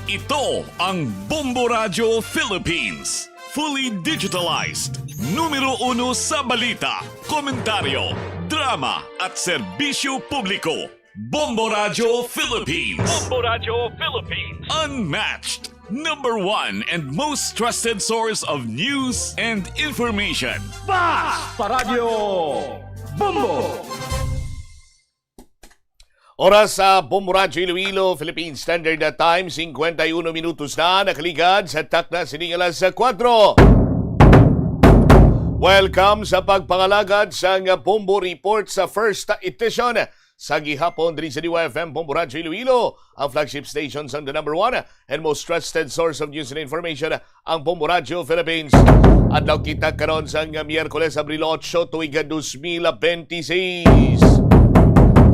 Ito ang Bombo Radio Philippines. Fully digitalized. Numero 1 sa balita, komentaryo, drama at serbisyo publiko. Bombo Radio Philippines. Bombo Radio Philippines. Unmatched. Number 1 and most trusted source of news and information. Sa Radyo Bombo. Oras sa Bombo Radio Iloilo, Philippine Standard Time, 51 minutos na nakaligad sa takna sining alas 4. Welcome sa pagpangalagad sa Bombo Report sa first edition sa gihapon diri sa DYFM Bombo Radio Iloilo, ang flagship station sa the number 1 and most trusted source of news and information, ang Bombo Radio Philippines. Adlaw kita karon sa Miyerkules, Abril 8, tuiga 2026.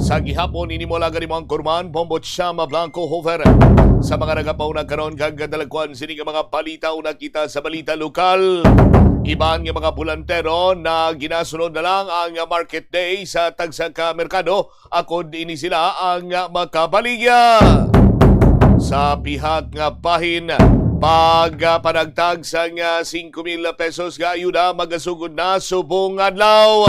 Sa gihapon, inimulaga ni mga kurman, Bombo Chama Blanco Hofer. Sa mga nagapaw na karon kagdalagwan sining mga balita o nakita sa balita lokal. Iban nga mga bulantero na ginasunod na lang ang market day sa tagsaka merkado. Ako din sila ang makabaligya. Sa pihak nga bahin, pagpanagtag sa 5,000 pesos nga ayuda magasugod na subong adlaw.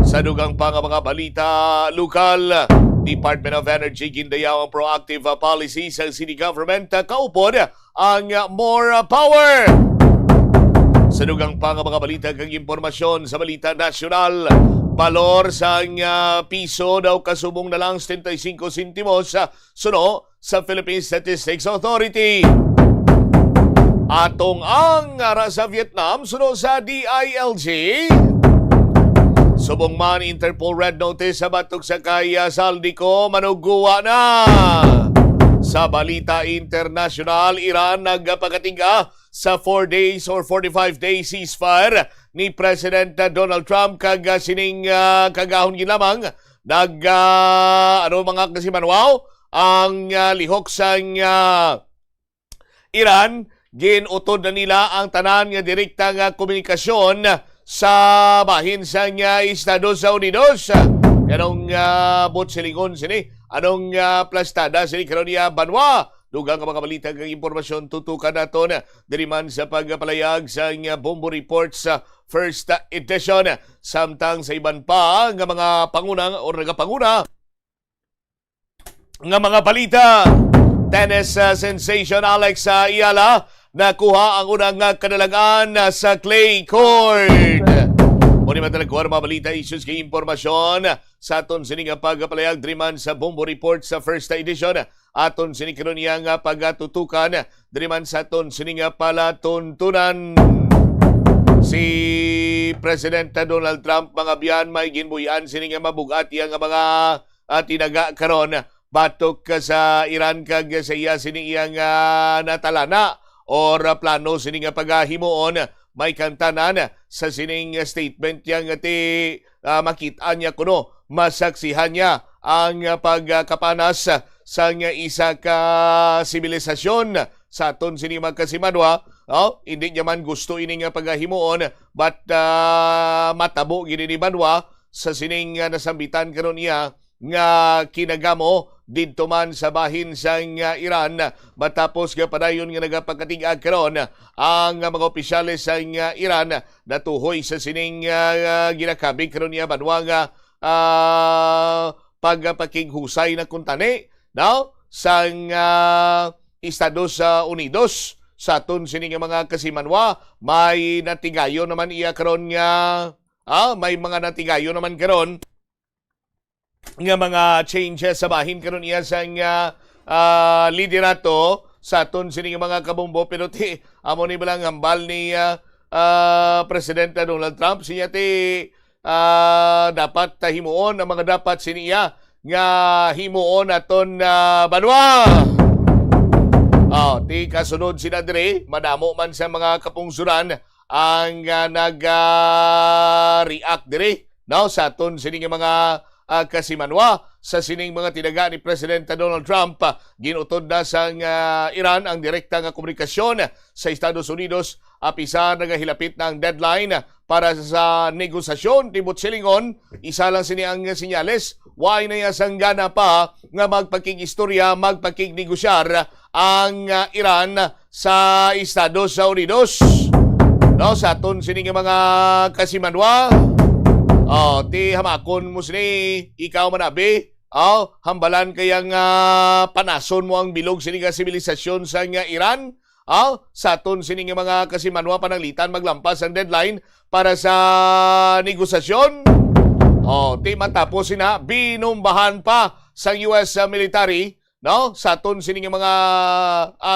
Sa dugang pa nga mga balita lokal, Department of Energy gindayaw ang proactive policy sa city government, kaupod ang more power. Sa dugang pa nga mga balita kag impormasyon sa balita nasyonal, balor sa piso daw kasubong na lang 75 sentimos suno sa Philippine Statistics Authority. Atong ang sa Vietnam suno sa DILG. Subong man Interpol Red Notice sa batok sa kaya Saldico manuguwa na. Sa balita internasyonal, Iran nagpakatiga sa 4 days or 45 days ceasefire ni President Donald Trump kag sining kagahon ginamang mga kasimanwaw ang lihok sa Iran. Ginutod na nila ang tanan nga direkta nga komunikasyon sa bahin sa Estados Unidos. Kanong botselingon sini, anong plastada sini karon niya banwa. Dugang ka mga balita kag impormasyon tutukan naton diri man sa pagpalayag sa Bombo Report sa first edition. Samtang sa iban pa nga mga pangunang o nagapanguna nga mga balita. Tennis sensation Alex Ayala nakuha ang unang kadalagan sa clay court. Muni matalagkuhan mga balita, issues kay impormasyon sa aton sining pagpalayag driman sa Bombo Report sa first edition. Aton sining kanunya nga pagatutukan driman sa aton sining palatuntunan. Si President Donald Trump mga biyan may ginbuyan sining mabugat yang mga tinaga karon batok sa Iran kag sa iya sining iyang natalana or plano sining paghimuon. May kantanan sa sining statement yang makita niya kuno, masaksihan niya ang pagkapanas sa isa ka sibilisasyon sa aton sining magkasimadwa. Hindi niya man gusto ining paghimuon but matabo gini ni Banwa sa sining nasambitan karon niya nga kinagamo didto man sa bahin sa Iran matapos nga padayon nga nagapagkatig-ag karon ang mga opisyales sa Iran natuhoy sa sining ginakabig karon niya banwa nga pagpakinghusay na kuntani sa Estados Unidos. Sa aton sining mga kasimanwa may natigayo naman iya karon nga may mga natigayo naman karon nga mga changes sa bahin karon iya sa liderato sa aton sining mga kabombo. Pero amo ni balang hambal ni Presidente Donald Trump siya dapat himuon ang mga dapat siniya nga himuon aton banwa. Kasunod sila dire madamo man sa mga kapungsuran ang nag-react dire sa aton sining mga kasimanwa sa sining mga tinaga ni Presidente Donald Trump. Ginutod na sa Iran ang direkta nga komunikasyon sa Estados Unidos apisan nagahilapit na ang deadline para sa negosasyon tibot silingon. Isa lang sini ang sinyales, why na sanggana pa nga magpakigistorya, magpakignegosyar ang Iran sa Estados Unidos. No, sa aton sini nga mga kasimanwa, ti hamakon mo sini, ikaw manabi, hambalan kayang panason mo ang bilog sini nga sibilisasyon sa nga Iran. Sa aton sini nga mga kasimanwa pananglitan maglampas ang deadline para sa negosasyon. Ti matapos sina binumbahan pa sa US military, no? Sa aton sini nga mga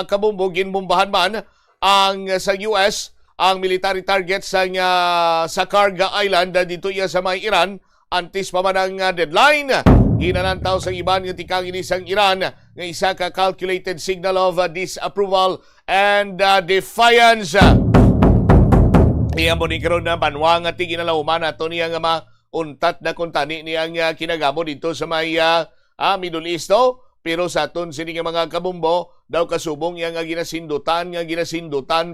kabumbo ginbombahan man ang sa US ang military target sa Karga Island dito iya sa may Iran antes pa man ang deadline. Ginanantaw sa iban nga tikang inisang Iran nga isa ka calculated signal of disapproval and defiance. Iyan mo ni karon na banwa nga ti ginalauman ato niya nga mauntat na kuntani niyang kinagamo dito sa may Middle East. Pero sa aton sini nga mga kabumbo daw kasubong yang ginasindutan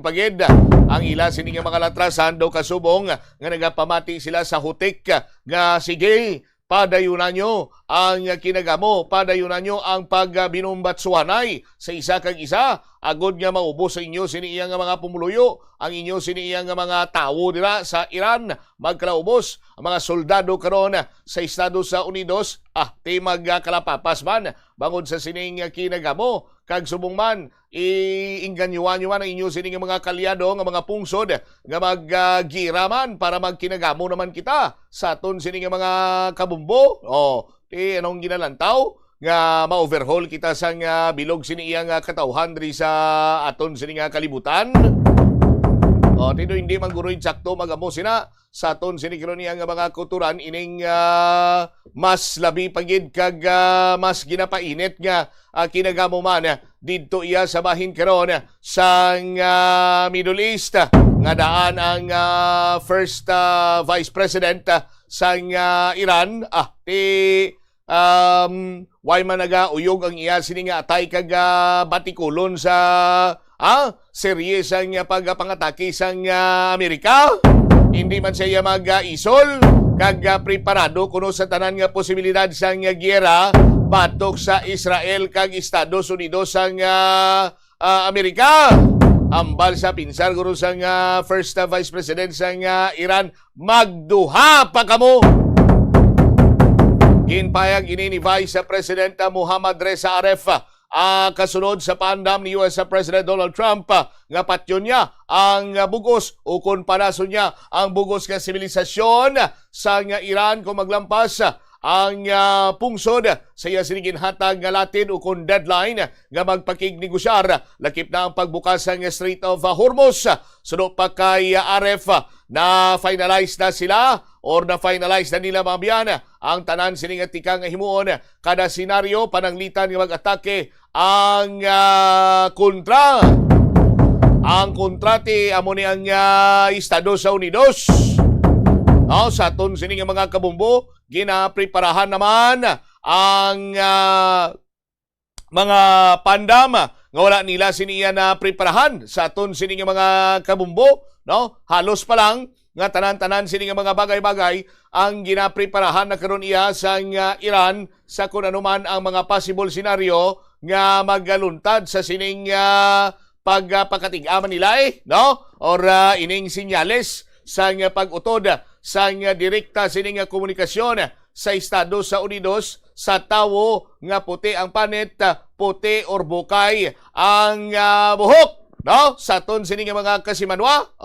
pagid. Ang ila sini nga mga latrasan daw kasubong nga nagapamati sila sa hutik nga sige padayunan nyo ang kinagamo, padayunan nyo ang pagbinumbat suwanay sa isa kag isa. Agod nga maubos sa inyo siniiyang nga mga pumuluyo, ang inyo siniiyang nga mga tawo dira sa Iran, magkalaubos ang mga soldado karon sa Estados Unidos, ti magkalapapas man, bangod sa sining kinagamo, kag subong man, iinganyuan nyo man ang inyo sining mga kalyado, nga mga pungsod, nga maggiraman para magkinagamo naman kita sa aton sining mga kabumbo. Ti anong ginalantaw? Nga ma-overhaul kita sa bilog siniyang katawhan diri sa aton sining kalibutan. Tino hindi man guro insakto magamo sina sa aton sinikron niya nga mga kulturan ining mas labi pagid kag mas ginapainit nga kinagamo man didto iya sa bahin karon sa Middle East nga daan ang first Vice President sa Iran way man nagauyog ang iya sini nga atay kag batikulon sa serye sang pagpangatake sang Amerika. Hindi man siya mag-isol kag preparado kuno sa tanan nga posibilidad sang giyera batok sa Israel kag Estados Unidos sang Amerika. Ambal sa pinsar guro sang first Vice President sang Iran, magduha pa kamo. Ginpayag ini ni Vice President Muhammad Reza Aref kasunod sa pandam ni US President Donald Trump nga patyon niya ang bugos ukon panason niya ang bugos nga sibilisasyon sa Iran kung maglampas ang pungsod sa iya siniginhatag nga Latin ukon deadline nga magpakignegosyar lakip na ang pagbukas ng Strait of Hormuz. Sunod pa kay Aref na finalize na sila or na-finalize na nila mabiyan ang tanan sining tikang himuon kada senaryo pananglitan nga mag-atake ang kontra. Ang kontrati amo ni ang Estados Unidos. Sa aton sining mga kabumbo, ginapreparahan naman ang mga pandam nga wala nila siniya na preparahan sa aton sining mga kabumbo, no? Halos pa lang nga tanan-tanan sining mga bagay-bagay ang ginapreparahan na karon iya sa Iran sa kung ano man ang mga possible scenario nga magaluntad sa sining pagpakatig-aman nila no? Or ining sinyales sa pag-utod sa direkta sining komunikasyon sa Estados Unidos sa tawo nga puti ang panit, puti or bukay ang buhok, no? Sa aton sining mga kasimanwa,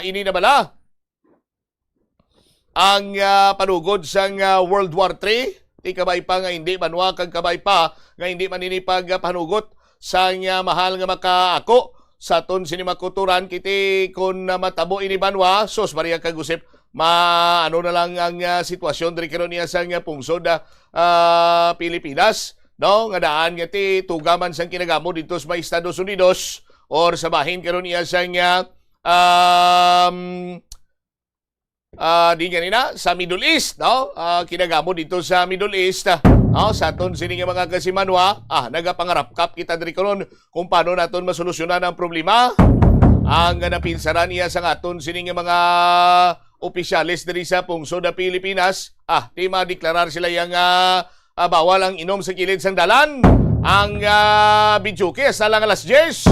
ini na bala ang panugod sa World War III. Ti kabay pa nga hindi banwa kag kabay pa nga hindi maninipag panugot sa mahal nga makaako sa aton sinimakuturan kiti kun matabo ini banwa sos Maria kagusip ano na lang ang sitwasyon diri karon niya sa pungsod Pilipinas, no? Nga daan nga ti tugaman sang kinagamo dito sa Estados Unidos or sa bahin karon niya sa di ganina sa Middle East, no? Kinagamo dito sa Middle East, sa aton sining mga kasimanwa, nagapangarap kap kita diri karon kung paano naton masolusyonan ang problema. ang napinsaran niya sa aton sining mga opisyalis diri sa pungsod sa Pilipinas. Di ma-deklarar sila yang bawal ang inom sa kilid sang dalan. Ang bidyuke sa lang alas 10.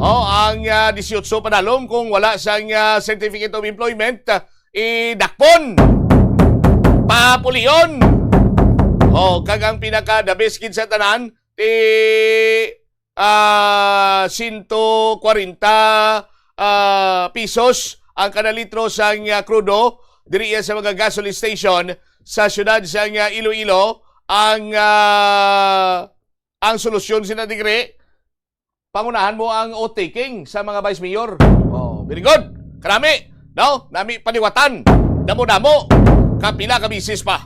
Ang 18 padalom kung wala sang Certificate of Employment, dakpon. Papuliyon. Kagang pinaka-the best kid sa tanan, 140 pesos ang kada litro sang krudo diri sa mga gasoline station sa syudad sang Iloilo. Ang solusyon sinadigre, pangunahan mo ang o-taking sa mga vice mayor. Very good. Karami. No? Nami paniwatan. Damo-damo. Kapila kabisis pa.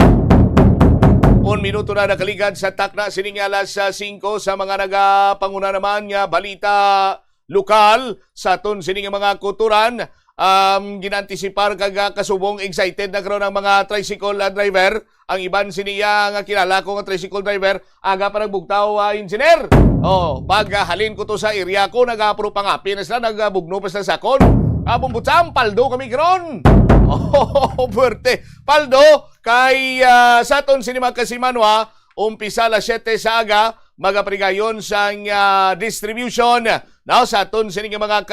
1 minuto na nakaligad sa takna siningalas sa 5 sa mga nagapanguna naman nga balita lokal sa aton sining mga kuturan. Ginantisipar kag kasubong excited na karon ang mga tricycle driver. Ang iban siniya nga kilala ko nga tricycle driver aga pa nagbugtaw engineer. Pag halin ko to sa area ko nagapro pangapi na sila, nagbugno pa sila sakon. Bumbutsam paldo kami karon. Puwerte. Paldo kay sa aton sinima Kasimanwa, umpisa alas 7 sa aga, magaprigayon sang distribution. Now, sa aton sining mga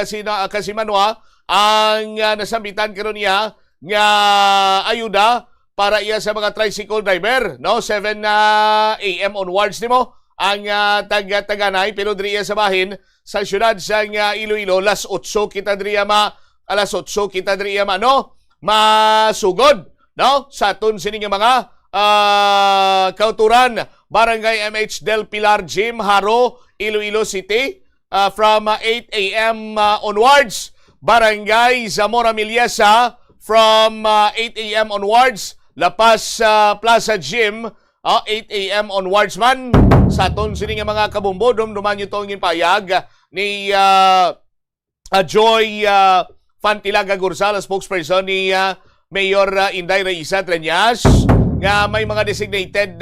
Kasimanwa, ang nasambitan karon niya nga ayuda para iya sa mga tricycle driver. No, 7 AM onwards nimo ang taga-taganay, pero diri sa bahin sa syudad sang Iloilo, alas 8 kita diri masugod, no, sa aton sining mga kauturan. Barangay MH Del Pilar Gym, Haro, Iloilo City, from 8 AM onwards. Barangay Zamora Miliesa from 8 AM onwards. Lapas Plaza Gym, 8 AM onwards man. Sa aton sining mga kabumbo, dumduman nyo itong payag ni Joy Fantilaga Gursal, spokesperson ni Mayor Inday Raiza Treñas, nga may mga designated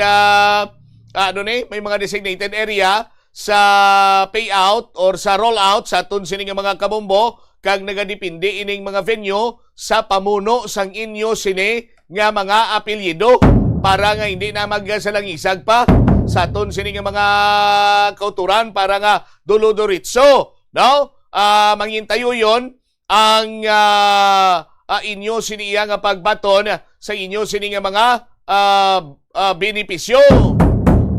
may mga designated area sa payout or sa rollout sa aton sining mga kabombo, kag nagadepende ining mga venue sa pamuno sang inyo sini nga mga apelyido para nga hindi na magsalangisag pa sa aton sining mga kauturan para nga dulo-diretso, no? Mangintayo yon ang inyo siniya nga pagbaton sa inyo sini nga mga benepisyo.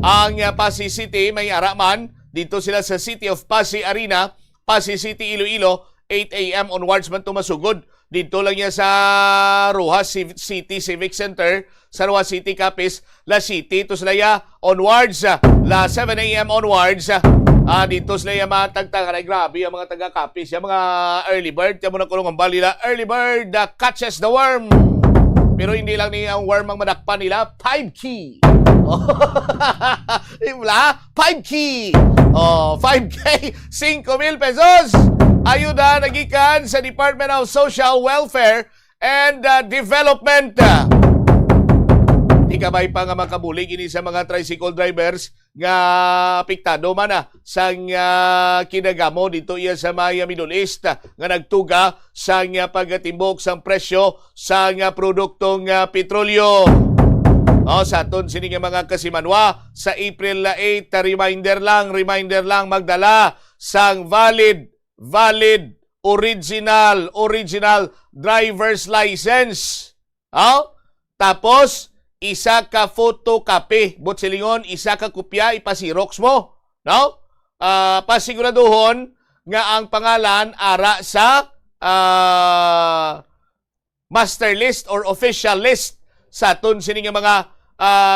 Ang Pasay City may araman dito sila sa City of Pasay Arena, Pasay City, Iloilo, 8 AM onwards man tumasugod. Dito lang niya sa Rojas City Civic Center, sa Rojas City Capiz, La City, to sila onwards, la 7 AM onwards. Dito sila matagtagan. Ay, grabe ang mga taga-Capiz, yung mga early bird, yung mga kulong ang bali nila, early bird catches the worm. Pero hindi lang niya ang worm ang madakpan nila, 5K. 5K. 5K, 5,000 pesos. Ayuda nagikan sa Department of Social Welfare and Development. Di kamay pa nga makabulig ini sa mga tricycle drivers nga apektado man sa kinagamo dito iya sa Maya Middle East nga nagtuga sa pagatimbok sang presyo sa produktong petrolyo. Sa aton sining mga Kasimanwa, sa April 8, reminder lang magdala sang valid original driver's license. Tapos isa ka photocopy, silingon, isa ka kopya, ipasirox mo, no? Pasiguraduhon nga ang pangalan ara sa master list or official list sa aton sining mga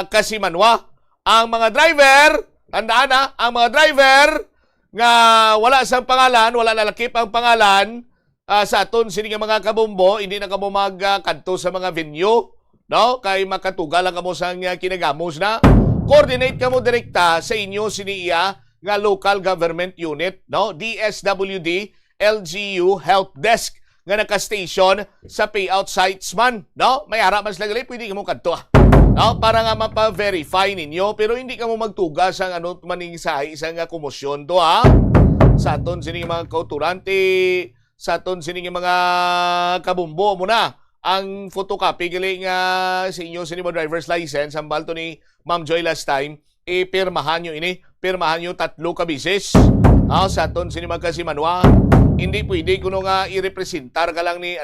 Kasimanwa. Ang mga driver, tandaan ang mga driver nga wala sang pangalan, wala lalakip ang pangalan sa aton sining mga kabombo, hindi na kamo magkanto sa mga venue, no? Kay makatugal lang kamo sang kinagamos na. Coordinate kamo direkta sa inyo siniya nga local government unit, no? DSWD, LGU, Help Desk nga naka-station sa payout sites man, no? May ara man sila gali, pwede kamo kanto, no? Para nga mapa-verify ninyo, pero hindi kamo magtugas ang maning sa isang komosyon do, sa aton sining mga kauturante sa aton sining mga kabumbo muna ang photocopy gali nga sa inyo sini mo driver's license ang balto ni Ma'am Joy last time pirmahan nyo ini, pirmahan nyo 3 ka bisis. Sa aton sini magkasimanwa, hindi pwede kuno nga i-representar ka lang ni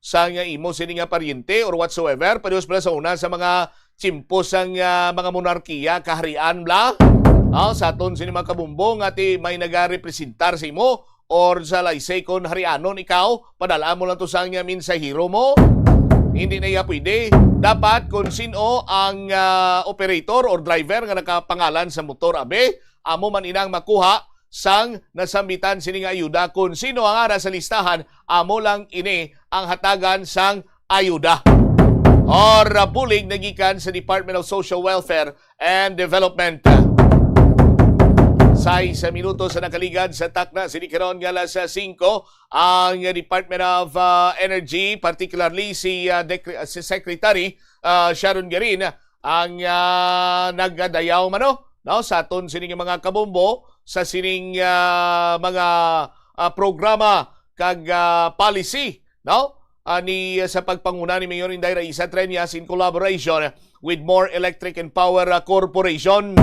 sa nga imo sini nga paryente or whatsoever. Padus pala sa una sa mga chimpos ang mga monarkiya, kaharian bla. Sa aton sini mga kabumbong at may nagarepresentar sa imo or sa laysay kon harianon ikaw, padala mo lang to sa nga minsahiro mo. Hindi na iya pwede. Dapat kung sino ang operator or driver nga nakapangalan sa motor abe, amo man inang makuha sang nasambitan sining ayuda. Kung sino ang ara sa listahan, amo lang ini ang hatagan sang ayuda. Or bulig nagikan sa Department of Social Welfare and Development. Sa minuto sa nakaligad sa takna sinikaron nga alas 5 ang Department of Energy, particularly si Secretary Sharon Garin ang nagadayaw sa aton sining mga kabombo sa sining mga programa kag policy ni sa pagpanguna ni Mayor Inday Raisa Treñas in collaboration with More Electric and Power Corporation.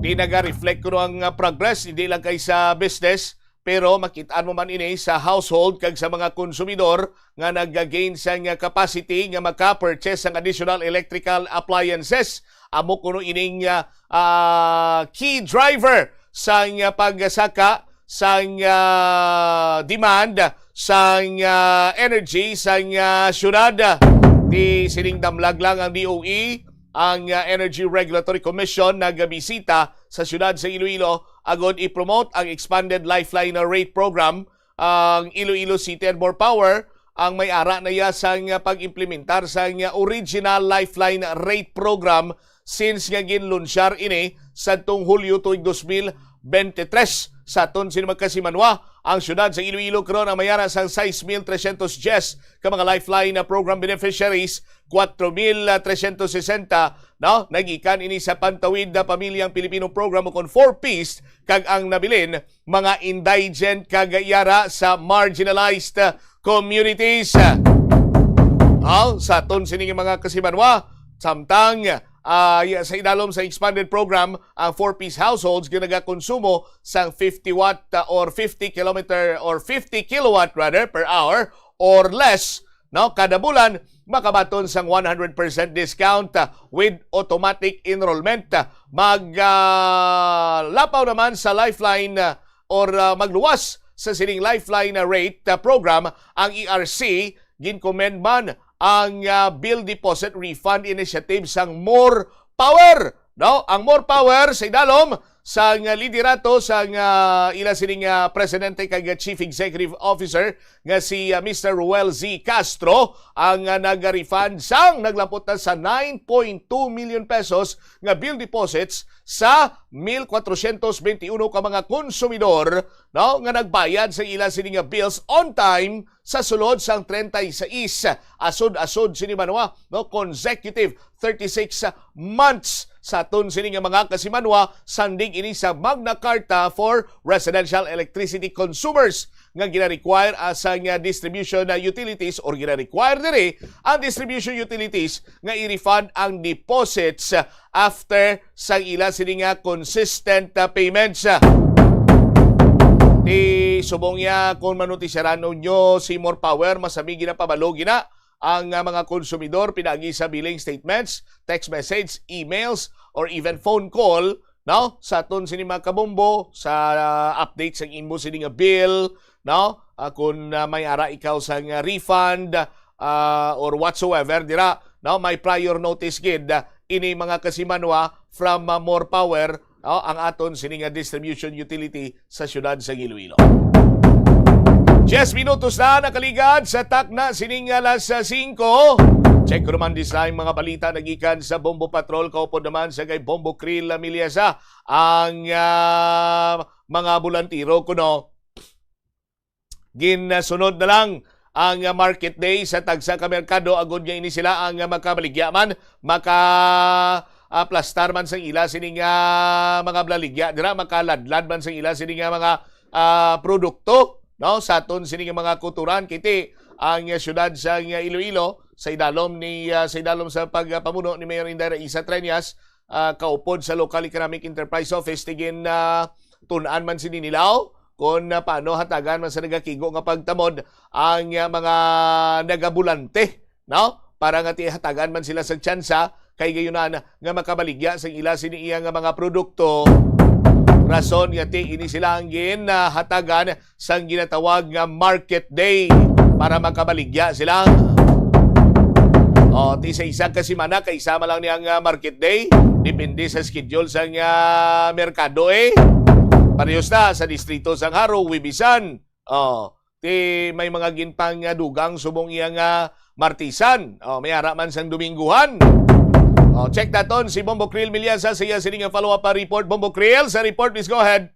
Di naga-reflect ko ang progress, hindi lang kay sa business, pero makitaan mo man ini sa household kag sa mga konsumidor nga nag-gain sa capacity nga maka-purchase ng additional electrical appliances. Amo kuno ining key driver sa pagsaka sa demand sa energy sa syudad. Di sining damlag lang ang DOE, ang Energy Regulatory Commission nagbisita sa siyudad sa Iloilo agod i-promote ang expanded Lifeline Rate Program. Ang Iloilo City and More Power ang may-ara na iya sa pag-implementar sa original Lifeline Rate Program since nga ginlunsyar ini sa Hulyo tuig 2023. Sa aton sino magkasimanwa, ang syudad sa Iloilo karon ang mayara sang 6,310 ka mga Lifeline program beneficiaries, 4,360 nagikan ini sa Pantawid na Pamilyang Pilipino Program kon 4-piece kag ang nabilin mga indigent kag yara sa marginalized communities. Sa aton sining mga kasimanwa, samtang sa idalom sa expanded program, ang 4-piece households ginagakonsumo sang 50 watt or 50 kilowatt per hour or less kada bulan, makabaton sang 100% discount with automatic enrollment. Maglapaw naman sa Lifeline or magluwas sa sining Lifeline rate program ang ERC. Ginkomend man ang bill deposit refund initiative sang More Power. Ang More Power sa idalom sang liderato sang ila sining presidente kag chief executive officer nga si Mr. Ruel Z. Castro ang nag-refund sang naglapot na sa 9.2 million pesos nga bill deposits sa 1,421 ka mga konsumidor nga nagbayad sa ila sining bills on time sa sulod sang 36 asod sini manwa consecutive 36 months sa aton sining mga kasimanwa sandig ini sa Magna Carta for Residential Electricity Consumers nga gina-require asang distribution utilities or gina-require diri ang distribution utilities nga i-refund ang deposits after sa ila sining consistent payments. Di subong ya kung manutisyaran nyo si More Power, masabi ginapabalogi na ang mga konsumidor pinagi sa billing statements, text message, emails, or even phone call sa aton sini mga kabombo sa update sa imo sini nga bill kung may ara ikaw sa refund or whatsoever dira may prior notice gid ini mga kasimanwa from More Power ang aton sini nga distribution utility sa syudad sa Iloilo. 10 minutos na nakaligad sa takna sining alas 5. Check ko naman design mga balita nagikan sa Bombo Patrol. Kaupo naman sa kay Bombo Krill Milyasa ang mga bulantiro kuno. Ginsunod na lang ang market day sa tagsa ka merkado agud nga ini sila ang makabaligyaman plastar man sa ila sining mga blaligya dira makaladlad man sa ila sining mga produkto no, sa aton sini nga mga kulturan kiti ang syudad sa Iloilo sa idalom sa pagpamuno ni Mayor Inday Raisa Treñas, kaupod sa Local Economic Enterprise Office tigin tun-an man sini nilaw kung paano hatagan man sa nagakigo nga pagtamod ang mga nagabulante, no? Para nga hatagan man sila sa tsansa kay gayunan nga makabaligya sa ila sini iya nga mga produkto. Rason nga ini sila ang hatagan sa ginatawag nga Market Day para makabaligya sila. O, ti sa isang kasimana, kaisama lang niyang Market Day. Depende sa schedule sa merkado Parehos na sa distrito sang Haro, Wibisan. O, ti may mga ginpang dugang subong iyang martisan. O, may araman sang Dominguhan. O, check naton si Bombo Kriel Milyasa sa iya sining follow-up report. Bombo Kriel, sa report, please go ahead.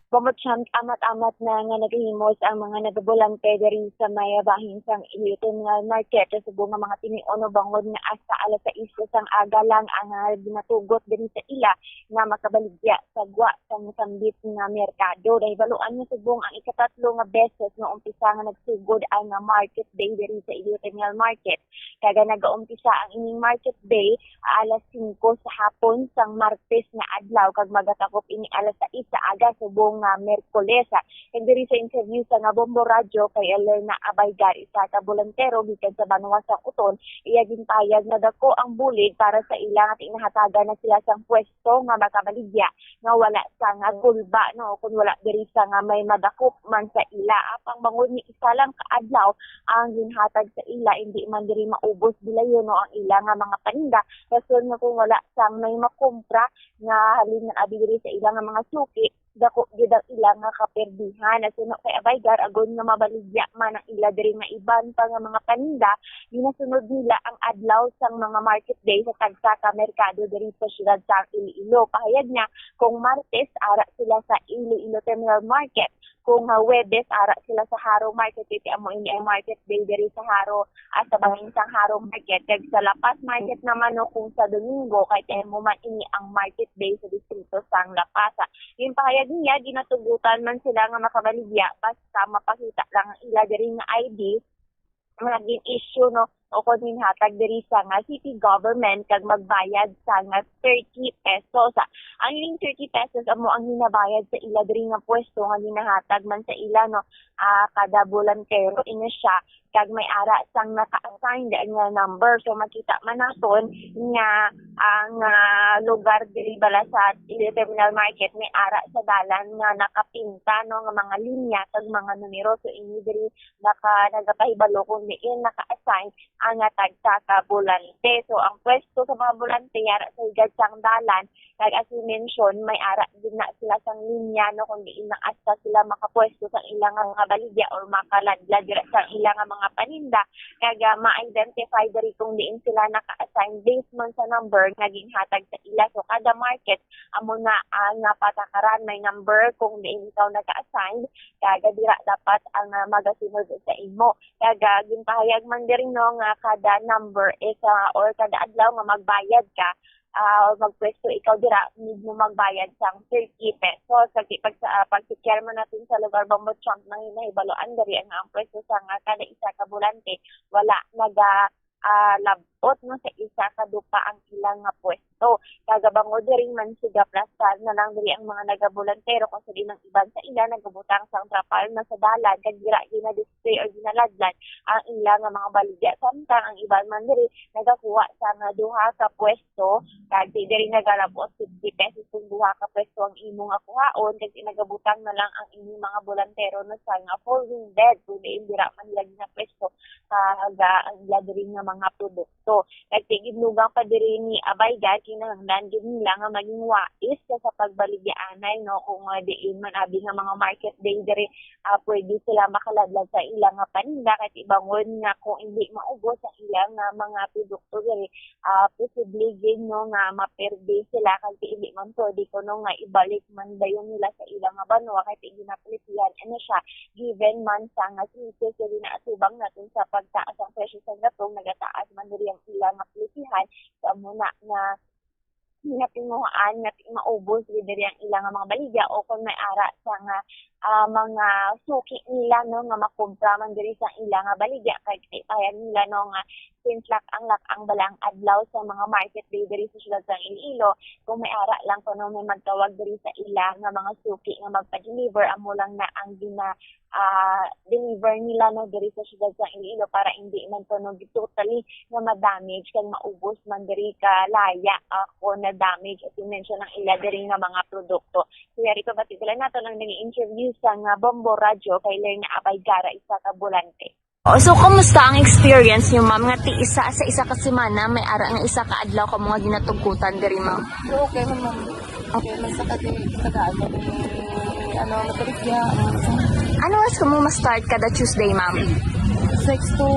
Pumutsang amat-amat na nga naghihimos ang mga nagabulante diri sa may bahin sang Iliton nga market sa bunga mga tiniuno bangod nga asa alas 6 sang aga lang ang ginatugot diri sa ila nga makabaligya sa gwa sang sambit nga merkado. Dahil baluan nga subong ang ikatatlo nga beses nga umpisa nga nagsugod ang market day diri sa Iliton nga market. Kaga nagaumpisa ang ining market day alas 5 sa hapon sang Martes nga adlaw kag magatakop ini alas 6 sa aga subong nga Merkoles. And diri sa interview sa nga Bombo Radio kay Elena Abaygar, isa ka bolontero gikan sa Banwa sa Uton, iya gintayag na dako ang bulig para sa ilang at inahatagan na sila sang pwesto nga makabaligya nga wala sa nga kulba, no, kung wala diri sa nga may madakop man sa ila. Apang bangod ni isa lang kaadlaw ang ginhatag sa ila, hindi man diri maubos bilayon no ang ila nga mga paninda. Rason nga kung wala sang may makumpra nga halin na abi diri sa ila nga mga suki, dako gyud ang ila nga kaperdihan. Nasuno kay Abaygar agon nga mabaligya man ang ila diri nga iban pa nga mga paninda, ginasunod nila ang adlaw sang mga market day sa tagsa ka merkado diri sa siyudad sa Iloilo. Pahayag niya kung Martes ara sila sa Iloilo Terminal Market, kung Huwebes ara sila sa Haro Market, iti amo ini ang market day diri sa Haro at sa bangin sang Haro Market. Kag sa Lapas Market naman no, kung sa Domingo kay mo man ini ang market day sa distrito sang Lapas. Yung pahayag niya, ginatugutan man sila nga makabaligya basta mapakita lang ang ila diri nga ID nga gin-issue no o kung hinhatag diri sa nga city government kag magbayad sa nga 30 pesos. Ang ining 30 pesos amo ang hinabayad sa ila diri nga pwesto nga ginahatag man sa ila no kada bolantero ina siya kag may ara sang naka-assign nga number. So makita man naton nga ang lugar diri bala sa Terminal Market may ara sa dalan nga nakapinta no nga mga linya kag mga numero. So ini diri nagapahibalo kung diin naka-assign ang tagsa ka bolante. So ang pwesto sa mga bolante ara sa higad sang dalan kag as we mention may ara din na sila sang linya no kung diin na asta sila makapwesto sa ilang mga baligya or makaladlad dira sa ilang mga paninda kag ma-identify diri kung diin sila naka-assign based man sa number nga ginhatag sa ila. So kada market amo na ang patakaran may number kung diin ikaw naka-assign kag dira dapat ang magasunod sa imo. Kag ginpahayag man diri no nga kada number is or kada adlaw nga magbayad ka magpwesto ikaw dira need mo magbayad sang 30 pesos. Kasi pag-secure mo natin sa lugar Bombo Trump nang hinahibaloan diri ang pwesto sa nga kada isa ka bolante wala labot no sa isa ka dupa ang ilang nga pwesto. Kagabango diri man siga plastar na lang diri ang mga nagabulantero kung sa ng iban sa ila nagabutang sang trapal na sa dalan kag dira gina-display or ginaladlan ang ilang nga mga baligya. Samtang ang iban man diri nagakuha sa nga duha ka pwesto kag diri nagalabot 50 pesos kung duha ka pwesto ang imo nga kuhaon kag nagabutang na lang ang inyong mga bolantero no sa nga folding bed kung dira man nila gina-pwesto kag ang ila diri nga mga produkto. Nagtigidlugang pa diri ni Abaygar kinahanglan gyud nila nga maging wais sa pagbaligyaanay no kung diin man abi nga mga market day diri pwede sila makaladlad sa ilang nga paninda kahit ibangon nga kung hindi maubos ang ilang nga mga produkto diri posible gyud no nga maperde sila kag hindi man pwede kuno nga ibalik man dayon nila sa ilang nga banwa kahit ginapilitihan ano siya given man sa nga krisis diri na atubang natin sa pagtaas ang presyo sa gatong nagataas man diri ang ilang nga pilitihan sa muna nga hinatinguhaan nga maubos diri ang ilang nga mga baligya o kung may ara sa nga mga suki nila no nga makubra man diri sa ila nga baligya kay payag nila no nga since lak ang balang adlaw sa mga market day diri sa syudad ng Iloilo kung may ara lang ko no may magtawag diri sa ila nga mga suki nga magpa-deliver amo lang na ang deliver nila no diri sa syudad ng Iloilo para hindi man to no totally nga ma-damage kag maubos man diri ka laya ako na damage at mention ng ila diri nga mga produkto. Kaya rito batidala nato nang nag-interview sa nga Bombo Radio kay Lerna Abaygara isa ka bulante. So, kumusta ang experience niyo, ma'am? Nga isa sa isa ka semana, may ara nga isa ka adlaw ka mga ginatugutan diri, ma'am. Okay man ma'am. Okay man sa kati tagaan mo nagpaligya. Ano oras ka mo ma-start kada Tuesday, ma'am? 6 to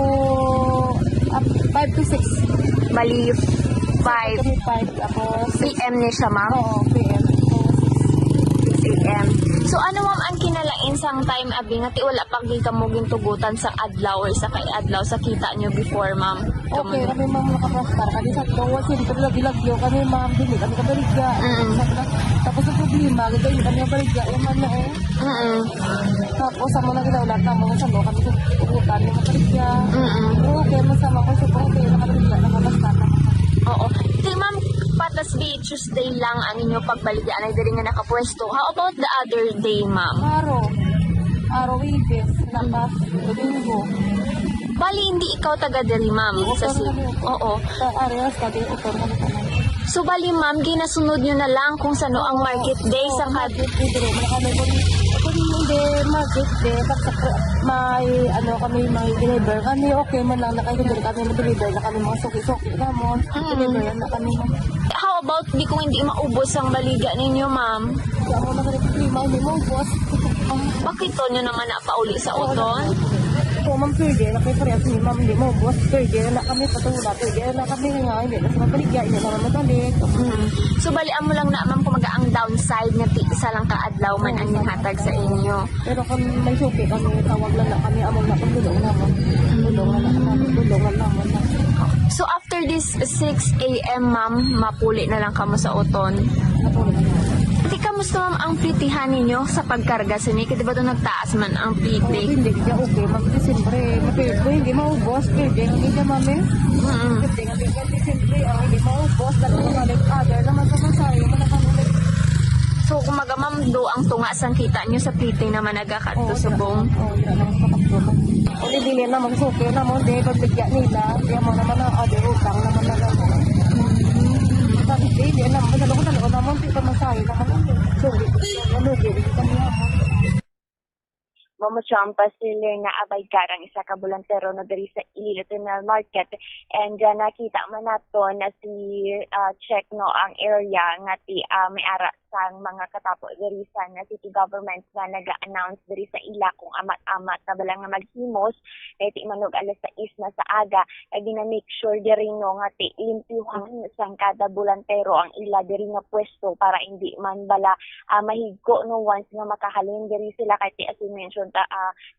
5 to 6. Bali, 5 Kami 5 ako. p.m. niya siya, ma'am? Oo, PM. 6 a.m. So, ano, ma'am, ang kinalain sang time abi nga ti wala pag di ka mo gintugutan sa adlaw or sa kay adlaw sa kita niyo before, ma'am? Okay, kami ma'am nakaprastar. Kami sa tuwa, siyempre lagi-lagyo. Kami ma'am, dili kami kabaligya. Tapos ang problema, gagawin kami kabaligya. Yung man na Tapos ang mga ginaulat na mga salo, kami sa tugutan yung kabaligya. Okay, masama ko sa okay, nakabaligya, nakaprastar na. Oo. Di, ma'am, patas di Tuesday lang ang inyo pagbaligyan ay diri nga nakapwesto. How about the other day, ma'am? Araw, Wibes, Nakas, Domingo. Bali, hindi ikaw taga diri, ma'am. Oo. Sa areas, kami utor kami ka na. So, bali, ma'am, ginasunod nyo na lang kung sano ang market day sa market day dire man kami kung hindi market day tapos may kami may deliver kami okay man lang naka-deliver kami mag-deliver na kami mga suki-suki namon deliver na kami How about di kung hindi maubos ang baliga ninyo, ma'am? kaya ako naka-reklima hindi mo boss Bakit to nyo naman napauli sa uton? so ma'am pwede na kayo parehas ni ma'am hindi mo boss pwede na kami patula pwede na kami nga hindi na sa mabaligya hindi na mabalik So, bali, amo lang na, ma'am, kumaga ang downside nga ti isa lang kaadlaw man ang hatag sa inyo. pero kung may suki kami tawag lang na kami among na kung tulungan naman tulungan naman So, after this 6 a.m., ma'am, mapuli na lang kamo sa uton. natulungan naman Di kamusta, ma'am, ang pitihan ninyo sa pagkarga sa inyo? Kasi ba ito nagtaas man ang piti? hindi siya okay ma'am siyempre mapilip ko hindi maubos pwede hindi siya mami pwede nga siyempre ang hindi maubos dahil balik other naman sa masayo manakamulit So, kumaga, ma'am, do ang tunga sang kita nyo sa piti naman nagakadto subong. hindi na naman kapagtulong o dili naman suki naman di pagbigya nila di mo naman na other utang naman na naman hindi naman talaga naman di pa masayo naman suki di kami naman Mamachamba sila na Abaygarang isa ka bulantero na diri sa Iloilo Terminal Market and nakita man nato na si check no ang area nga ti may ara sang mga katapo diri sa na city government na naga-announce diri sa ila kung amat-amat na bala nga maghimos kay ti manog alas 6 na sa aga kay gina-make sure diri no nga ti limpyuhan sang kada bulantero ang ila diri nga pwesto para hindi man bala mahigko no once nga makahalin diri sila kay ti as you mentioned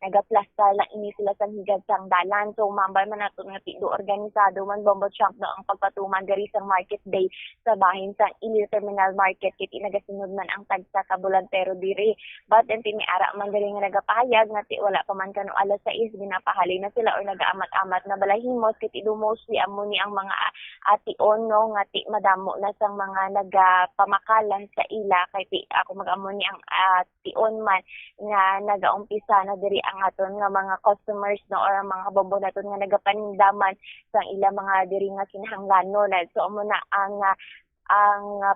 nagaplaster lang ini sila sa higad sang dalan so mambay man nato nga ti do organisado man bombo champ no ang pagpatuman diri sa market day sa bahin sa Iloilo Terminal Market kit nagasunod man ang tagsa ka bulantero diri but then ti ara man diri nga nagapahayag nga ti wala pa man kano alas 6 ginapahali na sila or nagaamat-amat na balahimos kit do mostly amo ni ang mga ation no nga ti madamo na sang mga nagapamakalan sa ila kay ti ako magamo ni ang ation man nga nagaumpisa na diri ang aton nga mga customers no or ang mga bombo naton nga nagapanindaman sa ila mga diri nga kinahanglanon so amo na ang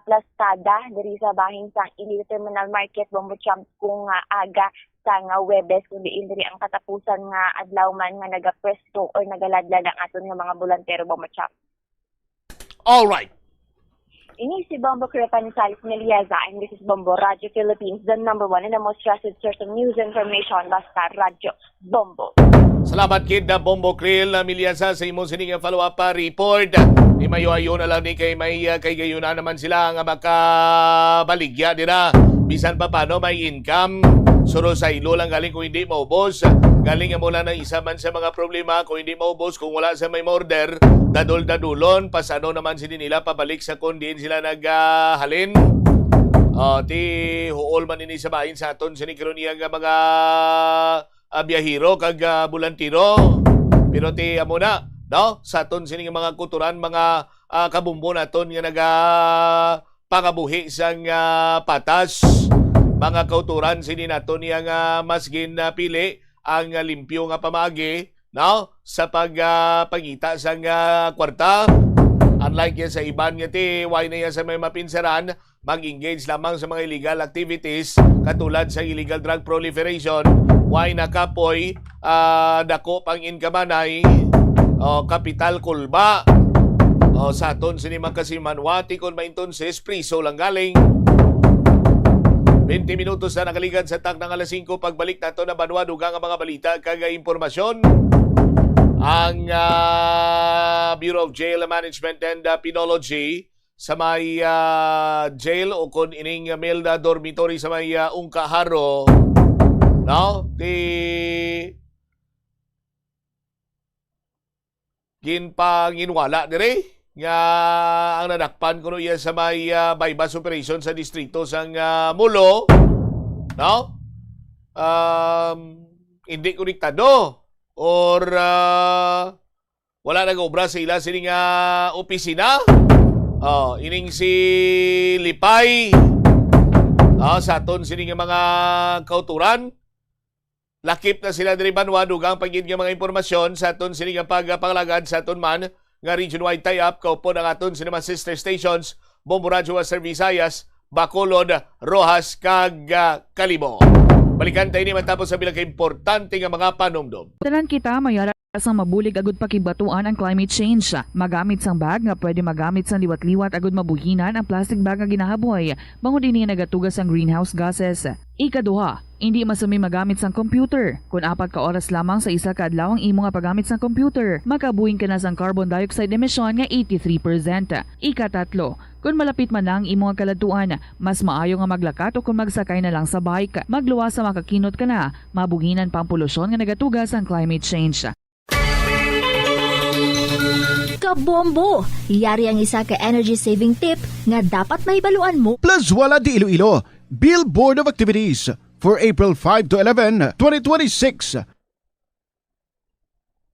plastada diri sa bahin sang Iloilo Terminal Market bombo champ kung aga sa nga Webes kundi diri ang katapusan nga adlaw man nga nagapwesto or nagaladlad ang aton nga mga bulantero bombo champ. All right. Ini si Bombo Crepanisales Melieza and this is Bombo Radio Philippines, the number one and the most trusted source of news information, basta Radio Bombo. Salamat kid na Bombo Krill na Milyasa sa imong sining follow-up report. Di mayo-ayo na lang ni kay may kay gayon na naman sila nga makabaligya dira. Bisan pa paano may income. Suro sa ilo lang galing kung hindi maubos. Galing mo lang ng isa man sa mga problema kung hindi maubos kung wala sa may order. Dadol-dadulon. Pasano naman sila nila pabalik sa kung diin sila naghalin. Ti huol man ini sa bahin sa aton sini karon iya nga mga biyahero kag bulantiro. Pero ti amo na, no? Sa aton sini nga mga kuturan, mga kabumbo naton nga naga pangabuhi sang patas. Mga kauturan sini naton iya nga mas ginapili ang limpyo nga pamagi, no? Sa pagpangita sang kwarta. Unlike yan sa iban nga ti, why na yan sa may mapinsaran, mag-engage lamang sa mga illegal activities katulad sa illegal drug proliferation. Why na kapoy, dako pang inkamanay, kapital kulba. Sa aton sini magkasimanwati kung maintonses, priso lang galing. 20 minutos na nakaligan sa tak ng alas 5. Pagbalik nato na banwa dugang ang mga balita kag impormasyon. Ang Bureau of Jail Management and Penology sa may jail o kung ining Melda Dormitory sa may Ungkaharo, no? Ginpanginwala dire nga ang nadakpan kuno iya sa may bypass operation sa distrito sang Mulo, no? Hindi konektado or wala nag-obra sa ila sining opisina. Ining si Lipay, sa aton sining mga kauturan. Lakip na sila diri banwa dugang pagin nga mga impormasyon sa aton sining pagpanglagad sa aton man nga region-wide tie-up kaupod ang aton sining mga sister stations Bombo Radio sa Visayas, Bacolod, Rojas kag Kalibo. Balikan tayo ni matapos sa bilang importante nga mga panumdum. Tanan kita mayara sang mabulig agud pakibatuan ang climate change. Magamit sang bag nga pwede magamit sang liwat-liwat agud mabuhinan ang plastic bag nga ginahaboy. Bangod ini nagatugas ang greenhouse gases. Ikaduha, hindi masumi magamit sang computer. Kung 4 ka oras lamang sa isa ka adlaw ang imo nga paggamit sang computer, makabuhing ka na sang carbon dioxide emission nga 83%. Ikatatlo, kung malapit man ang imo nga kaladuan, mas maayo nga maglakat o kung magsakay na lang sa bike. Magluwas sa makakinot ka na, mabuhinan pang polusyon nga nagatugas ang climate change. Kabombo! Yari ang isa ka energy saving tip nga dapat maibaluan mo. Plus wala di Iloilo, Billboard of Activities for April 5 to 11, 2026.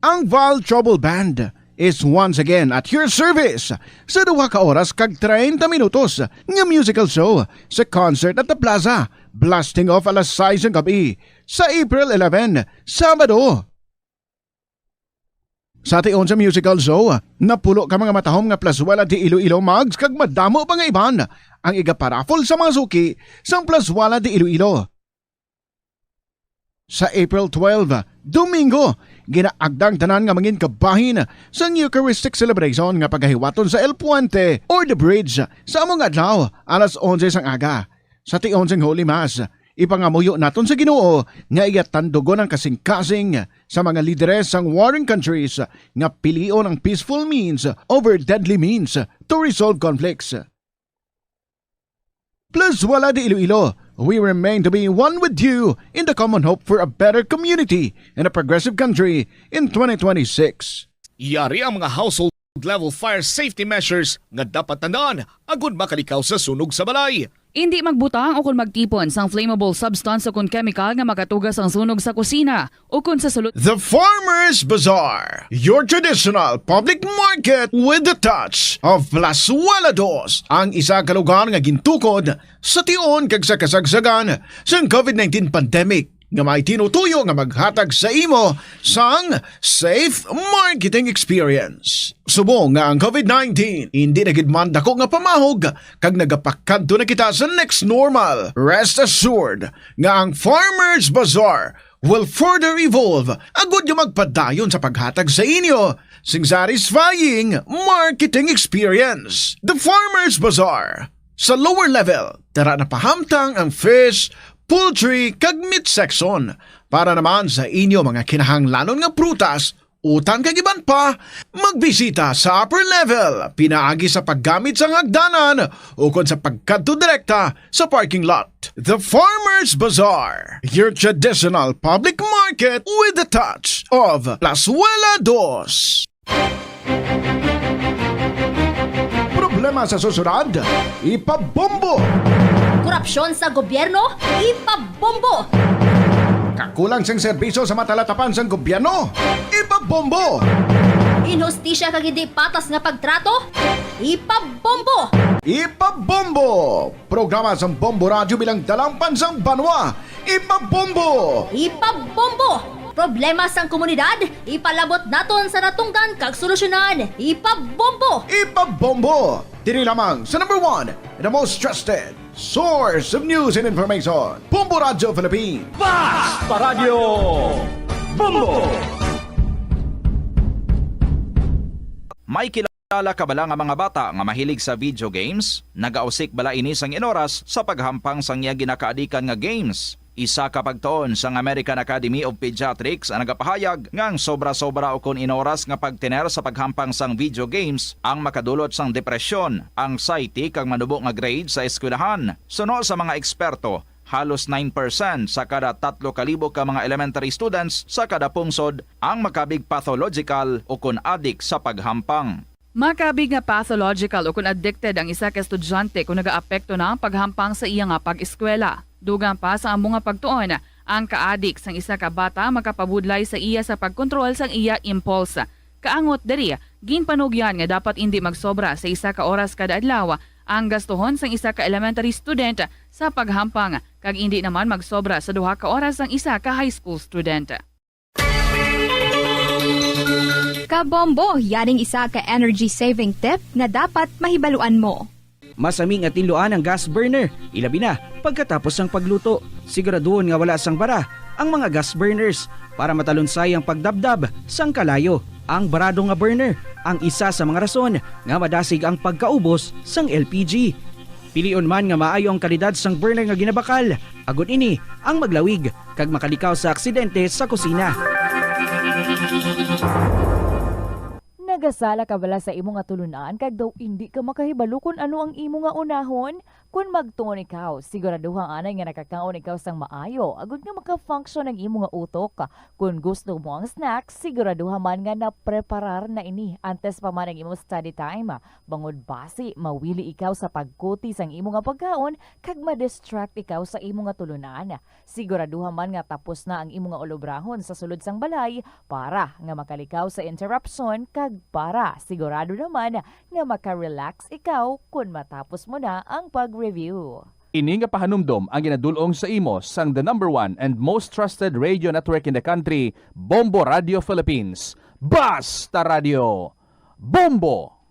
Ang Val Trouble Band is once again at your service sa 2 ka oras kag 30 minutos nga musical show sa concert at the Plaza, blasting off alas 6 ng gabi sa April 11, Sabado. Sa ation sa musical show, napulo ka mga matahom nga plaswala di Iloilo mags kag madamo pa nga iban ang igaparafol sa mga suki sang plaswala di Iloilo. Sa April 12, Domingo, ginaagdang tanan nga mangin kabahin sa Eucharistic celebration nga paghahiwaton sa El Puente or the Bridge sa among adlaw alas 11 sang aga. Sa tion sang Holy Mass, ipangamuyo naton sa Ginoo nga iyatandugon ang kasing-kasing sa mga lideres sang warring countries nga pilion ang peaceful means over deadly means to resolve conflicts. Plus wala di Iloilo, we remain to be one with you in the common hope for a better community and a progressive country in 2026. Yari ang mga household level fire safety measures nga dapat tandaan agud makalikaw sa sunog sa balay. Hindi magbutang o kung magtipon sang flammable substance o kung chemical nga makatugas ang sunog sa kusina o kung sa sulod. The Farmers Bazaar, your traditional public market with the touch of Plazuela Dos, ang isa ka lugar nga gintukod sa tion kag sa kasagsagan sa COVID-19 pandemic nga may tinutuyo nga maghatag sa imo sang safe marketing experience. Subong nga ang COVID-19 hindi nagidman dako nga pamahog kag nagapakadto na kita sa next normal. Rest assured nga ang Farmers Bazaar will further evolve agud yung magpadayon sa paghatag sa inyo sing satisfying marketing experience. The Farmers Bazaar. Sa lower level, tara na pahamtang ang fish, poultry kag meat section para naman sa inyo mga kinahanglanon nga prutas, utan kag iban pa, magbisita sa upper level, pinaagi sa paggamit sa hagdanan o kon sa pagkadto direkta sa parking lot. The Farmers Bazaar, your traditional public market with the touch of Plazuela Dos. Problema sa susunod, ipabombo! Korupsyon sa gobyerno, ipabombo. Kakulang sang serbisyo sa matalatapan sang gobyerno, ipabombo. Inhustisya kag hindi patas nga pagtrato, ipabombo. Ipabombo. Programa sang Bombo Radio bilang dalampan sang banwa, ipabombo. Ipabombo. Problema sang komunidad, ipalabot naton sa natungdan kag solusyonan, ipabombo. Ipabombo. Diri lamang sa number 1, the most trusted source of news and information, Bombo Radio Philippines. Sa Radyo Bombo. May kilala ka bala nga mga bata nga mahilig sa video games? Nagausik bala ini sang inoras sa paghampang sang iya ginakaadikan nga games. Isa ka pagtuon sang American Academy of Pediatrics ang nagapahayag ngang sobra-sobra o kun inoras nga pagtiner sa paghampang sang video games ang makadulot sang depresyon, anxiety kag manubo nga grade sa eskwelahan. Suno sa mga eksperto, halos 9% sa kada 3,000 ka mga elementary students sa kada pungsod ang makabig pathological o kun addict sa paghampang. Makabig nga pathological o kung addicted ang isa ka estudyante kung nagaapekto na ang paghampang sa iya nga pag-eskwela. Dugang pa sa among nga pagtuon, ang ka-addict sang isa ka bata makapabudlay sa iya sa pagkontrol sang iya impulse. Kaangot diri, ginpanugyan nga dapat hindi magsobra sa isa ka oras kada adlaw ang gastuhon sang isa ka elementary student sa paghampang kag hindi naman magsobra sa 2 ka oras ang isa ka high school student. Kabombo, yaring isa ka energy saving tip nga dapat mahibaluan mo. Masaming at tinuan ang gas burner, ilabi na pagkatapos ng pagluto. Siguraduhon nga wala sang bara ang mga gas burners para matalunsay ang pagdabdab sang kalayo. Ang barado nga burner ang isa sa mga rason nga madasig ang pagkaubos sang LPG. Pilion man nga maayo ang kalidad sang burner nga ginabakal, agud ini ang maglawig kag makalikaw sa aksidente sa kusina. Nagasala ka bala sa imo nga tulunan kag daw hindi ka makahibalo kung ano ang imo nga unahon? Kung magtuon ikaw, siguraduhang anay nga nakakaon ikaw sang maayo, agud nga maka-function ang imo nga utok. Kung gusto mo ang snack, siguraduhan man nga na-preparar na ini antes pa man ang imo study time. Bangod basi, mawili ikaw sa pagkuti sang imo nga pagkaon kag ma-distract ikaw sa imo nga tulunan. Siguraduhan man nga tapos na ang imo nga olobrahon sa sulod sang balay para nga makalikaw sa interruption kag para sigurado naman nga maka-relax ikaw kung matapos mo na ang pag-review. Ini nga pahanumdom ang ginadulong sa imo sang the number 1 and most trusted radio network in the country, Bombo Radio Philippines. Basta Radio Bombo!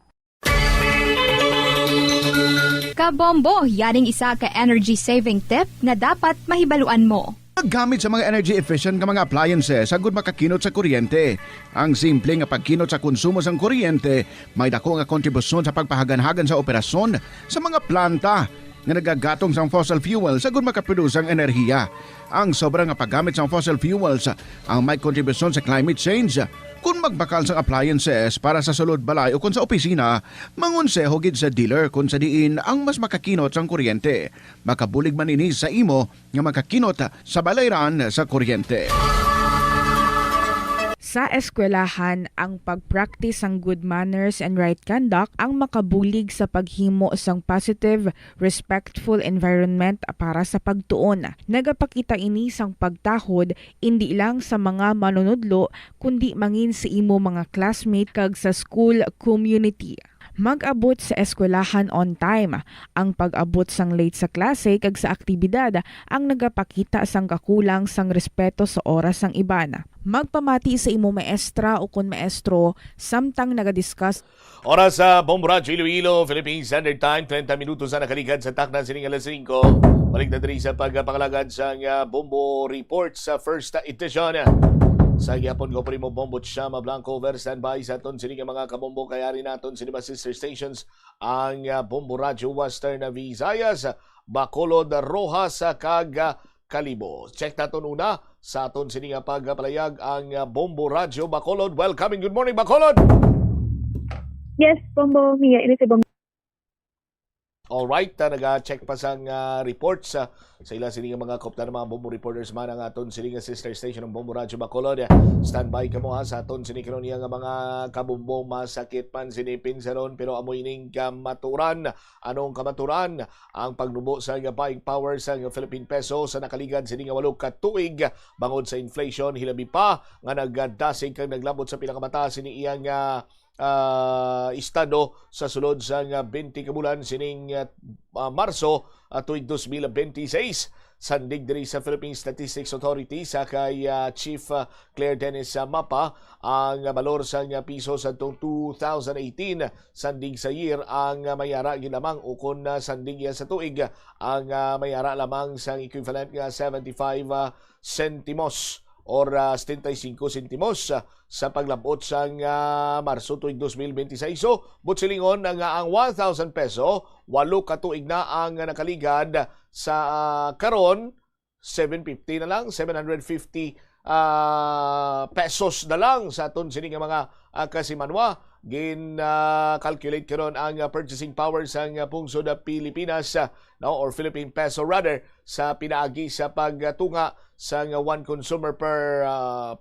Kabombo, yaring isa ka energy saving tip nga dapat mahibaluan mo. Gamit sa mga energy efficient nga mga appliances agud makakinot sa kuryente. Ang simple nga pagkinot sa konsumo sang kuryente may dako nga kontribusyon sa pagpahaganhagan sa operasyon sa mga planta nga nagagatong sang fossil fuels agud makaproduce ang enerhiya. Ang sobrang nga paggamit sang fossil fuels ang may kontribusyon sa climate change. Kung magbakal sang appliances para sa sulod balay o kung sa opisina, mangonseho gid sa dealer kung sa diin ang mas makakinot sang kuryente. Makabulig man ini sa imo nga makakinot sa balayran sa kuryente. Sa eskwelahan, ang pag-practice ng good manners and right conduct ang makabulig sa paghimo sang positive, respectful environment para sa pagtuon. Nagapakita ini sang pagtahod hindi lang sa mga manunudlo kundi mangin sa imo mga classmate kag sa school community. Mag-abot sa eskwelahan on time. Ang pag-abot sang late sa klase kag sa aktibidad ang nagapakita sang kakulang sang respeto sa oras sang iban. Magpamati sa imo maestra o kun maestro samtang nagadiscuss. Oras sa Bombo Radio Iloilo, Philippine Standard Time, 30 minutos na nakaligad sa takna sining alas 5. Balik na diri sa pagpangalagad sa Bombo Report sa first edition. Sa gyapon ko primo Bombo Chama Blanco over standby sa aton sining mga kabombo kayari naton sa mga sister stations ang Bombo Radio Western Visayas, Bacolod, Rojas kag Kalibo. Check naton una sa aton sining pagpalayag ang Bombo Radio Bacolod. Welcome and good morning Bacolod. Yes, Bombo Mia, ini si Bombo. Alright, naga-check pa sang reports sa ila sini nga mga kopta ng mga Bombo reporters man ang aton sini nga sister station ng Bombo Radyo Bacolod. Standby ka mo sa aton sini karon nga mga kabumbong masakit man sini pinsaron pero amoy ning kamaturan. Anong kamaturan? Ang pagnubo sa nga buying power sa nga Philippine peso sa nakaligad sini nga 8 ka tuig bangod sa inflation, hilabi pa nga nagdasig kang naglabot sa pinakamataas sini iyang estado sa sulod sa 20 ka bulan sining Marso tuig 2026. Sandig diri sa Philippine Statistics Authority sa kay Chief Claire Dennis Mapa ang balor sa piso sa 2018 sandig sa year ang mayara ginamang ukon sandig sa tuig ang mayara lamang sa equivalent nga 75 centimos or 75 centimos sa paglabot sa Marso tuig 2026. So, butsilingon ang 1,000 peso, 8 ka tuig na ang nakaligad sa karon 750 na lang, 750 pesos na lang sa aton sini nga mga kasimanwa. Calculate karon ang purchasing power sa pungsod Pilipinas or Philippine peso rather sa pinaagi sa pagtunga sa one consumer per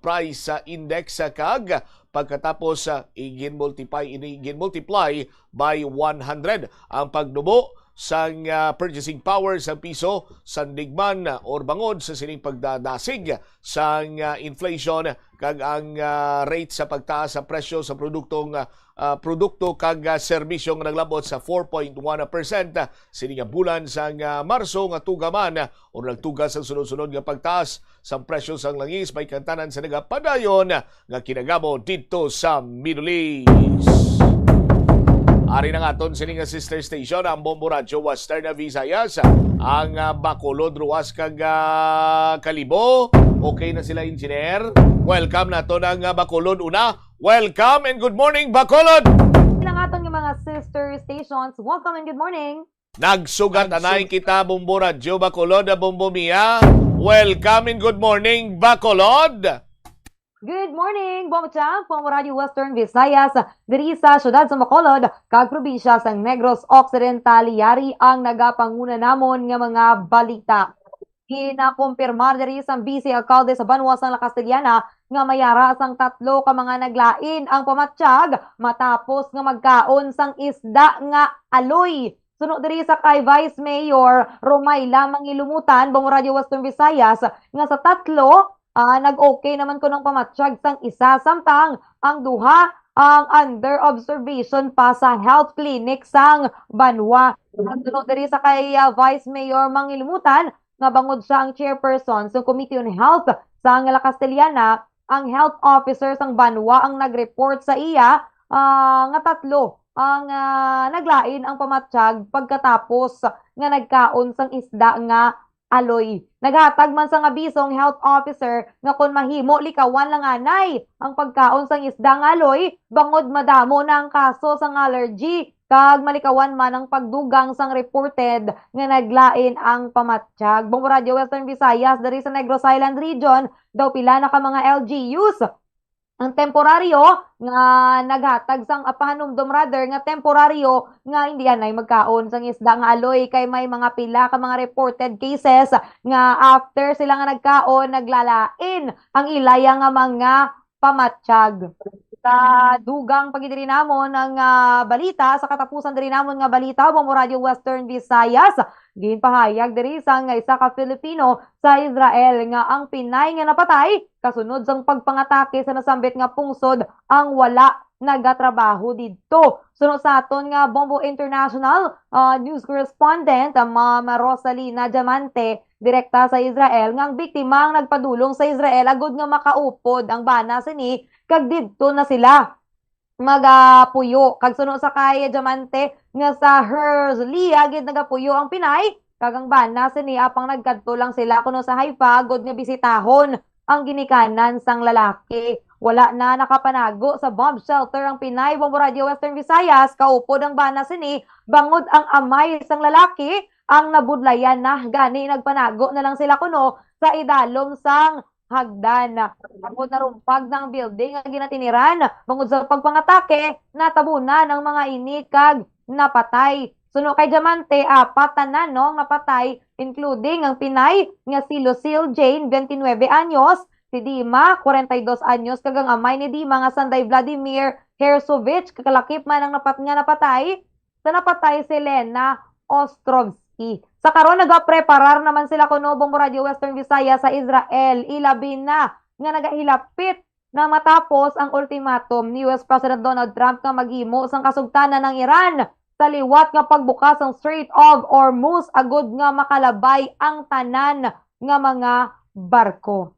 price index kag pagkatapos multiply by 100 ang pagnubo sa purchasing power sa piso sandigman or bangod sa sining pagdadasig sa inflation kag ang rate sa pagtaas sa presyo sa produkto kag serbisyong naglabot sa 4.1% sining bulan sa Marso nga tugaman o nagtuga sa sunod-sunod nga pagtaas sa presyo sa langis may kantanan sa nagapadayon nga kinagamo dito sa Middle East. Ari na nga aton sining sister station ang Bombo Radyo Western Visayas ang Bacolod Ruas kag Kalibo. Okay na sila, engineer? Welcome na to ng Bacolod una. Welcome and good morning, Bacolod! Ilang aton yung mga sister stations. Welcome and good morning. Nagsugat anay kita Bombo Radyo Bacolod Bombo Mia. Welcome and good morning, Bacolod! Good morning, Bombo-chan, Bombo Radio Western Visayas, diri sa syudad sa Bacolod, kag probinsya sa Negros Occidental, yari ang nagapanguna namon nga mga balita. Kinakumpirmar diri sa Vice Alcalde sa Banwa sang La Castellana nga mayara sang 3 ka mga naglain ang pamatsyag matapos nga magkaon sang isda nga aloy. Sunod diri sa kay Vice Mayor Romayla Mangilumutan, Bombo Radio Western Visayas, nga sa 3 nag-okay naman ko ng pamatsyag sang isa samtang ang duha ang under observation pa sa health clinic sang Banwa. Sunod diri sa kay Vice Mayor Mangilumutan nga bangod siya ang chairperson sa Committee on Health sa La Castellana, ang health officer sang Banwa ang nag-report sa iya nga 3 ang naglain ang pamatsyag pagkatapos nga nagkaon sang isda nga aloy. Naghatag man sang abisong health officer nga kung mahimo likawan lang anay ang pagkaon sang isda nga aloy bangod madamo na ang kaso sang allergy kag malikawan man ang pagdugang sang reported nga naglain ang pamatsyag. Bombo Radio Western Visayas diri sa Negros Island Region daw pila na ka mga LGUs ang temporaryo nga naghatag sang pahanumdom rather nga temporaryo nga hindi anay magkaon sang isda nga aloy kay may mga pila ka mga reported cases nga after sila nga nagkaon naglalain ang ilaya nga mga pamatsyag. Sa dugang pagidiri namon ng balita sa katapusan diri namon nga balita Bombo Radio Western Visayas ginpahayag diri sang isa ka Filipino sa Israel nga ang Pinay nga napatay kasunod sang pagpangatake sa nasambit nga pungsod ang wala nagatrabaho didto. Sunod sa aton nga Bombo International news correspondent Ma'am Rosalina Diamante direkta sa Israel nga ang biktima ang nagpadulong sa Israel agud nga makaupod ang bana sini kag didto na sila magapuyo. Kag sunod sa kay Diamante nga sa Herzliya gid nagapuyo ang Pinay kag ang bana sini apang nagkadto lang sila kuno sa Haifa agud nga bisitahon ang ginikanan sang lalaki. Wala na nakapanago sa bomb shelter ang Pinay. Bombo Radio Western Visayas kaupod ang bana sini bangod ang amay sang lalaki ang nabudlayan na gani nagpanago na lang sila kuno sa idalom sang hagdan. Bangod na rumpag ng building ang ginatiniran bangod sa pagpangatake natabunan ang mga ini kag napatay. Suno kay Diamante, 4 tanan no napatay including ang Pinay nga si Lucille Jane 29 anyos, si Dima 42 anyos kagang amay ni Dima nga Sanday Vladimir Hersovich kakalakip man ang napatay sa napatay si Lena Ostrovsky. Sa karon nagapreparar naman sila kuno Bombo Radio Western Visayas sa Israel, ilabi na nga nagahilapit na matapos ang ultimatum ni US President Donald Trump nga maghimo sang kasugtanan ng Iran sa liwat nga pagbukas ng Strait of Hormuz agud nga makalabay ang tanan nga mga barko.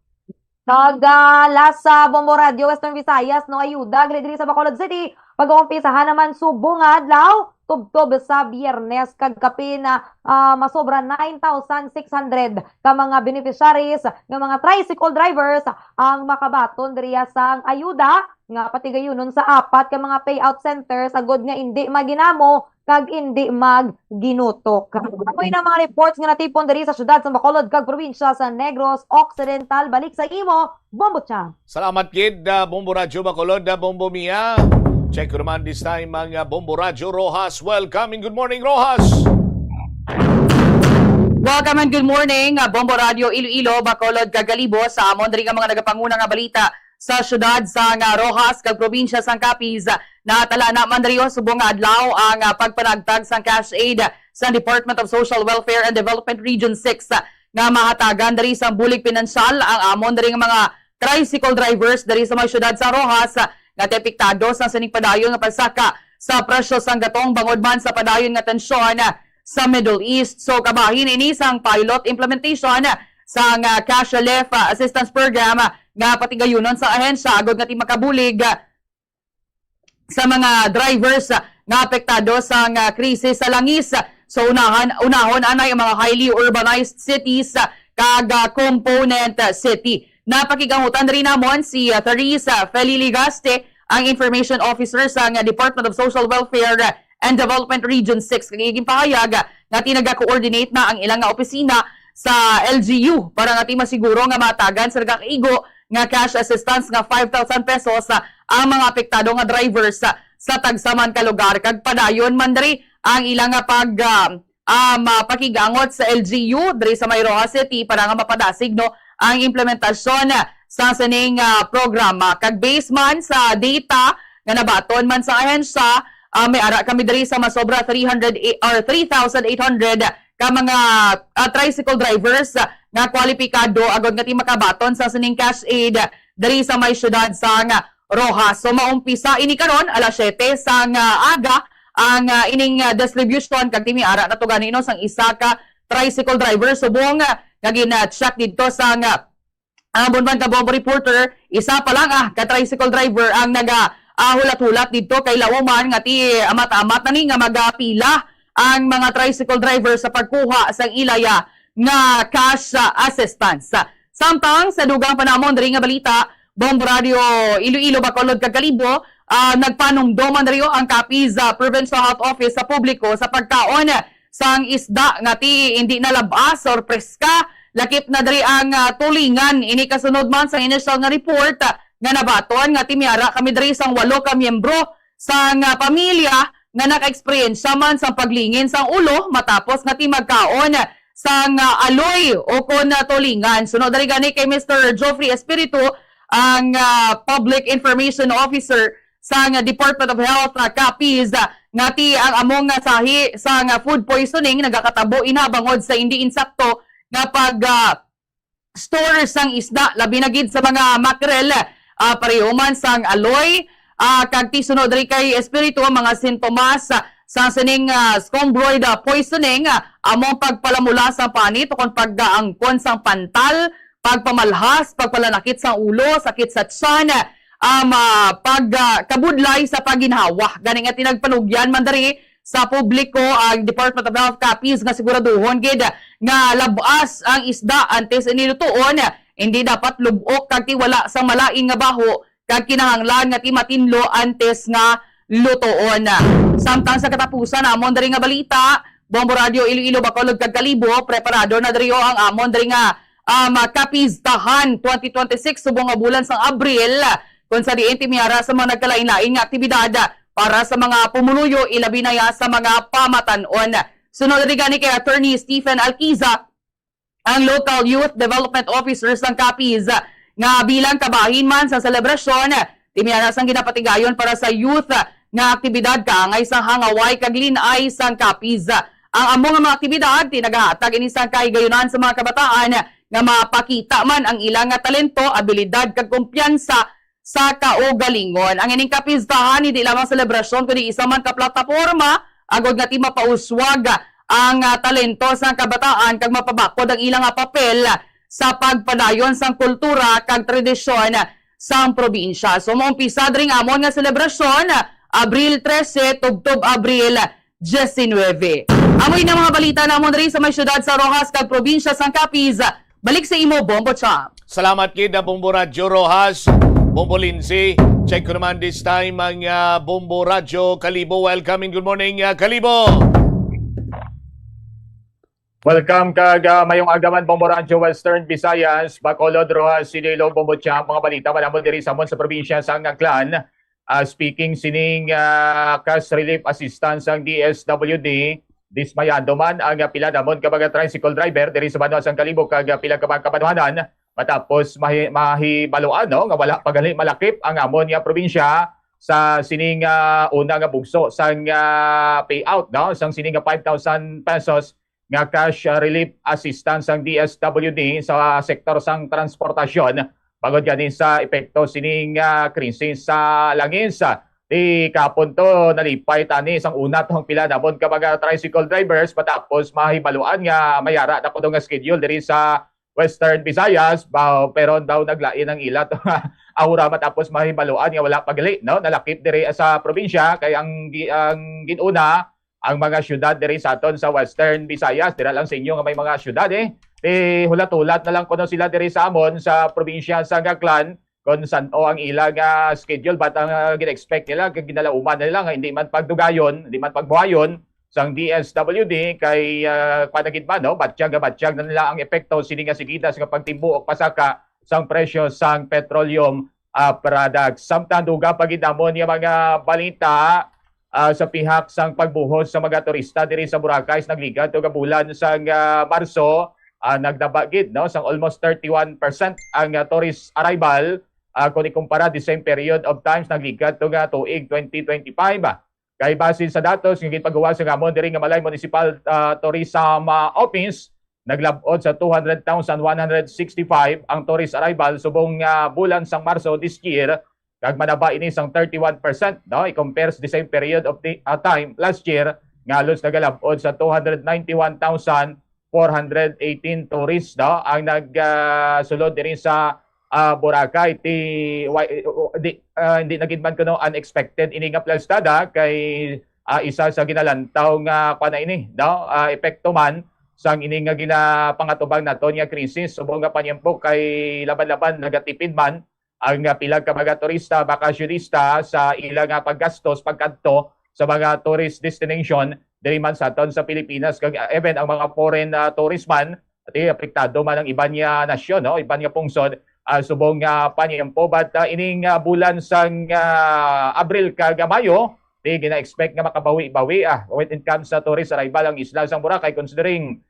Lasa Bombo Radio Western Visayas no ayuda diri sa Bacolod City pag-uumpisahan naman subong nga adlaw tubtob sa Biyernes kagkapi na masobra 9,600 ka mga beneficiaries nga mga tricycle drivers ang makabaton diriya sa ayuda nga patigayunon sa 4 ka mga payout centers agud nga hindi maginamo kag hindi magginutok. Ako'y na mga reports nga natipon diri sa syudad sa Bacolod kag probinsya sa Negros Occidental. Balik sa imo, Bombo Cha. Salamat kid, Bombo Radio Bacolod, Bombo Mia. Check ko naman this time mga Bombo Radio Rojas. Welcome and good morning, Rojas. Welcome and good morning, Bombo Radio Iloilo, Bacolod, Cagalibo sa amon diri nga mga nagapanguna nga balita sa syudad sa Rojas kag probinsya sang Capiz. Natala na man diri subong nga adlaw ang pagpanagtag sang cash aid sa Department of Social Welfare and Development Region 6 nga mahatagan diri sa bulig pinansyal ang amon diri nga mga tricycle drivers diri sa mga syudad sa Rojas nga tepiktado sa sining padayon nga pagsaka sa presyo sang gatong bangod man sa padayon nga tensyon sa Middle East. So kabahin ini sang pilot implementation sang cash relief assistance program nga patigayunon sa ahensya agud nga makabulig sa mga drivers nga apektado sa krisis sa langis. So unahon anay ang mga highly urbanized cities kag component city. Napakigangutan rin namon si Teresa Feliligaste, ang Information Officer sa Department of Social Welfare and Development Region 6. Kagiging pahayag nga tinaga-coordinate na ang ilang opisina sa LGU para nga masiguro nga matagan sa nagkakaigo nga cash assistance nga 5,000 pesos ang mga apektado nga drivers sa tagsaman ka lugar. Kag padayon man diri ang ilang pakigangot sa LGU diri sa Mayroa City para nga mapadasig no ang implementasyon sa sining programa. Kag base man sa data nga nabaton man sa ahensya, may ara kami diri sa masobra 3,800 ka mga tricycle drivers nga kwalipikado agad nga makabaton sa sining cash aid diri sa may syudad sa Rojas. So maumpisa ini karon alas 7 sa aga ang ining distribution kag timi-ara na to ganino sang isa ka tricycle driver subong nga gina-check dito sa Bunban ka Bombo reporter, isa pa lang ka tricycle driver ang hulat-hulat dito kay lawman nga ti amat-amat na ni nga magapila ang mga tricycle driver sa pagkuha sa ilaya nga cash assistance. Samtang sa dugang panamon diri nga balita, Bombo Radio Iloilo Bacolod kag Calibo, nagpanungdoman diri ang Capiz Provincial Health Office sa publiko sa pagkaon sang isda nga ti hindi nalabas or preska. Lakip na diri ang tulingan ini kasunod man sa initial nga report nga nabaton nga timiara kami diri sang 8 ka miyembro sang pamilya nga naka-experience man sa paglingin sang ulo matapos nga ti magkaon sang aloy o kon tulingan. Sunod diri gani kay Mr. Geoffrey Espiritu, ang Public Information Officer sa Department of Health Capiz nga ti ang among sahi sa food poisoning nagakatabo inabangod sa hindi insakto nga pag store sang isda labi na gid sa mga mackerel pareho man sang aloy kag ti sunod diri kay Espiritu ang mga sintomas sa sining scombroid poisoning among pagpalamula sa panit o kon paggaangkon sang pantal, pagpamalhas, pagpalanakit sa ulo, sakit sa tiyan, pagkabudlay sa paginhawa. Gani nga tinagpanugyan man diri sa publiko ang Department of Health Capiz nga siguraduhon gid nga labas ang isda antes inilutuon, hindi dapat lubok kag ti wala sa malaing nga baho kag kinahanglan nga ti matinlo antes nga lutoon. Samtang sa katapusan amon diri nga balita, Bombo Radio Iloilo Bacolod kag Calibo, preparado na diri ang amon diri nga Capiz Tahan 2026 subong nga bulan sang Abril kung sa diin timiara sa mga nagkalain-lain nga aktibidad para sa mga pumuluyo ilabi na ya sa mga pamatanon. Sunod rin gani kay Attorney Stephen Alquiza, ang Local Youth Development Officers ng Capiz, nga bilang kabahin man sa selebrasyon, timiyanas ang ginapatigayon para sa youth nga aktibidad kaangay sa hangaway kaglinay sang Capiz. Ang among mga aktibidad tinagahatag ini sang kahigayonan sa mga kabataan nga mapakita man ang ilang nga talento, abilidad kag kumpiyansa sa kaugalingon. Ang ining kapistahan hindi lamang selebrasyon kundi isa man ka plataporma agod nga ti mapauswag ang talento sa kabataan kag mapabakod ang ilang papel sa pagpadayon sang kultura kag tradisyon sang probinsya. So maumpisa dring amon nga selebrasyon Abril 13 tubtob Abril 19. Amoy na mga balita namon diri sa may syudad sa Rojas kag probinsya sang Capiz. Balik sa imo, Bombo Cham. Salamat kid na Bombo Radyo Rojas, Bombo Lindsay. Check ko naman this time ang Bombo Radyo Kalibo. Welcome and good morning, Kalibo. Welcome kag mayong agaman Bombo Radyo Western Visayas, Bacolod, Rojas, Iloilo, Bombo Cham. Mga balita manamon diri sa sa probinsya sang Aklan. Speaking sining cash relief assistance ang DSWD. Dismayado man ang pila namon kabaga tricycle driver diri sa Banwa sang Kalibo kag pila ka kabanuhanan matapos mahibaluan no nga wala pagali malakip ang amon nga probinsya sa sining una nga bugso sang payout no sang sining 5,000 pesos nga cash relief assistance ang DSWD sa sektor sang transportasyon pagod ganin sa epekto sining krisis sa langis. Di kapon to nalipay tani sang una tong pila namon kabaga tricycle drivers matapos mahibaluan nga mayara na kuno nga schedule diri sa Western Visayas pero daw naglain ang ila to aura matapos mahibaluan nga wala pagali no nalakip diri sa probinsya kay ang ginuna ang mga syudad diri sa aton sa Western Visayas dira lang sa inyo nga may mga syudad hulat-hulat na lang kuno sila diri sa amon sa probinsya sa Aklan kung saan ang ilang schedule but ang gina-expect nila kag ginalauman nila nga hindi man pagdugayon, hindi man pagbuhayon sang DSWD kay panagid man no batsyag na nila ang epekto sini nga sigidas nga pagtimbuok pasaka sang presyo sang petroleum products. Samtang duga pagidamon nga mga balita sa pihak sang pagbuhos sa mga turista diri sa Boracay nagligat og bulan sang Marso nagdabagid no sang almost 31% ang tourist arrival. Kung ikumpara the same period of times nagligat to nga tuig 2025 kay basin sa datos nga gipagawa sa gamon diri nga Malay Municipal Tourism Office naglabot sa 200,165 ang tourist arrival subong bulan sang Marso this year kag manaba ini sang 31% no i-compare the same period of the time last year nga halos nagalabot sa 291,418 tourists no ang nagsulod diri sa Boracay hindi nagidman kuno unexpected ini nga plastada kay isa sa ginalantaw nga pana ini no epekto man sang ini nga ginapangatubang naton nga krisis subong nga panyempo kay laban-laban nagatipid man ang pila ka mga turista bakasyonista sa ilang paggastos pagkadto sa mga tourist destination diri man sa aton sa Pilipinas kag even ang mga foreign tourist man at apektado man ang iban nga nasyon no iban nga pungsod subong panyempo but ining bulan sang Abril kag Mayo di gina-expect nga makabawi-bawi when it comes sa tourist arrival ang isla sang Boracay considering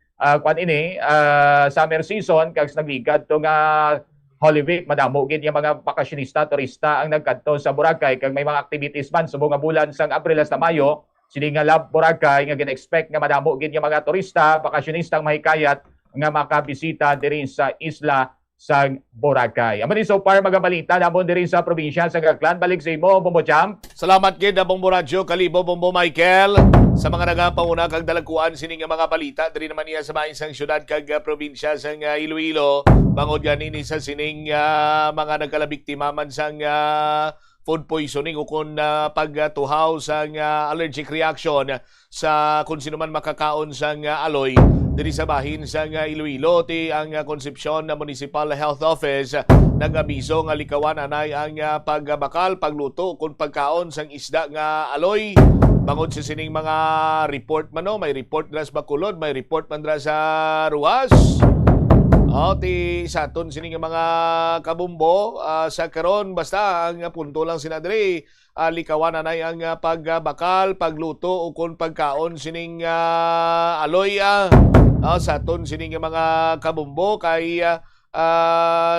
summer season kag nagligat to nga Holy Week madamo gid yung mga bakasyonista turista ang nagkadto sa Boracay kag may mga activities man subong nga bulan sang Abril hasta Mayo sini nga Love Boracay nga gina-expect nga madamo gid yung mga turista bakasyonista ang mahikayat nga makabisita diri sa isla sa Boracay. Amani so far mga balita namon diri sa probinsya sa Aklan. Balik sa imo, Bombo Cham. Salamat gid na Bombo Radyo Kalibo, Bombo Michael. Sa mga nagapauna kag dalakuan sining mga balita diri naman niya sa maisang syudad kag probinsya sa Iloilo. Bangod ganini sa sining mga nagkalabiktima man sang food poisoning o kung pagtuhaw sa allergic reaction sa kung sino man makakaon sa aloy diri sa bahin sa Iloilo. Ti ang Concepcion na Municipal Health Office nag-abiso nga likawan anay ang pagbakal, pagluto kung pagkaon sang isda nga aloy. Bangod sa sining mga report man no, may report dra sa Bacolod, may report man dra sa Ruas. Ti sa aton sini nga mga kabumbo sa karon basta ang punto lang sinadri likawan na ang pagbakal, pagluto o kung pagkaon sining aloy sa aton sini nga mga kabumbo kay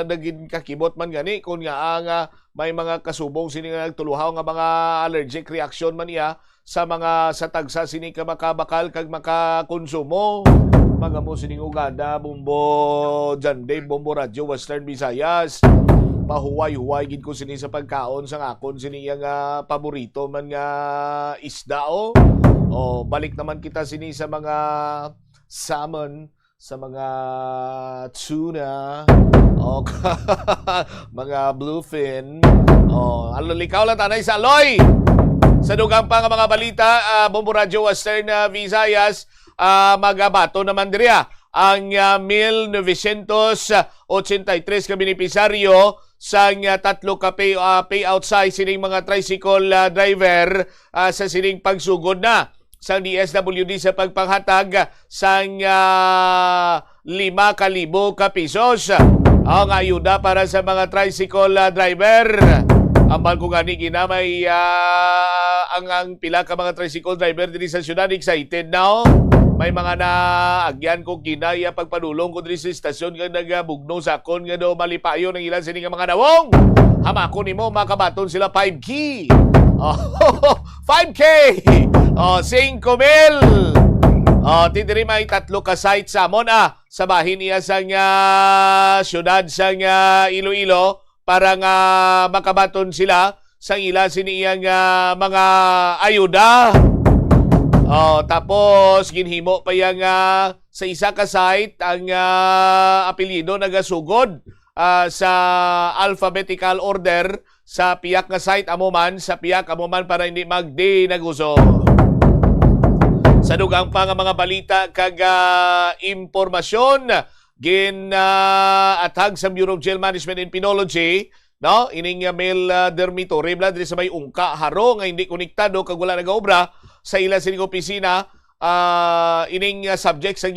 naging kakibot man gani kung nga ang may mga kasubong sini nga nagtuluhaw nga mga allergic reaction man iya sa mga sa tagsa sini ka makabakal kag makakonsumo. Mga mo sining Uganda, Bombo Jande, Bombo Radio, Western Visayas. Pahuway-huway gid ko sini sa pagkaon sa akon sini nga paborito man nga isda o. Balik naman kita sini sa mga salmon, sa mga tuna, mga bluefin. Alikaw lang tanay sa aloy. Sa dugang pa nga mga balita, Bombo Radio, Western Visayas, magabato naman diriya ang 1983 ka benepisaryo sa tatlo ka payout size sining mga tricycle driver sa sining pagsugod na sa DSWD sa pagpanghatag sa 5,000 ka pesos ang ayuda para sa mga tricycle driver. Ambal ko gani ginamay ang pila ka mga tricycle driver diri sa syudad excited now. May mga naagyan ko ginaya pagpadulong ko diri sa istasyon nga nagabugno sa akon nga do malipayo ng ilan sini nga mga dawong. Hamako nimo makabaton sila 5K. 5K. 5,000. Tidiri may tatlo ka site sa amon sa bahin niya sa syudad sa Iloilo para nga makabaton sila sa ila siniyang mga ayuda. Tapos ginhimo pa yang sa isa ka site ang apelyido nagasugod sa alphabetical order sa piyak nga site amuman para hindi magdi naguso. Sa dugang pa nga mga balita kag impormasyon atag sa Bureau of Jail Management and Penology, no, ining male dormitory bla diri sa may ungka haro nga hindi konektado kag wala nagaobra sa ila sining opisina. Ining subject sa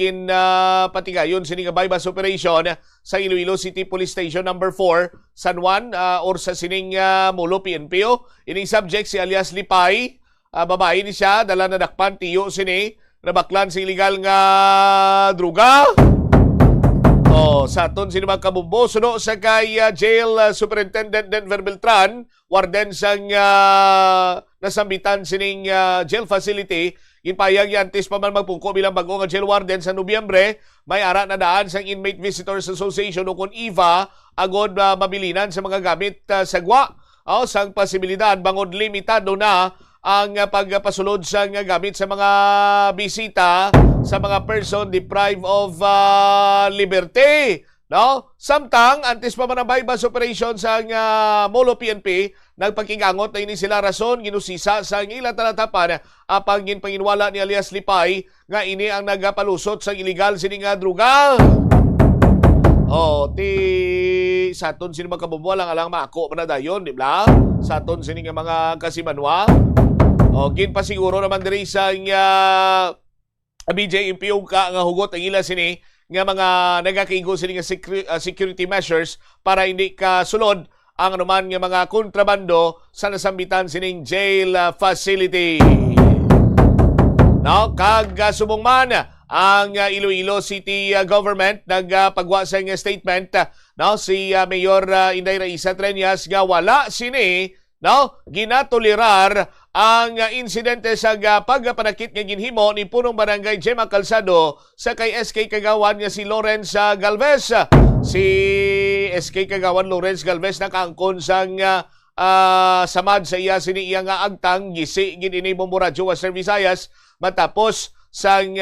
patigayon sining bypass operation sa Iloilo City Police Station number 4 San Juan or sa sining Mulo PNPO. Ining subject si alias Lipay, babae ni siya, dala na dakpan tiyo sini nabaklan sa illegal nga druga. Sa aton sini mga kabumbo, suno sa kay Jail Superintendent Denver Beltran, warden sang nasambitan sining jail facility. Ginpayag yantis pa man magpungko bilang bago nga jail warden sa Nobyembre, may ara na daan sang Inmate Visitors Association o kon IVA agod mabilinan sa mga gamit sa gwa. Sang posibilidad bangod limitado na ang pagpasulod sa gamit sa mga bisita sa mga person deprived of liberty. No? Samtang, antes pa man ang bypass operation sa Molo PNP, nagpakigangot na ini sila rason, ginusisa sa ilang talatapan apang ginpanginwala ni alias Lipay nga ini ang nagapalusot sa illegal sining druga. Sa aton sini mga kabumbo alang maako man na dayon, di ba? Sa aton sini mga kasimanwa. Ginpasiguro naman diri sa BJ MPO ka nga hugot ang ila sini nga mga nagakigo sini nga security measures para hindi ka sulod ang anuman nga mga kontrabando sa nasambitan sining jail facility. No, kag subong man ang Iloilo City government nagpagwa sa nga statement, no, si Mayor Inday Raisa Treñas nga wala sini, no, ginatolerar ang insidente sa pagpanakit nga ginhimo ni punong barangay Gemma Calzado sa kay SK Kagawan nga si Lawrence Galvez. Si SK Kagawan Lawrence Galvez nakaangkon sang samad sa iya sini iya nga agtang gisi gid ini Bombo Radio Western Visayas matapos sang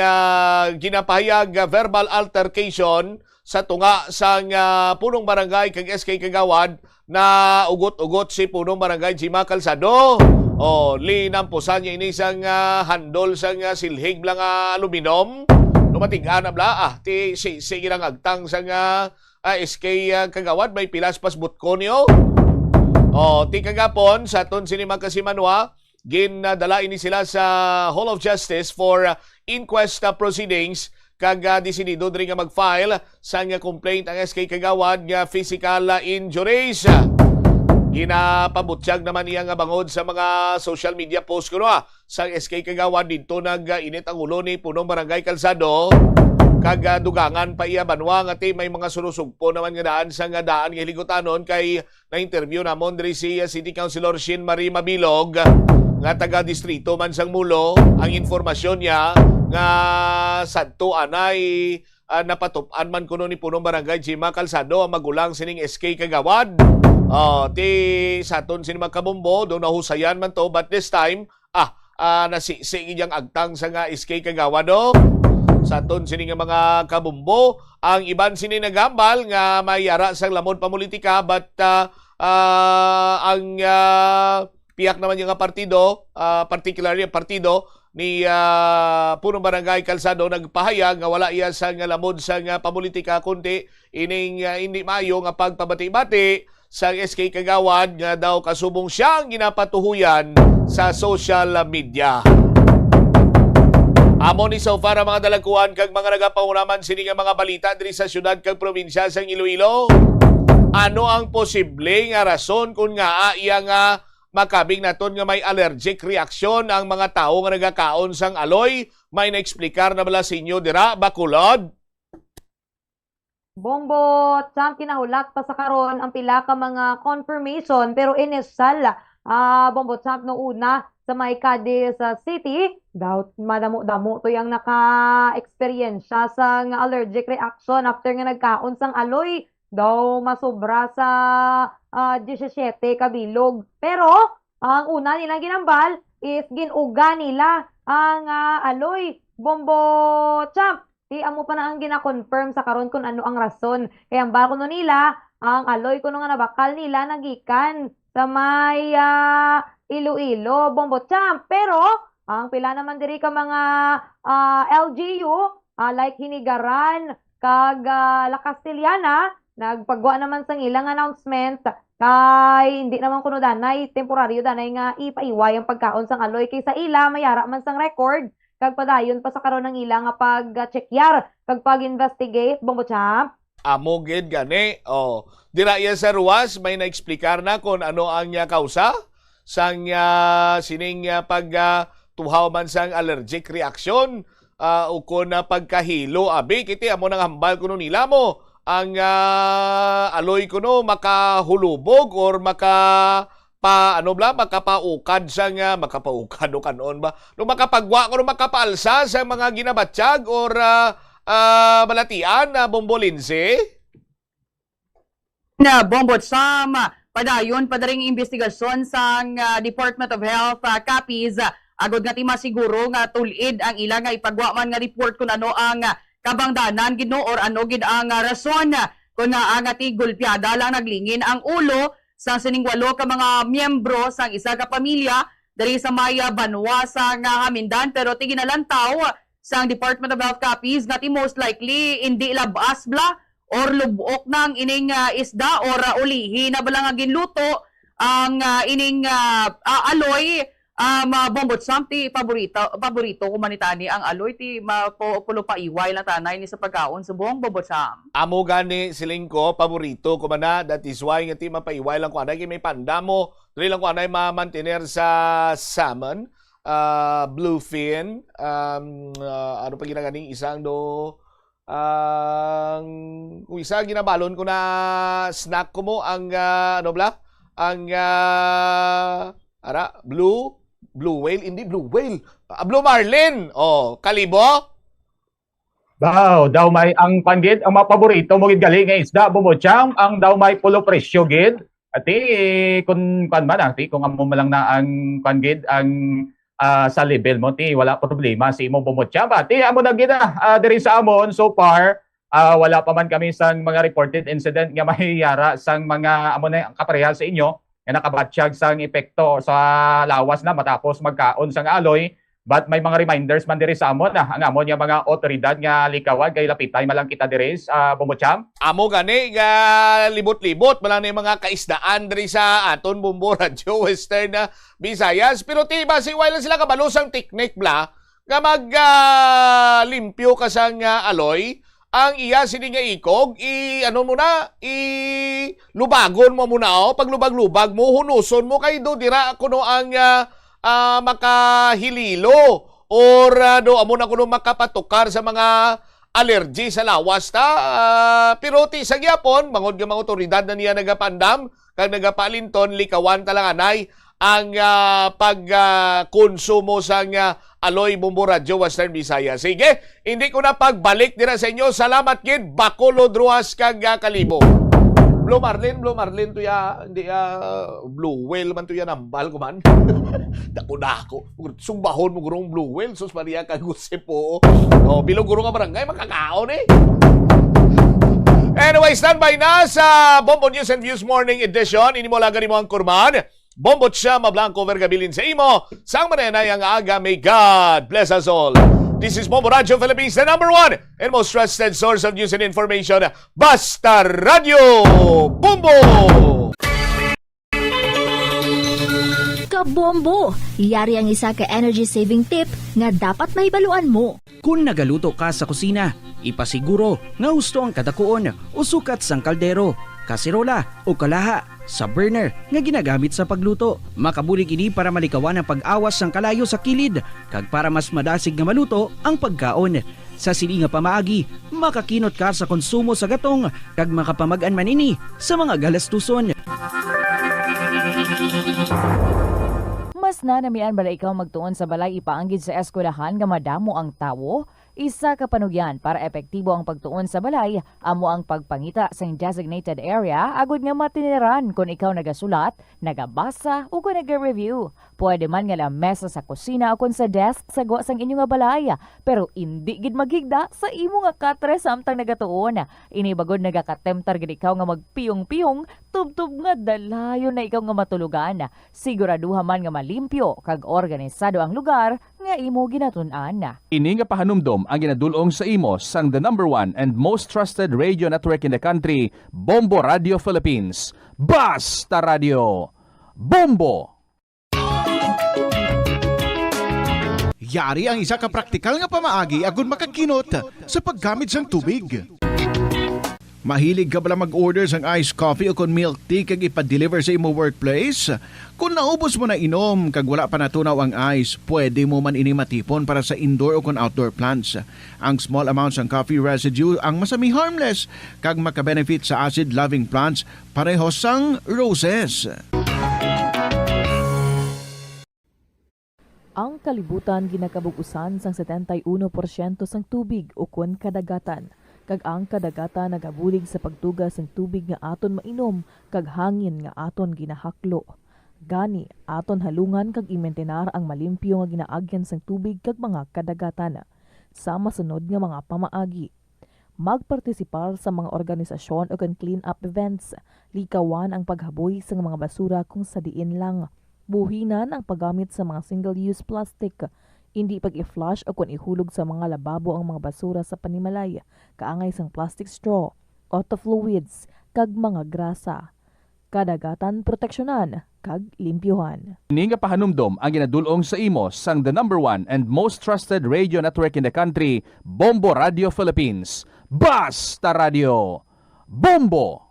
ginapahayag verbal altercation sa tunga sang punong barangay kag SK Kagawan na ugot-ugot si punong barangay Gemma Calzado. Linamposan niya ini sang handol sang silhig blang aluminum. Lumatigaan na bla, sige lang agtang sang SK Kagawan, may pilas pas butkonyo. Ti kagapon, sa aton sini magkasimanwa, ginadala ini sila sa Hall of Justice for inquest proceedings kag disinido diri nga mag-file sa nga complaint ang SK Kagawad nga physical injuries. Ginapabutsyag naman iya nga bangod sa mga social media post kuno sa SK Kagawad dito nag-init ang ulo ni punong barangay Calzado. Kag dugangan pa iya banwa nga may mga surusugpo naman nga daan sa nga daan nga hiligutanon kay na-interview namon diri si City Councilor Shin Marie Mabilog nga taga-distrito man sang Mulo. Ang informasyon niya nga sadto anay napatupan man kuno ni punong barangay Jima Calzado ang magulang sining SK Kagawad. Ti saton sining magkabombo do nahusayan man to, but this time nasisig iyang agtang sa nga SK Kagawad do. Saton sining nga mga kabombo ang iban sini nagambal nga mayara sa lamod pamulitika, but ang piyak naman yung partido, particularly ang partido ni punong barangay Calzado nagpahayag nga wala iya sa nga lamod sa nga pamulitika kundi ining hindi maayo nga pagpabati-bati sa SK Kagawad nga daw kasubong siyang ginapatuhuyan sa social media. Amo ni so far mga dalaguan kag mga nagapangunaman sini nga mga balita diri sa syudad kag probinsya sang Iloilo. Ano ang posible nga rason kung nga iya nga makabing naton nga may allergic reaction ang mga tao nga nagakaon sang aloy? May naexplikar na bala sa inyo dira, Bacolod? Bombo, Sam, kinahulat pa sa karon ang pila ka mga confirmation pero inisal Bombo Sam no una sa may Cadiz City daw madamo-damo to yang naka-experience sa nga allergic reaction after nga nagkaon sang aloy daw masobra sa 17 kabilog. Pero ang una nilang ginambal is ginuga nila ang aloy. Bombo Champ, amo pa na ang gina-confirm sa karon kung ano ang rason. Kaya ang bako no nila, ang aloy kuno nga nabakal nila nagikan sa may Iloilo, Bombo Champ. Pero ang pila naman diri ka mga LGU like Hinigaran kag La Castellana nagpagwa naman sang ilang announcement kay hindi naman kuno danay temporaryo danay nga ipaiway ang pagkaon sang aloy kay sa ila mayara man sang record kag padayon pa sa karon ng ilang nga pag-checkyar kag pag-investigate. Bombo Champ. Amo gid gani. Dira iya sa ruwas may naexplikar na kung ano ang kausa sang sining tuhaw man sang allergic reaction o kung pagkahilo abi kiti amo nang hambal kuno nila mo ang aloy kuno makahulubog or makapaukad sa nga makapaukad o kanon ba no makapagwa kuno makapaalsa sa mga ginabatsyag or balatian na bombolinse na Bombo Sam padayon padaring investigasyon sang Department of Health copies agod nga ti masiguro nga tulid ang ila nga ipagwa man nga report kung ano ang kabangdanan gid no or ano gid ang rason kung nga ang ti gulpiada lang naglingin ang ulo sang sining 8 ka mga miyembro sang isa ka pamilya diri sa Maya Banwa sang Hamindan, pero ti ginalantaw sang Department of Health copies nga ti most likely hindi labas bla or lubok ng ining isda or ulihi na bala nga ginluto ang ining aloy. Bombo Sam, ti paborito kumanitani ang aloy ti mapulo pa iway lang tanay ni sa pagkaon sa buong Bombo Sam. Amo gani siling ko paborito ko mana, that is why nga ti mapaiway lang ko anay may panda mo dili lang ko anay ma-maintainer sa salmon, bluefin, ano pa ginaganing isang do kung isa ginabalon ko na snack ko mo ang blue whale, hindi blue whale. Blue marlin. Kalibo. Daw may ang panggid ang mga paborito mo gid gali nga isda Bombo Champ ang daw may pulo presyo gid. Ati kung kan man ati kung amo lang na ang panggid ang sa level mo ti wala problema si imo Bombo Champ. Ati amo na gid diri sa amon so far wala pa man kami sang mga reported incident nga mahiyara sang mga amo na kaparehas sa inyo nga nakabatsyag sang epekto sa lawas na matapos magkaon sang aloy. But may mga reminders man diri sa amon ang amon nga mga otoridad nga likawan kay lapitay malang kita diri sa Bombo Champ. Amo gani nga libot-libot malang ni mga kaisdaan diri sa aton Bombo Radio Western Visayas, pero ti basiway lang sila kabalo sang technique bla nga limpyo ka sang aloy, ang iya sini nga ikog, lubagon mo muna pag lubag-lubag mo, hunuson mo kay do dira kuno ang makahililo or do amo na kuno makapatukar sa mga allergy sa lawas ta. Pero ti sa gyapon mangod nga mga otoridad na niya nagapandam kag nagapalinton likawan talang anay ang pagkonsumo sang Aloy Bombo Radio Western Visayas. Sige, hindi ko na pagbalik dira sa inyo. Salamat gid Bacolod Ruas kag Kalibo. Blue Marlin to ya, hindi Blue Whale man to ya nambal ko man. Dako. Sumbahon mo gurong Blue Whale, sus Maria kaguse po. Bilog gurong ka barangay, makakaon Anyway, standby na sa Bombo News and Views Morning Edition. Ini mo lagari mo ang kurman. Bombot siya mablanco vergabilin sa imo. Sang manenay ang aga. May God bless us all. This is Bombo Radio Philippines, the number one and most trusted source of news and information. Basta Radio Bombo! Kabombo! Yari ang isa ka energy saving tip nga dapat mahibaluan mo. Kung nagaluto ka sa kusina, ipasiguro nga husto ang kadakuon o sukat sang kaldero, kasirola o kalaha sa burner nga ginagamit sa pagluto. Makabulig ini para malikawan ang pag-awas sang kalayo sa kilid kag para mas madasig nga maluto ang pagkaon. Sa sili nga pamaagi, makakinot ka sa konsumo sa gatong kag makapamag-an manini sa mga galastuson. Mas nanamian bala ikaw magtuon sa balay ipaanggid sa eskwelahan nga madamo ang tawo? Isa ka panugyan para epektibo ang pagtuon sa balay, amo ang pagpangita sa designated area agud nga matiniran kung ikaw nagasulat, nagabasa o kung nag-review. Pwede man nga lamesa sa kusina o kung sa desk sa sang inyo nga balay, pero hindi gid maghigda sa imo nga katre samtang nagatuon. Ini bagod nagakatemptar gid ikaw nga magpiyong-piyong, tubtub nga dalayo na ikaw nga matulugan. Siguraduha man nga malimpyo kag organisado ang lugar nga imo ginatun-an. Ini nga pahanumdom ang ginadulong sa imo sang the number one and most trusted radio network in the country, Bombo Radio Philippines. Basta Radio Bombo! Yari ang isa ka praktikal nga pamaagi agud makakinot sa paggamit sang tubig. Mahilig ka bala mag-order sang iced coffee o kon milk tea kag ipa-deliver sa imo workplace? Kung naubos mo na inom kag wala pa natunaw ang ice, pwede mo man ini matipon para sa indoor o kon outdoor plants. Ang small amounts ng coffee residue ang masami harmless kag makabenefit sa acid-loving plants pareho sang roses. Ang kalibutan ginakabugusan sang 71% sang tubig o kun kadagatan. Kag ang kadagatan nagabulig sa pagtugas ng tubig nga aton mainom kag hangin nga aton ginahaklo. Gani, aton halungan kag imentenar ang malimpyo nga ginaagyan sang tubig kag mga kadagatan. Sa masunod nga mga pamaagi. Magpartisipar sa mga organisasyon o clean up events. Likawan ang paghaboy sa mga basura kung sa diin lang. Buhinan ang paggamit sa mga single-use plastic. Hindi pag-i-flush o kung ihulog sa mga lababo ang mga basura sa panimalay, kaangay sang plastic straw, auto fluids, kag mga grasa. Kadagatan proteksyonan, kag limpyuhan. Ini nga pahanumdom ang ginadulong sa imo sang the number one and most trusted radio network in the country, Bombo Radio Philippines. Basta Radio Bombo!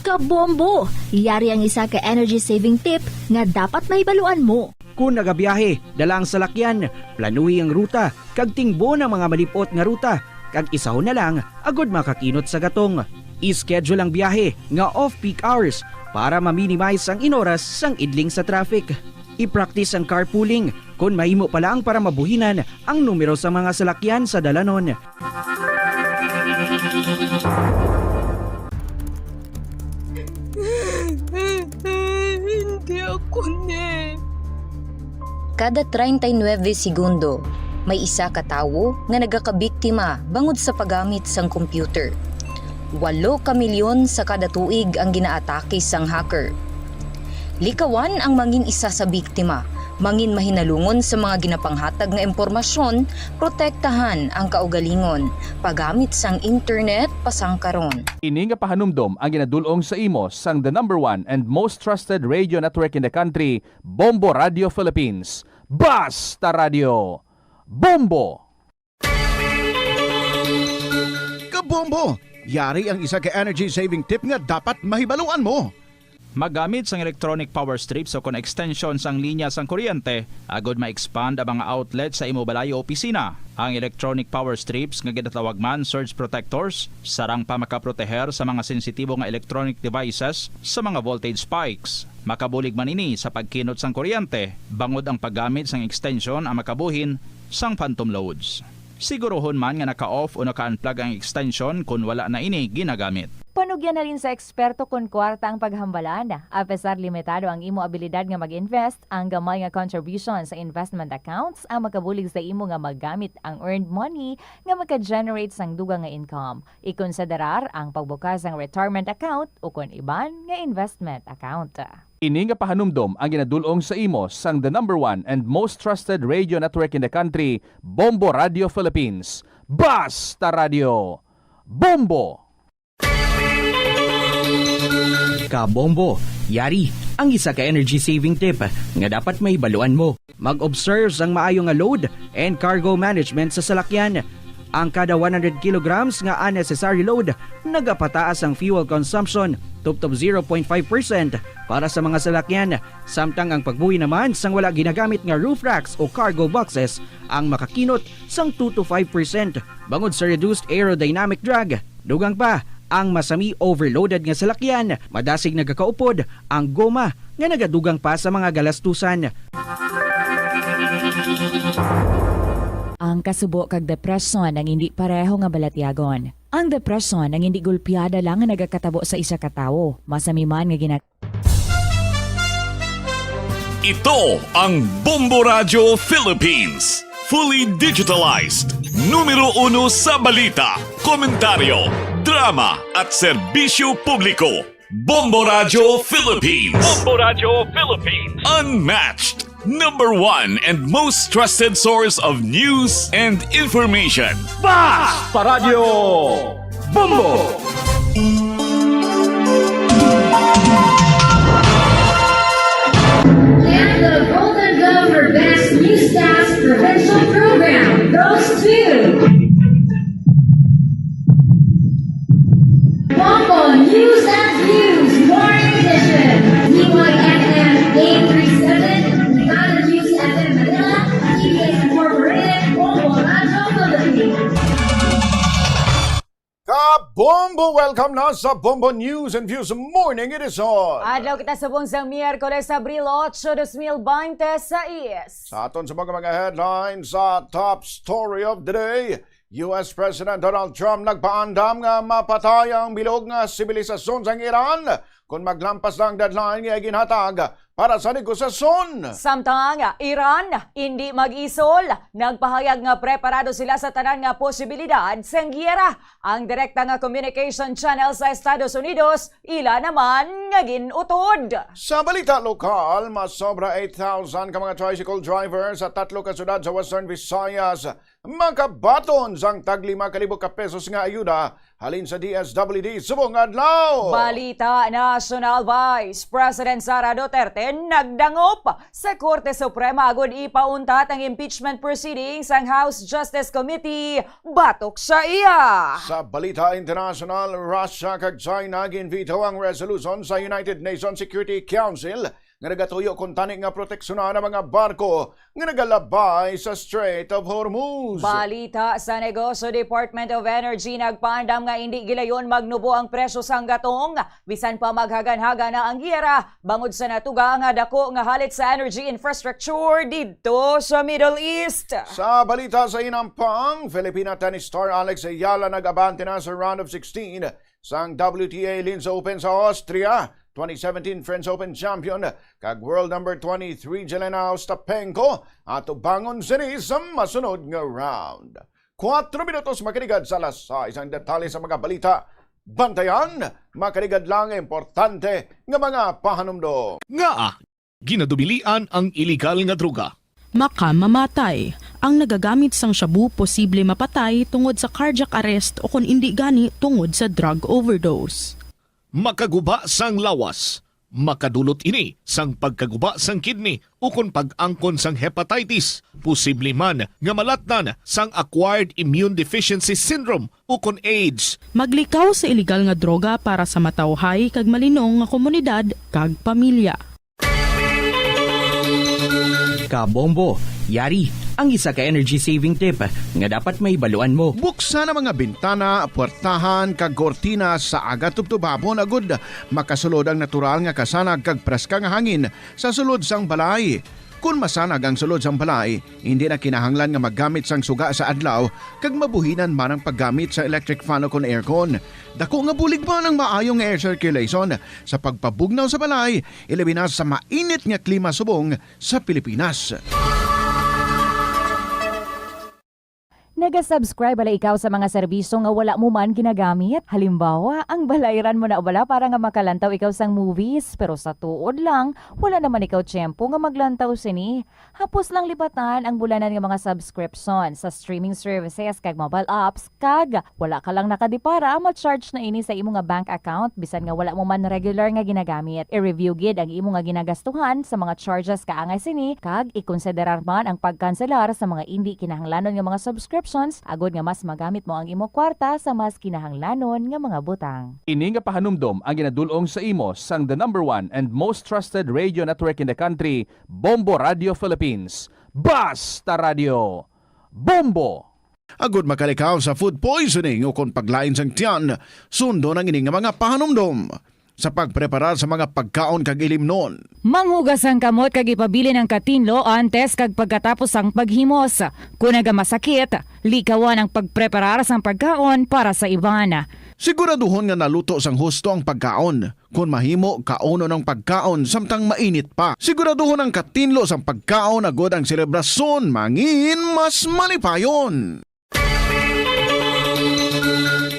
Kabombo! Yari ang isa ka energy saving tip nga dapat mahibaluan mo. Kung nagabiyahe, dalang salakyan, planuhi ang ruta, kag tingbo ng mga malipot nga ruta, kag isahon na lang, agod makakinot sa gatong. I-schedule ang biyahe nga off-peak hours para ma-minimize ang inoras sang idling sa traffic. I-practice ang carpooling kung mahimo pa lang para mabuhinan ang numero sa mga salakyan sa dalanon. Hindi ako Kada 39 segundo, may isa ka tawo nga nagakabiktima bangod sa paggamit sang computer. 8 ka milyon sa kada tuig ang ginaatake sang hacker. Likawan ang mangin isa sa biktima, mangin mahinalungon sa mga ginapanghatag nga impormasyon, protektahan ang kaugalingon, paggamit sang internet pasang karon. Ini nga pahanumdom ang ginadulong sa imo sang the number one and most trusted radio network in the country, Bombo Radio Philippines. Basta Radio. Bombo! Kabombo! Yari ang isa ka energy saving tip nga dapat mahibaluan mo. Magamit sang electronic power strips o kon extension sang linya sang kuryente, agod ma-expand ang mga outlet sa imo balay o opisina. Ang electronic power strips nga ginatawag man surge protectors, sarang pa makaproteher sa mga sensitibo nga electronic devices sa mga voltage spikes. Makabulig man ini sa pagkinot sang kuryente, bangod ang paggamit sang extension ang makabuhin sang phantom loads. Sigurohon man nga naka-off o naka-unplug ang extension kung wala na ini ginagamit. Panugyan na rin sa eksperto kung kwarta ang paghambalan. Apesar limitado ang imo abilidad nga mag-invest, ang gamay nga contribution sa investment accounts ang makabulig sa imo nga maggamit ang earned money nga maka-generate sang dugang nga income. Ikonsiderar ang pagbukas ng retirement account o kung iban nga investment account. Ini nga pahanumdom ang ginadulong sa imo sang the number 1 and most trusted radio network in the country, Bombo Radio Philippines. Basta Radio. Bombo! Kabombo, yari ang isa ka energy saving tip nga dapat may baluan mo. Mag-observe ang maayo nga load and cargo management sa salakyan. Ang kada 100 kilograms nga unnecessary load, nagapataas ang fuel consumption tubtob 0.5% para sa mga salakyan. Samtang ang pagbuhi naman sang wala ginagamit nga roof racks o cargo boxes ang makakinot sang 2 to 5% bangod sa reduced aerodynamic drag. Dugang pa, ang masami overloaded nga salakyan, madasig nagakaupod ang goma nga nagadugang pa sa mga galastusan. Ang kasubo kag depresyon ang hindi pareho nga balatyagon. Ang depresyon ang hindi gulpiyada lang nga nagakatabo sa isa ka tawo. Masami man nga Ito ang Bombo Radio Philippines. Fully digitalized. Numero 1 sa balita, komentaryo, drama at serbisyo publiko. Bombo Radio Philippines. Bombo Radio Philippines. Unmatched. Number 1 and most trusted source of news and information. Basta Radio. Bombo! And the Golden Glove for Best Newscast Provincial Program goes to Bombo News and Views Morning Edition. DYFM 837, Nevada News FM Manila, TBS Incorporated, Bombo Radio Philippines. Kabombo! Welcome na sa Bombo News and Views Morning Edition. Adlaw kita sa bunsang Miyerkules, Abril 8, 2026. Sa aton sa mga headlines sa top story of the day, US President Donald Trump nagpaandam nga mapatay ang bilog nga sibilisasyon sa Iran kung maglampas lang deadline nga ginhatag para sa negosasyon. Samtang Iran hindi mag-isol, nagpahayag nga preparado sila sa tanan nga posibilidad sa giyera. Ang direkta nga communication channel sa Estados Unidos, ila naman nga ginutod. Sa balita lokal, mas sobra 8,000 ka mga tricycle drivers sa 3 ka syudad sa Western Visayas makabaton sang tag 5,000 ka pesos nga ayuda halin sa DSWD subong adlaw. Balita National Vice President Sara Duterte nagdangop sa Korte Suprema agud ipauntat ang impeachment proceedings ang House Justice Committee batok sa iya. Sa balita international, Russia kag China ginveto ang resolution sa United Nations Security Council nga nagatuyo kung tani nga proteksyonan ang mga barko nga nagalabay sa Strait of Hormuz. Balita sa Negosyo Department of Energy nagpaandam nga hindi gilayon magnubo ang presyo sang gatong bisan pa maghagan-haga na ang giyera bangod sa natuga nga dako nga halit sa energy infrastructure didto sa Middle East. Sa balita sa inampang, Filipina tennis star Alex Ayala nag-abante na sa round of 16 sang WTA Linz Open sa Austria. 2017 French Open champion kag world number 23 Jelena Ostapenko at bangon sini sa masunod nga round. 4 minutos makiligad sa alas 6 ang detalye sa mga balita. Bantayan, makiligad lang importante nga mga pahanumdo. Nga, ginadubilian ang illegal nga droga. Makamamatay. Ang nagagamit sang shabu posible mapatay tungod sa cardiac arrest o kung hindi gani tungod sa drug overdose. Makaguba sang lawas. Makadulot ini sang pagkaguba sang kidney ukon pag-angkon sang hepatitis. Posible man nga malatnan sang acquired immune deficiency syndrome ukon AIDS. Maglikaw sa ilegal nga droga para sa matawhay kag malinong nga komunidad kag pamilya. Kabombo, yari ang isa ka energy saving tip nga dapat may baluan mo. Buksan ang mga bintana, puwertahan kag kortina sa aga tubtubapon agud makasulod ang natural nga kasanag kag preska nga hangin sa sulod sang balay. Kung masanag ang sulod sang balay, hindi na kinahanglan nga maggamit sang suga sa adlaw kag mabuhinan man ang paggamit sa electric fan o kon aircon. Dako nga bulig pa ng maayong air circulation sa pagpabugnaw sa balay, ilabi na sa mainit nga klima subong sa Pilipinas. Naga-subscribe bala ikaw sa mga serbisyo nga wala mo man ginagamit? Halimbawa, ang balayran mo na bala para nga makalantaw ikaw sang movies, pero sa tuod lang, wala naman ikaw tiyempo nga maglantaw sini. Hapos lang libatan ang bulanan nga mga subscription sa streaming services kag mobile apps, kag wala ka lang nakadipara, ma-charge na ini sa imo nga bank account bisan nga wala mo man regular nga ginagamit. I-review gid ang imo nga ginagastuhan sa mga charges kaangay sini, kag ikonsiderar man ang pagkanselar sa mga hindi kinahanglanon nga mga subscription agod nga mas magamit mo ang imo kwarta sa mas kinahanglanon nga mga butang. Ini nga pahanumdom ang ginadulong sa imo sang the number 1 and most trusted radio network in the country, Bombo Radio Philippines. Basta Radio Bombo! Agud makalikaw sa food poisoning o kon paglain sang tiyan, sundo ng ining nga mga pahanumdom sa pagpreparar sa mga pagkaon kag ilimnon. Manghugas ang kamot kag ipabili ng katinlo antes kag pagkatapos ang paghimos. Kung masakit, likawan ang pagpreparar sang pagkaon para sa iban. Siguraduhon nga naluto sang husto ang pagkaon. Kung mahimo, kauno ng pagkaon samtang mainit pa. Siguraduhon ang katinlo sang pagkaon agod ang selebrasyon mangin mas malipayon.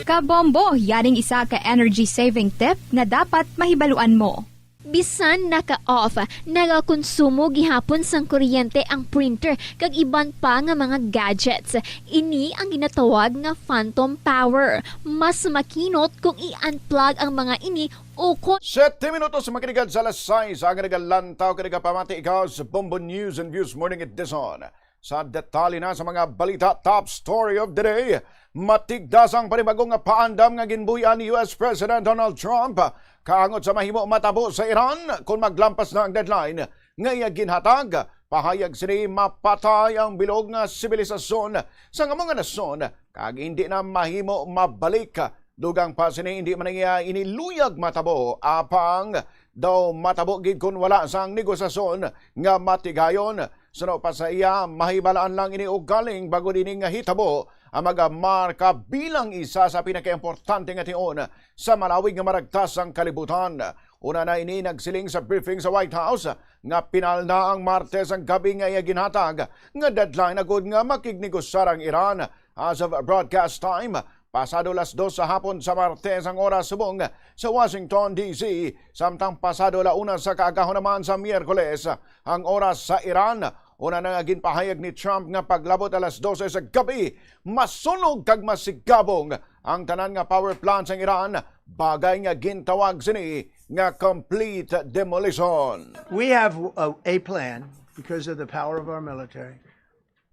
Kabombo, yaring isa ka energy saving tip na dapat mahibaluan mo. Bisan naka-off, nagakonsumo gihapon sang kuryente ang printer kag iban pa nga mga gadgets. Ini ang ginatawag nga phantom power. Mas makinot kung i-unplug ang mga ini o kung 7 minutos makinig sa alas 6 ang nagalantaw kaniga pamati ikaw sa Bombo News and Views Morning Edition. Sa detalye na sa mga balita, top story of the day, matigdas ang panibagong paandam nga ginbuyan ni US President Donald Trump kaangot sa mahimo matabo sa Iran kung maglampas na ang deadline. Ngaya ginhatag, pahayag sini mapatay ang bilog nga sibilisasyon sa mga nasyon kag hindi na mahimo mabalik. Dugang pa sini hindi man niya iniluyag matabo apang daw matabo gid kun wala sang negosasyon nga matigayon. Suno pa sa iya, mahibalaan lang ini og galing bago din nga hitabo ang magamarka bilang isa sa pinakaimportante nga tion sa malawig nga maragtas ang kalibutan. Una na ini nagsiling sa briefing sa White House nga pinal na ang Martes ang gabi nga iya ginhatag nga deadline agud nga makignegosar ang Iran. As of broadcast time, pasado las 2 sa hapon sa Martes ang oras subong sa Washington, D.C. Samtang pasado la una sa kaagahon naman sa Miyerkules ang oras sa Iran. Una na nga ginpahayag ni Trump nga paglabot alas 12 sa gabi, masunog kag masigabong ang tanan nga power plants ng Iran, bagay nga gintawag sini nga complete demolition. We have a plan because of the power of our military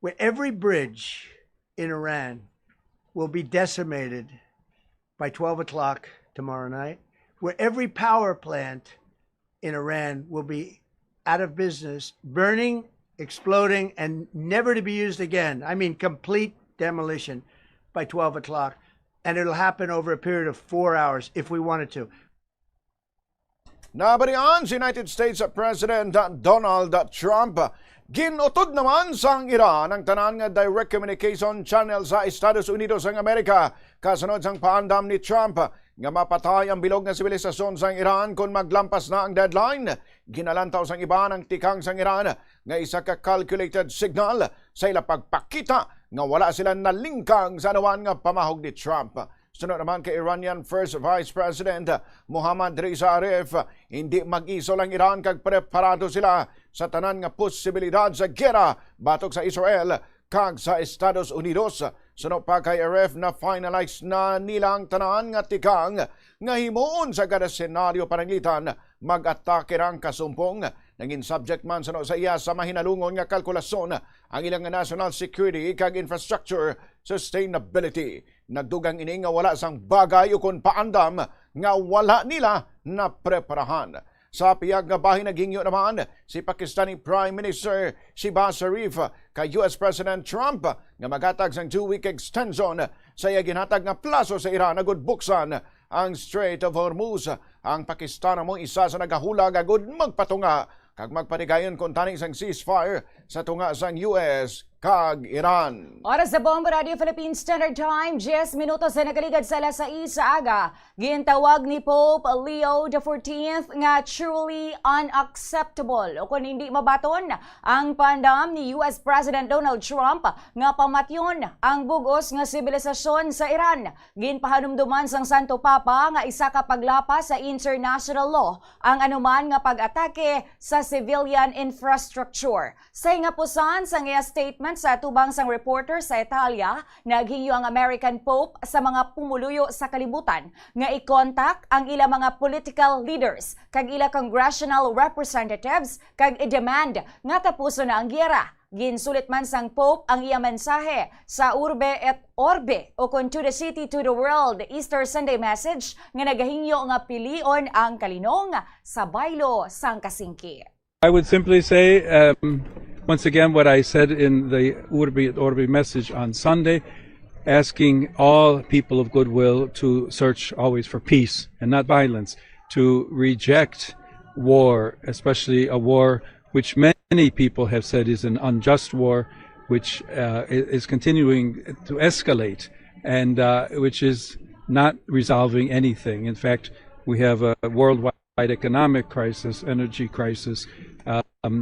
where every bridge in Iran will be decimated by 12 o'clock tomorrow night, where every power plant in Iran will be out of business, burning, exploding, and never to be used again. I mean, complete demolition by 12 o'clock. And it'll happen over a period of 4 hours if we wanted to. Nabarian si United States President Donald Trump. Ginutod naman sang Iran ang tanan nga direct communication channel sa Estados Unidos ng Amerika kasunod sang paandam ni Trump nga mapatay ang bilog nga sibilisasyon sang Iran kung maglampas na ang deadline. Ginalantaw sang iba ng tikang sang Iran nga isa ka calculated signal sa ila pagpakita nga wala sila nalingkang sa anuman nga pamahog ni Trump. Sunod naman kay Iranian First Vice President Mohammad Reza Arif, hindi mag-iso lang Iran kag preparado sila sa tanan nga posibilidad sa gera batok sa Israel kag sa Estados Unidos. Sunod pa kay Arif na finalize na nilang tanan nga tikang nga himuon sa kada senaryo pananglitan mag-atake rang kasumpong. Naging subject man sa iya sa mahinalungon nga kalkulasyon ang ilang national security kag infrastructure sustainability. Nagdugang ini nga wala sang bagay o kon paandam nga wala nila na preparahan. Sa piyag nga bahin naghingyo naman si Pakistani Prime Minister Shehbaz Sharif kay US President Trump nga maghatag sang 2-week extension sa iya ginhatag nga plaso sa Iran agud buksan ang Strait of Hormuz. Ang Pakistan mo isa sa nagahulag agud magpatunga kag magpanigayon kung taning sang ceasefire sa tunga sang US kag Iran. Oras sa Bombo Radio Philippines Standard Time, 10 minutos na nakaligad sa alas 6 sa aga. Gintawag ni Pope Leo XIV nga truly unacceptable o kung hindi mabaton ang pandam ni US President Donald Trump nga pamatyon ang bugos nga sibilisasyon sa Iran. Ginpahanumduman sang Santo Papa nga isa ka paglapas sa international law ang anuman nga pag-atake sa civilian infrastructure. Sa ingapusan sa nga statement sa tubang sang reporter sa Italia, naghingyo ang American Pope sa mga pumuluyo sa kalibutan nga i-contact ang ilang mga political leaders kag ilang congressional representatives kag i-demand nga tapuson na ang giyera. Ginsulit man sang Pope ang iya mensahe sa Urbe et Orbe o kon to the city to the world Easter Sunday message nga nagahingyo nga pilion ang kalinong sa baylo sang kasingkit. I would simply say, once again, what I said in the Urbi et Orbi message on Sunday, asking all people of goodwill to search always for peace and not violence, to reject war, especially a war which many people have said is an unjust war, which is continuing to escalate and which is not resolving anything. In fact, we have a worldwide economic crisis, energy crisis,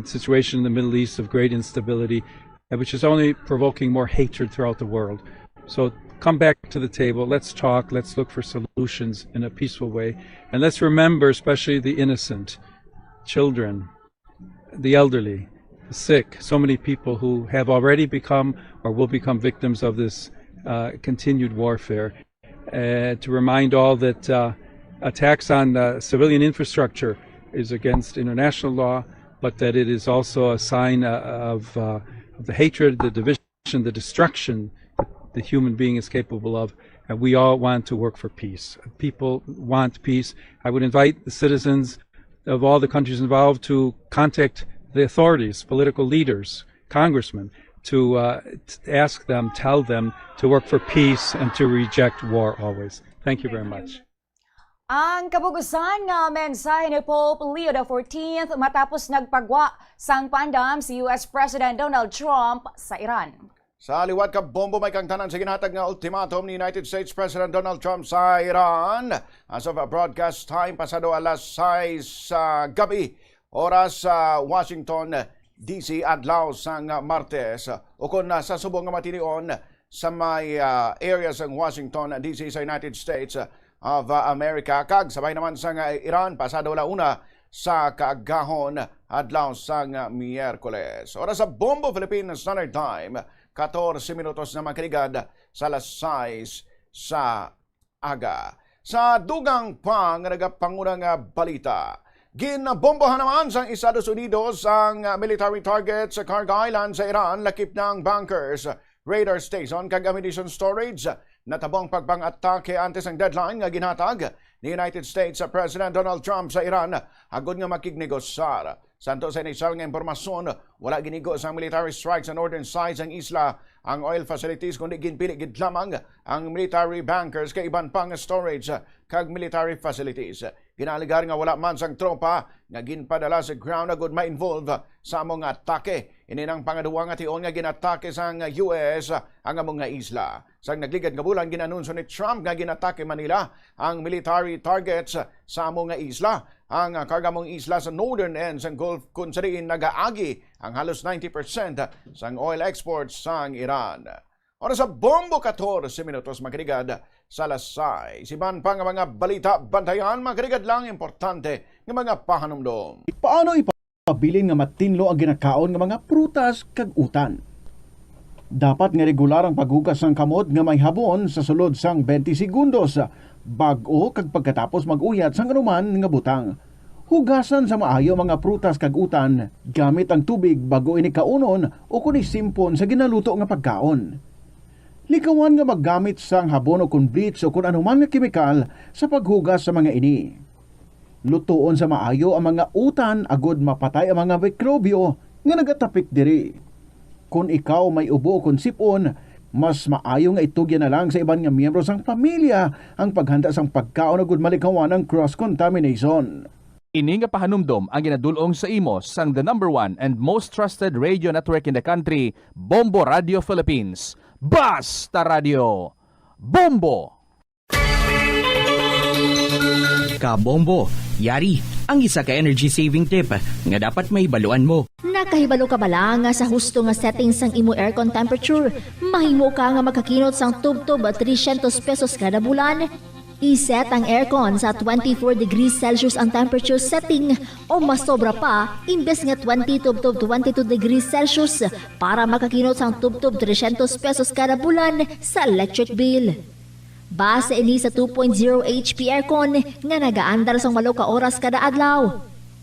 situation in the Middle East of great instability, which is only provoking more hatred throughout the world. So come back to the table, let's talk, let's look for solutions in a peaceful way, and let's remember especially the innocent, children, the elderly, the sick, so many people who have already become or will become victims of this continued warfare. To remind all that attacks on civilian infrastructure is against international law, but that it is also a sign of the hatred, the division, the destruction that the human being is capable of. And we all want to work for peace. People want peace. I would invite the citizens of all the countries involved to contact the authorities, political leaders, congressmen, to ask them, tell them to work for peace and to reject war always. Thank you very much. Ang kabugusan nga mensahe ni Pope Leo XIV matapos nagpagwa sang pandam si US President Donald Trump sa Iran. Sa liwat ka bombo may kang tanan sa ginhatag nga ultimatum ni United States President Donald Trump sa Iran. As of broadcast time, pasado alas 6 sa gabi, oras sa Washington, D.C. adlaw sang Martes. O kung sa subong nga matinion sa may areas ng Washington, D.C. sa United States of America, kag sabay naman sang Iran, pasado launa sa kaagahon adlaw sang Miyerkules. Oras sa Bombo Philippine Standard Time, 14 minutos na makiligad sa alas 6 sa aga. Sa dugang pang nagapangunang balita, ginabombohan naman sa Estados Unidos ang military target sa Cargo Island sa Iran, lakip ng bunkers, radar station kag ammunition storage. Natabong pagpang-atake antes ang deadline nga ginhatag ni United States President Donald Trump sa Iran agud nga makignegosar. Santo sa inisal nga impormasyon, wala ginigo sa military strikes sa northern sides ng isla ang oil facilities kundi ginpili gid lamang ang military bunkers kay iban pang storage kag military facilities. Ginaligar nga wala man sang tropa nga ginpadala sa ground agud ma-involve sa among atake. Ini nang pangaduwa nga tion nga ginatake sang US ang among nga isla. Sang nagligad nga bulan ginanunsyo ni Trump nga ginatake Manila ang military targets sa among nga isla. Ang kargamong isla sa northern end sang Gulf kung sariin nagaagi ang halos 90% sang oil exports sang Iran. Oras sa Bombo 14 minutos makiligad sa alas 6. Siban pa nga mga balita bantayan, makiligad lang importante nga mga pahanumdom. Paano ipabilin nga matinlo ang ginakaon nga mga prutas kag utan? Dapat nga regular ang paghugas ng kamot nga may habon sa sulod sang 20 segundos bag-o kag pagkatapos mag-uyat sang anuman nga butang. Hugasan sa maayo mga prutas kag utan gamit ang tubig bago ini kaunon o kun isimpon sa ginaluto nga pagkaon. Likawan nga maggamit sang habon o kun bleach o kun anuman nga kemikal sa paghugas sa mga ini. Lutoon sa maayo ang mga utan agod mapatay ang mga mikrobyo nga nagatapik diri. Kung ikaw may ubo o kun sipon, mas maayo nga itugyan na lang sa iban nga miyembro sang pamilya ang paghanda sang pagkaon agud malikawan ang cross-contamination. Ini nga pahanumdom ang ginadulong sa imo sang the #1 and most trusted radio network in the country, Bombo Radio Philippines. Basta Radio! Bombo! Kabombo, yari ang isa ka energy saving tip nga dapat mahibaluan mo. Nakahibalo ka bala nga sa husto nga settings sang imo aircon temperature, mahimo ka nga makakinot sang tubtob at 300 pesos kada bulan. I-set ang aircon sa 24 degrees Celsius ang temperature setting o mas sobra pa, imbes nga 20 tubtob 22 degrees Celsius para makakinot sang tubtob 300 pesos kada bulan sa electric bill. Base ini sa 2.0 HP aircon nga nagaandar sang 8 ka oras kada adlaw.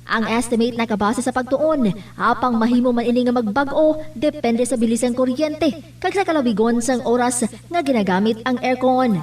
Ang estimate nakabase sa pagtuon, apang mahimo man ini nga magbag-o depende sa bilis ng kuryente kag sa kalawigon sang oras nga ginagamit ang aircon.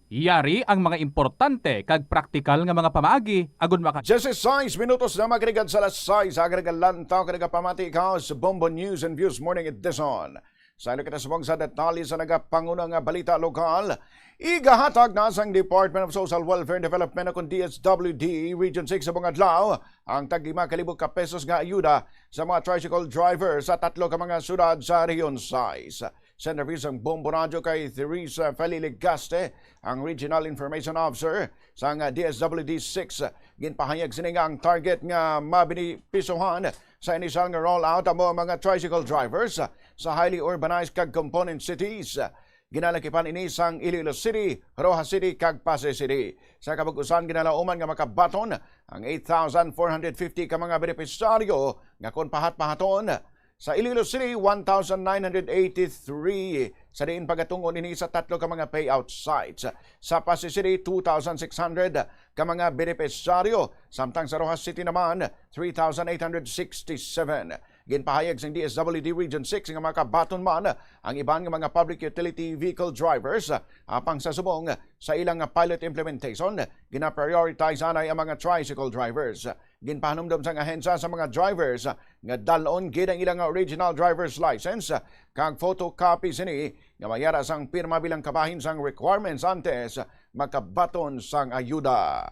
Yari ang mga importante kag praktikal nga mga pamaagi agud maka 16 minutos na magrigad sa alas 6 agregal lantaw kada pamati ikaw sa Bombo News and Views Morning Edition. Sa ilo kita subong sa detalye sa nagapangunang nga balita lokal, igahatag na sang Department of Social Welfare and Development kung DSWD Region 6 sa mga adlaw ang tag 5,000 ka pesos nga ayuda sa mga tricycle driver sa 3 ka mga syudad sa Region 6. Send reviews ang Bombo Radio kay Teresa Feliligaste, ang Regional Information Officer sa DSWD 6. Ginpahayag sini nga ang target nga mabinipisohan sa initial nga rollout ang mga tricycle drivers sa highly urbanized kag component cities. Ginalakipan ini sang Iloilo City, Rojas City kag Pasay City. Sa kabag-usan ginalauman nga makabaton ang 8,450 ka mga benepisyaryo nga kon pahat-pahaton. Sa Iloilo City, 1,983 sa diin pagatungon ini sa 3 ka mga payout sites. Sa Pasay City, 2,600 ka mga benepisyaryo. Samtang sa Rojas City naman, 3,867. Ginpahayag sa DSWD Region 6 nga makabaton man ang iban nga mga public utility vehicle drivers apang sa subong sa ilang pilot implementation, gina-prioritize anay ang mga tricycle drivers. Ginpahanumdom sa ahensya sa mga drivers nga dalon gid ang ilang original driver's license kag photocopy sini nga mayara sang pirma bilang kabahin sang requirements antes makabaton sang ayuda.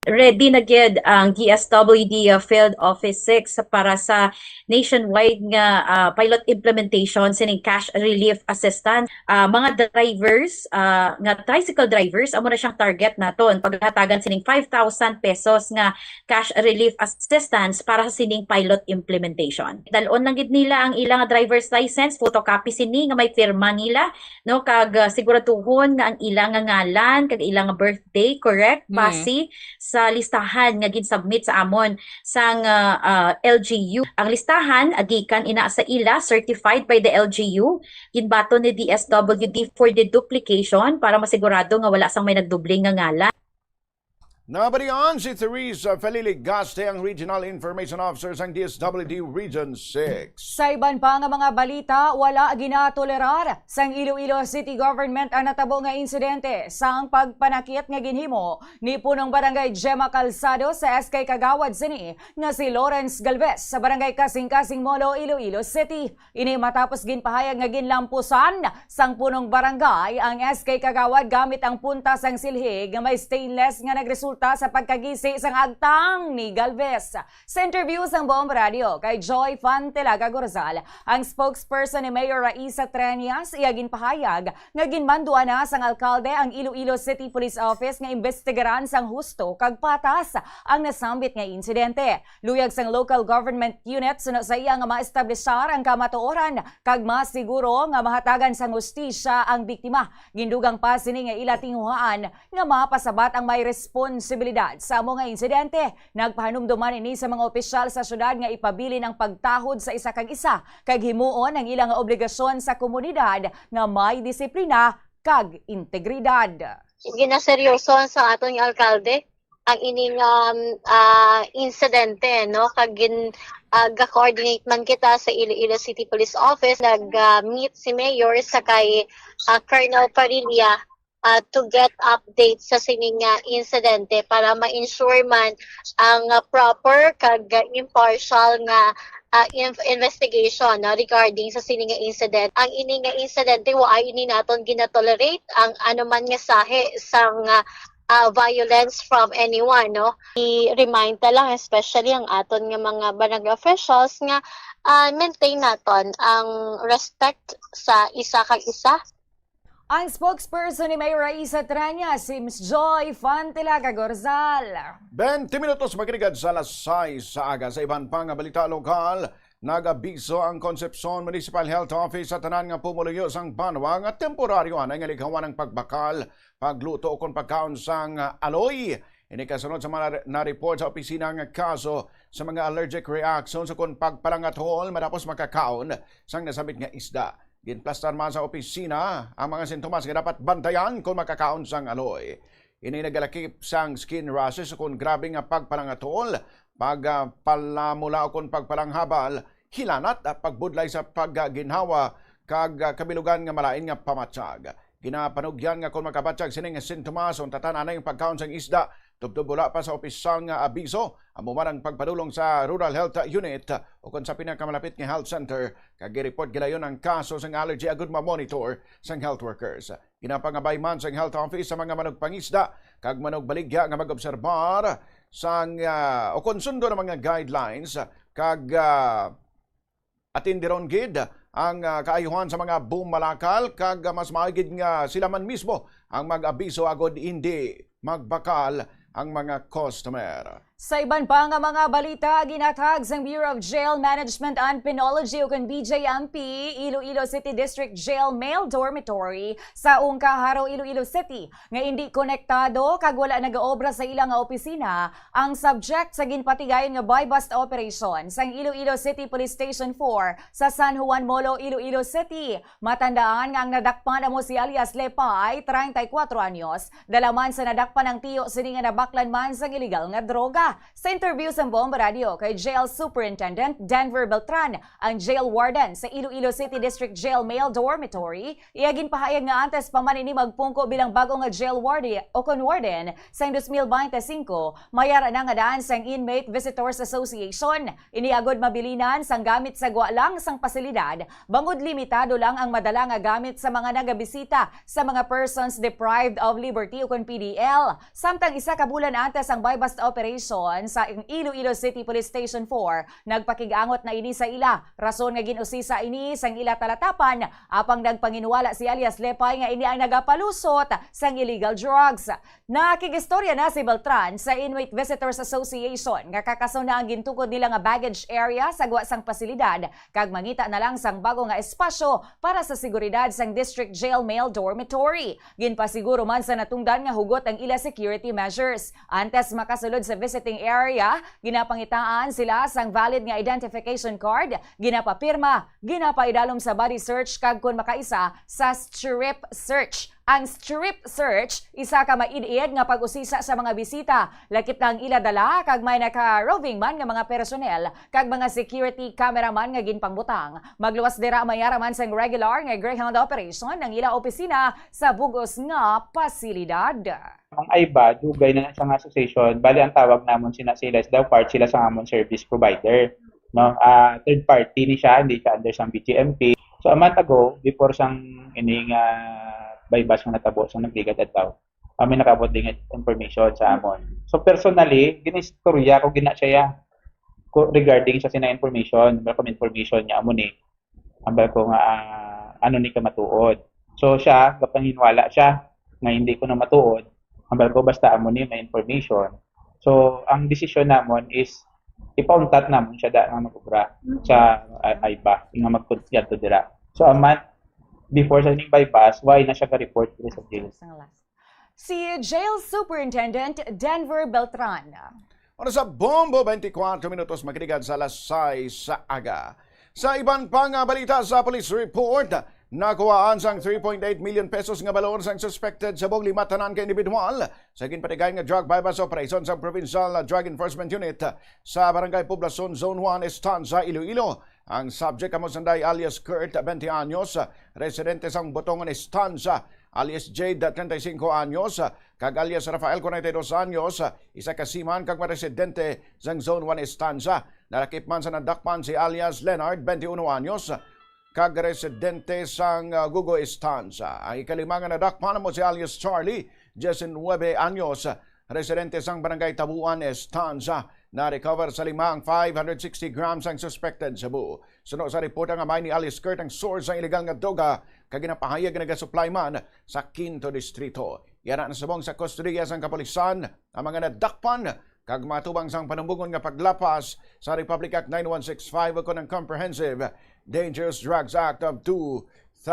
Ready na gid ang DSWD Field Office 6 para sa nationwide nga pilot implementation sining cash relief assistance. Mga drivers, nga tricycle drivers, amo na siyang target naton paghatagan sining 5,000 pesos nga cash relief assistance para sa sining pilot implementation. Dalon lang gid nila ang ilang driver's license, photocopy sini nga may firma nila, no, kag siguraduhon nga ang ilang ngalan kag ilang birthday correct base sa listahan nga ginsubmit sa amon sang LGU. Ang listahan agikan ina sa ila certified by the LGU, ginbaton ni DSWD for the duplication para masigurado nga wala sang may nagdubling nga ngalan. Nabalian si Teresa Feliligaste, ang Regional Information Officer ng DSWD Region 6. Sa iban pa nga mga balita, wala ginatolerar sang Iloilo City Government ang natabo nga insidente sang pagpanakit nga ginhimo ni punong barangay Gemma Calzado sa SK Kagawad sini nga si Lawrence Galvez sa barangay Kasing-Kasing Molo, Iloilo City. Ini matapos ginpahayag nga ginlampusan sang punong barangay ang SK Kagawad gamit ang punta sang silhig nga may stainless nga nagresulta sa pagkagisi sang agtang ni Galvez. Sa interview sang Bombo Radio kay Joy Fantelaga Gorzal, ang spokesperson ni Mayor Raisa Treñas iyagin pahayag nga ginmanduan na sang alkalde ang Iloilo City Police Office nga investigaran sang husto kag patas ang nasambit nga insidente. Luyag sang local government unit suno sa iya nga maestablishar ang kamatuoran kag masiguro nga mahatagan sang hustisya ang biktima. Gindugang pa sini nga ila tinguhaan nga mapasabat ang may responsibilidad sa amo nga insidente. Nagpahanumduman ini sa mga opisyal sa syudad nga ipabilin ang pagtahod sa isa kag isa kag himuon ang ilang obligasyon sa komunidad nga may disiplina kag integridad. ginaseryoso sa atong alkalde ang ining insidente, no? Kagin ga-coordinate man kita sa Iloilo City Police Office, nag-meet si Mayor sa kay Colonel Parilla to get updates sa sining insidente para ma-ensure man ang proper kag impartial nga investigation regarding sa sining incident. Ang ini nga incidente ay ini naton ginatolerate ang anuman nga sahe sang violence from anyone, no? I-remind ta lang especially ang aton nga mga barangay officials nga maintain naton ang respect sa isa kag isa. Ang spokesperson ni Mayor Raisa Tranya, si Ms. Joy Fantilaga Gorzal. 20 minutos makinig sa alas 6 sa aga. Sa iban pang balita lokal, nag-abiso ang Concepcion Municipal Health Office sa tanan nga pumuluyo sang banwa nga temporaryo anay nga ligawan ng pagbakal, pagluto o kung pagkaon sang aloy. Ini kasunod sa mga na-report sa opisina nga kaso sa mga allergic reactions o kung pagpalangatol matapos makakaon sang nasabit nga isda. Ginplastar man sa opisina ang mga sintomas nga dapat bantayan kung makakaon sang aloy. Ini nagalakip sang skin rashes kung grabe nga pagpalangatol, pagpalamula o kung pagpalanghabal, hilanat at pagbudlay sa pagginhawa kag kabilugan nga malain nga pamatsag. Ginapanugyan nga kung makabatsag sining sintomas o tatananay yung pagkaon sang isda, tubtubula pa sa opisang abiso, amuman ang pagpadulong sa Rural Health Unit o kung sa pinakamalapit nga health center, kag-report gilayon ang kaso sang allergy agud ma-monitor sang health workers. Ginapangabay man sang health office sa mga manugpangisda, kag manugbaligya nga mag-obserbar sang o konsundo ng mga guidelines, kag atindiron gid ang kaayuhan sa mga bumalakal, kag mas maigid nga sila man mismo ang mag-abiso agud hindi magbakal ang mga customer. Sa iban pa nga mga balita, ginatag sa Bureau of Jail Management and Penology o BJMP, Iloilo City District Jail Male Dormitory sa Ungkaharo, Iloilo City. Nga hindi konektado kag wala nagaobra sa ilang nga opisina ang subject sa ginpatigayon nga buy-bust operation sa Iloilo City Police Station 4 sa San Juan Molo, Iloilo City. Matandaan nga ang nadakpan mo si alias Lepay, 34 anyos, dalaman sa nadakpan ng tiyo sini nga nabaklan man sa illegal nga droga. Sa interview sa Bomba Radio kay Jail Superintendent Denver Beltran, ang jail warden sa Iloilo City District Jail Male Dormitory, iyagin pahayag nga antes pa man ini magpungko bilang bago nga jail warden o warden sa 2025, mayara na nga daan sang Inmate Visitors Association. Iniagod mabilinan sang gamit sa lang sang pasilidad, bangod limitado lang ang madala nga gamit sa mga nagabisita sa mga persons deprived of liberty o PDL. Samtang isa ka bulan antes ang buy-bust operation sa Iloilo City Police Station 4, nagpakigangot na ini sa ila. Rason nga ginusisa ini sang ila talatapan, apang nagpanginuwala si alias Lepay nga ini ang nagapalusot sang illegal drugs. Nakigistorya na si Beltran sa Inmate Visitors Association nga kakaso na ang gintukod nila nga baggage area sa guwa sang pasilidad, kag mangita na lang sang bago nga espasyo para sa seguridad sang District Jail Male Dormitory. Ginpasiguro man sa natungdan nga hugot ang ila security measures. Antes makasulod sa visiting area, ginapangitaan sila sang valid nga identification card, ginapapirma, ginapaidalom sa body search kag kun makaisa sa strip search. Ang strip search, isa ka maid-id nga pag-usisa sa mga bisita. Lakit ng iladala kag may naka-roving man nga mga personel kag mga security cameraman nga ginpangbutang. Magluwas dira mayara man sang regular nga Greyhound operation ng ila opisina sa bugos nga pasilidad. Ang AIBA, dugay na sa association, bali ang tawag namon sila daw part sila sa amon service provider. No, third party ni siya, hindi siya under sang BGMP. So a month ago, before sang ining buy-bust nga natabo sa nagligat at tao, kami nakabot din information sa amon. So personally, ginistorya ko gina siya regarding sa sina information, welcome information niya amon ni. Ambal ko nga ano ni ka matuod. So siya, kapanginwala siya nga hindi ko na matuod. Ambal ko basta amon ni may information. So ang desisyon namon is ipauntat namon siya da nga magubra sa AIBA nga magkunsyado dira. So a month before sa ning bypass, why na siya ka-report sa jail? Si Jail Superintendent Denver Beltran. Ano sa Bombo 24 minutos makinig sa alas 6 sa aga. Sa iban pang balita sa police report, nakuhaan sang 3.8 million pesos nga balor sang suspected sa bog lima tanan ka individual sa ginpatigay nga drug bypass operation sa Provincial Drug Enforcement Unit sa Barangay Poblacion Zone 1 Estanza, Iloilo. Ang subject amo sanday alias Kurt, 20 anyos, residente sang Botongan Estanza, alias Jade, 35 anyos, kag alias Rafael, 42 anyos, isa kasiman kag residente sang Zone 1 Estanza. Narakip man sa nadakpan si alias Leonard, 21 anyos, kag residente sang Gugo Estanza. Ang ikalima nga nadakpan mo si alias Charlie, 19 anyos, residente sang Barangay Tabuan Estanza. Na-recover sa limang 560 grams ang suspected sabu. Suno sa report nga may ni alias Kurt ang source ng illegal nga droga kag ginapahayag nga nagasupply man sa Quinto Distrito. Yan ang nasabong sa kustodiya sang kapulisan ang mga nadakpan kag matubang sang panumbugon nga paglapas sa Republic Act 9165 o ng Comprehensive Dangerous Drugs Act of 2002.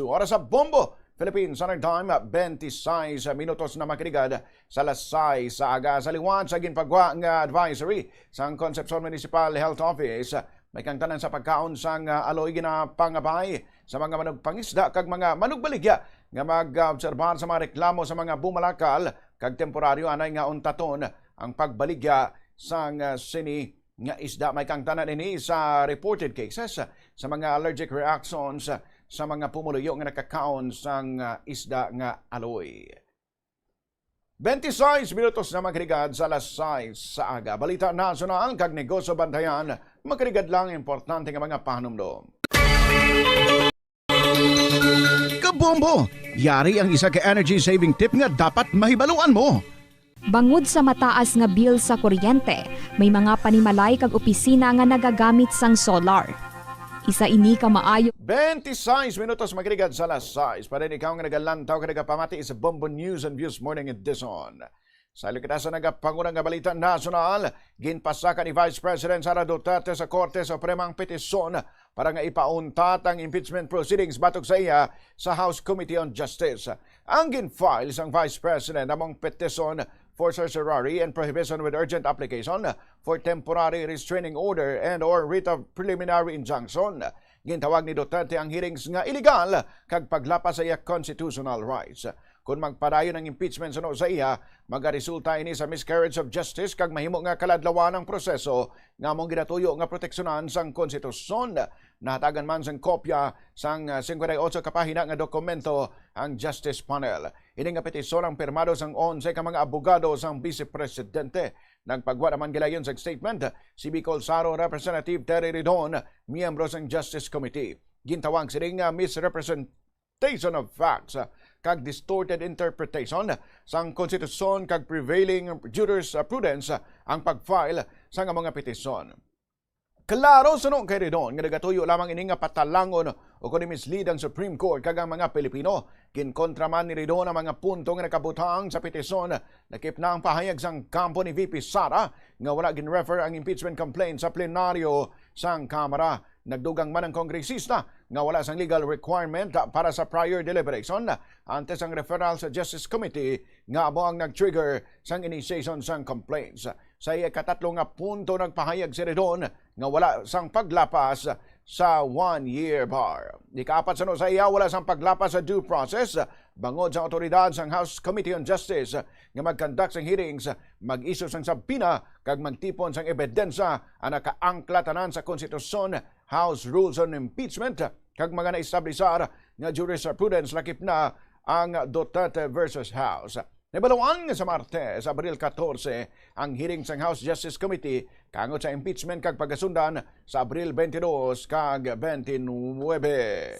Oras sa bombo! Philippines Standard Time, 26 minutos na makiligad sa lasay sa aga. Sa liwan sa ginpagwa nga advisory sa Concepcion Municipal Health Office, may kang tanan sa pagkaon sang aloy ginapangabay sa mga manugpangisda kag mga manugbaligya nga mag-obserbahan sa mga reklamo sa mga bumalakal kag temporaryo anay nga untaton ang pagbaligya sang sini nga isda. May kang tanan ini sa reported cases sa mga allergic reactions sa mga pumuluyo nga nakakaon sang isda nga aloy. 26 minutos na makiligad sa alas 6 sa aga. Balita nasional kag negosyo bantayan, makiligad lang importante nga mga panumdom. Kabombo! Yari ang isa ka energy saving tip nga dapat mahibaluan mo. Bangod sa mataas nga bill sa kuryente, may mga panimalay kag opisina nga nagagamit sang solar. Isa ini ka maayo. 26 minutos makiligad sa alas 6. Pa rin ikaw nga nagalantaw ka nagapamati sa Bombo News and Views Morning Edition. Sa likitasan nagapangunang nga balita nasional, ginpasakan ni Vice President Sara Duterte sa Korte Supremang petisyon para nga ipauntat ang impeachment proceedings batok sa iya sa House Committee on Justice. Ang ginfile sang Vice President among petisyon for certiorari and prohibition with urgent application for temporary restraining order and or writ of preliminary injunction. Gintawag ni Duterte ang hearings nga illegal kag paglapas sa iya constitutional rights. Kung magpadayon ng impeachment suno sa iya, magaresulta ini sa miscarriage of justice kag mahimo nga kaladlawan ang proseso nga mong ginatuyo nga proteksyonan sang konstitusyon. Nahatagan man sang kopya sang 58 kapahina nga dokumento ang Justice Panel. Ini nga petisyon ang pirmado sang 11 ka mga abogado sang Vice Presidente. Nagpagwa naman gilayon sa statement si Bicol Saro Representative Terry Ridon, miyembro sang Justice Committee. Gintawag sining misrepresentation of facts kag distorted interpretation sang konstitusyon kag prevailing jurisprudence ang pag-file sa mga petisyon. Klaro sunod kay Ridon nga nagatuyo lamang ini nga patalangon o kundi mislead ang Supreme Court kag ang mga Pilipino. Kinkontra man ni Ridon ang mga punto nga nakabutang sa petisyon. Nakip na ang pahayag sang kampo ni VP Sara nga wala gin-refer ang impeachment complaint sa plenaryo sang Kamara. Nagdugang man ang kongresista nga wala sang legal requirement para sa prior deliberation antes ang referral sa Justice Committee nga amo ang nag-trigger sang initiation sang complaints. Sa ikatatlo nga punto nagpahayag si Ridon nga wala sang paglapas sa 1-year bar. Ikaapat sa iya wala sang paglapas sa due process bangod sa otoridad sang House Committee on Justice nga mag-conduct sang hearings, mag-issue sang sabina kag magtipon sang ebidensya ang nakaangkla tanan sa konstitusyon, House Rules on Impeachment kag mga naestablisar nga jurisprudence lakip na ang Duterte versus House. Nabaluan sa Martes, Abril 14, ang hearing sa House Justice Committee kangot sa impeachment kag pagasundan sa Abril 22 kag 29.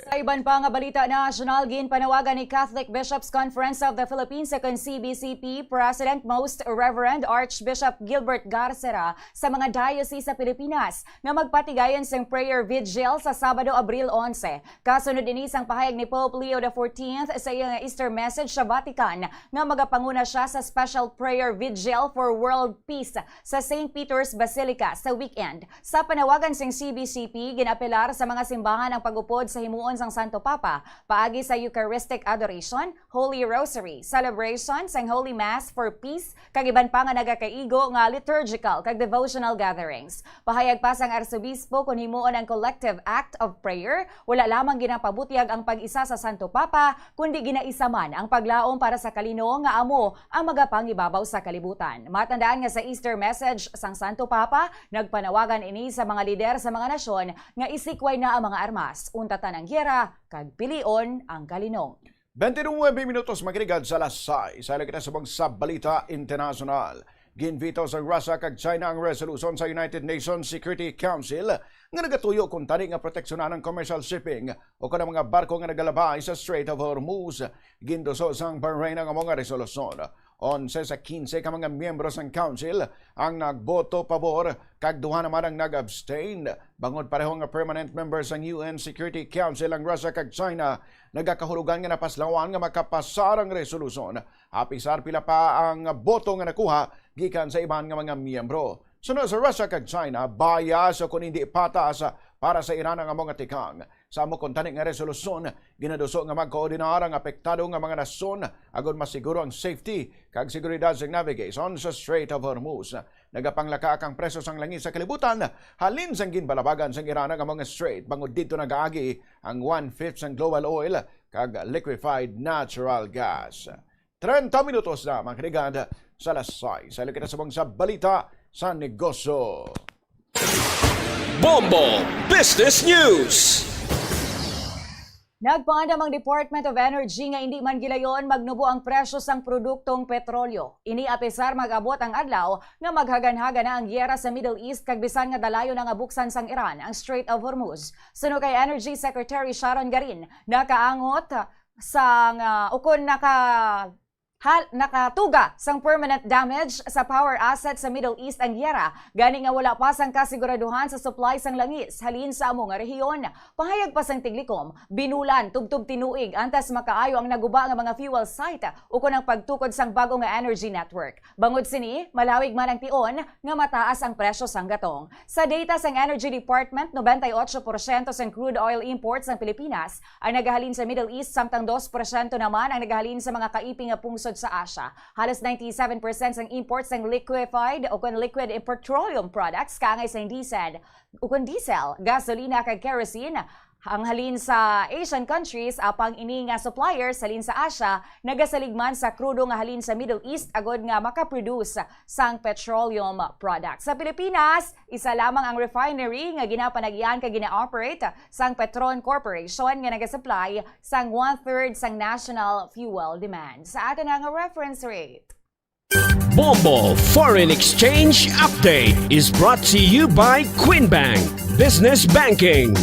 Sa iban pa nga balita national, ginpanawagan ni Catholic Bishops Conference of the Philippines second CBCP President Most Reverend Archbishop Gilbert Garcera sa mga diocese sa Pilipinas na magpatigayon sa prayer vigil sa Sabado, Abril 11. Kasunod din isang pahayag ni Pope Leo XIV sa iyang Easter message sa Vatican na magapanguna siya sa special prayer vigil for world peace sa St. Peter's Basilica Basilica sa weekend. Sa panawagan sing CBCP, ginapelar sa mga simbahan ang pag-upod sa himuon sang Santo Papa paagi sa Eucharistic Adoration, Holy Rosary, celebration sang Holy Mass for Peace, kag iban pa nga nagakaigo nga liturgical kag devotional gatherings. Pahayag pa sang Arsobispo kung himuon ang collective act of prayer, wala lamang ginapabutiag ang pag-isa sa Santo Papa, kundi ginaisa man ang paglaom para sa kalino nga amo ang magapangibabaw sa kalibutan. Matandaan nga sa Easter message sang Santo Papa, nagpanawagan ini sa mga lider sa mga nasyon nga isikway na ang mga armas, untatan ang giyera, kag pilion ang kalinong. 29 minutos makinig sa lasay. Sa kita sa balita international. Ginvito sa Russia kag China ang resolution sa United Nations Security Council nga nagatuyo kung tani nga proteksyonan ng commercial shipping o kanang mga barko nga nagalabay sa Strait of Hormuz. Gindoso sang Bahrain ang mga resolusyon. 11 sa 15 ka mga miyembro ng council ang nagboto pabor kag duha naman ang nag-abstain. Bangod pareho nga permanent members ng UN Security Council ang Russia kag China nagakahulugan nga napaslawan nga makapasar ang resolusyon. Apisar pila pa ang boto nga nakuha gikan sa iban nga mga miyembro. Sunod sa Russia kag China, bias o kung hindi pataas para sa Iran ang mga tikang. Sa mo kung tani nga resolusyon, ginaduso nga magkoordinar ang apektado nga mga nasyon agon masiguro ang safety kag seguridad sa navigation sa Strait of Hormuz. Nagapanglaka ang preso sang langis sa kalibutan, halin sang ginbalabagan sang Iran ang mga strait. Bangod dito nagaagi ang 1/5 sang global oil kag liquefied natural gas. 30 minutos na mga kanigad sa lasay. Sa kita sa balita sa negosyo. Bombo Business News. Nagpaandam ang Department of Energy nga hindi man gilayon magnubo ang presyo sang produktong petrolyo. Ini apesar mag-abot ang adlaw nga maghagan-haga na ang giyera sa Middle East kag bisan nga dalayo na nga buksan sang Iran ang Strait of Hormuz. Suno kay Energy Secretary Sharon Garin, nakaangot sang ukon nakatuga sang permanent damage sa power asset sa Middle East ang giyera, gani nga wala pa sang kasiguraduhan sa supply sang langis halin sa amo nga rehiyon. Pahayag pa sang Tiglikom, binulan tubtub tinuig antas makaayo ang naguba nga mga fuel site ukon ang pagtukod sang bago nga energy network. Bangod sini, malawig man ang tion nga mataas ang presyo sang gatong. Sa data sang Energy Department, 98% sang crude oil imports ng Pilipinas ay nagahalin sa Middle East, samtang 2% naman ang nagahalin sa mga kaiping nga pungsod sa Asia. Halos 97% ng imports ng liquefied o liquid petroleum products kangay sa diesel, gasolina kag kerosene ang halin sa Asian countries apang ini nga suppliers halin sa Asia nagasaligman sa krudo nga halin sa Middle East agod nga makaproduce sang petroleum products. Sa Pilipinas, isa lamang ang refinery nga ginapanagyan kag gina-operate sang Petron Corporation nga nagasupply sang 1/3 sang national fuel demand. Sa ato nga reference rate. Bombo Foreign Exchange Update is brought to you by Quinbank Business Banking.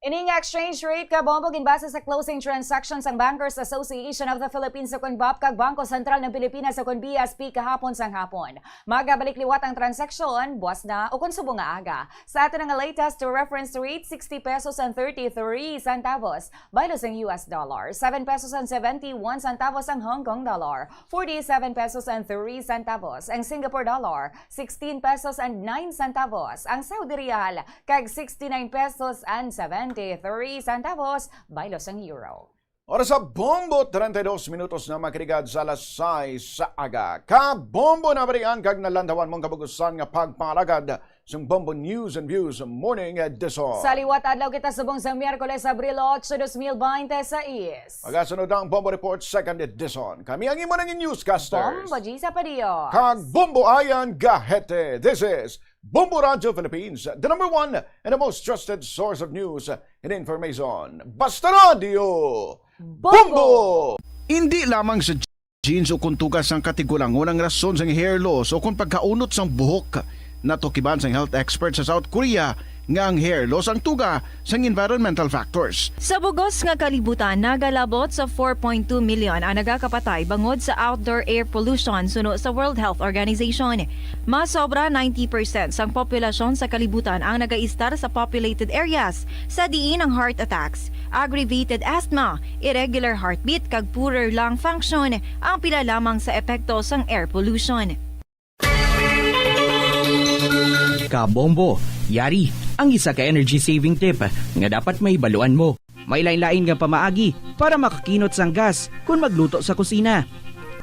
Ining exchange rate ka bombo ginbase sa closing transactions ang Bankers Association of the Philippines sa Kunbap kag Bangko Sentral ng Pilipinas sa BSP kahapon sang hapon. Magabalik liwat ang transaksyon buwas na o subong nga aga. Sa ato nga latest reference rate 60 pesos and 33 centavos baylos ang US dollar, 7 pesos and 71 centavos ang Hong Kong dollar, 47 pesos and 3 centavos ang Singapore dollar, 16 pesos and 9 centavos ang Saudi Riyal kag 69 pesos and 73 centavos baylos ang euro. Oras sa Bombo, 32 minutos na makiligad sa lasay sa aga. Ka-Bombo na barian kag nalandawan mong kabugusan nga pagpalagad sa Bombo News and Views Morning Edition. Sa liwat adlaw kita subong sa Miyerkules, Abril 8, 2026. Magasunod ang Bombo Report 2nd Edition. Kami ang imo ng newscasters. Bombo G. Sapadios. Kag Bombo Ayan Gahete. This is Bombo Radio Philippines, the number one and the most trusted source of news and information. Basta Radio Bombo! Hindi lamang sa jeans o kuntugas ang katigulangon ang rason sa hair loss o kung pagkaunot sang buhok. Natukiban sang health expert sa South Korea nga ang hair loss ang tuga sang environmental factors. Sa bugos nga kalibutan, nagalabot sa 4.2 million ang nagakapatay bangod sa outdoor air pollution suno sa World Health Organization. Mas sobra 90% sang populasyon sa kalibutan ang nagaistar sa populated areas, sa diin ang heart attacks, aggravated asthma, irregular heartbeat kag poorer lung function ang pila lamang sa epekto sang air pollution. Kabombo, yari ang isa ka energy saving tip nga dapat may baluan mo. May lain-lain nga pamaagi para makakinot sang gas kung magluto sa kusina.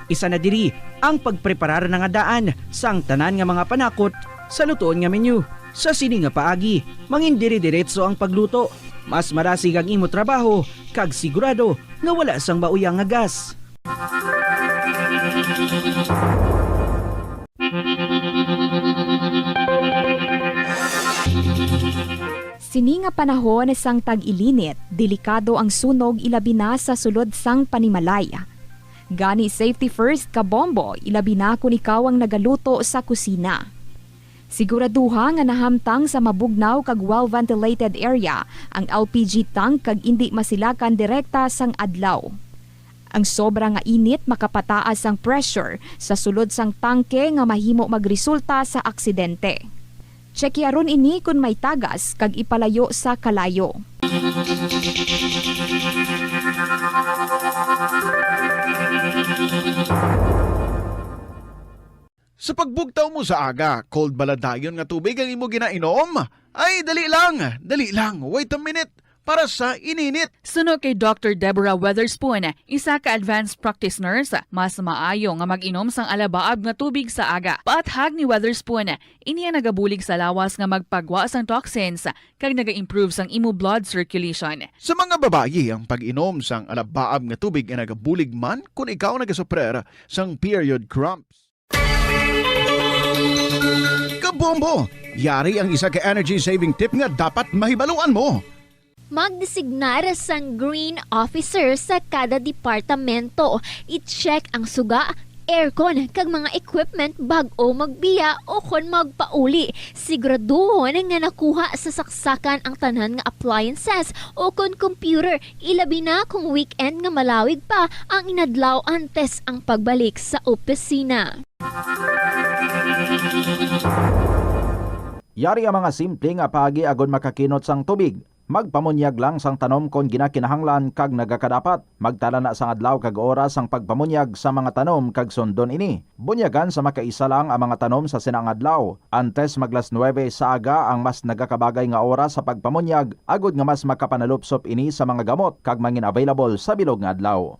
Isa na diri ang pagpreparar ng daan sang tanan nga mga panakot sa lutoon nga menu. Sa sini nga paagi, mangindiri-diretso ang pagluto. Mas marasig ang imo trabaho kag sigurado nga wala sang mauyang nga gas. Sini nga panahon sang tag-ilinit, delikado ang sunog ilabi na sa sulod sang panimalay. Gani safety first kabombo, ilabi na kung ikaw ang nagaluto sa kusina. Siguraduha nga nahamtang sa mabugnaw kag well-ventilated area ang LPG tank kag indi masilakan direkta sang adlaw. Ang sobra nga init makapataas ang pressure sa sulod sang tangke nga mahimo magresulta sa aksidente. Tsekyaron ini kung may tagas kag ipalayo sa kalayo. Sa pagbugtaw mo sa aga, cold baladayon nga tubig ang imo ginainom? Ay, dali lang, wait a minute, para sa ininit. Suno kay Dr. Deborah Weatherspoon, isa ka advanced practice nurse, mas maayo nga mag-inom sang alabaab nga tubig sa aga. Paathag ni Weatherspoon, iniya nagabulig sa lawas nga magpagwa sang toxins kag naga-improve sang imo blood circulation. Sa mga babayi, ang pag-inom sang alabaab nga tubig ay nagabulig man kung ikaw nagasuprer sang period cramps. Kabombo! Yari ang isa ka energy saving tip nga dapat mahibaluan mo. Magdesignar sang green officer sa kada departamento. I-check ang suga, aircon, kag mga equipment bag-o magbiya o kon magpauli. Siguraduhon nga nakuha sa saksakan ang tanan nga appliances o kon computer. Ilabi na kung weekend nga malawig pa ang inadlaw antes ang pagbalik sa opisina. Yari ang mga simple nga paagi agon makakinot sang tubig. Magpamunyag lang sang tanom kon ginakinahanglan kag nagakadapat. Magtala na sang adlaw kag oras ang pagpamunyag sa mga tanom kag sundon ini. Bunyagan sa makaisa lang ang mga tanom sa sinang adlaw. Antes maglas 9 sa aga ang mas nagakabagay nga oras sa pagpamunyag agod nga mas makapanalupsop ini sa mga gamot kag mangin available sa bilog nga adlaw.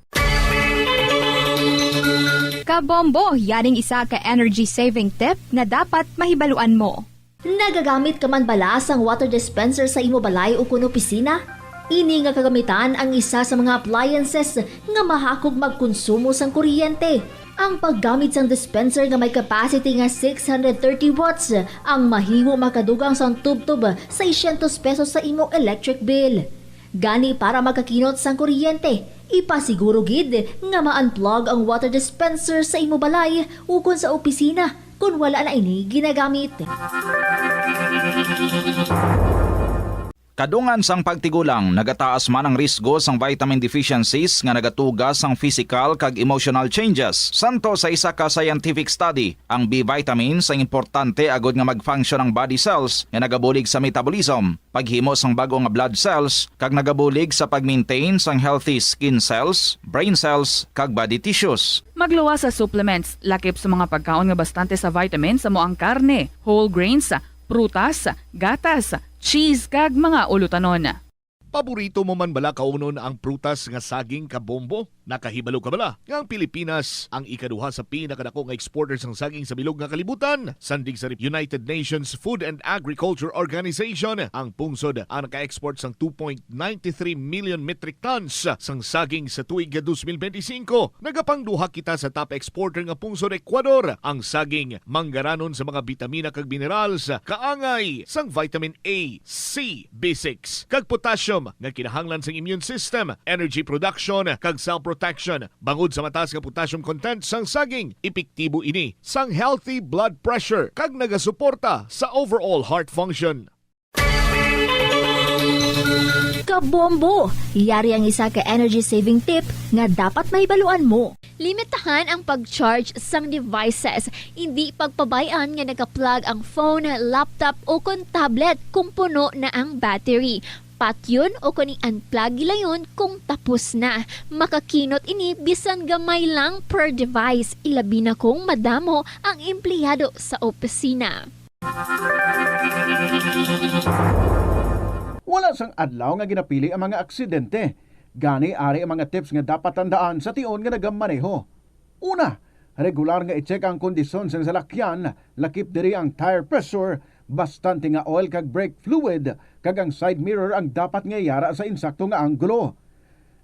Kabombo, yaring isa ka energy saving tip na dapat mahibaluan mo. Nagagamit ka man bala sang water dispenser sa imo balay o kuno opisina? Ini nga kagamitan ang isa sa mga appliances nga mahakog magkonsumo sang kuryente. Ang paggamit sang dispenser nga may capacity nga 630 watts ang mahimo makadugang sang tubtub 600 pesos sa imo electric bill. Gani para makakinot sang kuryente, ipasiguro gid nga ma-unplug ang water dispenser sa imo balay o kun sa opisina kung wala na ini ginagamit. Kadungan sang pagtigulang, nagataas man ang risgo sang vitamin deficiencies nga nagatugas sang physical kag emotional changes. Santo sa isa ka scientific study, ang B vitamins ang importante agod nga mag-function ang body cells nga nagabulig sa metabolism, paghimo sang bago nga blood cells kag nagabulig sa pag-maintain sang healthy skin cells, brain cells kag body tissues. Magluwas sa supplements, lakip sa mga pagkaon nga bastante sa vitamins sa moang karne, whole grains, prutas, gatas, cheese kag mga ulutanon. Paborito mo man bala kaunon ang prutas nga saging kabombo? Nakahibalo ka bala? Nga ang Pilipinas ang ikaduha sa pinakadako nga exporters ng saging sa bilog nga kalibutan. Sandig sa United Nations Food and Agriculture Organization, ang pungsod ang naka-export sang 2.93 million metric tons sang saging sa tuig 2025. Nagapangduha kita sa top exporter nga pungsod Ecuador. Ang saging manggaranon sa mga bitamina kag minerals, kaangay sang vitamin A, C, B6 kag potassium nga kinahanglan sa immune system, energy production kag cell protection. Bangod sa mataas nga potassium content sang saging, epektibo ini sang healthy blood pressure kag nagasuporta sa overall heart function. Kabombo! Yari ang isa ka energy saving tip nga dapat mahibaluan mo. Limitahan ang pag-charge sang devices. Hindi pagpabayaan nga naka-plug ang phone, laptop o kon tablet kung puno na ang battery. Yun o kung i-unplug yun kung tapos na. Makakinot ini bisan gamay lang per device. Ilabi na kung madamo ang empleyado sa opisina. Wala sang adlaw nga ginapili ang mga aksidente. Gani ari ang mga tips nga dapat tandaan sa tion nga nagamaneho. Una, regular nga i-check ang kondisyon sa salakyan, lakip diri ang tire pressure, bastante nga oil kag brake fluid, kag ang side mirror ang dapat nga yara sa insakto nga anggulo.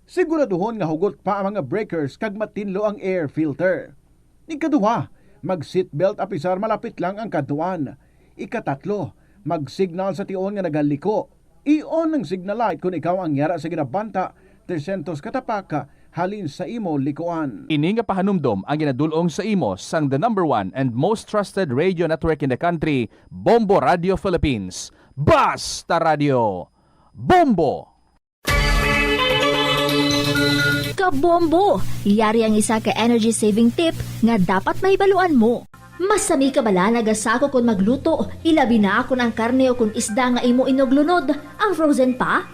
Siguraduhon nga hugot pa ang mga breakers kag matinlo ang air filter. Ikaduha, mag-seatbelt apisar malapit lang ang kaduan. Ikatatlo, mag-signal sa tion nga nagaliko. I-on ang signal light kung ikaw ang yara sa ginabanta 300 katapaka halin sa imo likuan. Ini nga pahanumdom ang ginadulong sa imo sang the number 1 and most trusted radio network in the country, Bombo Radio Philippines. Basta Radio! Bombo! Kabombo! Yari ang isa ka energy saving tip nga dapat mahibaluan mo. Masami ka bala nagasako kung magluto, ilabi na kung ang karne o kung isda nga imo inoglunod, ang frozen pa?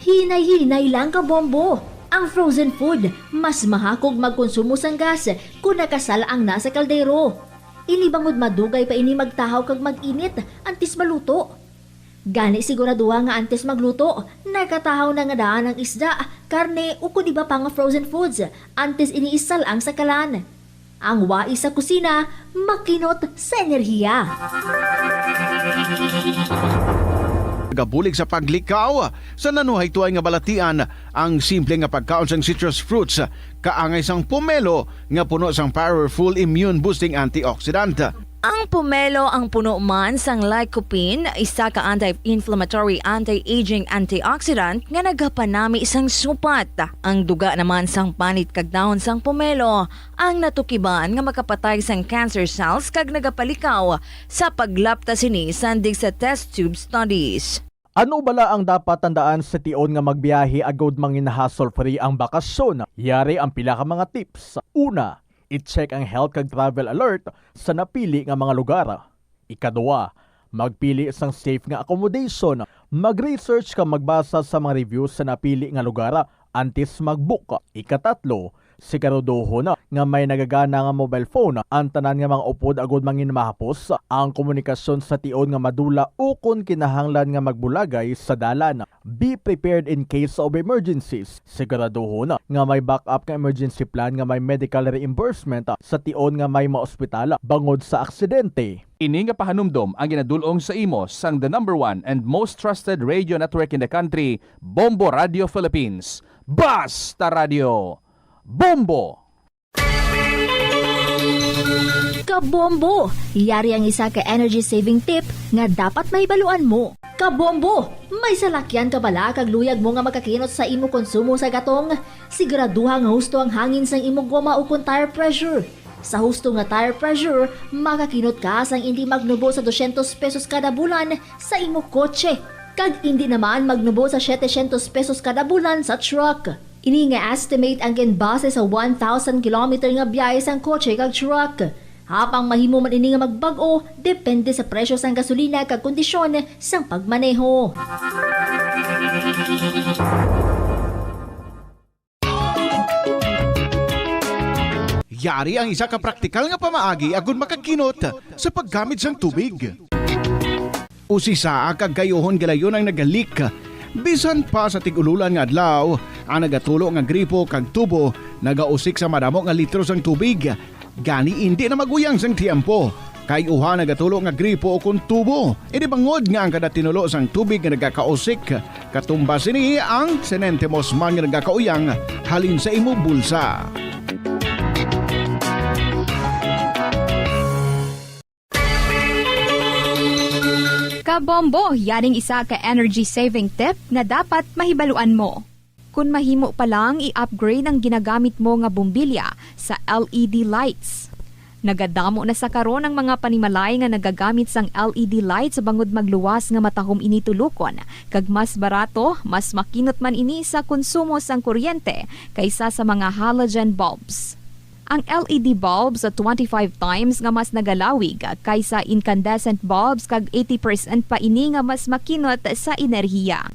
Hinay-hinay lang kabombo! Ang frozen food, mas mahakog magkonsumo sang gas kung nakasala ang nasa kaldero. Inibangod madugay pa ini magtahaw kag mag-init, antes maluto. Gani siguraduha nga antes magluto, nakatahaw na nga daan ang isda, karne o kung iba pa nga frozen foods, antes iniisal ang sakalan. Ang wais sa kusina, makinot sa enerhiya. Gabulig sa paglikaw sa nanuhay tuay nga balatian ang simple nga pagkaon sang citrus fruits kaangay sang pomelo nga puno sang powerful immune boosting antioxidant. Ang pomelo ang puno man sang lycopene, isa ka anti-inflammatory, anti-aging antioxidant nga nagapanami isang supat. Ang duga naman sang panit kag dahon sang pomelo ang natukiban nga makapatay sang cancer cells kag nagapalikaw sa paglapta sini sandig sa test tube studies. Ano bala ang dapat tandaan sa tion nga magbiyahe agod mangin hassle-free ang bakasyon? Yari ang pila ka mga tips. Una, i-check ang health kag travel alert sa napili nga mga lugar. Ikaduwa, magpili isang safe nga accommodation. Mag-research ka magbasa sa mga reviews sa napili nga lugar antes mag-book. Ikatatlo, siguraduhon nga may nagagana nga mobile phone ang tanan nga mga upod agod mangin mahapos ang komunikasyon sa tion nga madula o kung kinahanglan nga magbulagay sa dalan. Be prepared in case of emergencies. Siguraduhon nga may backup nga emergency plan nga may medical reimbursement sa tion nga may maospital bangod sa aksidente. Ini nga pahanumdom ang ginadulong sa imo sang the number 1 and most trusted radio network in the country, Bombo Radio Philippines. Basta Radio! Bombo! Kabombo! Yari ang isa ka energy saving tip nga dapat mahibaluan mo. Kabombo! May salakyan ka bala kag luyag mo nga makakinot sa imo konsumo sa gatong? Siguraduha nga husto ang hangin sang imo goma o kung tire pressure. Sa husto nga tire pressure, makakinot ka sang hindi magnubo sa 200 pesos kada bulan sa imo kotse. Kag hindi naman magnubo sa 700 pesos kada bulan sa truck. Ini nga estimate ang ginbase sa 1,000 kilometer nga biyahe sang kotse kag truck. Hapang mahimo man ini nga magbag-o, depende sa presyo sang gasolina kag kondisyon sang pagmaneho. Yari ang isa ka praktikal nga pamaagi agud makakinot sa paggamit sang tubig. Usisa kag gayohon galayon ang nagalik. Bisan pa sa tig-ululan nga adlaw, ang nagatulo nga gripo kag tubo nagausik sa madamo nga litro sang tubig. Gani hindi na maguyang sang tiempo. Kay uha nagatulo nga gripo o kun tubo. Idi bangod nga ang kada tinulo sang tubig nga nagakausik. Katumbas ini ang senentimos man nga nagakauyang halin sa imo bulsa. Kabombo, yaring isa ka energy saving tip nga dapat mahibaluan mo. Kung mahimo pa lang i-upgrade ang ginagamit mo nga bumbilya sa LED lights. Nagadamo na sa karon ang mga panimalay nga nagagamit sang LED lights bangod magluwas nga matahom ini tulukon. Kag mas barato, mas makinot man ini sa konsumo sang kuryente kaysa sa mga halogen bulbs. Ang LED bulbs sa 25 times nga mas nagalawig kaysa incandescent bulbs kag 80% pa ini nga mas makinot sa enerhiya.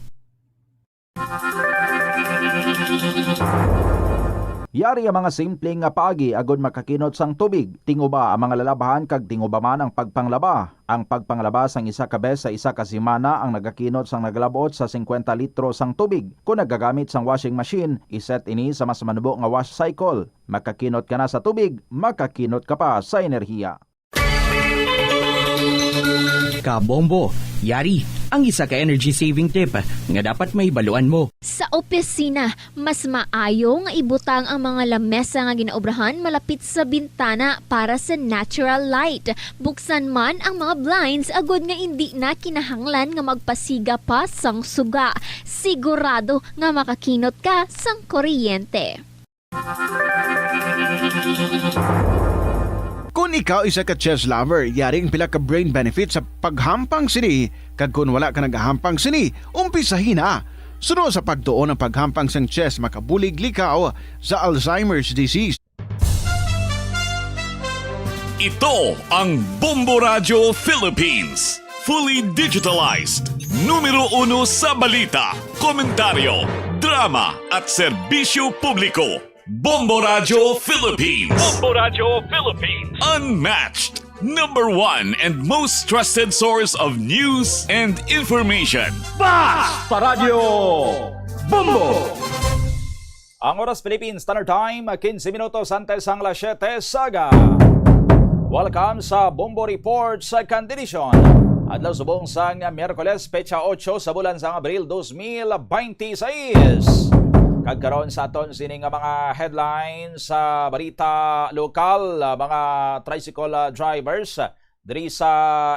Yari ang mga simpleng nga paagi agod makakinot sang tubig. Tinguba ang mga lalabahan kag tinguba man ang pagpanglaba. Ang pagpanglaba sang isa ka bes sa isa ka semana ang nagakinot sang naglabot sa 50 litro sang tubig. Kung nagagamit sang washing machine, iset ini sa mas manubo nga wash cycle. Makakinot ka na sa tubig, makakinot ka pa sa enerhiya. Kabombo, yari ang isa ka energy saving tip nga dapat may baluan mo. Sa opisina, mas maayo nga ibutang ang mga lamesa nga ginaobrahan malapit sa bintana para sa natural light. Buksan man ang mga blinds agod nga hindi na kinahanglan nga magpasiga pa sang suga. Sigurado nga makakinot ka sang kuryente. Kung ikaw isa ka chess lover, yaring pila ka brain benefit sa paghampang sini. Kag kung wala ka nagahampang sini, umpisahin na. Sunod sa pagtuon ng paghampang sang chess, makabulig likaw sa Alzheimer's disease. Ito ang Bombo Radio Philippines. Fully digitalized. Numero 1 sa balita, komentaryo, drama at serbisyo publiko. Bombo Radio Philippines. Bombo Radio Philippines. Unmatched. Number 1 and most trusted source of news and information. Basta Radio Bombo! Ang oras Philippines Standard Time, 15 minutos antes ang las 7 saga. Welcome sa Bombo Report Second Edition. Adlaw subong sang Miyerkules, petsa 8 sa bulan sang Abril 2026. Kagkaroon sa aton sining mga headlines sa balita lokal, mga tricycle drivers diri sa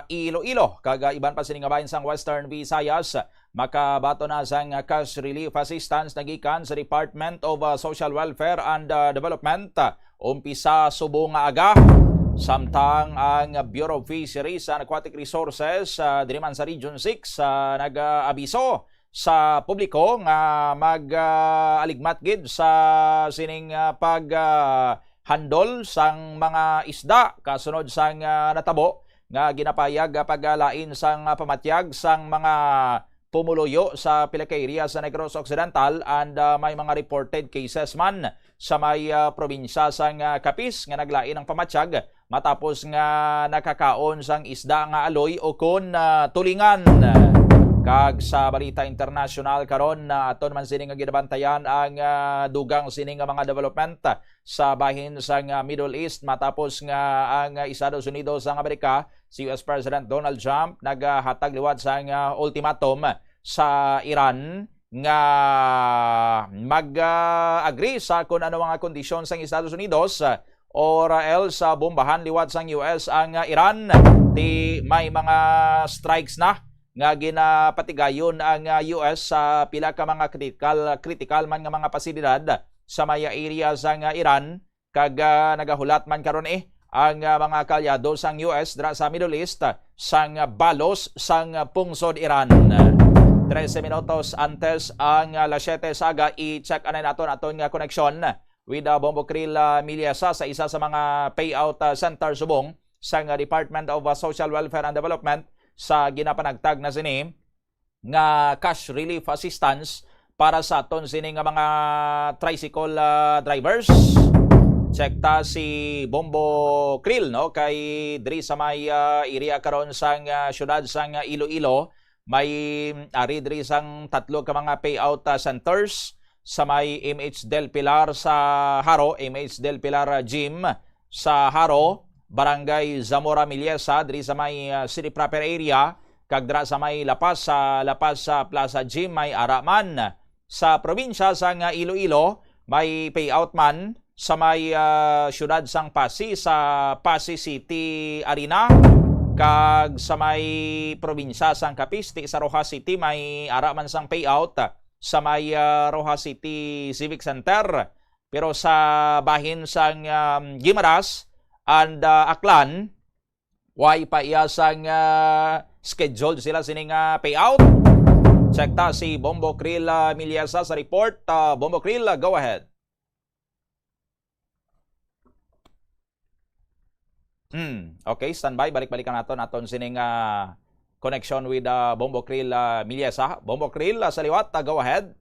Iloilo. Kag iban pa sining bahin sang Western Visayas, makabato na sang cash relief assistance nagikan sa Department of Social Welfare and Development. Umpisa subong nga aga. Samtang ang Bureau of Fisheries and Aquatic Resources diri man sa Region 6 nag-abiso sa publiko nga mag-aligmat gid sa sining paghandol sang mga isda kasunod sang natabo nga ginapayag paglain sang pamatyag sang mga pumuluyo sa pila ka area sa Negros Occidental and may mga reported cases man sa may probinsya sang Capiz nga naglain ang pamatyag matapos nga nakakaon sang isda nga aloy o kon tulingan. Kag sa balita international karon aton man sining nga ginabantayan ang dugang sining nga mga development sa bahin sang Middle East matapos nga ang Estados Unidos ng Amerika, si US President Donald Trump naghatag liwat sang ultimatum sa Iran nga mag-agree sa kung ano mga kondisyon sang Estados Unidos or else bombahan liwat sang US ang Iran. Di may mga strikes na nga ginapatigayon ang US sa pila ka mga critical man nga mga pasilidad sa maya area sang Iran kag nagahulat man karon ang mga kalyado sang US dra sa Middle East sang balos sang pungsod Iran. 13 minutos antes ang las 7 saga, i-check anay naton aton nga connection with Bombo Krill Miliasa sa isa sa mga payout center subong sang Department of Social Welfare and Development sa ginapanagtag na sini nga cash relief assistance para sa aton sini nga mga tricycle drivers. Check ta si Bombo Krill no kay diri sa may area karon sang syudad sang Iloilo, may ari diri sang tatlo ka mga payout centers sa may MH Del Pilar sa Haro, MH Del Pilar Gym sa Haro, Barangay Zamora Miliesa diri sa may city proper area, kag dira sa may Lapas sa Lapas Plaza Gym may araman. Sa probinsya sang Iloilo may payout man sa may syudad sang Pasig sa Pasig City Arena, kag sa may probinsya sang Capiz sa Rojas City may araman sang payout sa may Rojas City Civic Center. Pero sa bahin sang Guimaras and Aklan, why pa iya sang scheduled sila sining payout. Check ta si Bombo Krill Miliasa sa report. Bombo Krill, go ahead. Okay, standby. Balik-balikan naton sining connection with Bombo Krill Miliasa. Bombo Krill sa liwat, go ahead.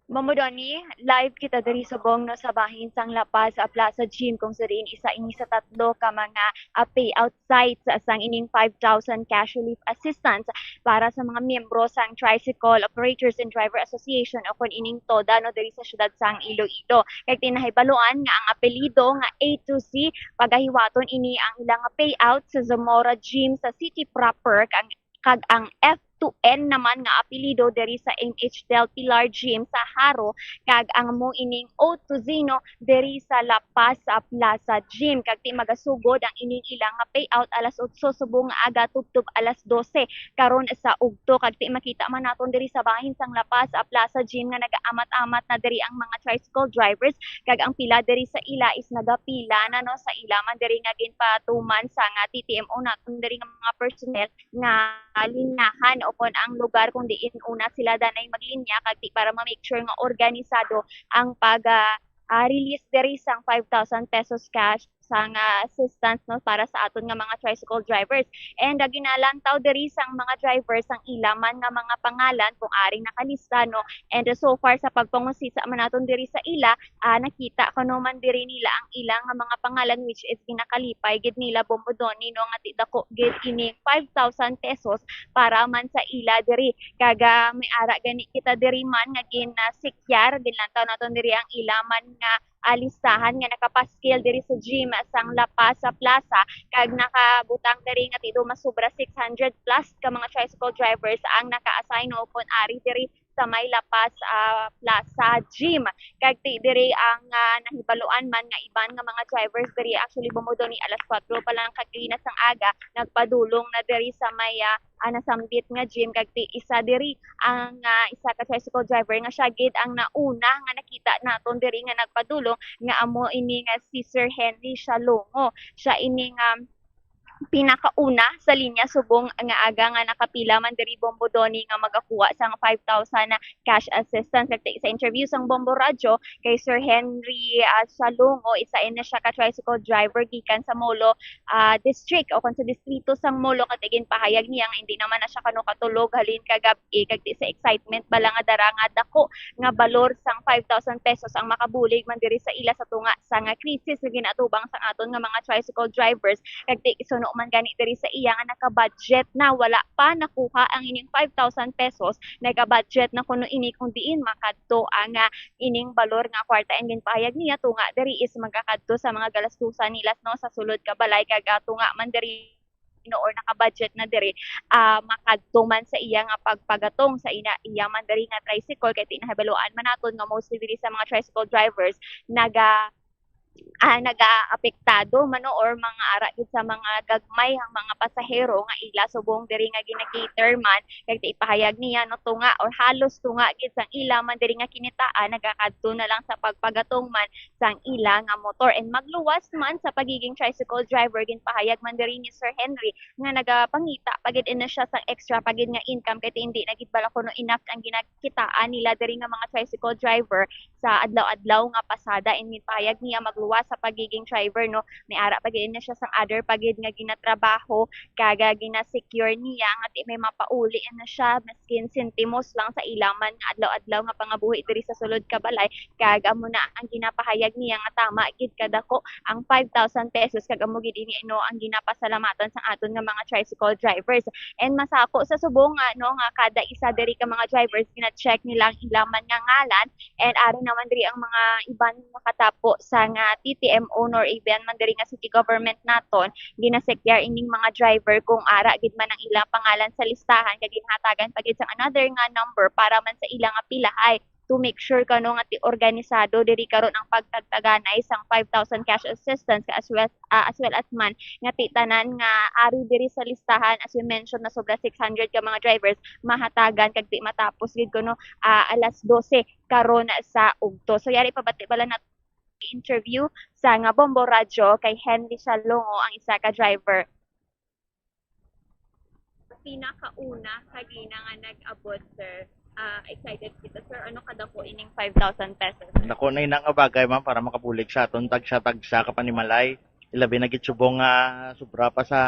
Mamodoni, live kita dari subong no sa bahin sang lapas sa Plaza Gym kung sa rin isa ini sa tatlo ka mga payout sites sang ining 5,000 cash relief assistance para sa mga miyembro sang Tricycle Operators and Driver Association o kun ining TODA no dari sa syudad sang Iloilo. Kay tinahibaluan nga ang apelyido nga A to Z pagahiwaton ini ang ilang payout sa Zamora Gym sa city proper kag ang F to N naman nga apelido deri sa MH Del Pilar Gym sa Haro kag ang mo ining O to Zino deri sa La Paz sa Plaza Gym kag ti magasugod ang ining ilang nga payout alas 8 subong nga aga tubtob alas 12 karon sa ugto kag ti makita man naton deri sa bahin sang La Paz sa Plaza Gym nga nagaamat-amat na deri ang mga tricycle drivers kag ang pila deri sa ila is nagapila na no sa ila man deri nga ginpatuman sa nga TTMO naton deri nga mga personnel nga linyahan o kung ang lugar kung diin una sila danay maglinya kagti para ma-make sure nga organisado ang pag-release diri sang 5,000 pesos cash sang assistance no para sa aton nga mga tricycle drivers. And ginalantaw diri sang mga drivers ang ilaman nga mga pangalan kung aring nakalista no. And so far sa pagpangusisa man naton diri sa ila, nakita ko no man diri nila ang ilang nga mga pangalan which is ginakalipay gid nila Bombodoni no nga tidako gid ini 5,000 pesos para man sa ila diri. Kaga may ara gani kita diri man nga ginasikyar ginlantaw naton diri ang ilaman nga listahan nga nakapaskil diri sa gym sang La Paz sa plaza kag nakabutang diri nga tido masubra 600 plus ka mga tricycle drivers ang naka-assign upon ari diri sa may La Paz Plaza Gym. Kag diri ang nahibaluan man nga iban nga mga drivers diri actually Bomodoni alas 4 pa lang kaginas ang aga nagpadulong na diri sa may nasambit nga gym kag isa diri ang isa ka tricycle driver nga siya gid ang nauna nga nakita naton diri nga nagpadulong nga amo ini nga si Sir Henry Shalongo. Siya ini nga pinakauna sa linya subong nga aga nga nakapila man diri Bombodoni nga magakuha sang 5,000 na cash assistance. Sa interview sang Bombo Radio kay Sir Henry Salongo, isa na siya ka tricycle driver gikan sa Molo district o kon sa distrito sang Molo katigin pahayag niya nga hindi naman na siya kano katulog halin kagabi kag sa excitement bala nga dara nga dako nga balor sang 5,000 pesos ang makabulig man diri sa ila sa tunga sa nga krisis nga ginatubang sang aton nga mga tricycle drivers kag isuno man gani diri sa iya nga naka-budget na wala pa nakuha ang ining 5,000 pesos naka-budget na kuno ini kung diin makadto ang ining balor nga kwarta and ginpahayag niya tunga diri is magkakadto sa mga galastusan nila no sa sulod ka balay kag tunga man diri or naka-budget na diri makadto man sa iya nga pagpagatong sa iya man diri nga tricycle kay tinahibaluan man naton nga mostly diri sa mga tricycle drivers nagaapektado mano or mga ara gid sa mga gagmay ang mga pasahero nga ila subong diri nga gina-cater man kay ipahayag niya no tunga or halos tunga gid sang ila man diri nga kinitaan nagakadto na lang sa pagpagatong man sang ila nga motor and magluwas man sa pagiging tricycle driver ginpahayag man diri ni Sir Henry nga nagapangita pagid ina siya sang extra pagid nga income kay hindi na gid bala kuno enough ang ginakitaan nila diri nga mga tricycle driver sa adlaw-adlaw nga pasada and ginpahayag niya magluwas sa pagiging driver no may ara pagid na siya sang other pagid nga ginatrabaho kaga gina-secure niya nga di may mapauli na siya maskin sentimos lang sa ilaman nga adlaw-adlaw nga pangabuhi diri sa sulod ka balay kag amo na ang ginapahayag niya nga tama gid kadako ang 5,000 pesos kag amo gid ini no ang ginapasalamatan sang aton nga mga tricycle drivers and masako sa subong no nga kada isa diri ka mga drivers gina-check nila ang ilaman nga ngalan and ari naman diri ang mga iban makatapo sa nga TTMO nor even man diri nga city government naton ginasekyar ining mga driver kung ara gid man ang ilang pangalan sa listahan kag ginhatagan pa gid sang another nga number para man sa ilang nga pilahay to make sure kano nga ti organisado diri karon ang pagtagtaganay sang 5,000 cash assistance as well as man nga ti tanan nga ari diri sa listahan as we mentioned na sobra 600 ka mga drivers mahatagan kag ti matapos gid kuno alas 12 karon sa ugto. So yari pabati bala na interview sa nga Bombo Radio kay Henry Salongo ang isa ka driver. Pinakauna kagina nga nag-abot sir. Excited kita sir ano kada ko ining 5,000 pesos. Nako na inang bagay man para makabulig sa aton tagsa ka panimalay. Ilabi na gid subong nga sobra pa sa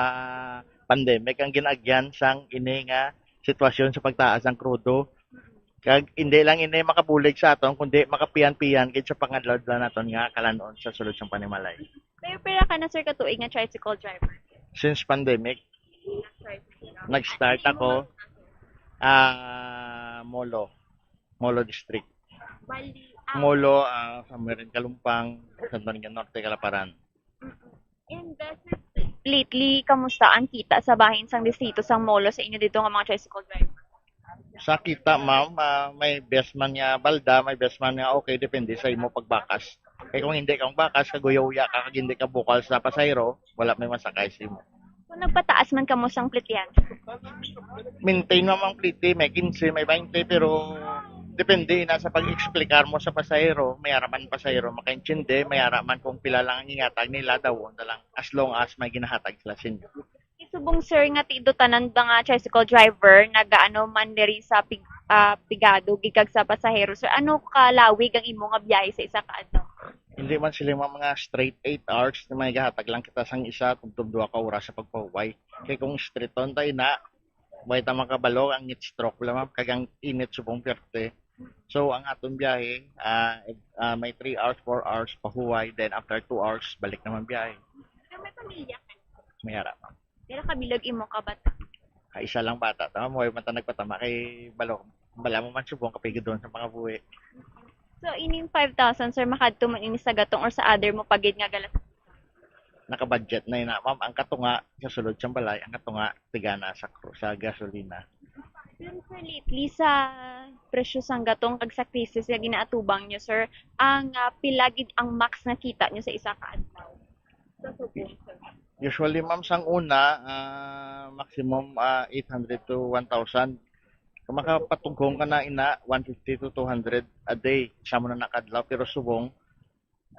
pandemic ang ginagyan sang ini nga sitwasyon sa pagtaas ng krudo. Kag hindi lang ini makabulig sa aton kundi makapian-pian kit sa pangadlod lang naton nga kalanon sa sulod sang panimalay. Pero ka na sir katuig nga tricycle driver. Since pandemic, nag-start ako Molo District. Bali, Molo sa Merin Kalumpang, Santo Niño Norte, Calaparan. and lately, kamusta ang kita sa bahin sang distrito sang Molo sa inyo dito nga mga tricycle driver? Sa kita, ma'am, may best man nga balda, may best man nga okay, depende sa imo pagbakas. Kaya kung hindi kang bakas, kaguyaw-uya ka, kag hindi ka bukal sa pasayro, wala may masakay sa imo. Kung nagpataas man kamo sang plityan. Maintain mo ang plite, may 15, may 20, pero depende na sa pag-explicar mo sa pasayro, may araman pasayro, makaintindi, may araman kung pila lang ang ingatag nila, daw na lang, as long as may ginahatag sila sa inyo. Subong sir nga tido tanan ba nga tricycle driver nagaano man diri sa pigado gikag sa pasahero. Sir, ano kalawig ang imo nga biyahe sa isa ka adlaw? Hindi man sila mga straight 8 hours na may gahatag lang kita sang isa tugtog 2 ka oras sa pagpahuway. Kaya kung straight on tayo na, way ta makabalo ang heat stroke lamang kagang init subong perte. So ang atong biyahe may 3 hours, 4 hours pahuway, then after 2 hours balik naman biyahe. May pamilya ka? May harap. Pero kabilog imo ka bata? Isa lang bata. Tama mo, man ta nagpatama kay balo. Bala mo man subong kapigid doon sa mga buwi. So ining 5,000 sir makadto man ini sa gatong or sa other mo pagid nga galas? Naka-budget na yun ma'am. Ang katunga sa sulod siyang balay, ang katunga tigana sa gasolina. Pero sir, lately sa presyo sang gatong kag sa krisis nga ginaatubang nyo sir, ang pilagid ang max na kita nyo sa isa ka adlaw. Sa subong sir. Usually ma'am sang una, maximum 800 to 1,000. Kung makapatugong ka na ina, 150 to 200 a day. Isa mo na nakadlaw, pero subong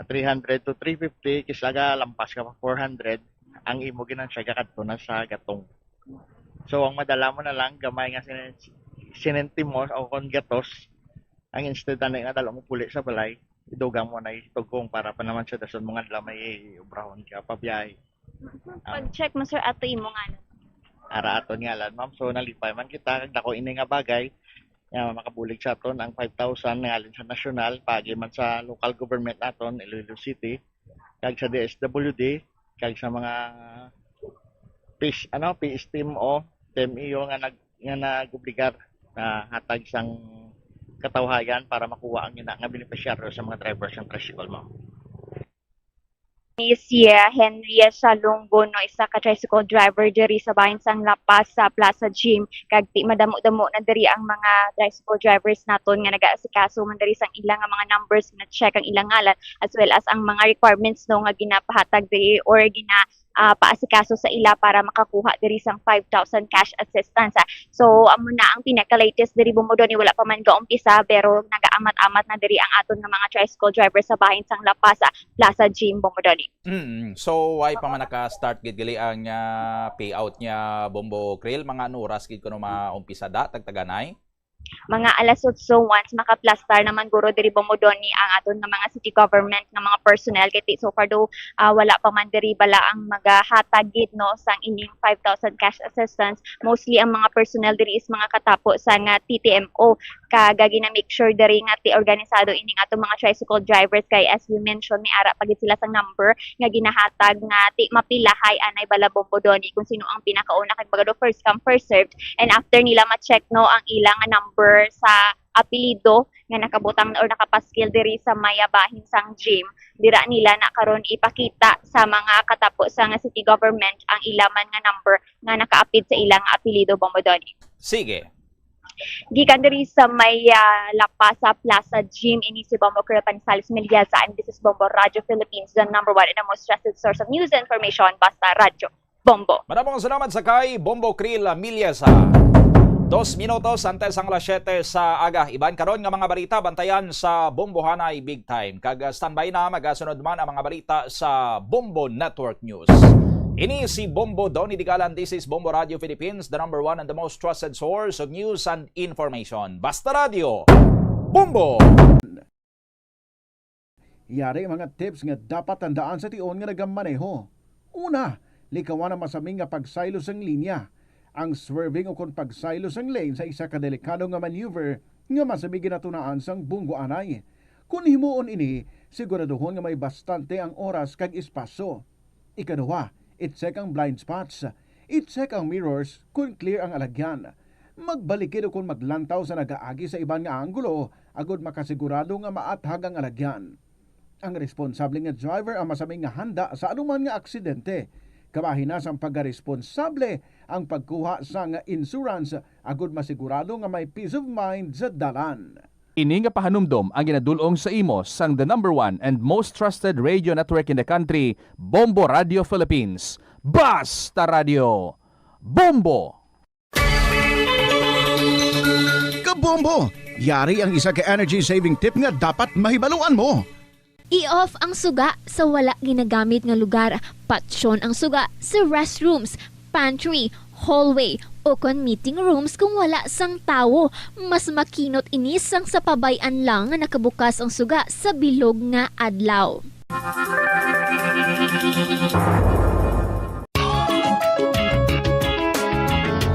300 to 350, kislaga lampas ka pa 400, ang imo ginansyaga kadto na sa gatong. So ang madala mo na lang, gamay nga sinentimos o kon gatos, ang instead na nga dalo mo puli sa balay, idugang mo na itugong para pa naman sa dason mga adlaw may ubrahon ka pabiyahe. Pag-check mo sir ato imo nga Ara aton nga lan ma'am, so nalipay man kita kag dako ini nga bagay nga makabulig sa aton ang 5,000 ngalin sa nasyonal, pagi man sa local government naton Iloilo City, kag sa DSWD, kag sa mga PIS team o TMEO nga nagobligar na hatag sang katawhayan para makuha ang ina nga beneficiaryo sa mga drivers ng tricycle mo. ni si Henry Salongo no isa ka tricycle driver diri sa bahin sang La Paz sa Plaza Gym kag di madamo-damo na diri ang mga tricycle drivers naton nga nagaasikaso man diri sang ilang nga mga numbers na check ang ilang ngalan as well as ang mga requirements no nga ginapahatag diri or paasikaso sa ila para makakuha diri sang 5,000 cash assistance. So amo na ang pinaka-latest diri Bomodoni, wala pa man gaumpisa pero nagaamat-amat na diri ang aton nga mga tricycle driver sa bahin sang La Paz Plaza Gym Bomodoni. So why pa man naka-start gid gali ang payout niya Bombo Krill, mga oras gid kuno maumpisa da tagtaganay? Mga alas 8 once maka-plastar naman guro diri Bomodoni ang aton nga mga city government nga mga personnel kay so far do wala pa man diri bala ang magahatag gid no sang ining 5,000 cash assistance. Mostly ang mga personnel diri is mga katapo sa nga TTMO kag gina-make sure diri nga ti organisado ining aton mga tricycle drivers kay as we mentioned ni ara pagit sila sang number nga ginahatag nga ti mapilahay anay bala Bomodoni kung sino ang pinakauna kay bagado first come first served, and after nila ma-check no ang ilang number sa apelido nga nakabutang or nakapaskil diri sa mayabahin sang gym, dira nila na karon ipakita sa mga katapo sa nga city government ang ilaman nga number nga nakaapid sa ilang apelido Bomodoni. Sige. Gikan diri sa may La Paz Plaza Gym ini si Bombo Krill Panisales Miliasa, and this is Bombo Radio Philippines, the #1 and the most trusted source of news and information, basta radyo Bombo. Maraming salamat sa kay Bombo Krill Miliasa. 2 minutos antes ang alas 7 sa aga. Iban karon nga mga balita bantayan sa Bombo Hanay Big Time. Kag standby na magasunod man ang mga balita sa Bombo Network News. Ini si Bombo Donny Digalan. This is Bombo Radio Philippines, the #1 and the most trusted source of news and information. Basta Radio Bombo. Yari mga tips nga dapat tandaan sa tion nga nagamaneho. Una, likawan ang masaming nga pagsaylo sang linya. Ang swerving o kung pagsaylo sang lane sa isa ka delikado nga maneuver nga masabi ginatunaan sang bunggo anay. Kung himuon ini, siguraduhon nga may bastante ang oras kag espasyo. Ikaduha, i-check ang blind spots. I-check ang mirrors kung clear ang alagyan. Magbalikid kung maglantaw sa nagaagi sa ibang nga anggulo, agod makasigurado nga maathag ang alagyan. Ang responsable nga driver ang masaming nga handa sa anuman nga aksidente. Kabahin sa pagkaresponsable ang pagkuha sa nga insurance agod masigurado nga may peace of mind sa dalan. Ini nga pahanumdom ang ginadulong sa imo sang the number 1 and most trusted radio network in the country, Bombo Radio Philippines. Basta Radio! Bombo! Kabombo! Yari ang isa ka energy saving tip nga dapat mahibaluan mo. I-off ang suga sa wala ginagamit nga lugar. Patsyon ang suga sa restrooms, pantry, hallway, o kon meeting rooms kung wala sang tawo. Mas makinot inis sang sa pabayan lang nga nakabukas ang suga sa bilog nga adlaw.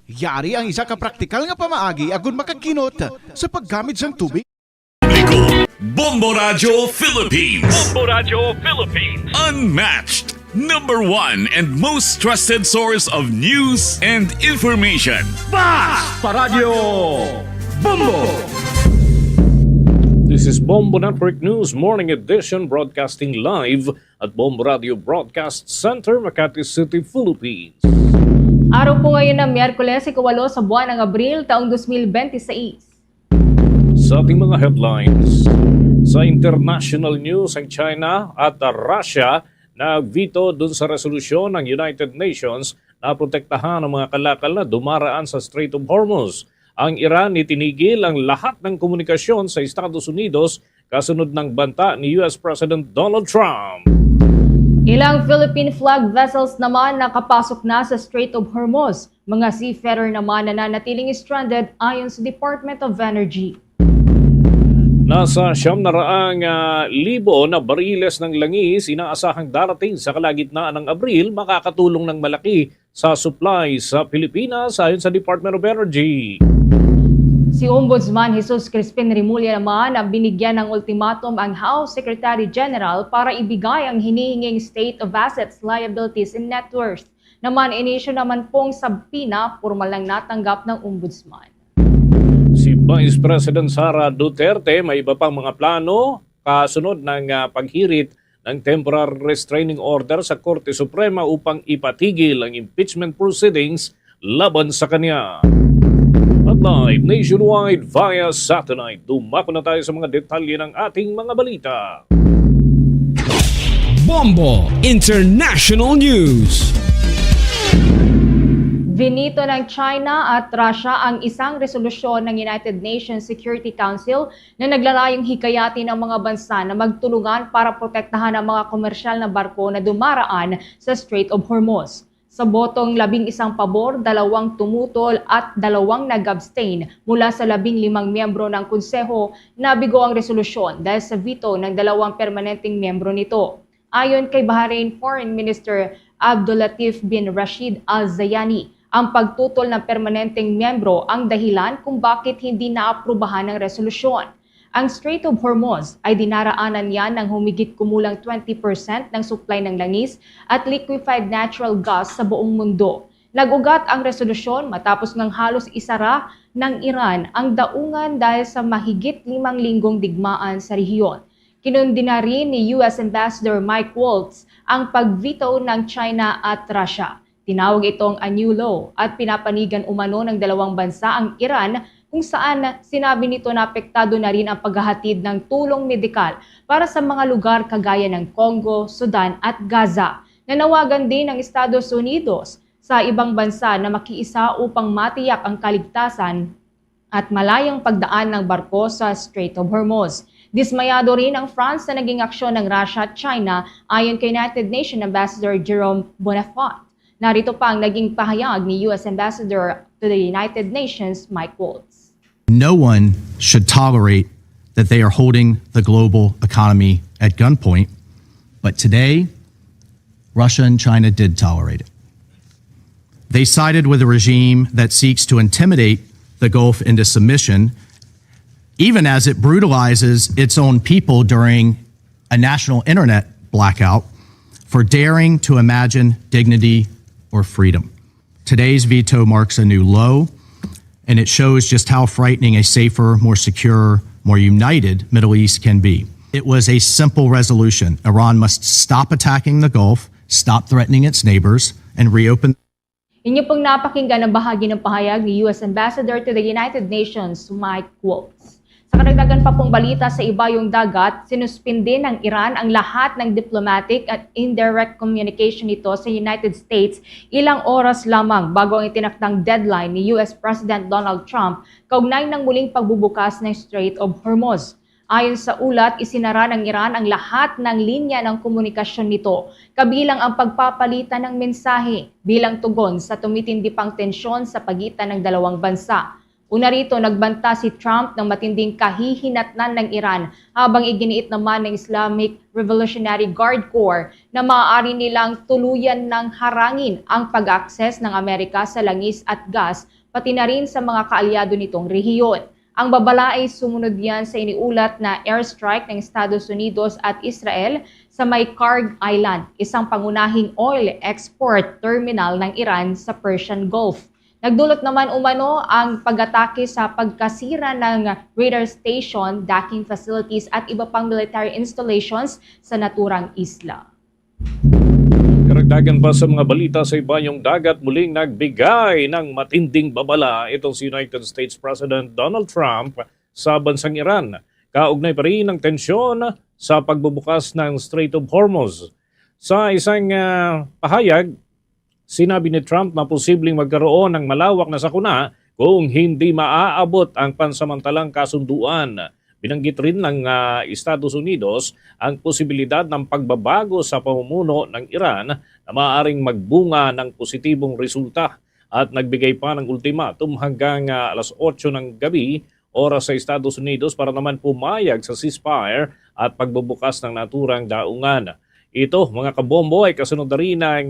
Yari ang isa ka praktikal nga pamaagi agud makakinot sa paggamit sang tubig. Bombo Radio Philippines. Bombo Radio Philippines. Unmatched. Number 1 and most trusted source of news and information. Basta Radio Bombo! This is Bombo Network News Morning Edition broadcasting live at Bombo Radio Broadcast Center, Makati City, Philippines. Araw po ngayon ng Miyerkules, ika-8 sa buwan ng Abril, taong 2026. Sa ating mga headlines, sa international news, ang China at Russia nag-veto dun sa resolusyon ng United Nations na protektahan ang mga kalakal na dumaraan sa Strait of Hormuz. Ang Iran itinigil ang lahat ng komunikasyon sa Estados Unidos kasunod ng banta ni US President Donald Trump. Ilang Philippine flag vessels naman nakapasok na sa Strait of Hormuz. Mga seafarer naman na nanatiling stranded ayon sa Department of Energy. Nasa 700,000 na bariles ng langis inaasahang darating sa kalagitnaan ng Abril, makakatulong ng malaki sa supply sa Pilipinas ayon sa Department of Energy. Si Ombudsman Jesus Crispin Remulla naman ang binigyan ng ultimatum ang House Secretary General para ibigay ang hinihinging State of Assets, Liabilities and Net Worth. Naman inisyu naman pong sabpina, formal lang natanggap ng Ombudsman. Si Vice President Sara Duterte may iba pang mga plano kasunod ng paghirit ng temporary restraining order sa Korte Suprema upang ipatigil ang impeachment proceedings laban sa kanya. At live nationwide via satellite, dumako na tayo sa mga detalye ng ating mga balita. Bombo International News. Vinito ng China at Russia ang isang resolusyon ng United Nations Security Council na naglalayong hikayatin ang mga bansa na magtulungan para protektahan ang mga komersyal na barko na dumaraan sa Strait of Hormuz. Sa botong 11 pabor, 2 tumutol at 2 nag-abstain mula sa 15 miyembro ng konseho, nabigo ang resolusyon dahil sa veto ng 2 permanenteng miyembro nito. Ayon kay Bahrain Foreign Minister Abdulatif bin Rashid Al Zayani, ang pagtutol ng permanenteng miyembro ang dahilan kung bakit hindi naaprubahan ng resolusyon. Ang Strait of Hormuz ay dinaraanan yan ng humigit kumulang 20% ng supply ng langis at liquefied natural gas sa buong mundo. Nag-ugat ang resolusyon matapos ng halos isara ng Iran ang daungan dahil sa mahigit 5 linggong digmaan sa rehiyon. Kinundina rin ni US Ambassador Mike Waltz ang pag-veto ng China at Russia. Tinawag itong a new law at pinapanigan umano ng 2 bansa ang Iran kung saan sinabi nito na apektado na rin ang paghahatid ng tulong medikal para sa mga lugar kagaya ng Congo, Sudan at Gaza. Nanawagan din ng Estados Unidos sa ibang bansa na makiisa upang matiyak ang kaligtasan at malayang pagdaan ng barko sa Strait of Hormuz. Dismayado rin ang France na naging aksyon ng Russia at China ayon kay United Nations Ambassador Jerome Bonifant. Narito pa ang naging pahayag ni US Ambassador to the United Nations, Mike Waltz. No one should tolerate that they are holding the global economy at gunpoint, but today, Russia and China did tolerate it. They sided with a regime that seeks to intimidate the Gulf into submission even as it brutalizes its own people during a national internet blackout for daring to imagine dignity or freedom. Today's veto marks a new low, and it shows just how frightening a safer, more secure, more united Middle East can be. It was a simple resolution. Iran must stop attacking the Gulf, stop threatening its neighbors, and reopen. Inyo pong napakinggan ang bahagi ng pahayag ni U.S. Ambassador to the United Nations, Mike Waltz. Sa karagdagan pa pong balita sa ibayong dagat, sinuspinde ng Iran ang lahat ng diplomatic at indirect communication nito sa United States ilang oras lamang bago ang itinakdang deadline ni U.S. President Donald Trump kaugnay ng muling pagbubukas ng Strait of Hormuz. Ayon sa ulat, isinara ng Iran ang lahat ng linya ng komunikasyon nito, kabilang ang pagpapalitan ng mensahe bilang tugon sa tumitindi pang tensyon sa pagitan ng dalawang bansa. Una rito, nagbanta si Trump ng matinding kahihinatnan ng Iran habang iginiit naman ng Islamic Revolutionary Guard Corps na maaari nilang tuluyan ng harangin ang pag-access ng Amerika sa langis at gas pati na rin sa mga kaalyado nitong rehiyon. Ang babala ay sumunod yan sa iniulat na airstrike ng Estados Unidos at Israel sa may Karg Island, isang pangunahing oil export terminal ng Iran sa Persian Gulf. Nagdulot naman umano ang pag-atake sa pagkasira ng radar station, docking facilities at iba pang military installations sa naturang isla. Karagdagan pa sa mga balita sa ibayong dagat, muling nagbigay ng matinding babala itong si United States President Donald Trump sa bansang Iran. Kaugnay pa rin ang tensyon sa pagbubukas ng Strait of Hormuz. Sa isang pahayag, sinabi ni Trump na posibleng magkaroon ng malawak na sakuna kung hindi maaabot ang pansamantalang kasunduan. Binanggit rin ng Estados Unidos ang posibilidad ng pagbabago sa pamumuno ng Iran na maaaring magbunga ng positibong resulta at nagbigay pa ng ultimatum hanggang alas 8 ng gabi oras sa Estados Unidos para naman pumayag sa ceasefire at pagbubukas ng naturang daungan. Ito, mga kabombo, ay kasunod na rin ng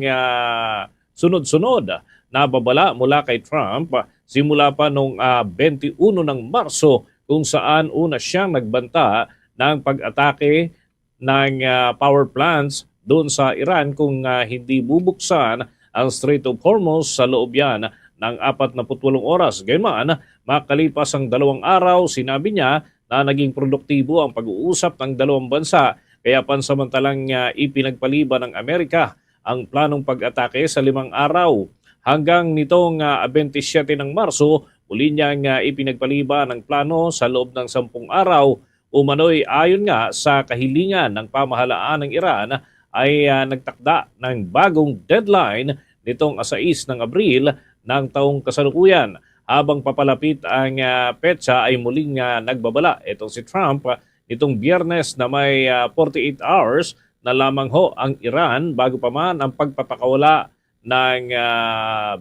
sunod-sunod na babala mula kay Trump simula pa noong 21 ng Marso kung saan una siyang nagbanta ng pag-atake ng power plants doon sa Iran kung hindi bubuksan ang Strait of Hormuz sa loob yan ng 48 oras. Gayunman, makalipas ang 2 araw, sinabi niya na naging produktibo ang pag-uusap ng dalawang bansa kaya pansamantalang ipinagpaliban ng Amerika ang planong pag-atake sa 5 araw. Hanggang nitong 27 ng Marso, uli niyang ipinagpaliban ang plano sa loob ng 10 araw. Umano'y ayon nga sa kahilingan ng pamahalaan ng Iran ay nagtakda ng bagong deadline nitong 6 ng Abril ng taong kasalukuyan. Habang papalapit ang petsa ay muling nagbabala itong si Trump nitong Biyernes na may 48 hours na lamang ho ang Iran bago pa man ang pagpapakawala ng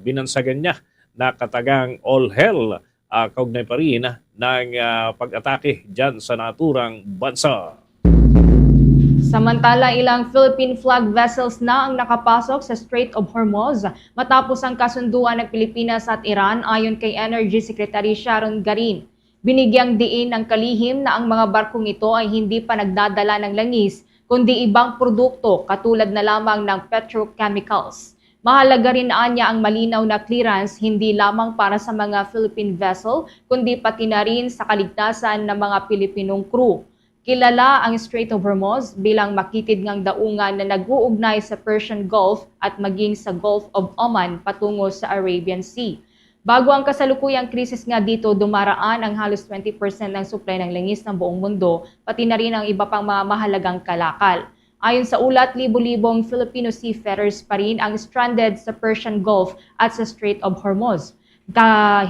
binansagan niya na katagang all hell kaugnay pa rin ng pag-atake dyan sa naturang bansa. Samantala, ilang Philippine flag vessels na ang nakapasok sa Strait of Hormuz matapos ang kasunduan ng Pilipinas at Iran ayon kay Energy Secretary Sharon Garin. Binigyang diin ng kalihim na ang mga barkong ito ay hindi pa nagdadala ng langis kundi ibang produkto katulad na lamang ng petrochemicals. Mahalaga rin niya ang malinaw na clearance hindi lamang para sa mga Philippine vessel kundi pati na rin sa kaligtasan ng mga Pilipinong crew. Kilala ang Strait of Hormuz bilang makitid ngang daungan na nag-uugnay sa Persian Gulf at maging sa Gulf of Oman patungo sa Arabian Sea. Bago ang kasalukuyang krisis nga dito, dumaraan ang halos 20% ng supply ng langis ng buong mundo, pati na rin ang iba pang mga mahalagang kalakal. Ayon sa ulat, libo-libong Filipino seafarers pa rin ang stranded sa Persian Gulf at sa Strait of Hormuz.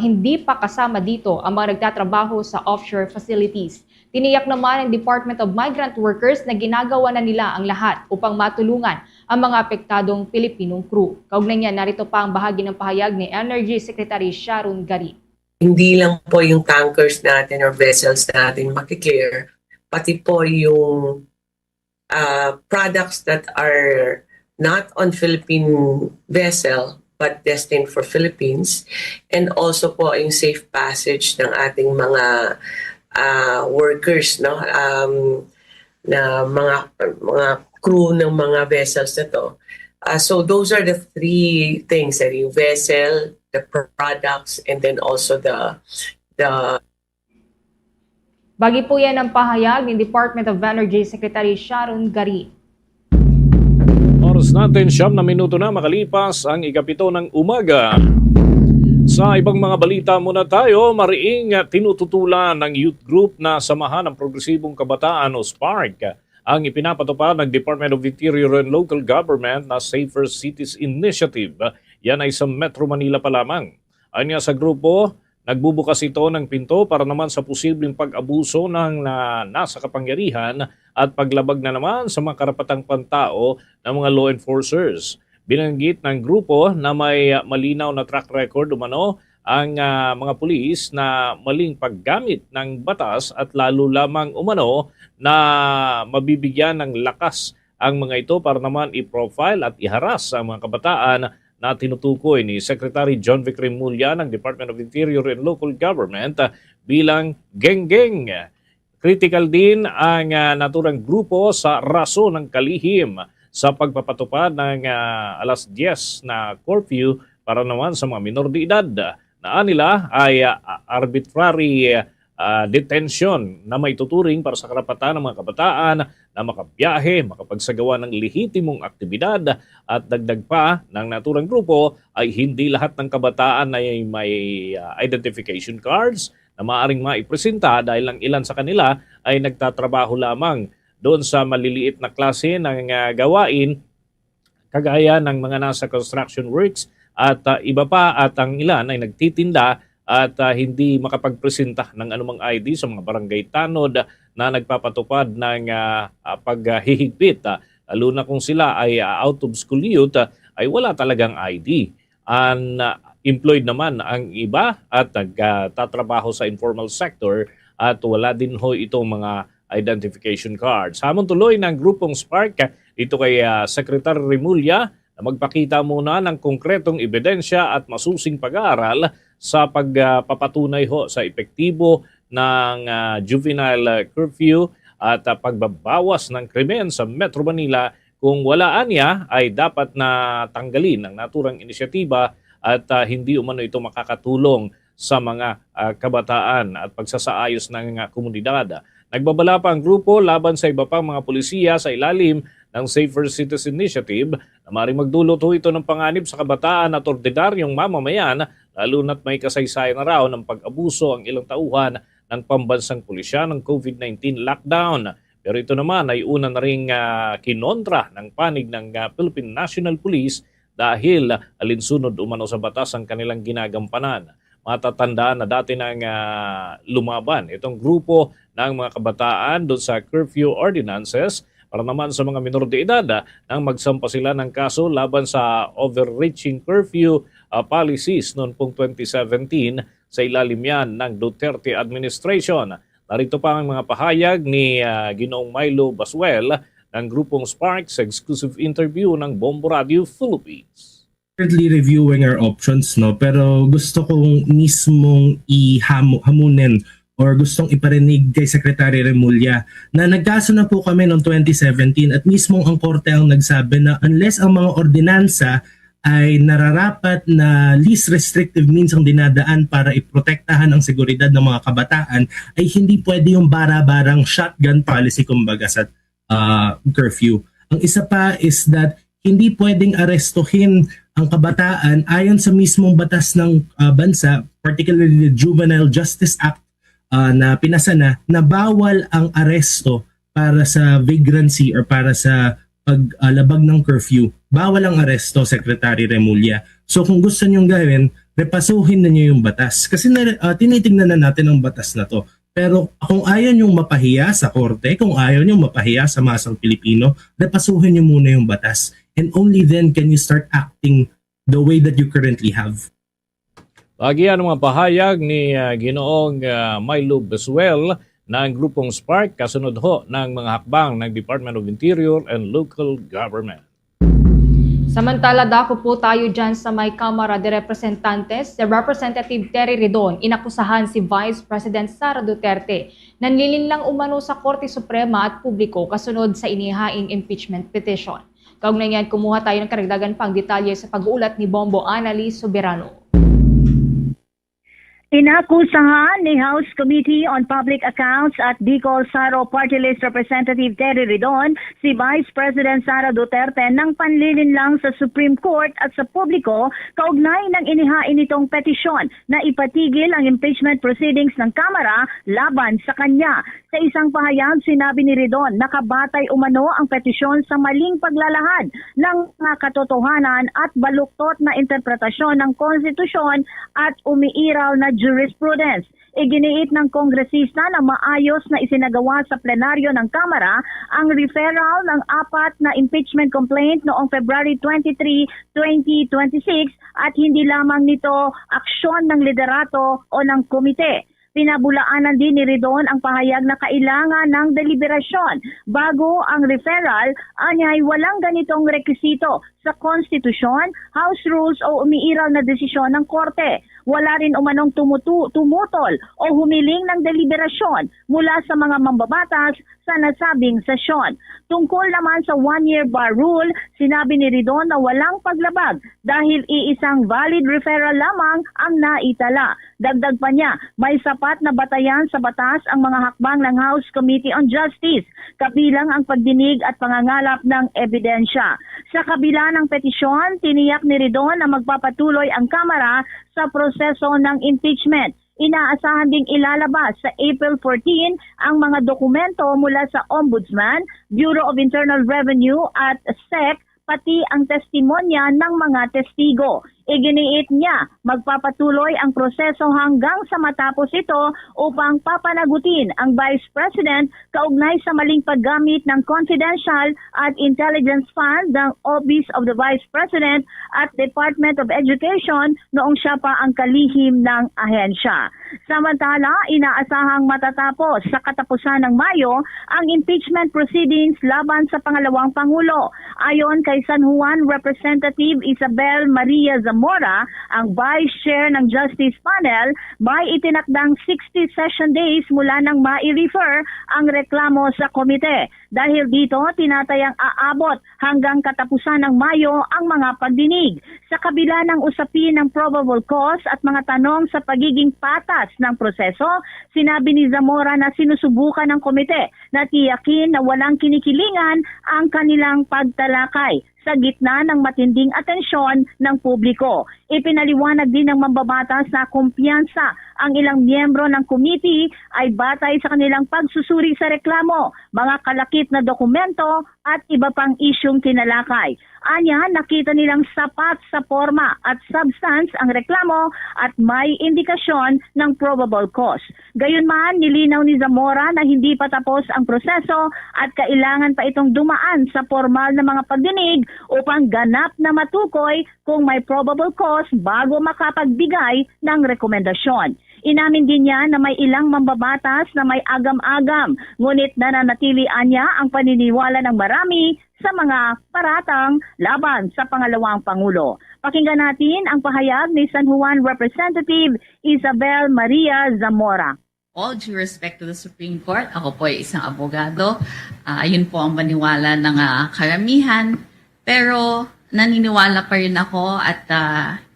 Hindi pa kasama dito ang mga nagtatrabaho sa offshore facilities. Tiniyak naman ng Department of Migrant Workers na ginagawa na nila ang lahat upang matulungan ang mga apektadong Pilipinong crew. Kaugnay niya, narito pa ang bahagi ng pahayag ni Energy Secretary Sharon Garin. Hindi lang po yung tankers natin or vessels natin makiklear, pati po yung products that are not on Philippine vessel but destined for Philippines, and also po yung safe passage ng ating mga workers, no, na mga crew ng mga vessels na to. So those are the three things, yung vessel, the products, and then also the Bagi po yan ang pahayag ni Department of Energy Secretary Sharon Gari. Oras natin, 9 na minuto na makalipas ang 7 ng umaga. Sa ibang mga balita muna tayo, mariing tinututulan ng youth group na Samahan ng Progresibong Kabataan o SPARC ang ipinapatupad ng Department of Interior and Local Government na Safer Cities Initiative. Yan ay sa Metro Manila pa lamang. Anya sa grupo, nagbubukas ito ng pinto para naman sa posibleng pag-abuso ng nasa kapangyarihan at paglabag na naman sa mga karapatang pantao ng mga law enforcers. Binanggit ng grupo na may malinaw na track record umano ang mga pulis na maling paggamit ng batas at lalo lamang umano na mabibigyan ng lakas ang mga ito para naman i-profile at iharas ang mga kabataan na tinutukoy ni Secretary John Vic Remulla ng Department of Interior and Local Government bilang geng-geng. Critical din ang naturang grupo sa rason ng kalihim sa pagpapatupad ng alas 10 na curfew para naman sa mga minor de edad na nila ay arbitrary detention na may tuturing para sa karapatan ng mga kabataan na makabiyahe, makapagsagawa ng lehitimong aktibidad at dagdag pa ng naturang grupo ay hindi lahat ng kabataan ay may identification cards na maaaring maipresenta dahil ang ilan sa kanila ay nagtatrabaho lamang doon sa maliliit na klase ng gawain kagaya ng mga nasa construction works at iba pa at ang ilan ay nagtitinda at hindi makapagpresenta ng anumang ID sa mga barangay tanod na nagpapatupad ng paghihigpit. Lalo na kung sila ay out of school youth ay wala talagang ID. Unemployed naman ang iba at nagtatrabaho sa informal sector at wala din ho itong mga identification cards. Hamon tuloy ng grupong SPARC dito kay Secretary Remulla na magpakita muna ng konkretong ebidensya at masusing pag-aaral sa pagpapatunay ho sa epektibo ng juvenile curfew at pagbabawas ng krimen sa Metro Manila. Kung walaan niya ay dapat na tanggalin ang naturang inisyatiba at hindi umano ito makakatulong sa mga kabataan at pagsasaayos ng komunidad. Nagbabala pa ang grupo laban sa iba pang mga pulisiya sa ilalim ng Safer Cities Initiative na maaaring magdulot ito ng panganib sa kabataan at ordinaryong mamamayan, lalo na't may kasaysayan na raw ng pag-abuso ang ilang tauhan ng pambansang pulisya ng COVID-19 lockdown. Pero ito naman ay una na ring kinontra ng panig ng Philippine National Police dahil alinsunod umano sa batas ang kanilang ginagampanan. Matatandaan na dati nang lumaban itong grupo ng mga kabataan doon sa curfew ordinances para naman sa mga minor de edad nang magsampa sila ng kaso laban sa overreaching curfew policies noong pong 2017 sa ilalim yan ng Duterte administration. Narito pa ang mga pahayag ni Ginoong Milo Basuel ng grupong SPARC sa exclusive interview ng Bombo Radio Philippines. Currently reviewing our options, no, pero gusto kong mismong hamunin or gustong iparinig kay Secretary Remulla na nagkaso na po kami noong 2017 at mismong ang korte ang nagsabi na unless ang mga ordinansa ay nararapat na least restrictive means ang dinadaan para iprotektahan ang seguridad ng mga kabataan, ay hindi pwede yung bara-barang shotgun policy kumbaga sa curfew. Ang isa pa is that hindi pwedeng arestuhin ang kabataan ayon sa mismong batas ng bansa, particularly the Juvenile Justice Act na pinasa na bawal ang aresto para sa vagrancy or para sa paglabag ng curfew. Bawal ang aresto, Secretary Remulla. So kung gusto niyong gawin, repasuhin na niyo yung batas. Kasi tinitingnan na natin ang batas na to. Pero kung ayaw niyong mapahiya sa korte, kung ayaw niyong mapahiya sa masang Pilipino, repasuhin niyo muna yung batas. And only then can you start acting the way that you currently have. Lagi ang mga pahayag ni Ginoong Milo Basuel ng grupong SPARC kasunod ho ng mga hakbang ng Department of Interior and Local Government. Samantala, dako po tayo dyan sa may Kamara de Representantes. Si Representative Terry Redon, inakusahan si Vice President Sara Duterte. Nanlilinlang umano sa Korte Suprema at publiko kasunod sa inihaing impeachment petition. Kaugnay niyan, kumuha tayo ng karagdagan pang detalye sa pag-uulat ni Bombo Annalise Soberano. Inakusahan ni House Committee on Public Accounts at Bicol Saro Party List Representative Terry Redon si Vice President Sara Duterte ng panlilinlang sa Supreme Court at sa publiko kaugnay ng inihain nitong petisyon na ipatigil ang impeachment proceedings ng Kamara laban sa kanya. Sa isang pahayag, sinabi ni Redon nakabatay umano ang petisyon sa maling paglalahad ng mga katotohanan at baluktot na interpretasyon ng konstitusyon at umiiral na jurisprudence. Iginiit ng kongresista na maayos na isinagawa sa plenaryo ng Kamara ang referral ng 4 na impeachment complaint noong February 23, 2026 at hindi lamang nito aksyon ng liderato o ng komite. Pinabulaanan din ni Redon ang pahayag na kailangan ng deliberasyon bago ang referral, anyay walang ganitong rekisito sa konstitusyon, House Rules o umiiral na desisyon ng Korte. Wala rin umanong tumutol o humiling ng deliberasyon mula sa mga mambabatas sa nasabing sesyon. Tungkol naman sa one-year bar rule, sinabi ni Redon na walang paglabag dahil iisang valid referral lamang ang naitala. Dagdag pa niya, may sapat na batayan sa batas ang mga hakbang ng House Committee on Justice, kabilang ang pagdinig at pangangalap ng ebidensya. Sa kabila ng petisyon, tiniyak ni Redon na magpapatuloy ang Kamara sa proseso ng impeachment. Inaasahan ding ilalabas sa April 14 ang mga dokumento mula sa Ombudsman, Bureau of Internal Revenue at SEC, pati ang testimonya ng mga testigo. Iginiit niya, magpapatuloy ang proseso hanggang sa matapos ito upang papanagutin ang Vice President kaugnay sa maling paggamit ng confidential at intelligence fund ng Office of the Vice President at Department of Education noong siya pa ang kalihim ng ahensya. Samantala, inaasahang matatapos sa katapusan ng Mayo ang impeachment proceedings laban sa pangalawang Pangulo. Ayon kay San Juan Representative Isabel Maria Zamora, ang Vice Chair ng Justice Panel, may itinakdang 60 session days mula nang mai-refer ang reklamo sa komite. Dahil dito, tinatayang aabot hanggang katapusan ng Mayo ang mga pagdinig. Sa kabila ng usapin ng probable cause at mga tanong sa pagiging patas ng proseso, sinabi ni Zamora na sinusubukan ng komite na tiyakin na walang kinikilingan ang kanilang pagtalakay sa gitna ng matinding atensyon ng publiko. Ipinaliwanag din ng mambabatas na kumpiyansa ang ilang miyembro ng committee ay batay sa kanilang pagsusuri sa reklamo, mga kalakip na dokumento at iba pang isyong tinalakay. Anya, nakita nilang sapat sa forma at substance ang reklamo at may indikasyon ng probable cause. Gayunman, nilinaw ni Zamora na hindi pa tapos ang proseso at kailangan pa itong dumaan sa formal na mga pagdinig upang ganap na matukoy kung may probable cause bago makapagbigay ng rekomendasyon. Inamin din niya na may ilang mambabatas na may agam-agam, ngunit nananatilian niya ang paniniwala ng marami sa mga paratang laban sa pangalawang Pangulo. Pakinggan natin ang pahayag ni San Juan Representative Isabel Maria Zamora. All due respect to the Supreme Court, ako po ay isang abogado. Ayun po ang maniwala ng karamihan. Pero naniniwala pa rin ako at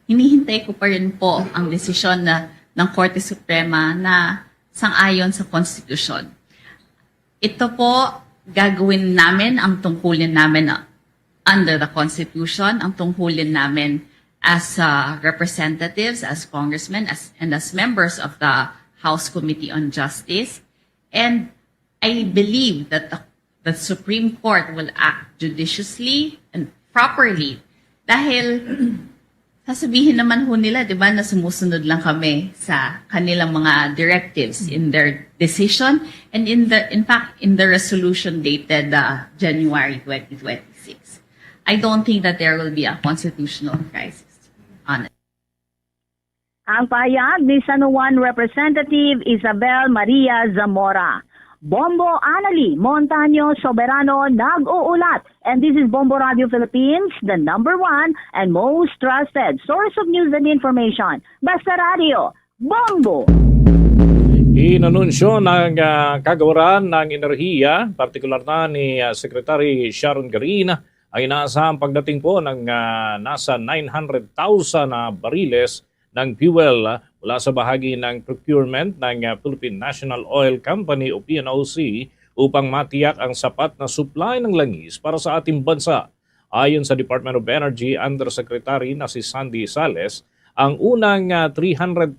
hinihintay ko pa rin po ang desisyon ng Korte Suprema na sang-ayon sa konstitusyon. Ito po, gagawin namin ang tungkulin namin under the Constitution, ang tungkulin namin as representatives, as congressmen, and as members of the House Committee on Justice. And I believe that the Supreme Court will act judiciously and properly dahil sasabihin naman ho nila, di ba, na sumusunod lang kami sa kanilang mga directives in their decision and in fact in the resolution dated January 2026. I don't think that there will be a constitutional crisis on it. Ang pahayag ni San Juan Representative Isabel Maria Zamora. Bombo Anali Montaño Soberano nag-uulat. And this is Bombo Radio Philippines, the number one and most trusted source of news and information. Basta Radio, Bombo! Inanunsyo ng kagawaran ng enerhiya, partikular na ni Secretary Sharon Garin, ay inaasahang pagdating po ng nasa 900,000 na bariles ng fuel mula sa bahagi ng procurement ng Philippine National Oil Company o PNOC upang matiyak ang sapat na supply ng langis para sa ating bansa. Ayon sa Department of Energy Undersecretary na si Sandy Sales, ang unang 300,000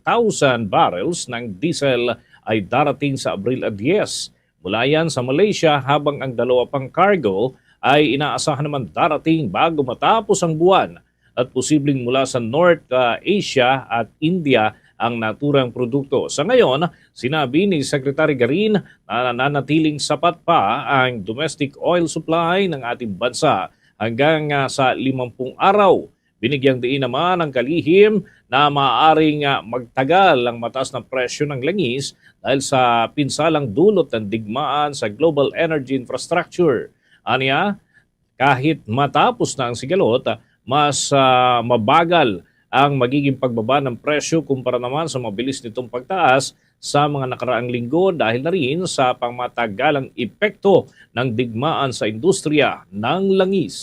barrels ng diesel ay darating sa Abril 10. Mula yan sa Malaysia, habang ang dalawa pang cargo ay inaasahan naman darating bago matapos ang buwan at posibleng mula sa North Asia at India ang naturang produkto. Sa ngayon, sinabi ni Secretary Garin na nananatiling sapat pa ang domestic oil supply ng ating bansa hanggang sa 50 araw. Binigyang diin naman ang kalihim na maaaring magtagal ang mataas na presyo ng langis dahil sa pinsalang dulot ng digmaan sa global energy infrastructure. Aniya, kahit matapos na ang sigalot, mas mabagal ang magiging pagbaba ng presyo kumpara naman sa mabilis nitong pagtaas sa mga nakaraang linggo dahil na rin sa pangmatagalang epekto ng digmaan sa industriya ng langis.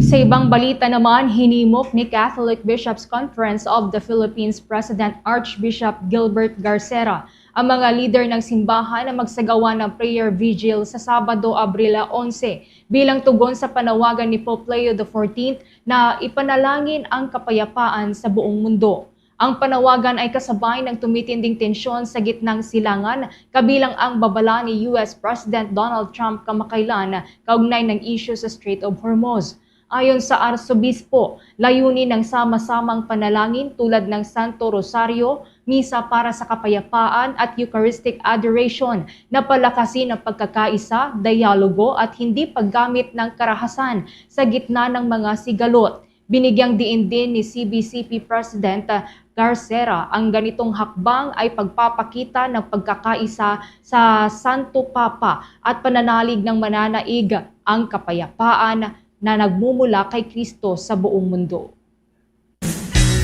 Sa ibang balita naman, hinimok ni Catholic Bishops' Conference of the Philippines President Archbishop Gilbert Garcera ang mga leader ng simbahan na magsagawa ng prayer vigil sa Sabado, Abril 11 bilang tugon sa panawagan ni Pope Leo XIV na ipanalangin ang kapayapaan sa buong mundo. Ang panawagan ay kasabay ng tumitinding tensyon sa gitnang silangan kabilang ang babala ni US President Donald Trump kamakailan kaugnay ng issue sa Strait of Hormuz. Ayon sa Arsobispo, layunin ng sama-samang panalangin tulad ng Santo Rosario, Misa para sa Kapayapaan at Eucharistic Adoration na palakasin ang pagkakaisa, dialogo at hindi paggamit ng karahasan sa gitna ng mga sigalot. Binigyang diin din ni CBCP President Garcera ang ganitong hakbang ay pagpapakita ng pagkakaisa sa Santo Papa at pananalig ng mananaig ang kapayapaan na nagmumula kay Kristo sa buong mundo.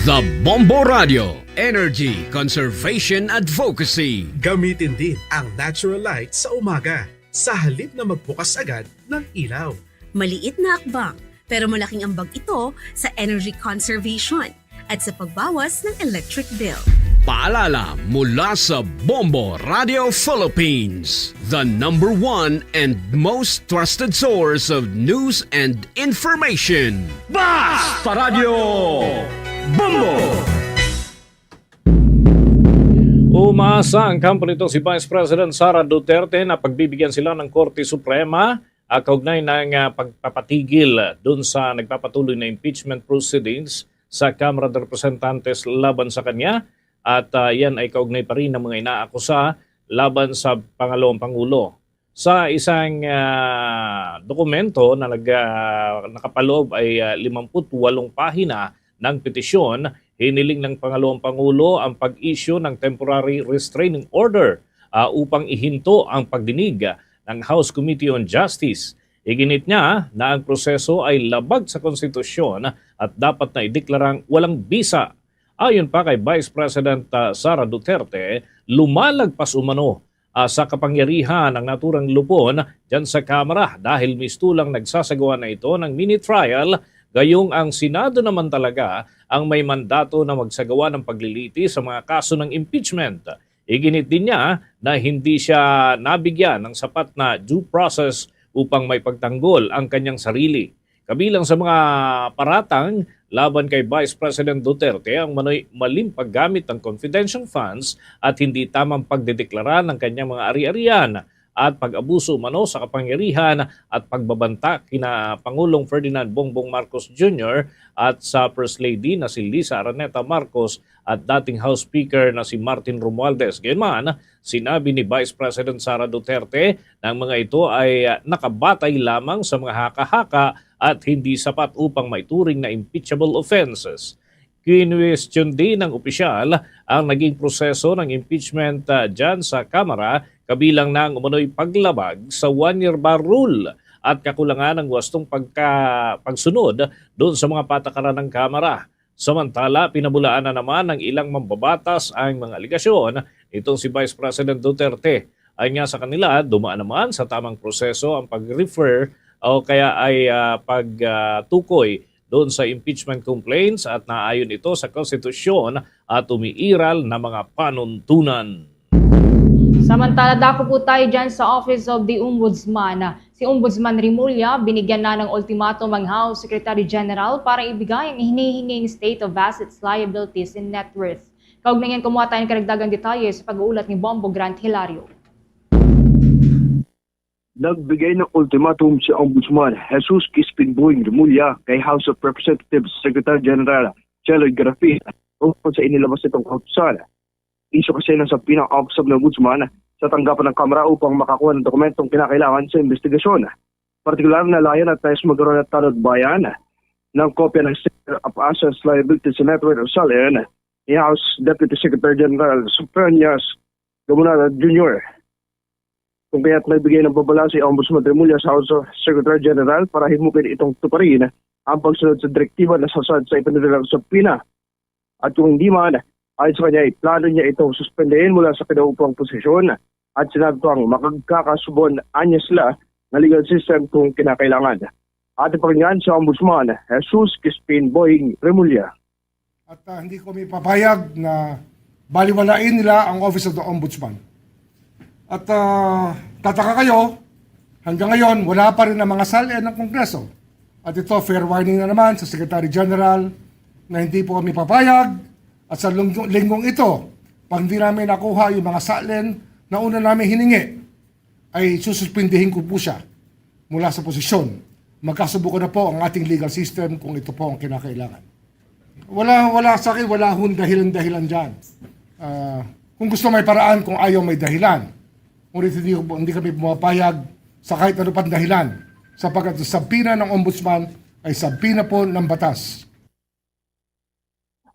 The Bombo Radio, Energy Conservation Advocacy. Gamitin din ang natural light sa umaga sa halip na magbukas agad ng ilaw. Maliit na akbang pero malaking ambag ito sa energy conservation at sa pagbawas ng electric bill. Paalala mula sa Bombo Radio Philippines, the number one and most trusted source of news and information. Basta Radio Bombo! Umasa ang kampo nito si Vice President Sara Duterte na pagbibigyan sila ng Korte Suprema kaugnay ng pagpapatigil dun sa nagpapatuloy na impeachment proceedings sa Kamara de Representantes laban sa kanya. At yan ay kaugnay pa rin ng mga inaakusa laban sa Pangalawang Pangulo. Sa isang dokumento na nakapaloob ay 58 pahina ng petisyon, hiniling ng Pangalawang Pangulo ang pag-issue ng temporary restraining order upang ihinto ang pagdinig ng House Committee on Justice. Iginit niya na ang proseso ay labag sa konstitusyon at dapat na ideklarang walang bisa. Ayon pa kay Vice President Sara Duterte, lumalagpas umano sa kapangyarihan ng naturang lupon dyan sa Kamara dahil mistulang nagsasagawa na ito ng mini-trial, gayong ang Senado naman talaga ang may mandato na magsagawa ng pagliliti sa mga kaso ng impeachment. Iginit din niya na hindi siya nabigyan ng sapat na due process upang may pagtanggol ang kanyang sarili. Kabilang sa mga paratang laban kay Vice President Duterte ang maling paggamit ng confidential funds at hindi tamang pagdedeklara ng kanyang mga ari-arian at pag-abuso umano sa kapangyarihan at pagbabanta kina Pangulong Ferdinand Bongbong Marcos Jr. at sa First Lady na si Lisa Araneta Marcos at dating House Speaker na si Martin Romualdez. Gayunman, sinabi ni Vice President Sara Duterte na ang mga ito ay nakabatay lamang sa mga haka-haka at hindi sapat upang maituring na impeachable offenses. Kinwestiyon din ng opisyal ang naging proseso ng impeachment dyan sa Kamara kabilang na ang umunoy paglabag sa one-year bar rule at kakulangan ng wastong pagsunod doon sa mga patakaran ng Kamara. Samantala, pinabulaan na naman ng ilang mambabatas ang mga aligasyon itong si Vice President Duterte. Ayon nga sa kanila, dumaan naman sa tamang proseso ang pag-refer o kaya ay pagtukoy doon sa impeachment complaints at naayon ito sa konstitusyon at umiiral na mga panuntunan. Samantala, dako po tayo dyan sa Office of the Ombudsman. Si Ombudsman Remulla binigyan na ng ultimatum ang House Secretary General para ibigay ang hinihinging state of assets, liabilities, and net worth. Kaugnayan kumuha tayo ng karagdagang detalye sa pag-uulat ni Bombo Grant Hilario. Nagbigay ng ultimatum si Ombudsman Jesus Crispin Remulla kay House of Representatives Secretary General Cheloy Garafil tungkol sa inilabas nitong kautusan. Isyo kasi ng sa pinang-office of the Ombudsman sa tanggapan ng Kamara upang makakuha ng dokumentong kinakailangan sa investigasyon. Partikular na layan at nais magkaroon ng tanod bayan ng kopya ng State of Assets, Liabilities and Net Worth o SALN ni House Deputy Secretary General Supranias Gamunada Jr. Kung kaya't nagbigay ng babala si Ombudsman Remulla sa House of Secretary General para himukin itong tuparin ang pagsunod sa direktiba na sasad sa ipinilang sa PINA. At kung hindi man, ayon sa kanya, plano niya itong suspendehin mula sa kinaupang posisyon at sinabi pang makagkakasubon anya sila na legal system kung kinakailangan. Ating pakinggan sa Ombudsman Jesus Crispin Remulla. At hindi ko may papayag na baliwalain nila ang Office of the Ombudsman. At tataka kayo, hanggang ngayon wala pa rin ang mga SALN ng Kongreso. At ito, fair warning na naman sa Secretary General na hindi po kami papayag. At sa linggong ito, pag hindi namin nakuha yung mga SALN na una namin hiningi, ay sususpindihin ko po siya mula sa posisyon. Magkasubukan na po ang ating legal system kung ito po ang kinakailangan. Wala sa akin, wala hong dahilan dyan. Kung gusto may paraan, kung ayaw may dahilan. Ngunit hindi kami pumapayag sa kahit ano pang dahilan sapagkat sa sabina ng Ombudsman ay sabina po ng batas.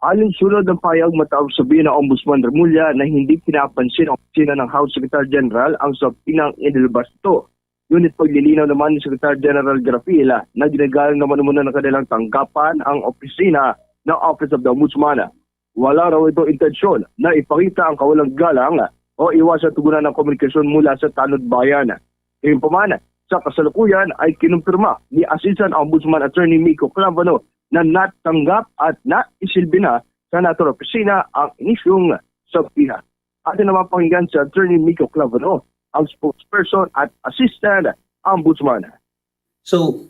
Alinsunod ng payag matapos sabihin ng Ombudsman Remulla na hindi pinapansin ang opisina ng House Secretary General ang sabinang inilabas ito. Ngunit paglilinaw naman ni Secretary General Garafila na ginagalang naman muna ng kanilang tanggapan ang opisina ng Office of the Ombudsman. Wala raw ito intensyon na ipakita ang kawalang galang o iwasan tugunan ng komunikasyon mula sa tanod bayan. Gayunpaman, sa kasalukuyan ay kinumpirma ni Assistant Ombudsman Attorney Miko Clavano na natanggap at naisilbi na sa naturang opisina ang inisyong sabina. Atin naman pakinggan sa Attorney Miko Clavano, ang spokesperson at Assistant Ombudsman. So,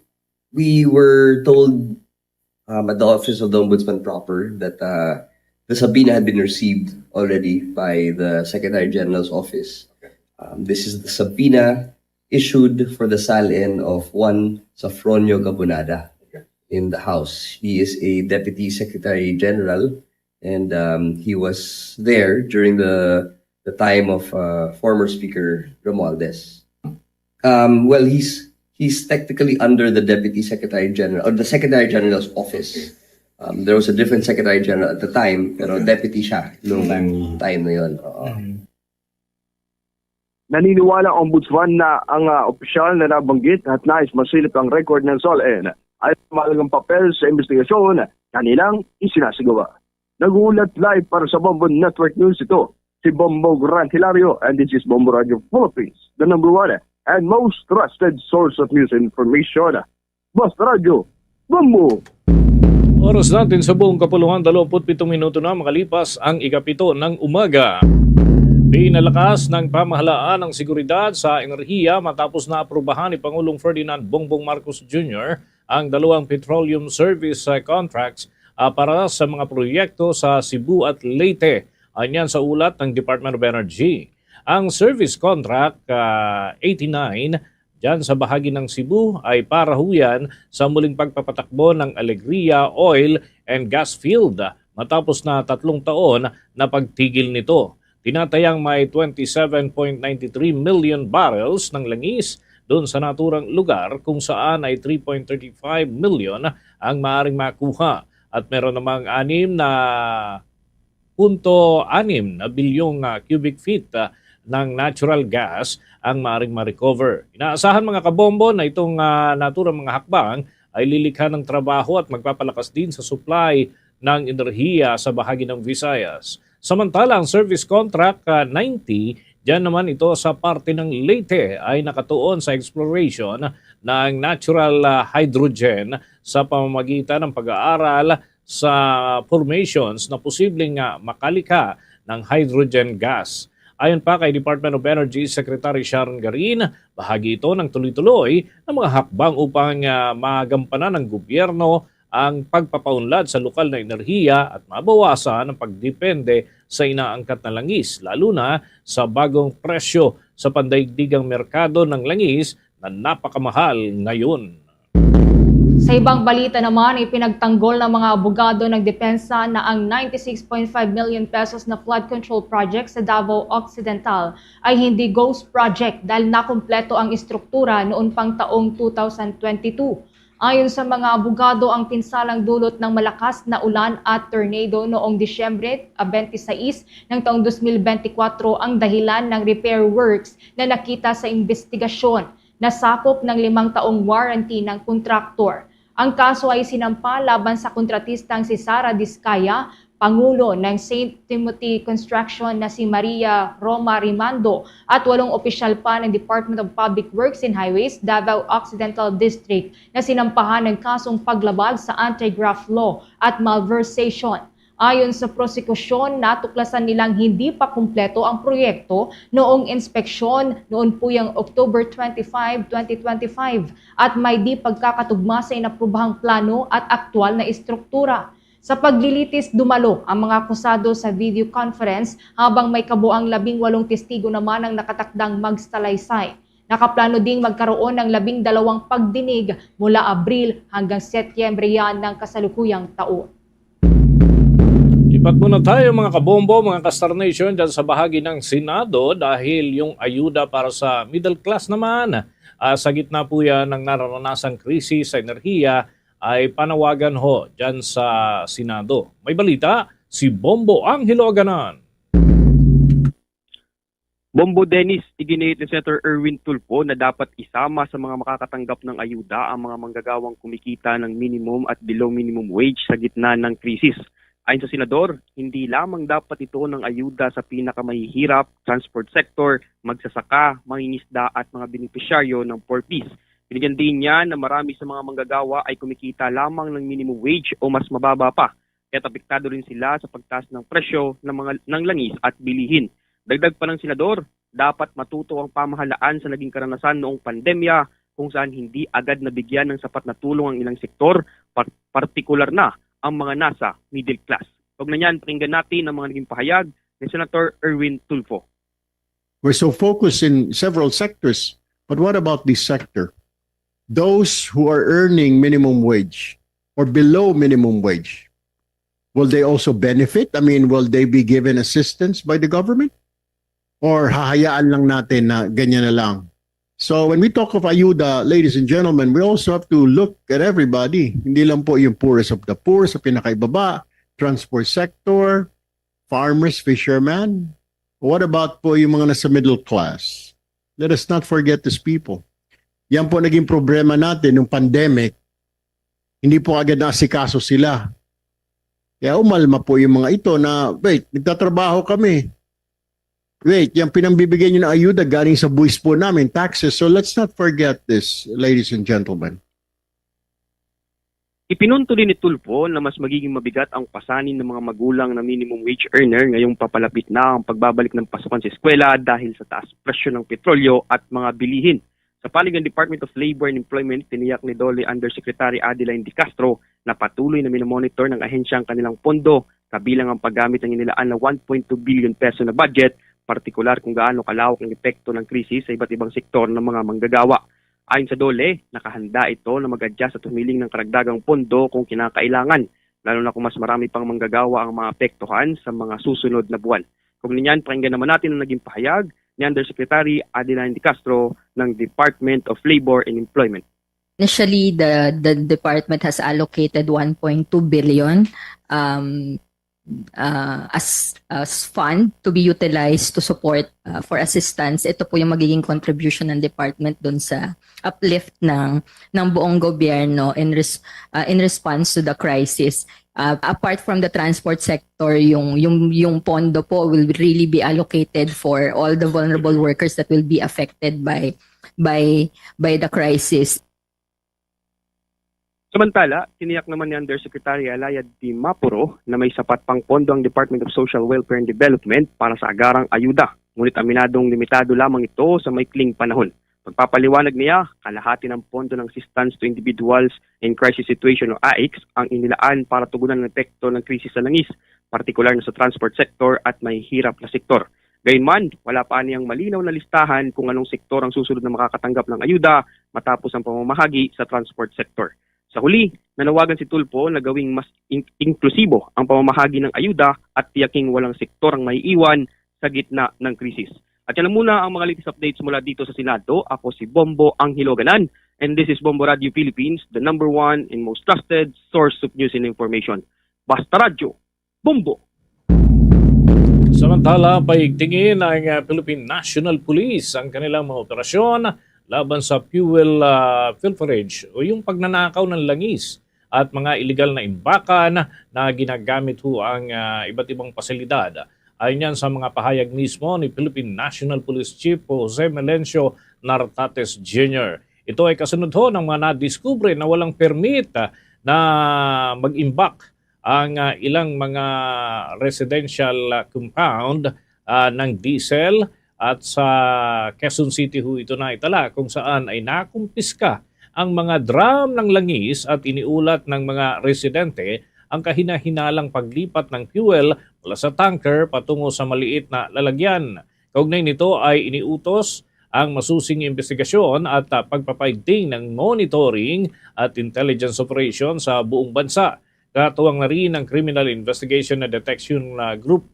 we were told at the Office of the Ombudsman proper that the sabina had been received already by the Secretary General's office. This is the sabina issued for the SALN of one Safronio Gabonada in the House. He is a Deputy Secretary General and he was there during the time of former Speaker Romualdez. Well, he's technically under the Deputy Secretary General or the Secretary General's office. There was a different Secretary General at the time, pero deputy siya nung time na yun. Naniniwala ang Ombudsman na ang opisyal na nabanggit at nais masilip ang record ng SALN ay mahalagang papel sa investigasyon kanilang isinasigawa. Nag-uulat live para sa Bombo Network News ito, si Bombo Grant Hilario, and this is Bombo Radio Philippines, the number one and most trusted source of news and information. Basta Radio, Bombo! Oras natin sa buong kapuluhan, 27 minuto na makalipas ang ikapito ng umaga. Pinalakas ng pamahalaan ng seguridad sa enerhiya matapos na aprubahan ni Pangulong Ferdinand Bongbong Marcos Jr. ang dalawang petroleum service contracts para sa mga proyekto sa Cebu at Leyte. Anyan sa ulat ng Department of Energy. Ang service contract 89 dyan sa bahagi ng Cebu ay para huyan sa muling pagpapatakbo ng Alegria Oil and Gas Field matapos na 3 taon na pagtigil nito. Tinatayang may 27.93 million barrels ng langis doon sa naturang lugar kung saan ay 3.35 million ang maaaring makuha at meron namang 6.6 na bilyong cubic feet ng natural gas ang maaring ma-recover. Inaasahan mga kabombo na itong naturang mga hakbang ay lilikha ng trabaho at magpapalakas din sa supply ng enerhiya sa bahagi ng Visayas. Samantala, ang service contract 90, diyan naman ito sa parte ng Leyte ay nakatuon sa exploration ng natural hydrogen sa pamamagitan ng pag-aaral sa formations na posibleng makalikha ng hydrogen gas. Ayon pa kay Department of Energy Secretary Sharon Garin, bahagi ito ng tuloy-tuloy ng mga hakbang upang magampanan ng gobyerno ang pagpapaunlad sa lokal na enerhiya at mabawasan ang pagdepende sa inaangkat na langis, lalo na sa bagong presyo sa pandaigdigang merkado ng langis na napakamahal ngayon. Sa ibang balita naman, ipinagtanggol ng mga abogado ng depensa na ang 96.5 million pesos na flood control project sa Davao Occidental ay hindi ghost project dahil nakumpleto ang istruktura noon pang taong 2022. Ayon sa mga abogado, ang pinsalang dulot ng malakas na ulan at tornado noong Disyembre 26 ng taong 2024 ang dahilan ng repair works na nakita sa investigasyon na sakop ng 5 taong warranty ng kontraktor. Ang kaso ay sinampa laban sa kontratistang si Sara Diskaya, Pangulo ng St. Timothy Construction na si Maria Roma Rimando at 8 opisyal pa ng Department of Public Works and Highways, Davao Occidental District na sinampahan ng kasong paglabag sa anti-graft law at malversation. Ayon sa prosekusyon, natuklasan nilang hindi pa kumpleto ang proyekto noong inspeksyon noon po yung October 25, 2025 at may di pagkakatugma sa inaprubahang plano at aktwal na istruktura. Sa paglilitis, dumalo ang mga akusado sa video conference habang may kabuang 18 testigo naman ang nakatakdang magsalaysay. Nakaplano ding magkaroon ng 12 pagdinig mula Abril hanggang Setyembre yan ng kasalukuyang taon. Lipat muna tayo mga kabombo, mga ka-Star Nation dyan sa bahagi ng Senado dahil yung ayuda para sa middle class naman sa gitna po yan ng naranasang krisis sa enerhiya ay panawagan ho dyan sa Senado. May balita, si Bombo Angelo Aganan. Bombo Dennis, iginit ni Senator Erwin Tulfo na dapat isama sa mga makakatanggap ng ayuda ang mga manggagawang kumikita ng minimum at below minimum wage sa gitna ng krisis. Ayon sa Senador, hindi lamang dapat ito ng ayuda sa pinakamahihirap, transport sector, magsasaka, mangingisda at mga benepisyaryo ng 4Ps. Binigyan din niya na marami sa mga manggagawa ay kumikita lamang ng minimum wage o mas mababa pa. Kaya apektado rin sila sa pagtaas ng presyo ng langis at bilihin. Dagdag pa ng Senador, dapat matuto ang pamahalaan sa naging karanasan noong pandemya kung saan hindi agad nabigyan ng sapat na tulong ang ilang sektor, partikular na ang mga nasa middle class. Huwag na niyan, pakinggan natin ang mga naging pahayag ni Senator Erwin Tulfo. We're so focused in several sectors, but what about this sector? Those who are earning minimum wage or below minimum wage, will they also benefit? I mean, will they be given assistance by the government? Or hahayaan lang natin na ganyan na lang? So when we talk of ayuda, ladies and gentlemen, we also have to look at everybody. Hindi lang po yung poorest of the poor sa pinakaibaba, transport sector, farmers, fishermen. What about po yung mga nasa middle class? Let us not forget these people. Yan po naging problema natin nung pandemic. Hindi po agad naasikaso sila. Kaya umalma po yung mga ito na, wait, nagtatrabaho kami. Wait, yung pinambibigay nyo na ayuda galing sa buwis po namin, taxes. So let's not forget this, ladies and gentlemen. Ipinunto din ni Tulfo na mas magiging mabigat ang pasanin ng mga magulang na minimum wage earner ngayong papalapit na ang pagbabalik ng pasukan sa eskwela dahil sa taas presyo ng petrolyo at mga bilihin. Sa panig ng Department of Labor and Employment, tiniyak ni DOLE Undersecretary Adeline De Castro na patuloy na minomonitor ng ahensya ang kanilang pondo kabilang ang paggamit ng inilaan na 1.2 billion peso na budget, partikular kung gaano kalawak ang epekto ng krisis sa iba't ibang sektor ng mga manggagawa. Ayon sa DOLE, nakahanda ito na mag-adjust at humiling ng karagdagang pondo kung kinakailangan, lalo na kung mas marami pang manggagawa ang mga apektuhan sa mga susunod na buwan. Kung ninyan, pakinggan naman natin ang naging pahayag ni Undersecretary Adeline De Castro ng Department of Labor and Employment. Initially, the department has allocated 1.2 billion as fund to be utilized to support for assistance. Ito po yung magiging contribution ng department doon sa uplift ng buong gobyerno in response to the crisis. Apart from the transport sector, yung pondo po will really be allocated for all the vulnerable workers that will be affected by the crisis. Samantala, tiniyak naman ni Undersecretary Alaya Di Mapuro na may sapat pang pondo ang Department of Social Welfare and Development para sa agarang ayuda. Ngunit aminadong limitado lamang ito sa maikling panahon. Pagpapaliwanag niya, kalahati ng pondo ng Assistance to Individuals in Crisis Situation o AICS ang inilaan para tugunan ng epekto ng krisis sa langis, partikular na sa transport sector at may hirap na sektor. Gayunman, wala pa niyang malinaw na listahan kung anong sektor ang susunod na makakatanggap ng ayuda matapos ang pamamahagi sa transport sector. Sa huli, nanawagan si Tulfo na gawing mas inklusibo ang pamamahagi ng ayuda at tiyaking walang sektor ang maiiwan sa gitna ng krisis. At yan na muna ang mga latest updates mula dito sa Senado. Ako si Bombo Anghiloganan and this is Bombo Radio Philippines, the #1 and most trusted source of news and information. Basta Radio, Bombo! Samantala, paigtingin ng Philippine National Police ang kanilang mga operasyon laban sa fuel pilferage o yung pagnanakaw ng langis at mga illegal na imbakan na ginagamit ho ang iba't ibang pasilidad. Ayon yan sa mga pahayag mismo ni Philippine National Police Chief Jose Melencio Nartates Jr. Ito ay kasunod ho ng mga nadiskubre na walang permit na mag-imbak ang ilang mga residential compound ng diesel. At sa Quezon City ho ito na itala kung saan ay nakumpiska ang mga drum ng langis at iniulat ng mga residente ang kahina-hinalang paglipat ng fuel mula sa tanker patungo sa maliit na lalagyan. Kaugnay nito ay iniutos ang masusing investigasyon at pagpapaigting ng monitoring at intelligence operation sa buong bansa. Katuwang na rin ang Criminal Investigation and Detection Group.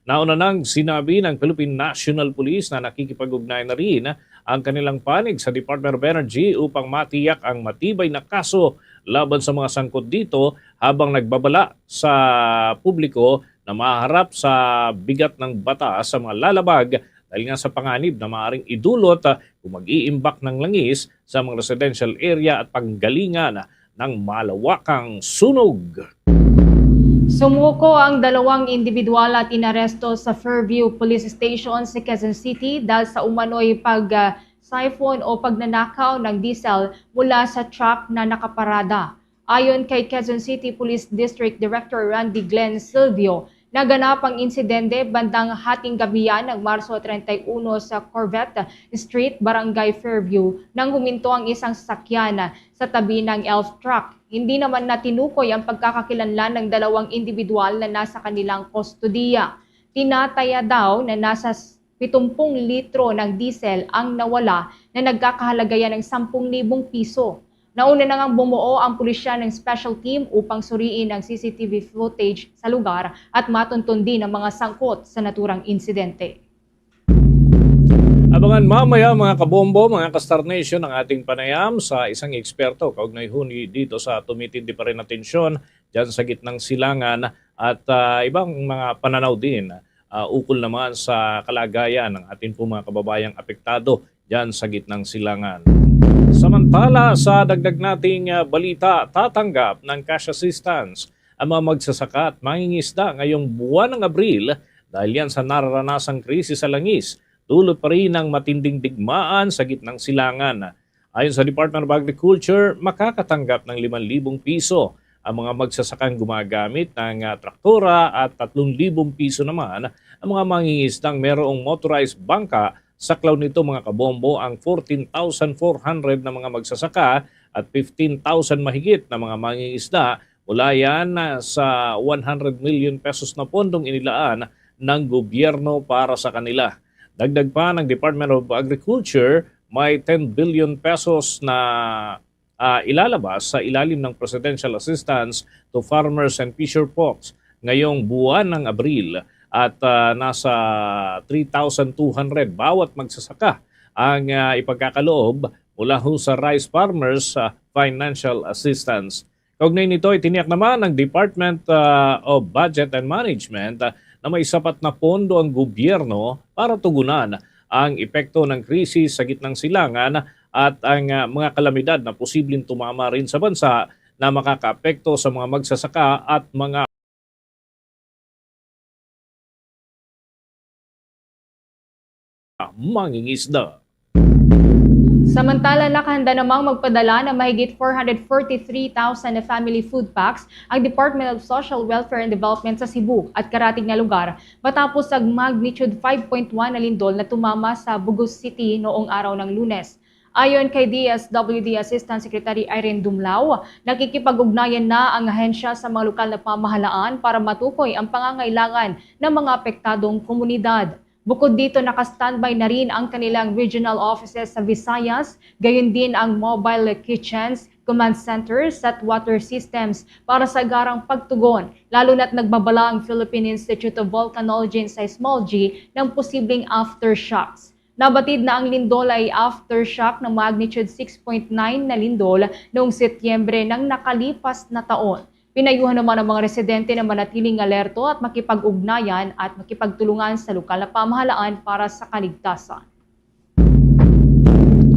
Nauna nang sinabi ng Philippine National Police na nakikipag-ugnay na rin ang kanilang panig sa Department of Energy upang matiyak ang matibay na kaso laban sa mga sangkot dito habang nagbabala sa publiko na maharap sa bigat ng batas sa mga lalabag dahil nga sa panganib na maaaring idulot kung mag-iimbak ng langis sa mga residential area at panggalingan ng malawakang sunog. Sumuko ang dalawang individual at inaresto sa Fairview Police Station sa Quezon City dahil sa umano'y pag-siphon o pagnanakaw ng diesel mula sa truck na nakaparada. Ayon kay Quezon City Police District Director Randy Glenn Silvio, naganap ang insidente bandang hating gabi ng Marso 31 sa Corvette Street, Barangay Fairview nang huminto ang isang sasakyan sa tabi ng elf truck. Hindi naman na tinukoy ang pagkakakilanlan ng dalawang individual na nasa kanilang kustodiya. Tinataya daw na nasa 70 litro ng diesel ang nawala na nagkakahalaga ng 10,000 piso. Nauna na ngang bumuo ang pulisya ng special team upang suriin ang CCTV footage sa lugar at matuntun din ang mga sangkot sa naturang insidente. Abangan mamaya mga kabombo, mga ka-Star Nation ang ating panayam sa isang eksperto kaugnay huni dito sa tumitindi pa rin na tensyon dyan sa gitnang silangan at ibang mga pananaw din ukol naman sa kalagayan ng ating po mga kababayang apektado dyan sa gitnang silangan. Samantala, sa dagdag nating balita, tatanggap ng cash assistance ang mga magsasaka at mangingisda ngayong buwan ng Abril dahil yan sa nararanasang krisis sa langis. Dulot pa rin ng matinding digmaan sa gitnang silangan. Ayon sa Department of Agriculture, makakatanggap ng 5,000 piso ang mga magsasakang gumagamit ng traktora at 3,000 piso naman ang mga mangingisdang merong motorized bangka. Saklaw nito mga kabombo ang 14,400 na mga magsasaka at 15,000 mahigit na mga mangingisda mula yan sa 100 million pesos na pondong inilaan ng gobyerno para sa kanila. Dagdag pa ng Department of Agriculture, may 10 billion pesos na ilalabas sa ilalim ng Presidential Assistance to Farmers and Fisher Folks ngayong buwan ng Abril at nasa 3,200 bawat magsasaka ang ipagkakaloob mula sa Rice Farmers Financial Assistance. Kaugnay nito, itiniyak naman ng Department of Budget and Management na may sapat na pondo ang gobyerno para tugunan ang epekto ng krisis sa gitnang silangan at ang mga kalamidad na posibleng tumama rin sa bansa na makakaapekto sa mga magsasaka at mga mangingisda. Samantala, nakahanda namang magpadala ng mahigit 443,000 na family food packs ang Department of Social Welfare and Development sa Cebu at karatig na lugar matapos ang magnitude 5.1 na lindol na tumama sa Bugos City noong araw ng Lunes. Ayon kay DSWD Assistant Secretary Irene Dumlao, nakikipag-ugnayan na ang ahensya sa mga lokal na pamahalaan para matukoy ang pangangailangan ng mga apektadong komunidad. Bukod dito, naka-standby na rin ang kanilang regional offices sa Visayas, gayon din ang mobile kitchens, command centers at water systems para sa garang pagtugon, lalo na't nagbabala ang Philippine Institute of Volcanology and Seismology ng posibleng aftershocks. Nabatid na ang lindol ay aftershock ng magnitude 6.9 na lindol noong Setyembre ng nakalipas na taon. Pinayuhan naman ang mga residente na manatiling alerto at makipag-ugnayan at makipagtulungan sa lokal na pamahalaan para sa kaligtasan.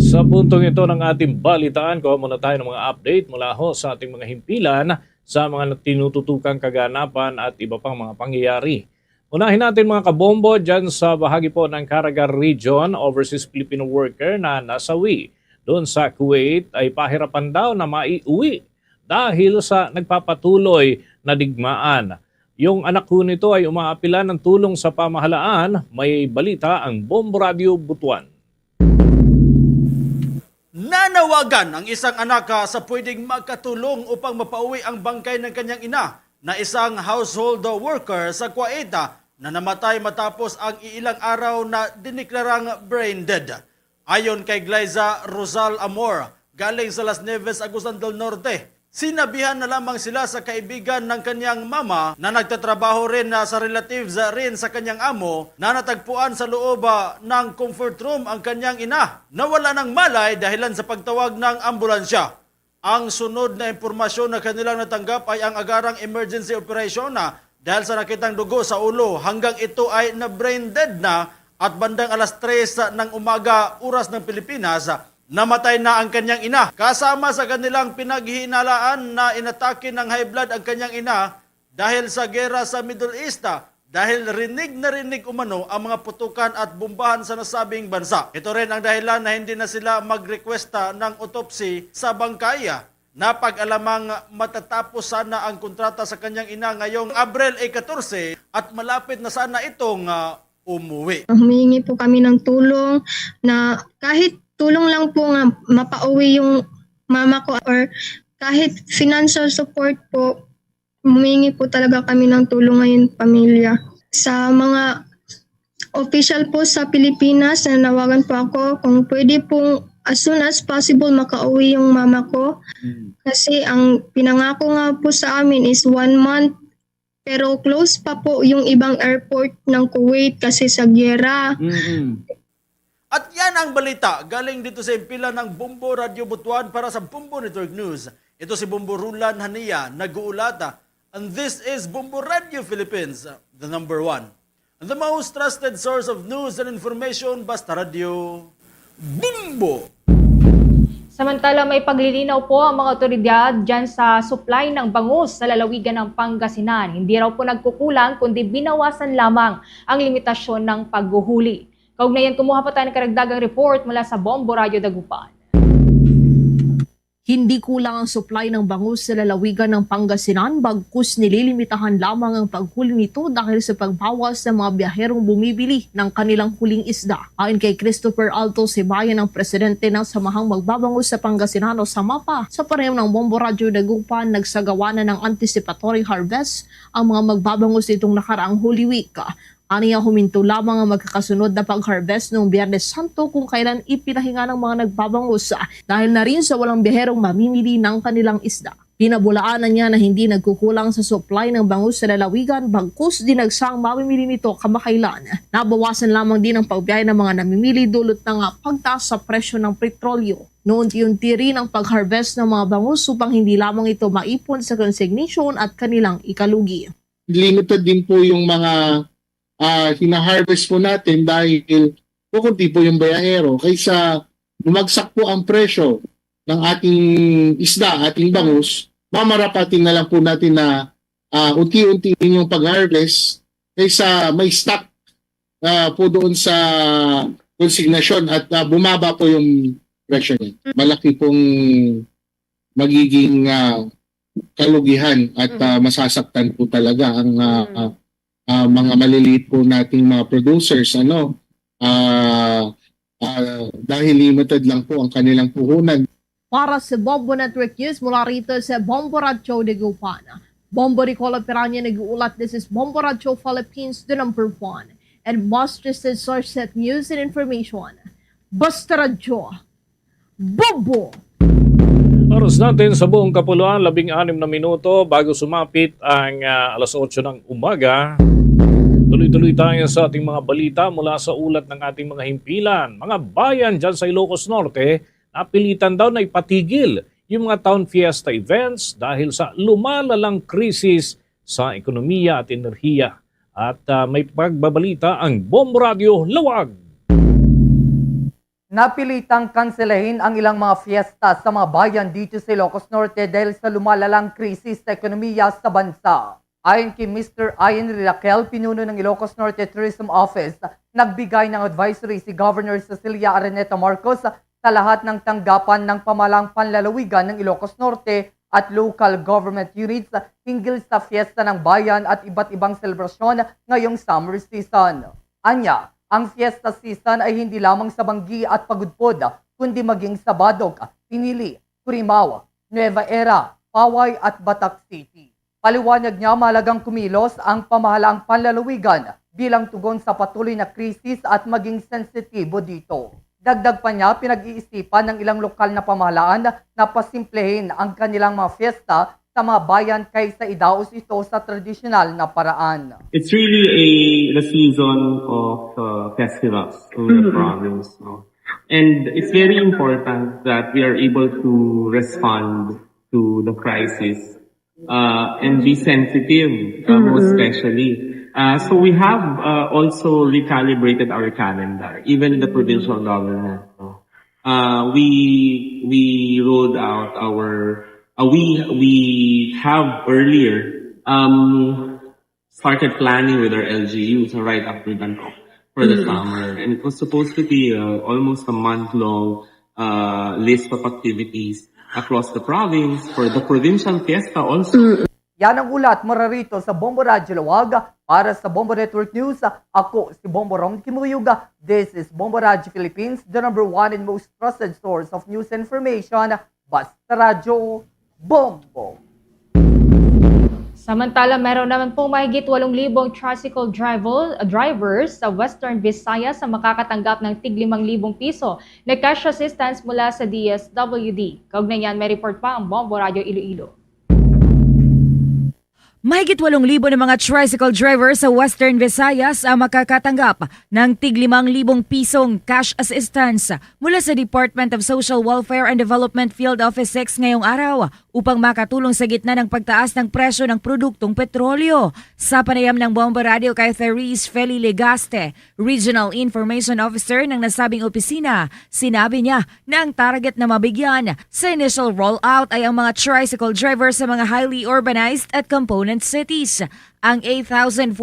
Sa puntong ito ng ating balitaan, kuha muna tayo ng mga update mula ho sa ating mga himpilan sa mga tinututukang kaganapan at iba pang mga pangyayari. Unahin natin mga kabombo dyan sa bahagi po ng Caraga Region, overseas Filipino worker na nasawi doon sa Kuwait ay pahirapan daw na maiuwi dahil sa nagpapatuloy na digmaan. Yung anak ko nito ay umaapila ng tulong sa pamahalaan. May balita ang Bombo Radio Butuan. Nanawagan ang isang anak sa pwedeng magkatulong upang mapauwi ang bangkay ng kanyang ina na isang household worker sa Kuwait na namatay matapos ang ilang araw na diniklarang brain dead. Ayon kay Glyza Rosal Amor, galing sa Las Nieves, Agusan del Norte, sinabihan na lamang sila sa kaibigan ng kanyang mama na nagtatrabaho rin sa relatives rin sa kanyang amo na natagpuan sa loob ng comfort room ang kanyang ina. Nawala ng malay dahilan sa pagtawag ng ambulansya. Ang sunod na impormasyon na kanilang natanggap ay ang agarang emergency operation dahil sa nakitang dugo sa ulo hanggang ito ay na brain dead na at bandang alas 3 ng umaga oras ng Pilipinas, namatay na ang kanyang ina. Kasama sa kanilang pinaghihinalaan na inatake ng high blood ang kanyang ina dahil sa gera sa Middle East dahil rinig na rinig umano ang mga putukan at bombahan sa nasabing bansa. Ito rin ang dahilan na hindi na sila mag-requesta ng autopsy sa bangkaya. Napag-alamang matatapos sana ang kontrata sa kanyang ina ngayong Abril 14 at malapit na sana itong umuwi. Humingi po kami ng tulong na kahit tulong lang po nga mapauwi yung mama ko or kahit financial support po, humingi po talaga kami ng tulong ngayon pamilya. Sa mga official po sa Pilipinas, nanawagan po ako kung pwede pong as soon as possible makauwi yung mama ko. Kasi ang pinangako nga po sa amin is 1 month pero close pa po yung ibang airport ng Kuwait kasi sa gyera. At yan ang balita galing dito sa impila ng Bombo Radio Butuan para sa Bombo Network News. Ito si Bombo Rulan Hania, nag-uulata. And this is Bombo Radio Philippines, the number one. And the most trusted source of news and information, basta radio, Bombo! Samantala, may paglilinaw po ang mga otoridad dyan sa supply ng bangus sa lalawigan ng Pangasinan. Hindi raw po nagkukulang kundi binawasan lamang ang limitasyon ng paghuhuli. Kaugnayan, kumuha pa tayo ng karagdagang report mula sa Bombo Radio Dagupan. Hindi kulang ang supply ng bangus sa lalawigan ng Pangasinan, bagkus nililimitahan lamang ang paghuli nito dahil sa pagbawas ng mga biyaherong bumibili ng kanilang huling isda. Ayon kay Christopher Alto Sibayan, ang presidente ng Samahang Magbabangus sa Pangasinan o SAMAPA, sa parehong ng Bombo Radio Dagupan, nagsagawa na ng anticipatory harvest ang mga magbabangus nitong nakaraang Holy Week. Aniya huminto lamang ang magkakasunod na pag-harvest noong Biyernes Santo kung kailan ipinahinga ng mga nagbabangus dahil na rin sa walang biherong mamimili ng kanilang isda. Pinabulaanan niya na hindi nagkukulang sa supply ng bangus sa lalawigan, bagkus dinagsang mamimili nito kamakailan. Nabawasan lamang din ang pagbiyahe ng mga namimili dulot ng pagtaas sa presyo ng petrolyo. Noon-unti rin ang pag-harvest ng mga bangus upang hindi lamang ito maipon sa consignation at kanilang ikalugi. Limited din po yung mga hina-harvest po natin dahil kukunti po yung bayahero kaysa bumagsak po ang presyo ng ating isda, ating bangus, mamarapatin na lang po natin na unti-unti yung pag-harvest kaysa may stock po doon sa konsignasyon at bumaba po yung presyo niya. Malaki pong magiging kalugihan at masasaktan po talaga ang mga maliliit po nating mga producers dahil limited lang po ang kanilang puhunan. Para sa Bombo Network News, mula rito sa Bombo Radio de Gupana. Bombo Nicola Piranya nag-uulat. This is Bombo Radio Philippines, the number 1 and most trusted source of news and information. Basta Radio. Bombo! Oras natin sa buong kapuluan, 16 na minuto bago sumapit ang alas 8 ng umaga. Tuloy-tuloy tayo sa ating mga balita mula sa ulat ng ating mga himpilan. Mga bayan dyan sa Ilocos Norte, napilitan daw na ipatigil yung mga town fiesta events dahil sa lumalalang krisis sa ekonomiya at enerhiya. At may pagbabalita ang Bombo Radio Lawag. Napilitang kanselahin ang ilang mga fiesta sa mga bayan dito sa Ilocos Norte dahil sa lumalalang krisis sa ekonomiya sa bansa. Ayon kay Mr. Ian Raquel, pinuno ng Ilocos Norte Tourism Office, nagbigay ng advisory si Governor Cecilia Araneta Marcos sa lahat ng tanggapan ng pamalang panlalawigan ng Ilocos Norte at local government units hinggil sa fiesta ng bayan at iba't ibang selebrasyon ngayong summer season. Anya, ang fiesta season ay hindi lamang sa Banggi at Pagudpod, kundi maging sa Badog, Pinili, Curimaw, Nueva Era, Paway at Batac City. Paliwanag niya mahalagang kumilos ang pamahalaang panlalawigan bilang tugon sa patuloy na krisis at maging sensitibo dito. Dagdag pa niya, pinag-iisipan ng ilang lokal na pamahalaan na pasimplehin ang kanilang mga fiesta sa mga bayan kaysa idaos ito sa tradisyonal na paraan. It's really the season of festivals in the province. No? And it's very important that we are able to respond to the crisis and be sensitive, most especially. So we have also recalibrated our calendar, even the provincial government. We rolled out our we have earlier started planning with our LGUs right after Gantok for the summer, and it was supposed to be almost a month-long list of activities across the province for the provincial fiesta also. Yan ang ulat mula rito sa Bombo Radio Lawag. Para sa Bombo Network News, ako si Bombo Rom Kimuyuga. This is Bombo Radio Philippines, the number 1 and most trusted source of news and information. Basta Radio Bombo. Samantala, meron naman pong mahigit 8,000 tricycle drivers sa Western Visayas sa makakatanggap ng tig 5,000 piso na cash assistance mula sa DSWD. Kaugnay yan, may report pa ang Bombo Radio Iloilo. Mahigit 8,000 na mga tricycle drivers sa Western Visayas ang makakatanggap ng tig 5,000 pisong cash assistance mula sa Department of Social Welfare and Development Field Office 6 ngayong araw upang makatulong sa gitna ng pagtaas ng presyo ng produktong petrolyo. Sa panayam ng Bombo Radio kay Therese Feli Legaste, Regional Information Officer ng nasabing opisina, sinabi niya na ang target na mabigyan sa initial rollout ay ang mga tricycle drivers sa mga highly urbanized at component cities. Ang 8,450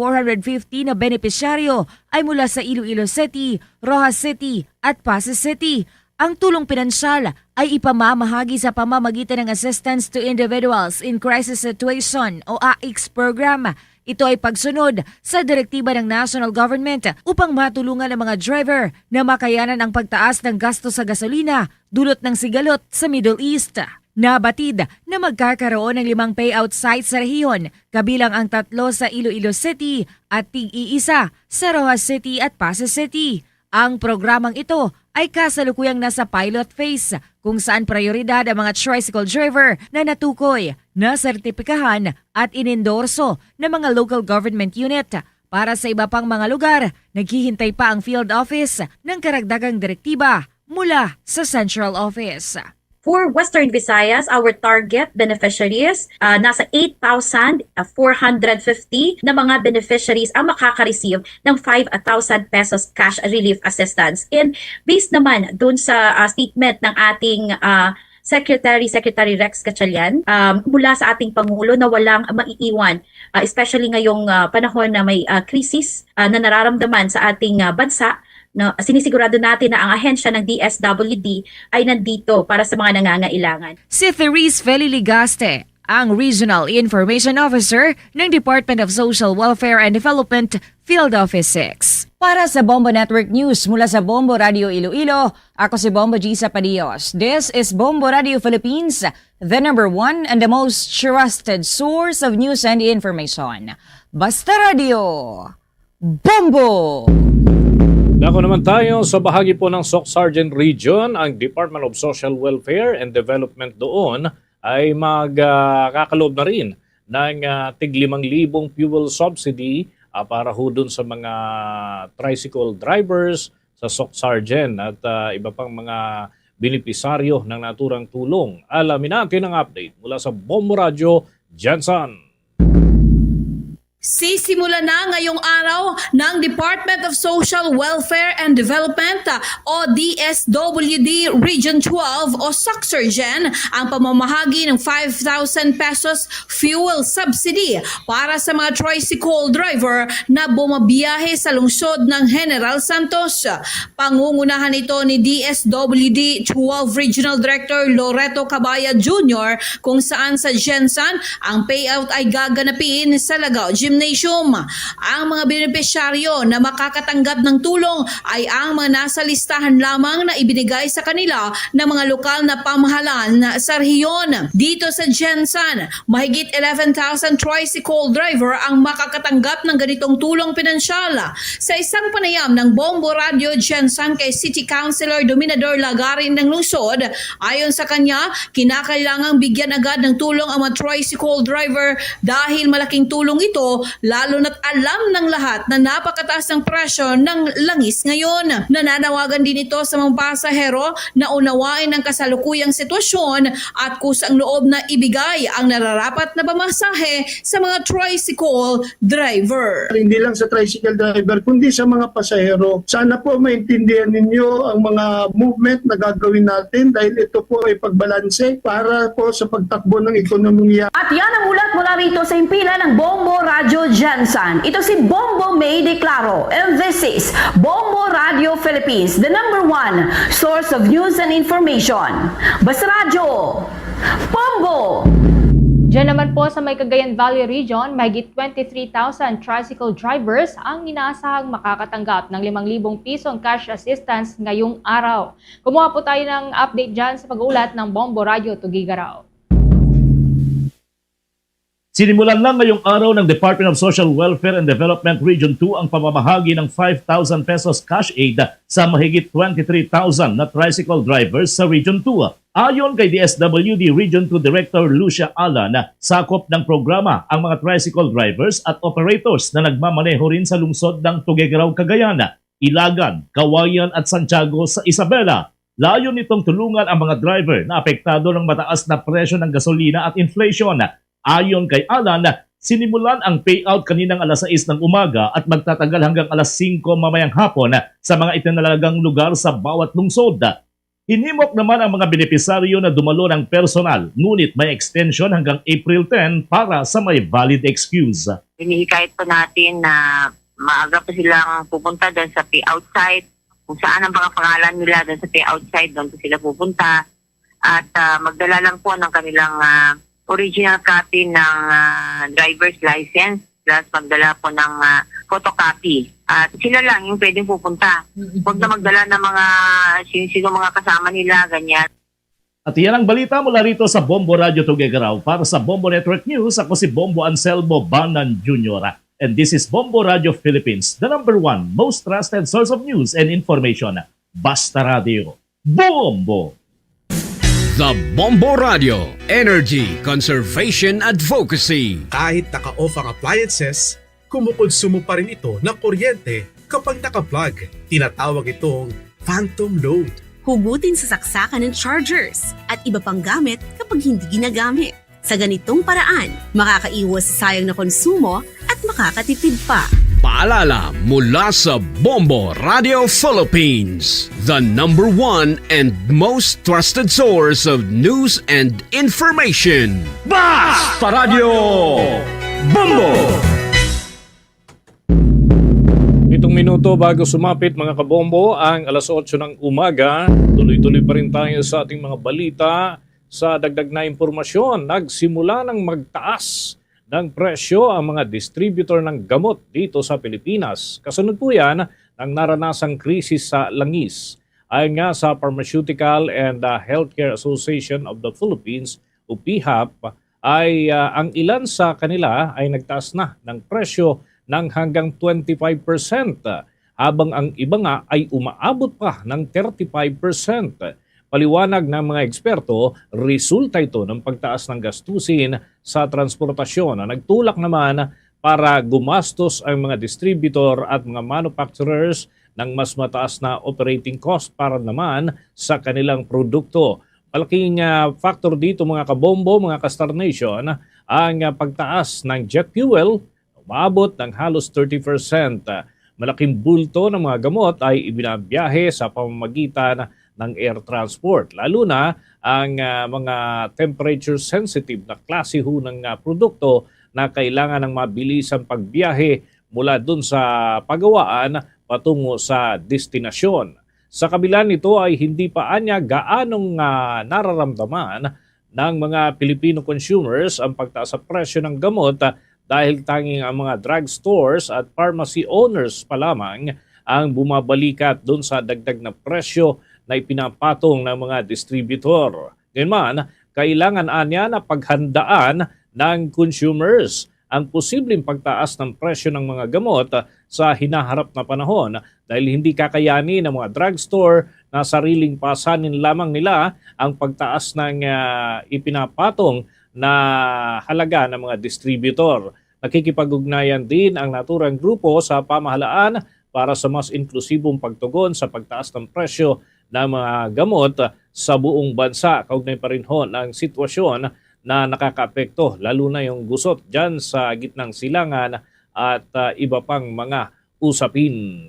na benepisyaryo ay mula sa Iloilo City, Rojas City at Pasig City. Ang tulong pinansyal ay ipamamahagi sa pamamagitan ng Assistance to Individuals in Crisis Situation o AICS program. Ito ay pagsunod sa direktiba ng national government upang matulungan ang mga driver na makayanan ang pagtaas ng gasto sa gasolina dulot ng sigalot sa Middle East. Nabatid na magkakaroon ng 5 payout sites sa rehiyon, kabilang ang 3 sa Iloilo City at tig-iisa sa Rojas City at Pasig City. Ang programang ito ay kasalukuyang nasa pilot phase kung saan prioridad ang mga tricycle driver na natukoy, na sertipikahan at inendorso ng mga local government unit. Para sa iba pang mga lugar, naghihintay pa ang field office ng karagdagang direktiba mula sa Central Office. For Western Visayas, our target beneficiaries, nasa 8,450 na mga beneficiaries ang makaka-receive ng 5,000 pesos cash relief assistance. And based naman dun sa statement ng ating Secretary Rex Gatchalian, mula sa ating Pangulo na walang maiiwan, especially ngayong panahon na may krisis na nararamdaman sa ating bansa. No, sinisigurado natin na ang ahensya ng DSWD ay nandito para sa mga nangangailangan. Si Therese Feliligaste, ang Regional Information Officer ng Department of Social Welfare and Development Field Office 6. Para sa Bombo Network News mula sa Bombo Radio Iloilo, ako si Bombo Gisa Padios. This is Bombo Radio Philippines, the number one and the most trusted source of news and information. Basta Radio, Bombo! Dako naman tayo sa bahagi po ng Soc Sargent Region. Ang Department of Social Welfare and Development doon ay magkakaloob na rin ng tig 5,000 fuel subsidy para ho dun sa mga tricycle drivers sa Soc Sargent at iba pang mga benepisaryo ng naturang tulong. Alamin natin ang update mula sa Bombo Radio, Jensen. Sisimula na ngayong araw ng Department of Social Welfare and Development o DSWD Region 12 o SOCSARGEN ang pamamahagi ng 5,000 pesos fuel subsidy para sa mga tricycle driver na bumabiyahe sa lungsod ng General Santos. Pangungunahan ito ni DSWD 12 Regional Director Loreto Cabaya Jr. kung saan sa Jensen ang payout ay gaganapin sa Lagao Gymnasium. Ang mga benepisyaryo na makakatanggap ng tulong ay ang mga nasa listahan lamang na ibinigay sa kanila ng mga lokal na pamahalaan sa rehiyon. Dito sa Jensen, mahigit 11,000 tricycle driver ang makakatanggap ng ganitong tulong pinansyal. Sa isang panayam ng Bombo Radio Jensen kay City Councilor Dominador Lagarin ng lungsod, ayon sa kanya, kinakailangang bigyan agad ng tulong ang mga tricycle driver dahil malaking tulong ito lalo na't alam ng lahat na napakataas ng presyo ng langis ngayon. Nananawagan din ito sa mga pasahero na unawain ang kasalukuyang sitwasyon at kusang loob na ibigay ang nararapat na pamasahe sa mga tricycle driver. Hindi lang sa tricycle driver, kundi sa mga pasahero. Sana po maintindihan ninyo ang mga movement na gagawin natin dahil ito po ay pagbalanse para po sa pagtakbo ng ekonomiya. At yan ang ulat mula rito sa impila ng Bombo Radio Jensen. Ito si Bombo May Declaro and this is Bombo Radio Philippines, the number one source of news and information. Basta Radio, Bombo! Diyan naman po sa may Cagayan Valley Region, mahigit 23,000 tricycle drivers ang inaasahang makakatanggap ng 5,000 pisong cash assistance ngayong araw. Kumuha po tayo ng update dyan sa pag-uulat ng Bombo Radio Tugigaraw. Sinimulan lang ngayong araw ng Department of Social Welfare and Development Region 2 ang pamamahagi ng 5,000 pesos cash aid sa mahigit 23,000 na tricycle drivers sa Region 2. Ayon kay DSWD Region 2 Director Lucia Alan, sakop ng programa ang mga tricycle drivers at operators na nagmamaneho rin sa lungsod ng Tuguegarao, Cagayan, Ilagan, Kawayan at Santiago sa Isabela. Layon nitong tulungan ang mga driver na apektado ng mataas na presyo ng gasolina at inflation. Ayon kay Alan, sinimulan ang payout kaninang alas 6 ng umaga at magtatagal hanggang alas 5 mamayang hapon sa mga itinalagang lugar sa bawat lungsod. Hinimok naman ang mga benepisaryo na dumalo ng personal, ngunit may extension hanggang April 10 para sa may valid excuse. Hinihikayat po natin na maaga pa silang pupunta doon sa payout site, kung saan ang mga pangalan nila doon sa payout site, doon po sila pupunta, at magdala lang po ng kanilang original copy ng driver's license plus magdala po ng photocopy. At sila lang yung pwedeng pupunta. Huwag na magdala ng mga sino mga kasama nila, ganyan. At yan ang balita mula rito sa Bombo Radio Tuguegarao. Para sa Bombo Network News, ako si Bombo Anselmo Banan Jr. And this is Bombo Radio Philippines, the number one most trusted source of news and information. Basta Radio. Bombo! The Bombo Radio, Energy Conservation Advocacy. Kahit naka-off ang appliances, kumukonsumo pa rin ito ng kuryente kapag naka-plug. Tinatawag itong phantom load. hugutin sa saksakan ng chargers, at iba pang gamit kapag hindi ginagamit. Sa ganitong paraan, makakaiwas sa sayang na konsumo at makakatipid pa. Paalala mula sa Bombo Radio Philippines, the #1 and most trusted source of news and information. Basta Radio Bombo! 7 minuto bago sumapit mga kabombo ang alas 8 ng umaga. Tuloy-tuloy pa rin tayo sa ating mga balita. Sa dagdag na impormasyon, nagsimula ng magtaas ng presyo ang mga distributor ng gamot dito sa Pilipinas. Kasunod po yan ng naranasang krisis sa langis. Ayon nga sa Pharmaceutical and Healthcare Association of the Philippines, o PHAP, ay ang ilan sa kanila ay nagtaas na ng presyo ng hanggang 25%, habang ang iba nga ay umaabot pa ng 35%. Paliwanag ng mga eksperto, resulta ito ng pagtaas ng gastusin sa transportasyon na nagtulak naman para gumastos ang mga distributor at mga manufacturers ng mas mataas na operating cost para naman sa kanilang produkto. Malaking factor dito mga kabombo, mga ka-Star Nation, ang pagtaas ng jet fuel, umaabot ng halos 30%. Malaking bulto ng mga gamot ay ibinabiyahe sa pamamagitan ng air transport. Lalo na ang mga temperature-sensitive na klase ho ng produkto na kailangan ng mabilisang pagbiyahe mula dun sa pagawaan patungo sa destinasyon. Sa kabila nito ay hindi pa anya gaanong nararamdaman ng mga Pilipino consumers ang pagtaas sa presyo ng gamot dahil tanging ang mga drugstores at pharmacy owners pa lamang ang bumabalikat doon sa dagdag na presyo na ipinapatong ng mga distributor. Ngayon man, kailangan anya na paghandaan ng consumers ang posibleng pagtaas ng presyo ng mga gamot sa hinaharap na panahon dahil hindi kakayanin ng mga drugstore na sariling pasanin lamang nila ang pagtaas ng ipinapatong na halaga ng mga distributor. Nakikipag-ugnayan din ang naturang grupo sa pamahalaan para sa mas inklusibong pagtugon sa pagtaas ng presyo ng mga gamot sa buong bansa. Kaugnay pa rin ho ng sitwasyon na nakakaapekto, lalo na yung gusot dyan sa gitnang silangan at iba pang mga usapin.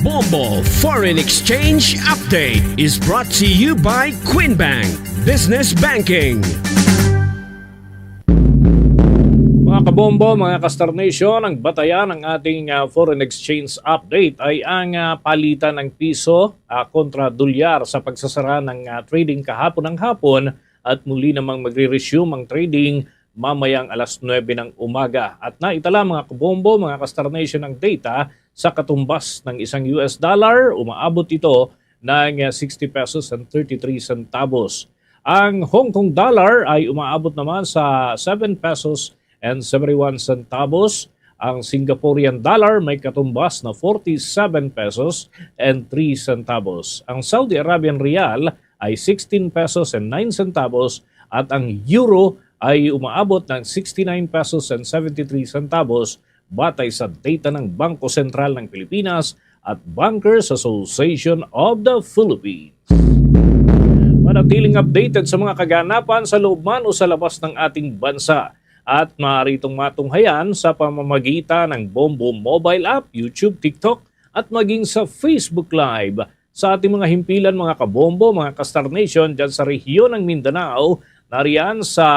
Bombo Foreign Exchange Update is brought to you by Quinbank Business Banking. Mga kabombo, mga ka-Star Nation, ang batayan ng ating foreign exchange update ay ang palitan ng piso kontra dolyar sa pagsasara ng trading kahapon ng hapon at muli namang magre-resume ang trading mamayang alas 9 ng umaga. At naitala mga kabombo, mga ka-Star Nation, ang data sa katumbas ng isang US dollar, umaabot ito ng 60 pesos and 33 centavos. Ang Hong Kong dollar ay umaabot naman sa 7 pesos and 71 centavos. Ang Singaporean dollar may katumbas na 47 pesos and 3 centavos. Ang Saudi Arabian Rial ay 16 pesos and 9 centavos at ang euro ay umaabot ng 69 pesos and 73 centavos batay sa data ng Bangko Sentral ng Pilipinas at Bankers Association of the Philippines. Manatiling updated sa mga kaganapan sa loob man o sa labas ng ating bansa at maaari itong matunghayan sa pamamagitan ng Bombo mobile app, YouTube, TikTok at maging sa Facebook Live. Sa ating mga himpilan mga kabombo, mga ka-Star Nation dyan sa rehiyon ng Mindanao, nariyan sa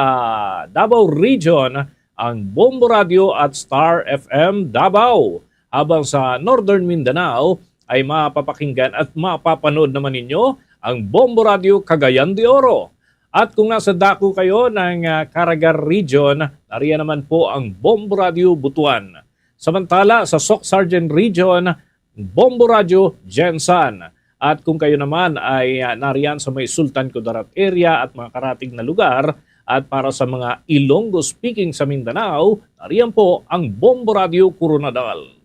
Davao Region ang Bombo Radio at Star FM Davao. Habang sa Northern Mindanao ay mapapakinggan at mapapanood naman ninyo ang Bombo Radio Cagayan de Oro. At kung nasa dako kayo ng Caraga Region, nariyan naman po ang Bombo Radio Butuan. Samantala sa Soc Sargent Region, Bombo Radio Jensan. At kung kayo naman ay nariyan sa may Sultan Kudarat area at mga karating na lugar, at para sa mga Ilonggo speaking sa Mindanao, nariyan po ang Bombo Radio Coronadal.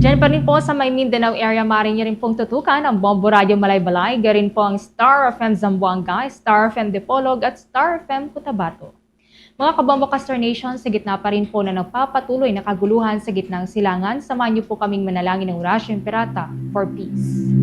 Diyan pa rin po sa may Mindanao area, maaari niyo rin pong tutukan ang Bombo Radio Malaybalay, garin po ang Star FM Zamboanga, Star FM Dipolog at Star FM Cotabato. Mga kabombo ka-Star Nation, sa gitna pa rin po na nagpapatuloy na kaguluhan sa gitnang silangan, samahan niyo po kaming manalangin ng Orasyon Pirata for Peace.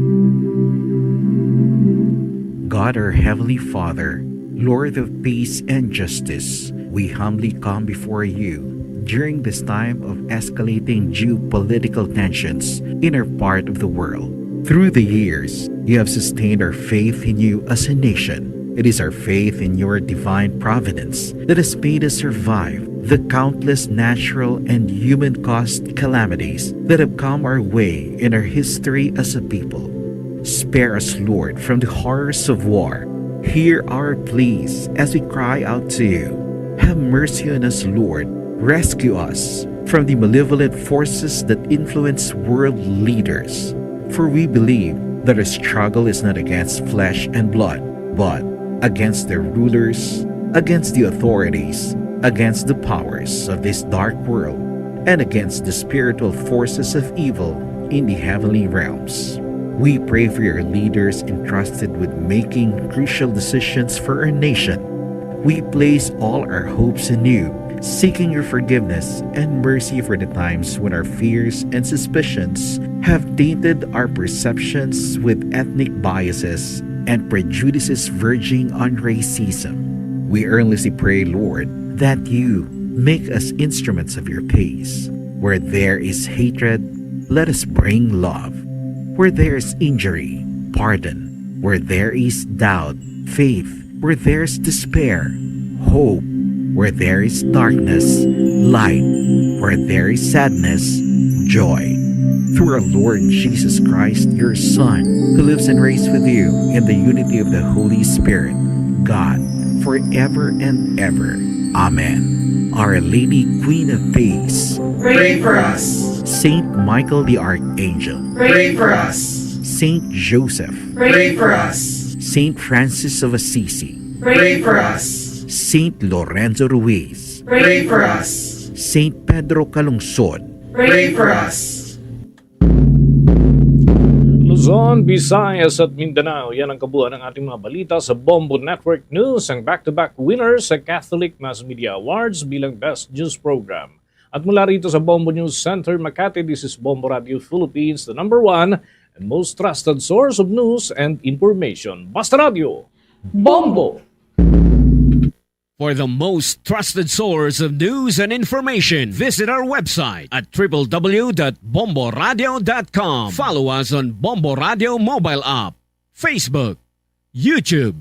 God our Heavenly Father, Lord of peace and justice, we humbly come before you during this time of escalating geopolitical tensions in our part of the world. Through the years, you have sustained our faith in you as a nation. It is our faith in your divine providence that has made us survive the countless natural and human-caused calamities that have come our way in our history as a people. Spare us, Lord, from the horrors of war. Hear our pleas as we cry out to you. Have mercy on us, Lord. Rescue us from the malevolent forces that influence world leaders. For we believe that our struggle is not against flesh and blood, but against the rulers, against the authorities, against the powers of this dark world, and against the spiritual forces of evil in the heavenly realms. We pray for your leaders entrusted with making crucial decisions for our nation. We place all our hopes in you, seeking your forgiveness and mercy for the times when our fears and suspicions have tainted our perceptions with ethnic biases and prejudices verging on racism. We earnestly pray, Lord, that you make us instruments of your peace. Where there is hatred, let us bring love. Where there is injury, pardon. Where there is doubt, faith. Where there is despair, hope. Where there is darkness, light. Where there is sadness, joy. Through our Lord Jesus Christ, your Son, who lives and reigns with you in the unity of the Holy Spirit, God, forever and ever. Amen. Our Lady, Queen of Peace, pray for us. Saint Michael the Archangel, Pray for us. Saint Joseph, Pray for us. Saint Francis of Assisi, Pray for us. Saint Lorenzo Ruiz, Pray for us. Saint Pedro Calungsod, Pray for us. Luzon, Visayas at Mindanao, yan ang kabuuan ng ating mga balita sa Bombo Network News, ang back-to-back winners sa Catholic Mass Media Awards bilang Best News Program. At mula rito sa Bombo News Center, Makati, this is Bombo Radio Philippines, the #1 and most trusted source of news and information. Basta Radio, Bombo! For the most trusted source of news and information, visit our website at www.bomboradio.com. Follow us on Bombo Radio mobile app, Facebook, YouTube,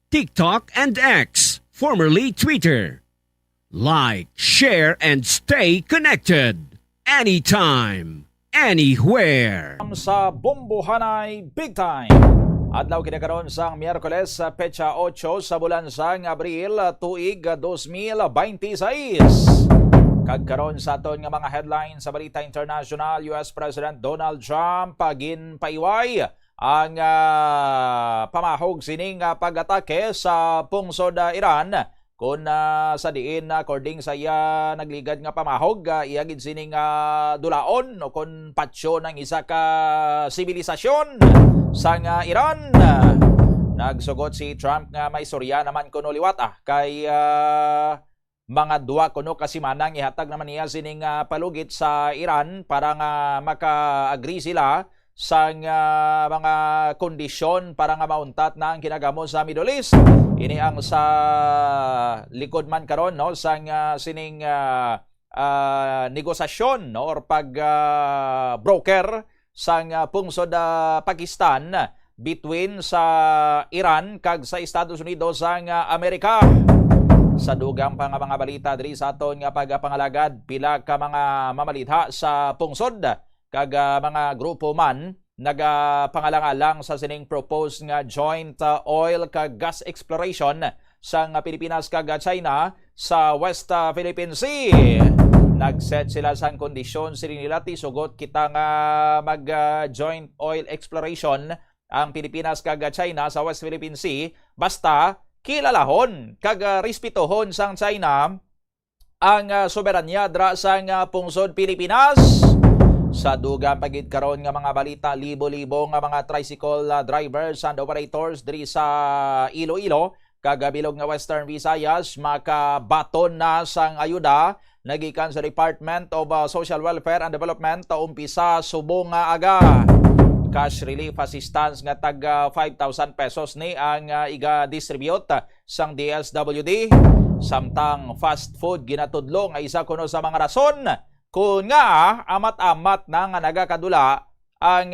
TikTok, and X, formerly Twitter. Like, share, and stay connected. Anytime, anywhere. Sa Bombo Hanay Big Time. Adlaw kinakaroon sang Miyerkules sa petsa 8 sa bulan sang Abril tuig 2026. Kagkaroon sa aton nga mga headlines sa balita international, US President Donald Trump ginpaiway ang pamahog sining pag-atake sa pungsod Iran kun sa diin according sa iya nagligad nga pamahog iyagid sining dulaon o kun patsyo ng isa ka sibilisasyon sa Iran. Nagsugot si Trump nga may istorya naman kuno liwat kay mga duwa kuno kasimanang ihatag naman niya sining palugit sa Iran para nga maka-agree sila sa mga kondisyon para nga mauntat na ang kinagamo sa Middle East. Ini ang sa likod man karon no sang sining negosasyon no or pag broker sang pungsod Pakistan between sa Iran kag sa Estados Unidos sang Amerika. Sa dugang pa nga mga balita diri sa aton nga pagpangalagad pila ka mga mamalidha sa pungsod kag mga grupo man nagapangalang-alang sa sining proposed nga joint oil kag gas exploration sa Pilipinas kag China sa West Philippine Sea. Nagset sila sa kondisyon sila nila tisugot kita nga mag joint oil exploration ang Pilipinas kag China sa West Philippine Sea basta kilalahon kag respetohon sang China ang soberanya dra sang pungsod Pilipinas. Sa dugang pagid karon nga mga balita, libo-libo nga mga tricycle drivers and operators diri sa Iloilo kagabilog nga Western Visayas makabaton na sang ayuda nagikan sa Department of Social Welfare and Development umpisa subong nga aga. cash relief assistance nga tag 5,000 pesos ni ang iga-distribute sang DSWD. Samtang fast food ginatudlo nga isa kuno sa mga rason kung nga amat-amat na nga nagakadula ang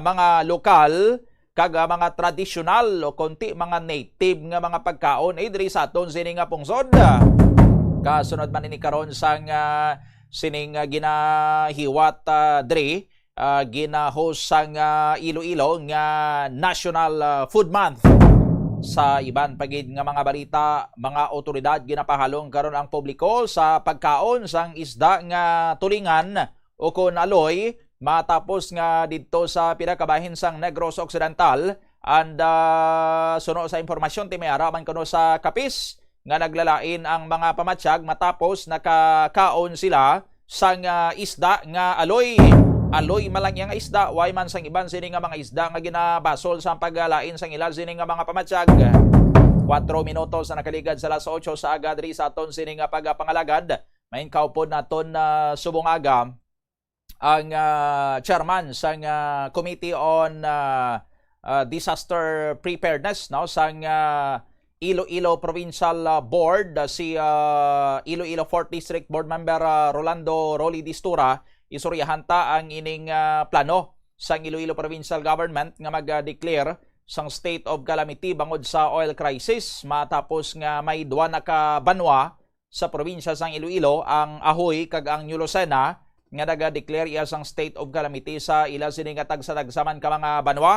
mga lokal kag mga tradisyonal o konti mga native nga mga pagkaon diri sa aton sini nga pungsod. Kasunod man ini karon sang sining ginahiwat diri gina-host sang Iloilo nga National Food Month. Sa iban pagid nga mga balita, mga otoridad ginapahalong karon ang publiko sa pagkaon sang isda nga tulingan o kon aloy matapos nga didto sa pinakabahin sang Negros Occidental and suno sa impormasyon ti may araman kuno sa kapis nga naglalain ang mga pamatsyag matapos nakakaon sila sang isda nga aloy. Aloy malang yang isda, way man sang iban sini nga mga isda nga ginabasol sa paggalain sang ilan sini nga mga pamatsyag. 4 minutos na nakaligad sa alas 8 sa aga diri sa aton sini nga pagapangalagad. Main kaupod naton subong aga ang chairman sang Committee on Disaster Preparedness no sang Iloilo Provincial Board, si Iloilo 4th District Board Member Rolando Rolly Distura. Isuryahan ta ang ining plano sang Iloilo Provincial Government nga mag-declare sang state of calamity bangod sa oil crisis matapos nga may duwa na ka banwa sa probinsya sang Iloilo ang Ahoy kag ang New Lucena nga naga-declare iya sang state of calamity sa ila sini nga tagsa-tagsaman ka mga banwa.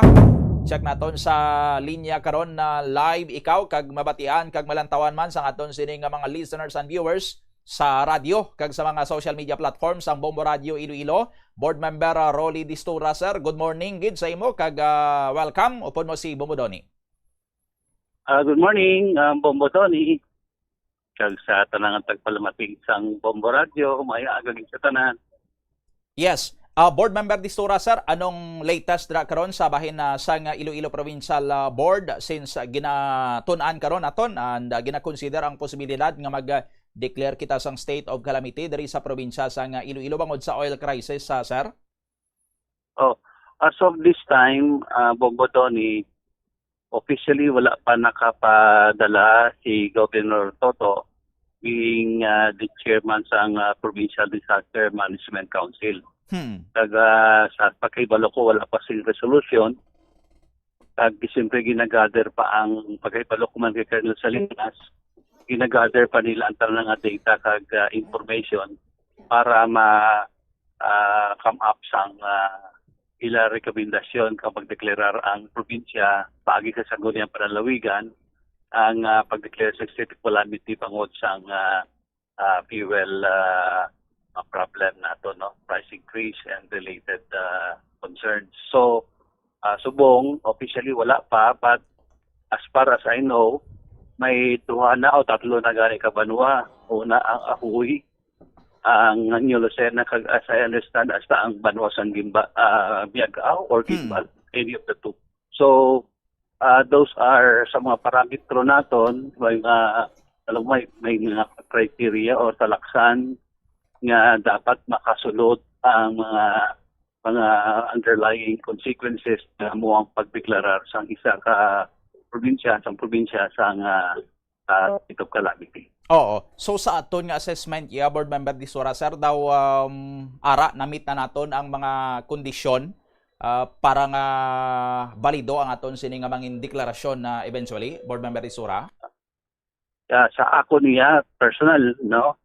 Check naton sa linya karon na live ikaw kag mabatian kag malantawan man sang aton sini nga mga listeners and viewers sa radyo kag sa mga social media platforms ang Bombo Radio Iloilo. Board Member Rolly Distura, sir. Good morning gid sa imo kag welcome upon mo si Bombo Doni. Good morning, Bombo Doni. Kag sa tanang tagpalamating sang Bombo Radio, maya agad sa tanan. Yes. Board Member Distura, sir, anong latest dra karon sa bahin sang Iloilo Provincial Board since ginatun-an karon aton and gina-consider ang posibilidad nga mag-declare kita sang state of calamity diri sa probinsya sang Iloilo bangod sa oil crisis, sir? As of this time, Bombo Tony, officially wala pa nakapadala si Governor Toto being the chairman sang Provincial Disaster Management Council. Sa pagkaibalo ko, wala pa sing resolution. Kag siyempre ginagather pa ang pagkaibalo ko man kay Colonel Salinas, ginagather pa nila ang tanang data kag information para come up sang ila rekomendasyon kapag deklarar ang probinsya paagi sa sangguniang panalawigan ang pagdeklara sa state of calamity bangod sang fuel problem nato, no, price increase and related concerns. So subong officially wala pa, but as far as I know may 2 na o 3 na gani ka banwa. Una ang Ahoy, ang New Lucena kag as I understand hasta ang banwa sang Biagao or Gimbal, any of the two. So those are sa mga parametro naton may mga criteria or talaksan nga dapat makasulod ang mga underlying consequences na mo ang pagdeklarar sang isa ka probinsya sang state of calamity. Oo. So sa aton nga assessment, Board Member Distura, sir, daw na-meet na naton ang mga kondisyon para nga balido ang aton sini nga mga deklarasyon na eventually, Board Member Distura? Sa ako niya, personal, no?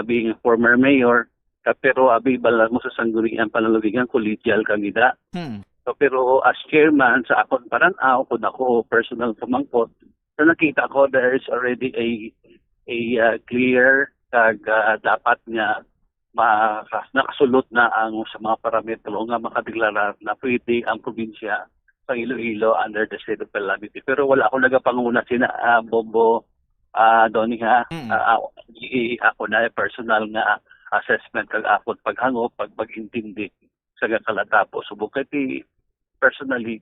Being a former mayor, pero abi bala mo sa sangguniang panalawigan, collegial kandida. So, pero as chairman, sa akong paranaw, kung ako personal pamangkot, so nakita ko there is already a clear dapat nga nakasulot na ang sa mga parametro nga makadeklara na pwede ang probinsya sa Iloilo under the state of calamity. Pero wala ako nagapanguna sina Bombo Doni ha. Ako na personal nga assessment kag akon paghangop pag-intindi sa kalatapo. Subok kay personally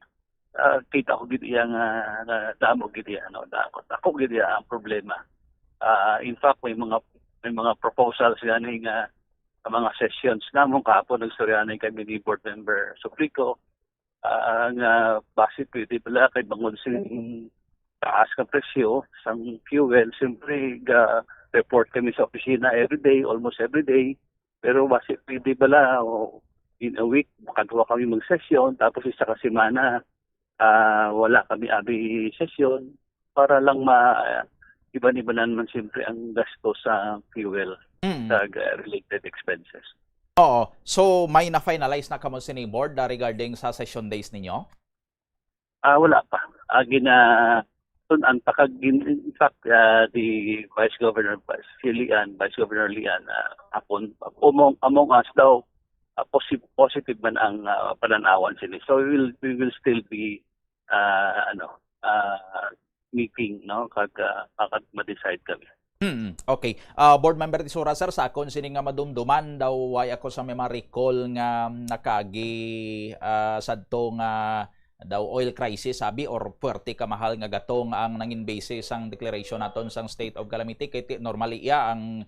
kita ko gid iya nga damo gid iya ako gid iya ang problema. In fact may mga proposals gani nga mga sessions namon kahapon nagstoryanan kami ni board member Suplico nga base pwede pala kay bangon sining taas ka presyo sa fuel. Siyempre, report kami sa opisina almost every day. Pero base pwede pala in a week, makagawa kami mag-session. Tapos isa ka semana, wala kami abi session para lang iba-iba naman siyempre ang gasto sa fuel sa related expenses. Oo. So, may na-finalize na kamo sini board regarding sa session days ninyo? Wala pa. In fact, the Vice Governor Lian, among us daw, positive man ang pananawan sila. So we will still be meeting, no, kag ma-decide kami. Okay. Board member Tisura, sir, sa akon sini nga madumduman daw way ako sa may recall nga nakagi sadto nga daw oil crisis sabi or puwerte ka mahal nga gatong ang nangin basis ang declaration naton sang state of calamity kay normally ang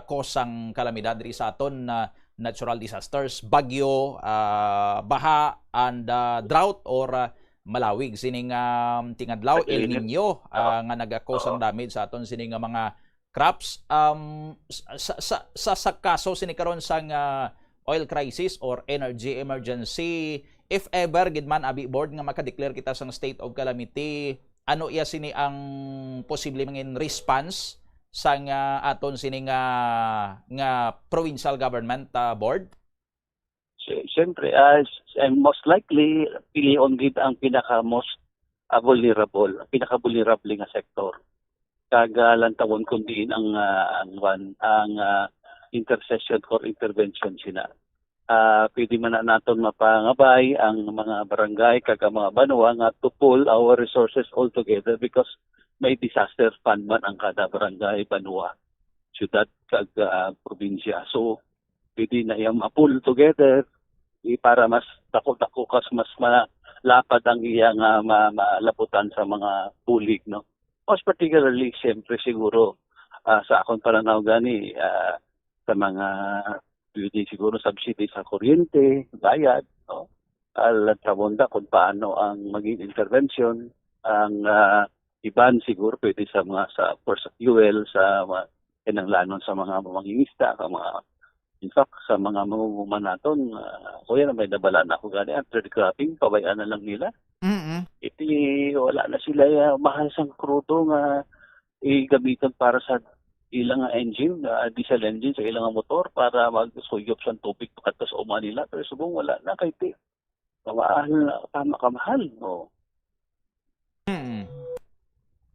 cause ang kalamidad diri sa aton na natural disasters, bagyo, baha and drought or malawig sining tingadlaw El Nino nga naga-cause ang damage sa aton sining mga crops. Sa kaso sini karon sang oil crisis or energy emergency, if ever gid man abi board nga maka-declare kita sang state of calamity, ano iya sini ang posible mangin response sang aton sini nga provincial government board? Siyempre, most likely, pilion gid ang pinaka-most vulnerable, pinaka-vulnerable nga sektor. Kagalantawon kundi ang intercession or intervention sina. Pwede man na naton mapangabay ang mga barangay kag mga banwa nga to pool our resources all together because may disaster fund man ang kada barangay, banwa, syudad kag probinsya. So pwede na iyang ma-pool together para mas dako-dako kas mas malapad ang iyang malaputan sa mga pulig, no. Most particularly siyempre siguro sa akong pananaw gani sa mga pwede siguro subsidy sa kuryente, bayad, no. Alatawonda kung paano ang maging intervention, ang iban siguro pwede sa mga sa fuel, sa kinanglanon sa mga mangingisda, mga in fact sa mga mamumuman naton, kuya na may nabala na ako gani after the cropping, pabayaan na lang nila. Iti wala na sila mahal sang krudo nga igamitan para sa ilang engine, diesel engine sa ilang motor para magsuyop sa tubig pakat sa uma nila. Pero subong wala na kay ti. Kamahal, no?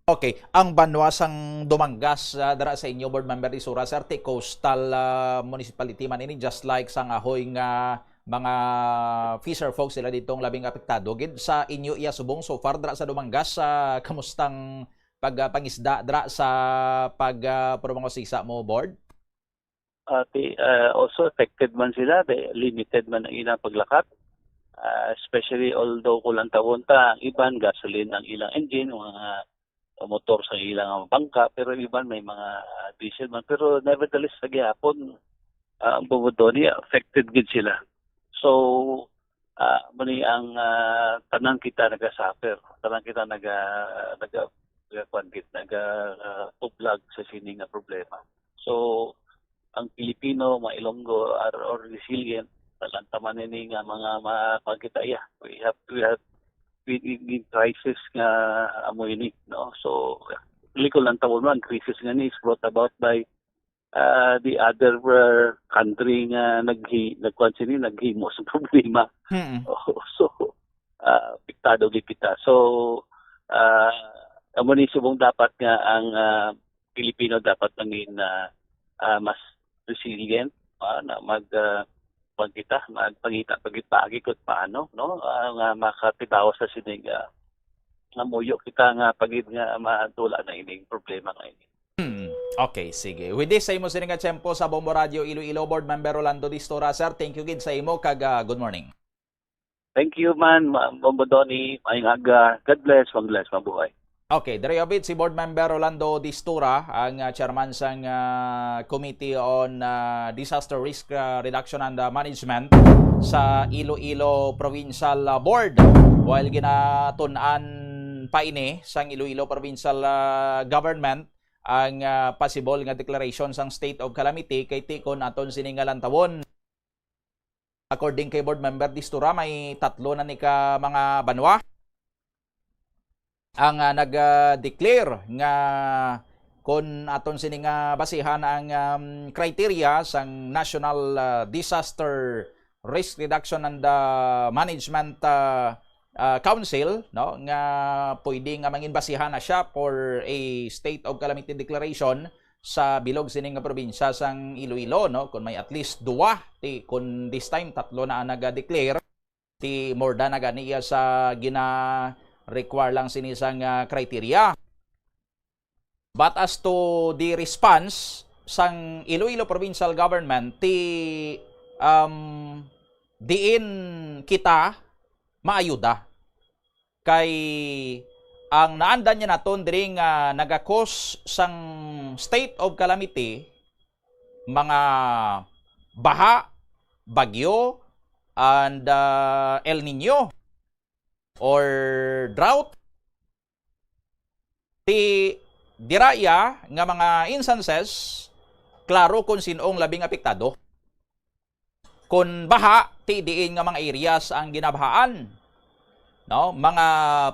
Okay, ang banwasang Dumangas dara sa inyo board member Isura, sir, coastal municipality man ini just like sang ahoy nga mga fisher folks sila ditong labing apektado. Gid sa inyo iya subong so far dara sa Dumangas, kamustang pagpangisda dra sa pagpromosisa mo board? Also affected man sila, limited man ang ilang paglakat. Especially although kulang tawon ta, ang iban gasoline ang ilang engine, mga motor sa ilang bangka, pero iban may mga diesel man. Pero nevertheless sa gihapon ang Bumodoni affected gid sila. So mani ang tanan kita naga-suffer, tanan kita nag-tublag sa sining nga problema. So, ang Pilipino, mga Ilonggo are resilient. Talantaman nini nga mga pagkitaya. We have crisis nga amoy ni, no? So, liko lang tawon man, crisis nga ni is brought about by the other country nga naghimo sa problema. So, piktado di kita. So, ni subong dapat nga ang Pilipino dapat maging mas resilient na magpangita kung paano, no, nga makatibawas sa sinig nga muyo kita nga pagid nga matula na ining problema nga ini. Okay, sige. With this, sa imo sining nga tiyempo sa Bombo Radio Iloilo board member Rolando Distora, sir. Thank you gid sa imo kag good morning. Thank you man, Bombo Doni. Maayong aga. God bless, mabuhay. Okay, dari abit si Board Member Rolando Distura, ang chairman sang Committee on Disaster Risk Reduction and Management sa Iloilo Provincial Board. While ginatunan pa ini sang Iloilo Provincial Government ang possible nga declaration sang state of calamity kay tikon aton siningalan tawon. According kay Board Member Distura, may 3 na ni ka mga banwa ang nag-declare nga kung aton sini nga basihan ang criteria sang National Disaster Risk Reduction and Management Council, no, nga pwede nga mangin basihan na siya for a state of calamity declaration sa bilog sini nga probinsya sang Iloilo, no, kung may at least 2 ti kun this time 3 na nag-declare ti more than na ganiya sa require lang sinisang criteria. But as to the response sang Iloilo Provincial Government, diin kita maayuda. Kay ang naandan niya naton diri nga nagakos sang state of calamity, mga baha, bagyo, and El Nino or drought. Ti diraya nga mga instances, klaro kung sinong labing apektado. Kung baha, ti diin nga mga areas ang ginabahaan. No, mga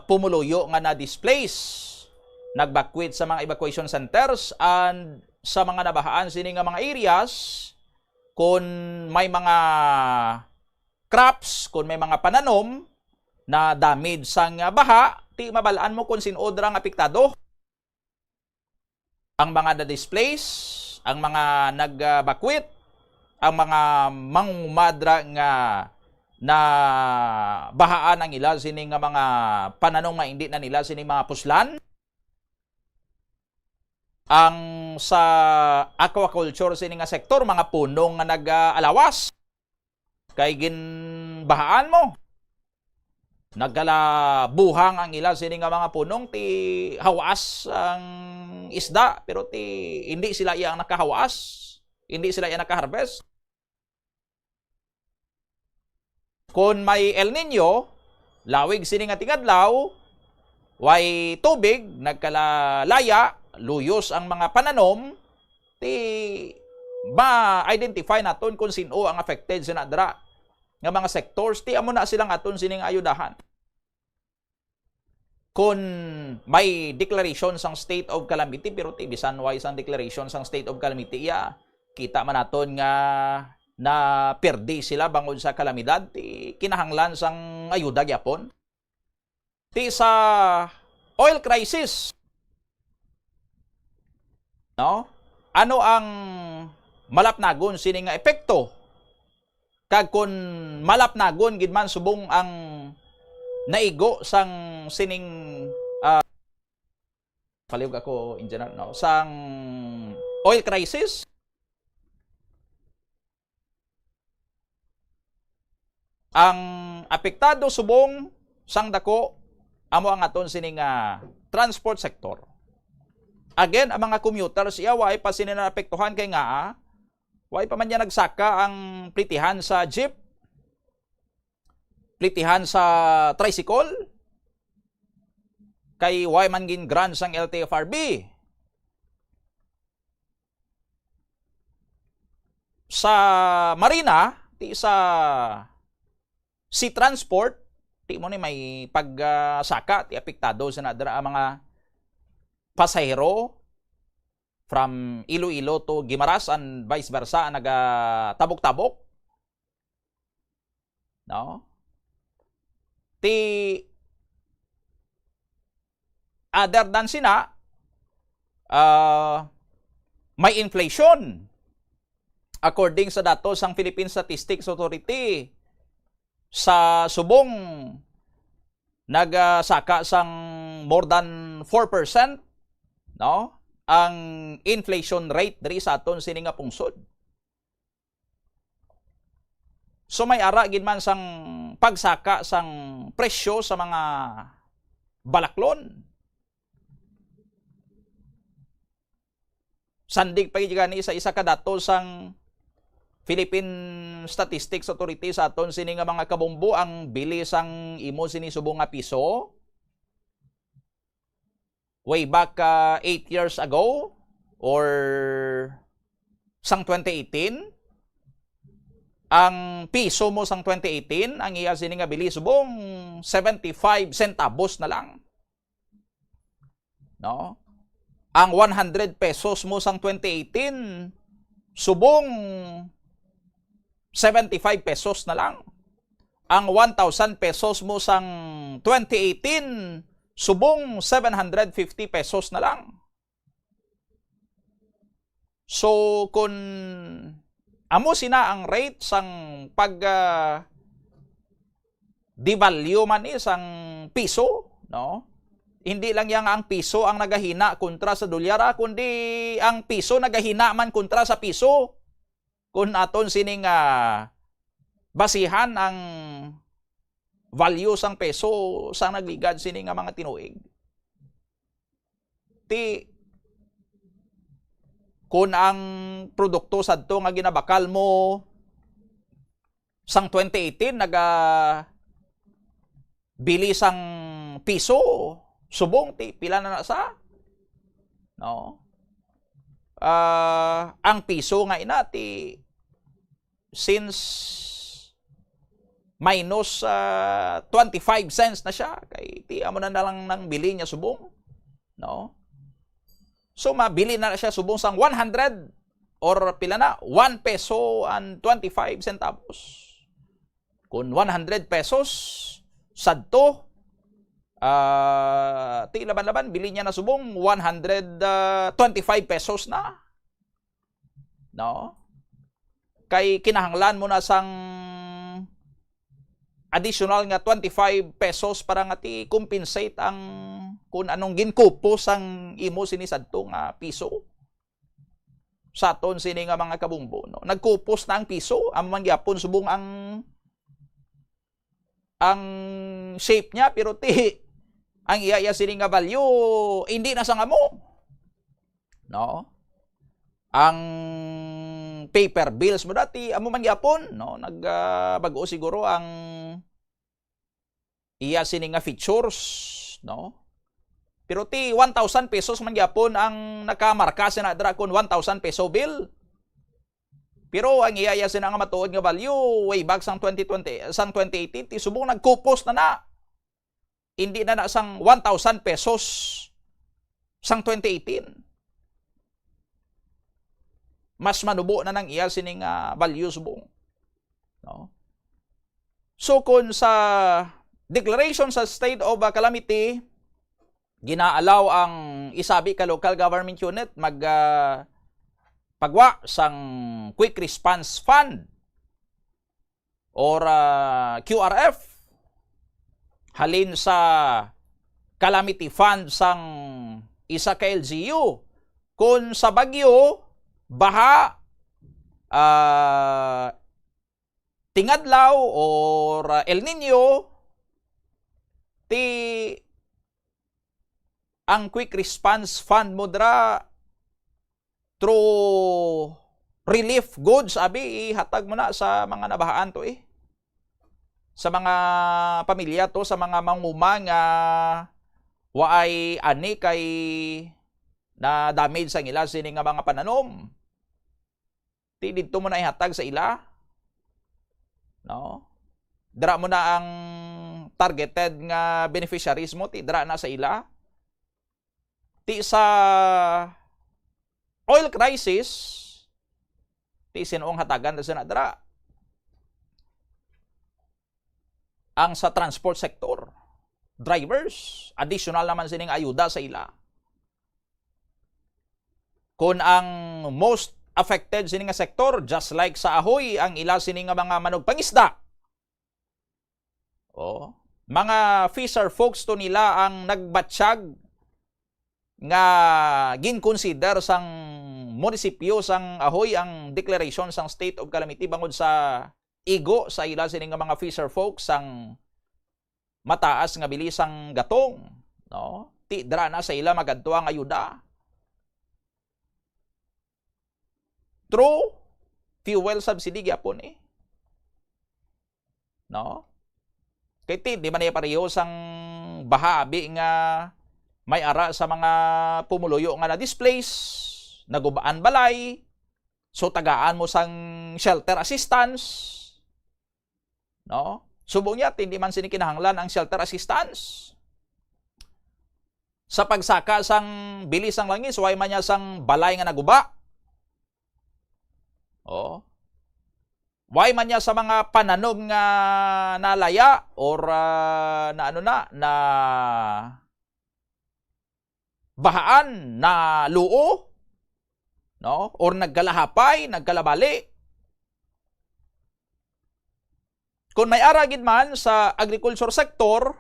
pumuluyo nga na-displace, nagbakwit sa mga evacuation centers, and sa mga nabahaan sini nga mga areas, kung may mga crops, kung may mga pananom na damage sang baha, ti mabalaan mo kung sinodrang apektado. Ang mga na-displace, ang mga nagbakwit, ang mga mangumadra nga na bahaan ang ila sini nga mga pananong nga hindi na nila sini mga puslan. Ang sa aquaculture sini nga sektor, mga punong nga nag-alawas, kay ginbahaan mo. Nagkalabuhang ang ila sini nga mga punong ti hawas ang isda, pero ti hindi sila iyang nakahawas, hindi sila iyang nakaharvest. Kung may El Nino, lawig sini nga tingadlaw, way tubig, nagkalalaya, luyos ang mga pananom, ti ma-identify naton kung sino ang affected sa nadra nga mga sectors, ti amo na silang aton sining ayudahan. Kung may declaration sang state of calamity, pero ti bisan wise ang declaration sang state of calamity, kita man naton nga na perdi sila bangod sa kalamidad, ti kinahanglan sang ayuda gyapon. Ti sa oil crisis, no, ano ang malapnagon sini nga epekto? Kag kun malapnagon gid man subong ang naigo sang sining paliw ako in general, no, sang oil crisis, ang apektado subong sang dako amo ang aton sining transport sector. Again, ang mga commuters way pa sini na apektuhan kay nga way pa man niya nagsaka ang plitihan sa jeep, plitihan sa tricycle, kay way man gin grant sang LTFRB. Sa marina, ti sa sea transport, ti mo ni may pagsaka, ti apektado sa nadra ang mga pasahero from Iloilo to Guimaras and vice versa, naga-tabok-tabok. No? Ti other than sina, may inflation. According sa datos sang Philippine Statistics Authority, sa subong nagsaka sang more than 4%, no, ang inflation rate diri sa aton sini nga pungsod. So may ara gid man sang pagsaka sang presyo sa mga balaklon. Sandig pa gani sa isa ka datos sang Philippine Statistics Authority sa aton sini nga mga kabombo ang bilis ang imo sini subong nga piso way back 8 years ago or sang 2018. Ang piso mo sang 2018 ang iya sini nga bilis subong 75 centavos na lang. No? Ang 100 pesos mo sang 2018 subong 75 pesos na lang. Ang 1,000 pesos mo sang 2018 subong 750 pesos na lang. So kung amo sina ang rate sang pag devalue man isang piso, no? Hindi lang yang ang piso ang nagahina kontra sa dolyar, kundi ang piso nagahina man kontra sa piso. Kung aton sining basihan ang value sang peso sa nagligad sining nga mga tinuig. Kung ang produkto sadto nga ginabakal mo sang 2018 bili sang piso subong pila na sa no ang piso nga ina since minus 25 cents na siya kay amo na lang nang bili niya subong, no? So mabili na siya subong sang 100 or pila na 1 peso and 25 centavos. Kung 100 pesos sadto laban-laban bili niya na subong 125 pesos na, no? Kay kinahanglan mo na sang additional nga 25 pesos para nga compensate ang kung anong ginkupo sang imo sini sadto nga piso. Sa aton sini nga mga kabumbo, no? Nagkupos na ang piso, amo man gyapon subong ang shape niya pero ang iya sini nga value hindi na sang amo, no? Ang paper bills mo dati amo man gyapon, no? Nagbago siguro ang iya sini nga features, no? Pero 1,000 pesos man gyapon ang nakamarka sina dra kon 1,000 peso bill. Pero ang iya sina nga matuod nga value way back sang 2020 sang 2018 subong nagkupos na. Hindi na sang 1,000 pesos sang 2018. Mas manubo na nang iya sining value subong, no? So kung sa declaration sa state of calamity ginaalaw ang isabi ka local government unit pagwa sang quick response fund or QRF halin sa calamity fund sang isa ka LGU. Kung sa bagyo, baha, tingadlaw or El Nino, ang quick response fund mo dra through relief goods ihatag mo na sa mga nabahaan to sa mga pamilya to, sa mga manguma nga waay ani kay na damage sa ila sini nga mga pananom. Dito mo na ihatag sa ila, no? Dra mo na ang targeted nga beneficiaries mo, dra na sa ila. Sa oil crisis, sinong hatagan na sa dra. Ang sa transport sector, drivers, additional naman sining ayuda sa ila. Kung ang most affected sining nga sektor, just like sa ahoy, ang ila sining nga mga manugpangisda. Mga fisher folks to nila ang nagbatsyag nga gin-consider sang munisipyo sang ahoy ang declaration sang state of calamity bangod sa igo sa ila sining nga mga fisher folks sang mataas nga bilisang gatong, no? Dra na sa ila magadto ang ayuda. through fuel subsidy gyapon eh. No? Kaya di man niya pareho sang bahabi nga may ara sa mga pumuluyo nga na-displace, nagubaan balay, so tagaan mo sang shelter assistance. No? Subong niya, hindi man sinikinahanglan ang shelter assistance. Sa pagsaka sang bilis ang langis, way man niya sang balay nga naguba. Oh. Way man niya sa mga pananog nga nalaya or na bahaan na luo, no? Or nagkalahapay, nagkalabali. Kung may aragid man sa agriculture sector,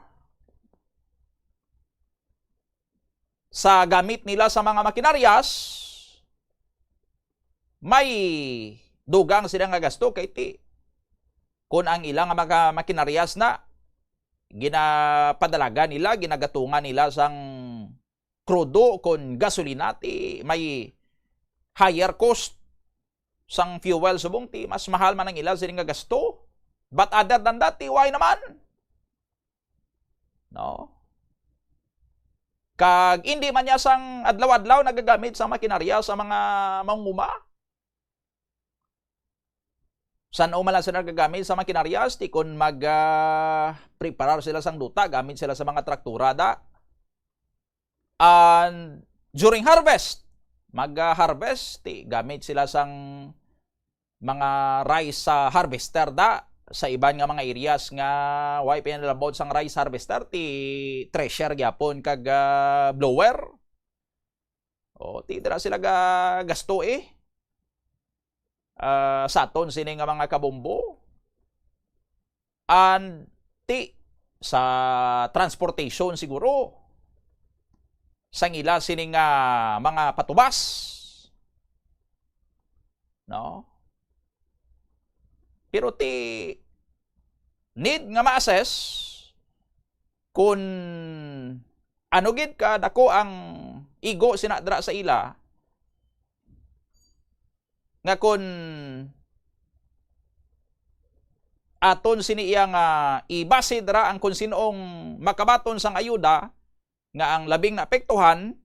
sa gamit nila sa mga makinaryas, may dugang sila nga gasto kay ti. Kung ang ilang mga makinaryas na ginapadalaga nila, ginagatungan nila sang krudo kon gasolina ti may higher cost sang fuel subong ti mas mahal man ang ilang sila nga gasto. But other than that, why naman? No? Kag hindi man niya sang adlaw-adlaw nagagamit sa makinarya sa mga manguma. San o man sila nagagamit sa makinarya, ti kun mag-preparar sila sang duta, gamit sila sa mga traktura da. And during harvest, mag-harvest, ti gamit sila sang mga rice harvester da. Sa iban nga mga areas nga way pinalabot sang rice harvester ti thresher gyapon kag blower. O ti dira sila gasto eh. Saton sini nga mga kabombo. And ti sa transportation siguro sang ila sini nga mga patubas. No? Pero ti need nga ma-assess kung ano gid ka dako ang igo sinadra sa ila nga kung aton sini iya nga ibase dra ang kung sinoong makabaton sang ayuda nga ang labing naapektuhan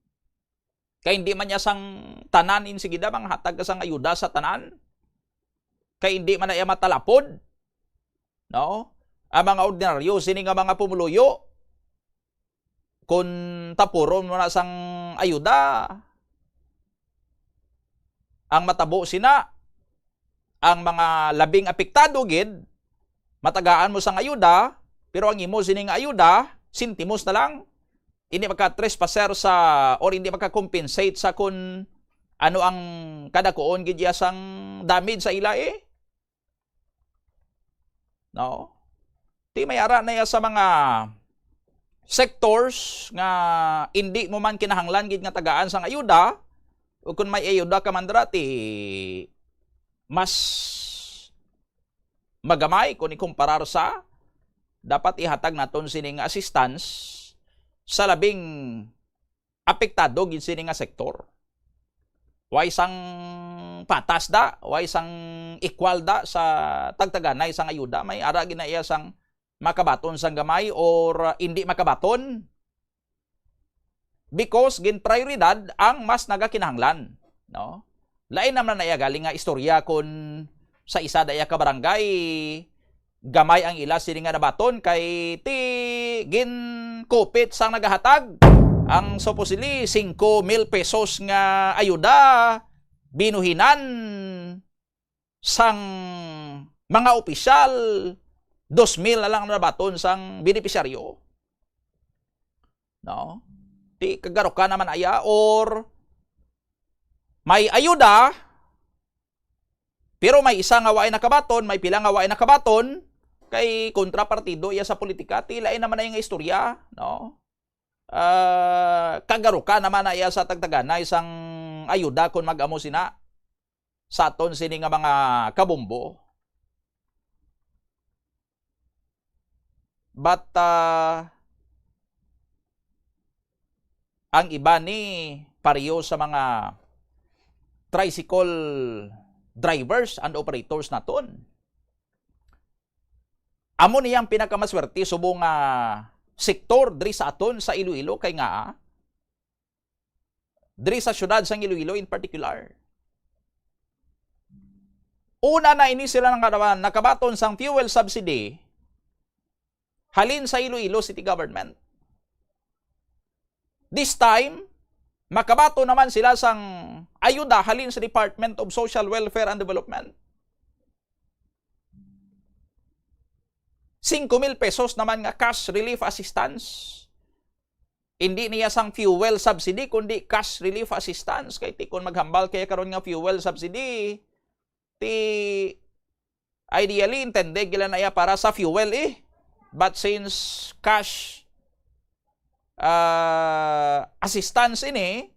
kay hindi man niya sang tananin sigida mang hatag sang ayuda sa tanan. Kay hindi man na iya matalapod. No? Ang mga ordinaryo, sini nga mga pumuluyo, kung tapuron mo na sang ayuda, ang matabo sina, ang mga labing apektado gid, matagaan mo sang ayuda, pero ang imo sini nga ayuda, sintimos na lang, hindi maka-trespasser sa, or hindi maka-compensate sa kung ano ang kadakuon gid sang damage sa ila eh. No? Ti may ara na ya sa mga sectors nga hindi mo man kinahanglan gid nga tagaan sang ayuda o kung may ayuda ka man dira ti mas magamay kung ikumparar sa dapat ihatag naton sining assistance sa labing apektado gid sini nga sektor. Way sang patas da, way sang equal da sa tagtaganay sang ayuda, may ara ginaya sang makabaton sang gamay or hindi makabaton because gin prioridad ang mas nagakinahanglan, no? Lain naman na iya galing nga istorya kun sa isa daya ka barangay gamay ang ila sini nga nabaton kay ti gin kupit sang nagahatag ang supposedly 5,000 pesos nga ayuda binuhinan sang mga opisyal 2,000 na lang nabaton sang benepisyaryo. No? Ti kagaruka naman aya or may ayuda pero may isa nga waay nakabaton, may pila nga waay nakabaton kay kontrapartido iya sa politika ti lain naman ay nga istorya, no? Kagaruka naman na iya sa tagtaganay sang ayuda kung mag-amo sina sa aton sini nga mga kabombo. But ang iba ni pareho sa mga tricycle drivers and operators naton. Amo niyang pinakamaswerte subong sektor diri sa aton sa Iloilo kay nga diri sa syudad sa Iloilo in particular. Una na ini sila nakabaton sang fuel subsidy halin sa Iloilo City Government. This time, makabato naman sila sang ayuda halin sa Department of Social Welfare and Development. 5,000 pesos naman nga cash relief assistance. Hindi niya sang fuel subsidy, kundi cash relief assistance. Kay tikon maghambal kaya karon nga fuel subsidy, ideally intended gila na iya para sa fuel But since cash assistance ini,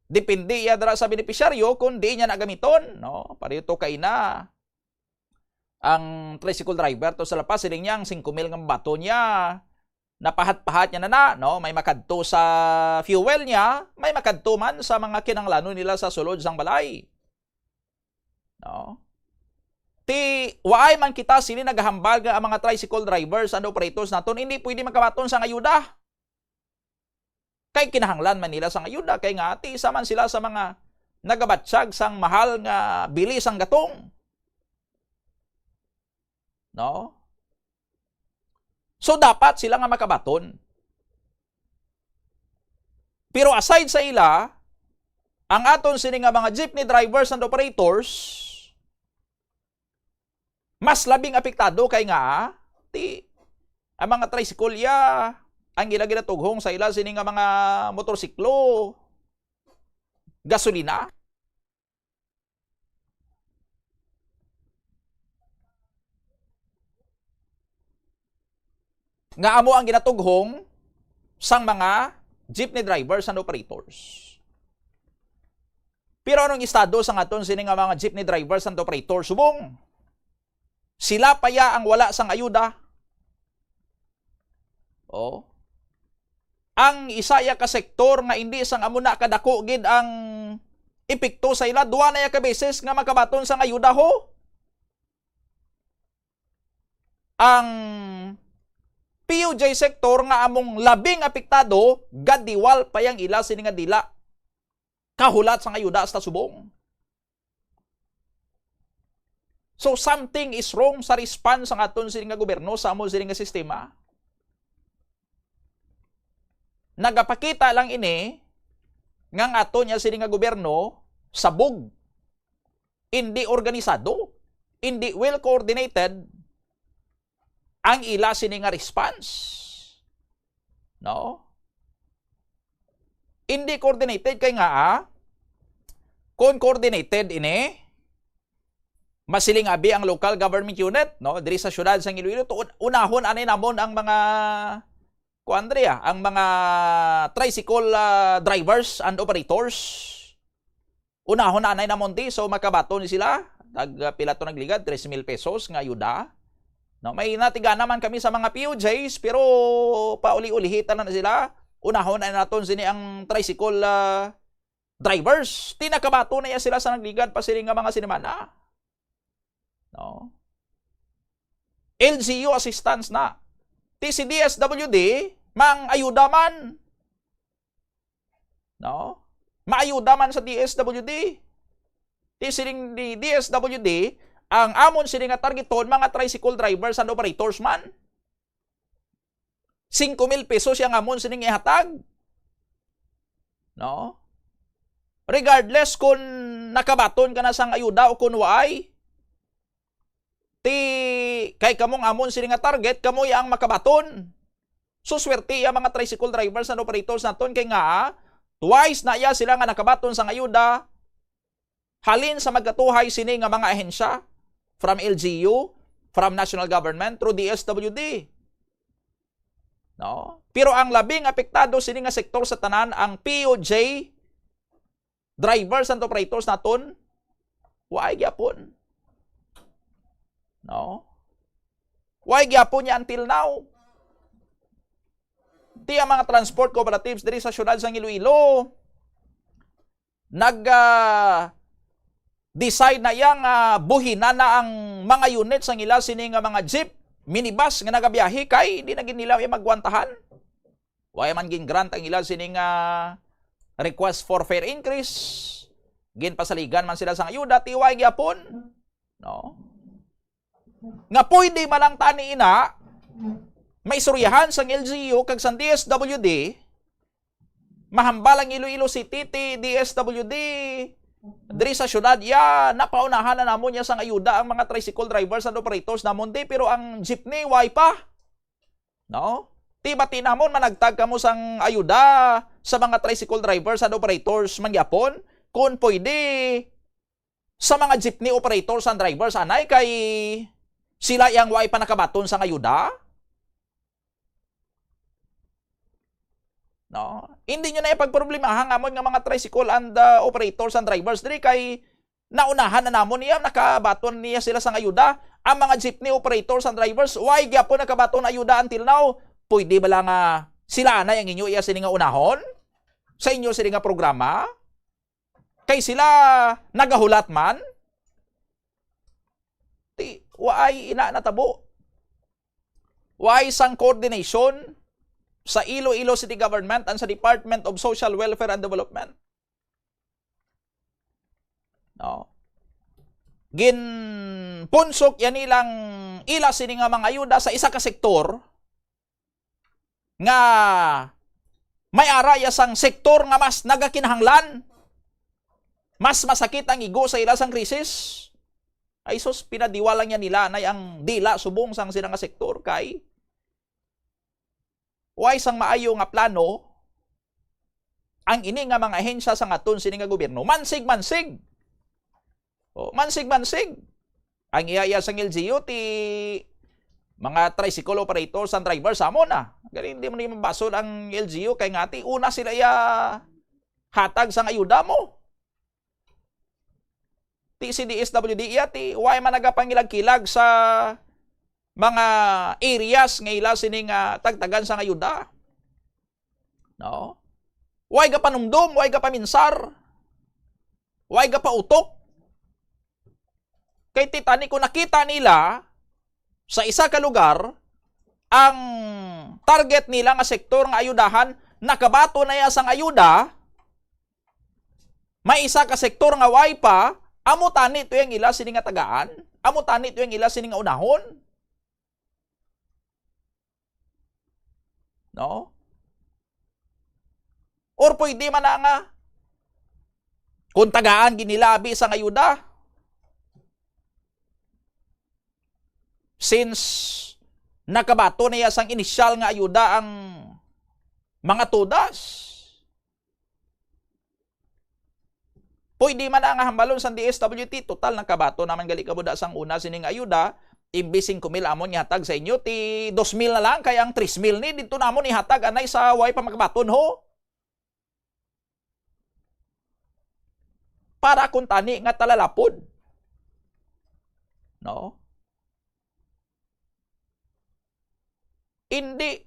depende iya dara sa benepisyaryo kung di niya nagamiton. No? Parito kay na ang tricycle driver to sa lapas, siling niyang 5,000 ng bato niya, napahat-pahat niya no? May makadto sa fuel niya, may makadto man sa mga kinanglano nila sa sulod sang balay. No? Waay man kita sini naghambal nga ang mga tricycle drivers and operators naton, hindi pwede makabaton sa ayuda. Kay kinahanglan man nila sa ayuda, kay nga isa man sila sa mga nagabatsyag sang mahal nga bilis ang gatong. No? So dapat sila nga makabaton. Pero aside sa ila, ang aton sini nga mga jeepney drivers and operators, mas labing apektado kay nga ang mga tricycle ang ginatughong sa ila sini nga mga motorsiklo, gasolina. Nga amo ang ginatughong sang mga jeepney drivers and operators. Pero anong estado sa aton sini nga mga jeepney drivers and operators subong? Sila pa ya ang wala sang ayuda. Ang isaya ka sektor nga hindi sang amo na kadako gid ang epekto sa ila, duwa na ya ka beses nga makabaton sang ayuda ho. Ang PUJ sector nga among labing apektado, gadiwal pa yang ila sini nga dila kahulat sang ayuda sa subong. So something is wrong sa response ng aton sini nga gobyerno sa among sini nga sistema. Nagapakita lang ini nga aton nya sini nga gobyerno sabog, hindi organisado, hindi well coordinated ang ila sini nga response. No? Hindi coordinated kay nga kung coordinated ini, masiling abi ang local government unit, no? Diri sa syudad sa Iloilo, unahon anay namon ang mga ang mga tricycle drivers and operators. Unahon anay namon so makabato ni sila, pila to nagligad 3,000 pesos nga ayuda. No, may natiga naman kami sa mga PUJs, pero pauli-ulihitan na sila. Unahon na naton sini ang tricycle drivers. Tinakabato na sila sa nagligad pa sila nga mga sinimana. No? LGU assistance na. TCDSWD, mang ayuda man. No? Maayuda man sa DSWD. Siling di DSWD, ang amon sila nga targeton, mga tricycle drivers and operators man. 5,000 pesos yung amon sila nga ihatag. No? Regardless kung nakabaton ka na sang ayuda o kung waay, kay kamong amon sila nga target, kamoy ang makabaton. So swerte yung mga tricycle drivers and operators naton kay nga, twice na iya sila nga nakabaton sang ayuda, halin sa magkatuhay sini nga mga ahensya from LGU, from national government, through DSWD. No? Pero ang labing apektado sini nga sektor sa tanan, ang POJ, drivers and operators naton, waay gyapon. No? Waay gyapon niya until now. Di ang mga transport cooperatives diri sa syudad sa Iloilo decide na yang buhina na ang mga units ang ila sini nga mga jeep, minibus nga nagabiyahe kay hindi na gid nila magwantahan. Why man gin grant ang ila sini nga request for fare increase. Gin pasaligan man sila sa ayuda tiway gyapon. No? Nga pwede man lang tani ina may suryahan sang LGU kag sang DSWD mahambal ang Iloilo City ti DSWD diri sa syudad napaunahan na namon niya sang ayuda ang mga tricycle drivers and operators namon di pero ang jeepney way pa. No? Ti namon managtag kamo sang ayuda sa mga tricycle drivers and operators man gyapon kung pwede sa mga jeepney operators and drivers anay kay sila yang way pa nakabaton sang ayuda. No? Hindi nyo na ipagproblemahan amon nga mga tricycle and operators and drivers diri kay naunahan na namon niya nakabaton niya sila sang ayuda. Ang mga jeepney operators and drivers why gyapon nakabaton ayuda until now? Pwede ba lang sila na yang inyo iya sini nga unahon sa inyo sini nga programa? Kay sila nagahulat man? Why ina natabo? Why sang coordination sa Iloilo City Government and sa Department of Social Welfare and Development? No. Ginpunsok yan ilang ila sini nga mga ayuda sa isa ka sektor nga may araya sang sektor nga mas nagakinahanglan. Mas masakit ang igo sa ila sang krisis. Ay sus, pinadiwalang niya nila na ang dila subong sang sila nga sektor kay why sang maayo nga plano ang ini nga mga ahensya sa ngaton sini nga gobyerno mansig-mansig. Mansig-mansig. Ang iyaya sang LGU ti mga tricycle operators and drivers amon na. Gani hindi mo ni mabasol ang LGU kay ngati una sila hatag sang ayuda mo. Ti si DSWD ti why man nagapangilag-kilag sa mga areas nga ila sini nga tagtagan sang ayuda. No? Why ga panumdum, why ga paminsar? Why ga pautok? Kay titani ko nakita nila sa isa ka lugar ang target nila nga sektor nga ayudahan nakabato na ya sang ayuda. May isa ka sektor nga way pa amo tani to yang ila sini nga tagaan, amo tani to yang ila sini nga unahon. No? Or pwede man na nga kung tagaan ginilabi sa ayuda. Since nakabato na sang inisyal nga ayuda ang mga tudas. Pwede man nga hambalon sa DSWT, total nakabato naman gali kabuda sang una sining ayuda, imbis 5,000 amon ihatag sa inyo, ti 2,000 na lang, kaya ang 3,000 ni, dito namon ihatag anay sa way pa makabaton ho. Para kung tani nga talalapod. No? Hindi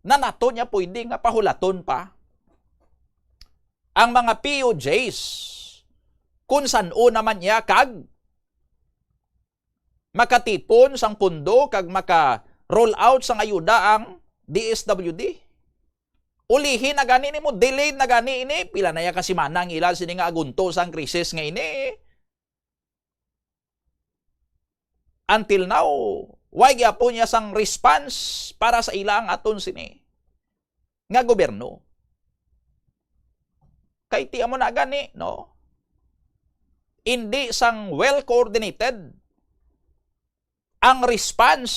na nato niya pwede nga pahulaton pa ang mga POJs kung saan naman niya kag makatipon sang pundo kag maka-roll out sang ayuda ang DSWD. Ulihin na gani ni mo, delayed na gani ini, pila na ya kasi manang ila sini nga agunto sang krisis nga ini. Until now, why gyapon niya sang response para sa ilang aton sini nga gobyerno. Kay ti amo na gani, no? Hindi sang well coordinated ang response,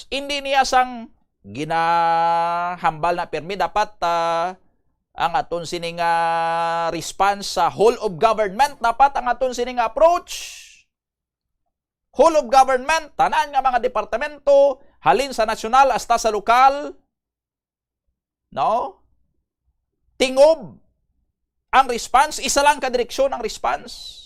hindi niya sang ginahambal na permi dapat ang aton sining response sa whole of government, dapat ang aton sining approach whole of government, tanan nga mga departamento, halin sa nasyonal hasta sa lokal, no? Tingob ang response, isa lang ka direksyon ang response.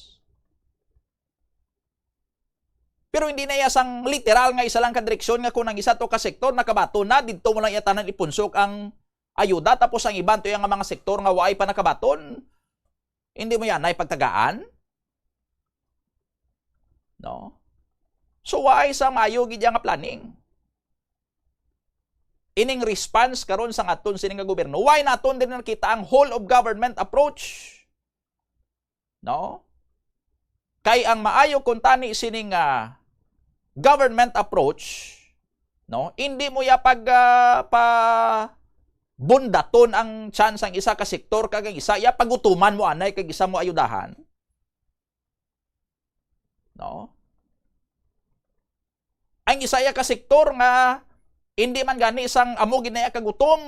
Pero hindi na yasang literal nga isa lang ka direksyon nga kung ang isa to ka sektor nakabato na, dito mo lang yatanan ipunsok ang ayuda, tapos ang iban to yung mga sektor nga waay pa nakabaton. Hindi mo yan na ipagtagaan. No? So why sa maayo gid nga planning? Ining response karon sa aton sining nga gobyerno, why naton din nakita ang whole of government approach? No? Kay ang maayo kung tani sining government approach, no? Hindi mo ya pa bundaton ang chance ang isa ka sektor kag isa ya pagutuman mo anay kag isa mo ayudahan. No? Ang isa ya ka sektor nga hindi man gani isang amo ginaya kagutom,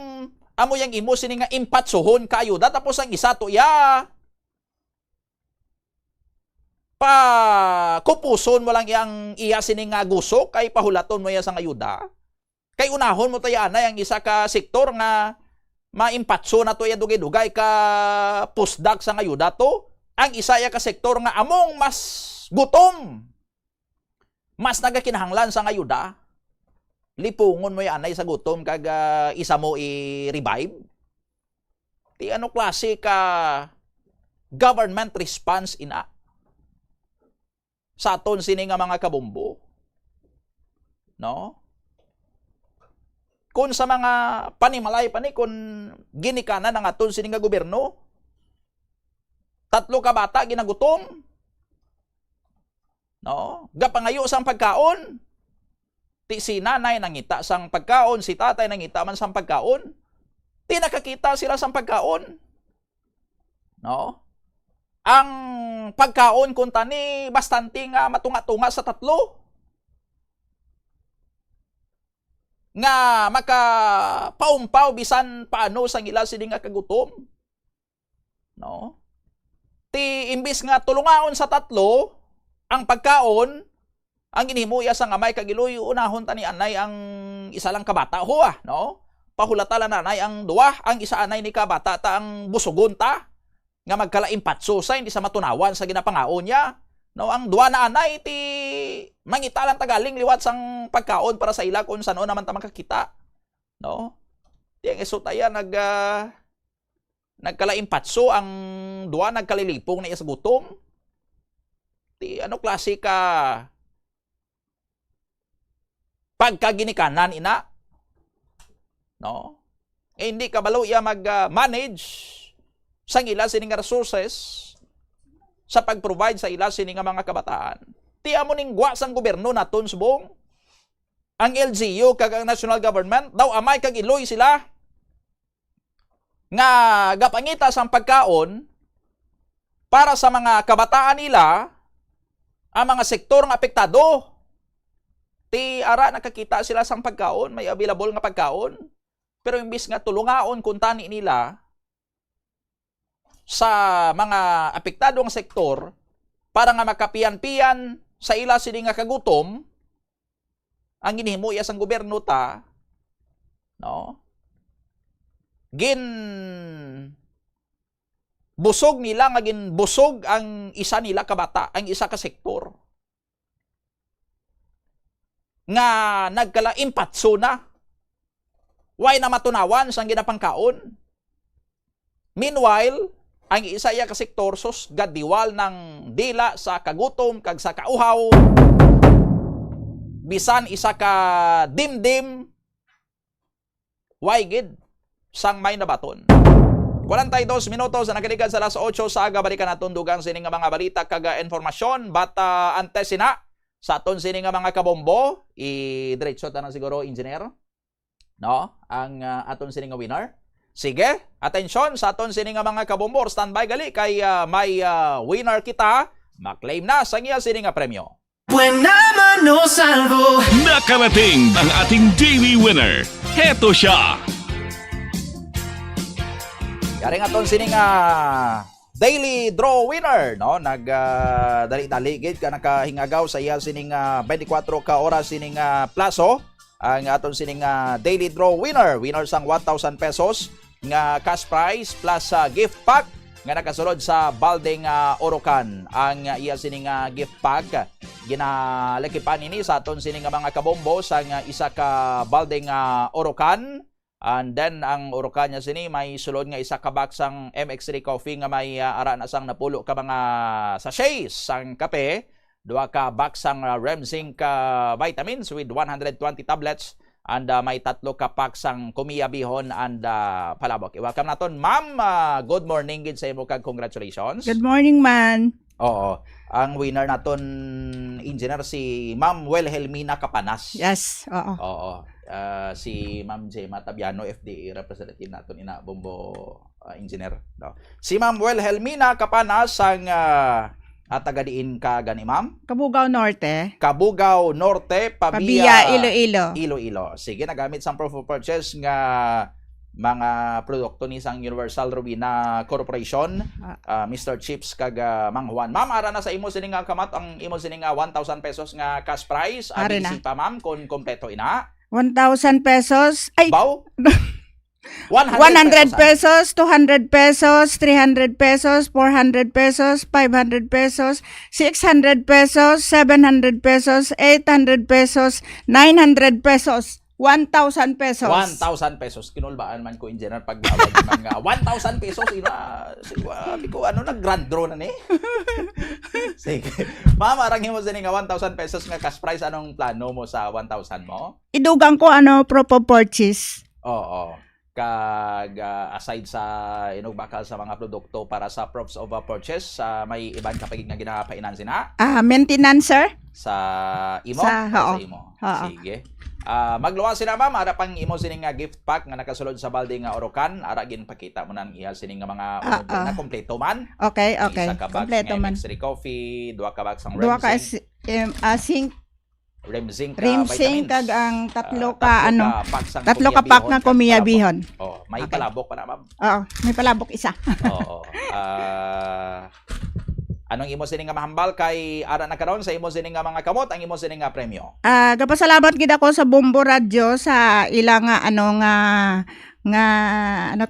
amo yang imo sini nga impatsohon ka ayuda, tapos ang isa to ya pa kupuson mo lang yang iya sini nga gusok kay pahulaton mo ya sang ayuda. Kay unahon mo tayo anay ang isa ka sektor nga maimpatso na to ya dugay-dugay ka pusdak sang ayuda to. Ang isa ya ka sektor nga among mas gutom, mas nagakinahanglan sang ayuda. Lipungon mo yan ay sa gutom kag isa mo i-revive. Ti ano klase ka government response ina sa aton sini nga mga kabombo? No? Kung sa mga panimalay pa ni kung ginikanan ng aton sini nga gobyerno, 3 ka bata ginagutom. No? Gapangayo sang pagkaon. Ti si nanay nangita sang pagkaon, si tatay nangita man sang pagkaon. Ti nakakita sila sang pagkaon. No? Ang pagkaon kun tani bastante nga matunga-tunga sa 3. Nga makapaumpaw bisan paano sang ila sini nga kagutom. No? Ti imbis nga tulungaon sa 3 ang pagkaon, ang ginhimo iya sa ngamay kagiloy unahon tani anay ang isa lang kabata huwa, no? Pahulata la nanay ang 2, ang isa anay ni kabata ta ang busugon ta nga magkalaimpatso sa hindi sa matunawan sa ginapangaon niya. No, ang 2 na anay ti mangita lang tagaling liwat sang pagkaon para sa ila kung sano naman ta makakita. No? Ti ang isutaya nagkalaimpatso, ang 2 nagkalilipong na iya sa gutom. Ti ano klase ka pagkaginikanan ina? No? Hindi kabalo iya mag-manage sang ila sining resources sa pag-provide sa ila sining mga kabataan. Ti amo ning gwa sang gobyerno naton subong. Ang LGU kag ang national government daw amay kag iloy sila nga gapangita sang pagkaon para sa mga kabataan nila, ang mga sektor nga apektado. Ti ara nakakita sila sang pagkaon, may available nga pagkaon. Pero imbis nga tulungaon kung tani nila sa mga apektadong sektor para nga makapian-pian sa ila sini nga kagutom, ang ginhimo iya sang gobyerno ta, no? Busog nila nga busog ang isa nila kabata, ang isa ka sektor. Nga nagkala-impatso na. Why na matunawan sang ginapangkaon? Meanwhile, ang isa iya ka sektor sus gadiwal ng dila sa kagutom kag sa kauhaw. Bisan isa ka dimdim. Why gid sang may nabaton? 42 minutos na nakalikan sa alas 8 sa aga, balikan naton dugang sining nga mga balita kag informasyon, but antes sina sa aton sining nga mga kabombo, i-diretso ta na siguro engineer, no? Ang aton sining nga winner. Sige, atensyon sa aton sining nga mga kabombo, standby gali kay may winner kita, maklaim na sa iya sining nga premyo. Buena mano salvo. Nakarating ang ating daily winner. Heto siya. Yari nga aton sining daily draw winner, no? Dali-dali gid ka nakahingagaw sa iya sining 24 ka oras sining plaso. Ang aton sining daily draw winner sang 1,000 pesos nga cash prize plus gift pack nga nakasulod sa balding Orocan. Ang iya sining gift pack ginalakipan ini sa aton sining mga kabombo sang isa ka balding Orocan. And then ang Orocan niya sini may sulod nga isa ka box sang MX3 coffee nga may ara na sang napulo ka mga sachets sang kape. duha ka box ang Remzinc vitamins with 120 tablets and may 3 ka packs ang Kumiya Bihon and palabok. I-welcome naton ma'am. Good morning gid sa imo kag congratulations. Good morning, man. Oo. Ang winner naton engineer si Ma'am Wilhelmina Capanas. Yes, oo. Oo. Si Ma'am Gemma Tabiano, FDA representative naton ina Bombo engineer. No. Si Ma'am Wilhelmina Capanas ang taga-diin ka gani ma'am? Cabugao Norte. Cabugao Norte, Pabia, Iloilo. Iloilo. Sige, nagamit sang proof of purchase nga mga produkto ni sang Universal Robina Corporation, Mr. Chips kag Mang Juan. Ma'am, ara na sa imo sining nga kamat ang imo sining nga 1,000 pesos nga cash prize. Abi pa ma'am kun kompleto ina. 1,000 pesos. Ay. Baw? 100 pesos, 200 pesos, 300 pesos, 400 pesos, 500 pesos, 600 pesos, 700 pesos, 800 pesos, 900 pesos, 1,000 pesos. 1,000 pesos. Kinulbaan man ko in general pag bawag mga 1,000 pesos. Sabi ko, nag-grand draw na ni. Sige. Ma'am, arangin mo sa nga 1,000 pesos nga cash prize. Anong plano mo sa 1,000 mo? Idugang ko proof of purchase. Oo. Kag aside sa inugbakal sa mga produkto para sa proofs of purchase, may ibang kapag nga ginapainan sina? Maintenance, sir. Sa imo? Sa imo. Sige. Magluwas sila ma'am, ara pang imo sining nga gift pack nga nakasulod sa balde nga orokan, ara ginpakita mo nang iya sining nga mga na kompleto man. Okay. Isa ka Kompleto man. Extra coffee, duha ka box ang Duha ka Remzinc. Remzinc kag ang 3 ka 3 ka pack nga Kumiya Bihon. Oh, may palabok pa na ma'am. Oo, may palabok isa. Oo. Anong imo sining nga mahambal kay ara na karon sa imo sining nga mga kamot, ang imo sining nga premyo? Gapasalamat gid ako sa Bombo Radio sa ilang nga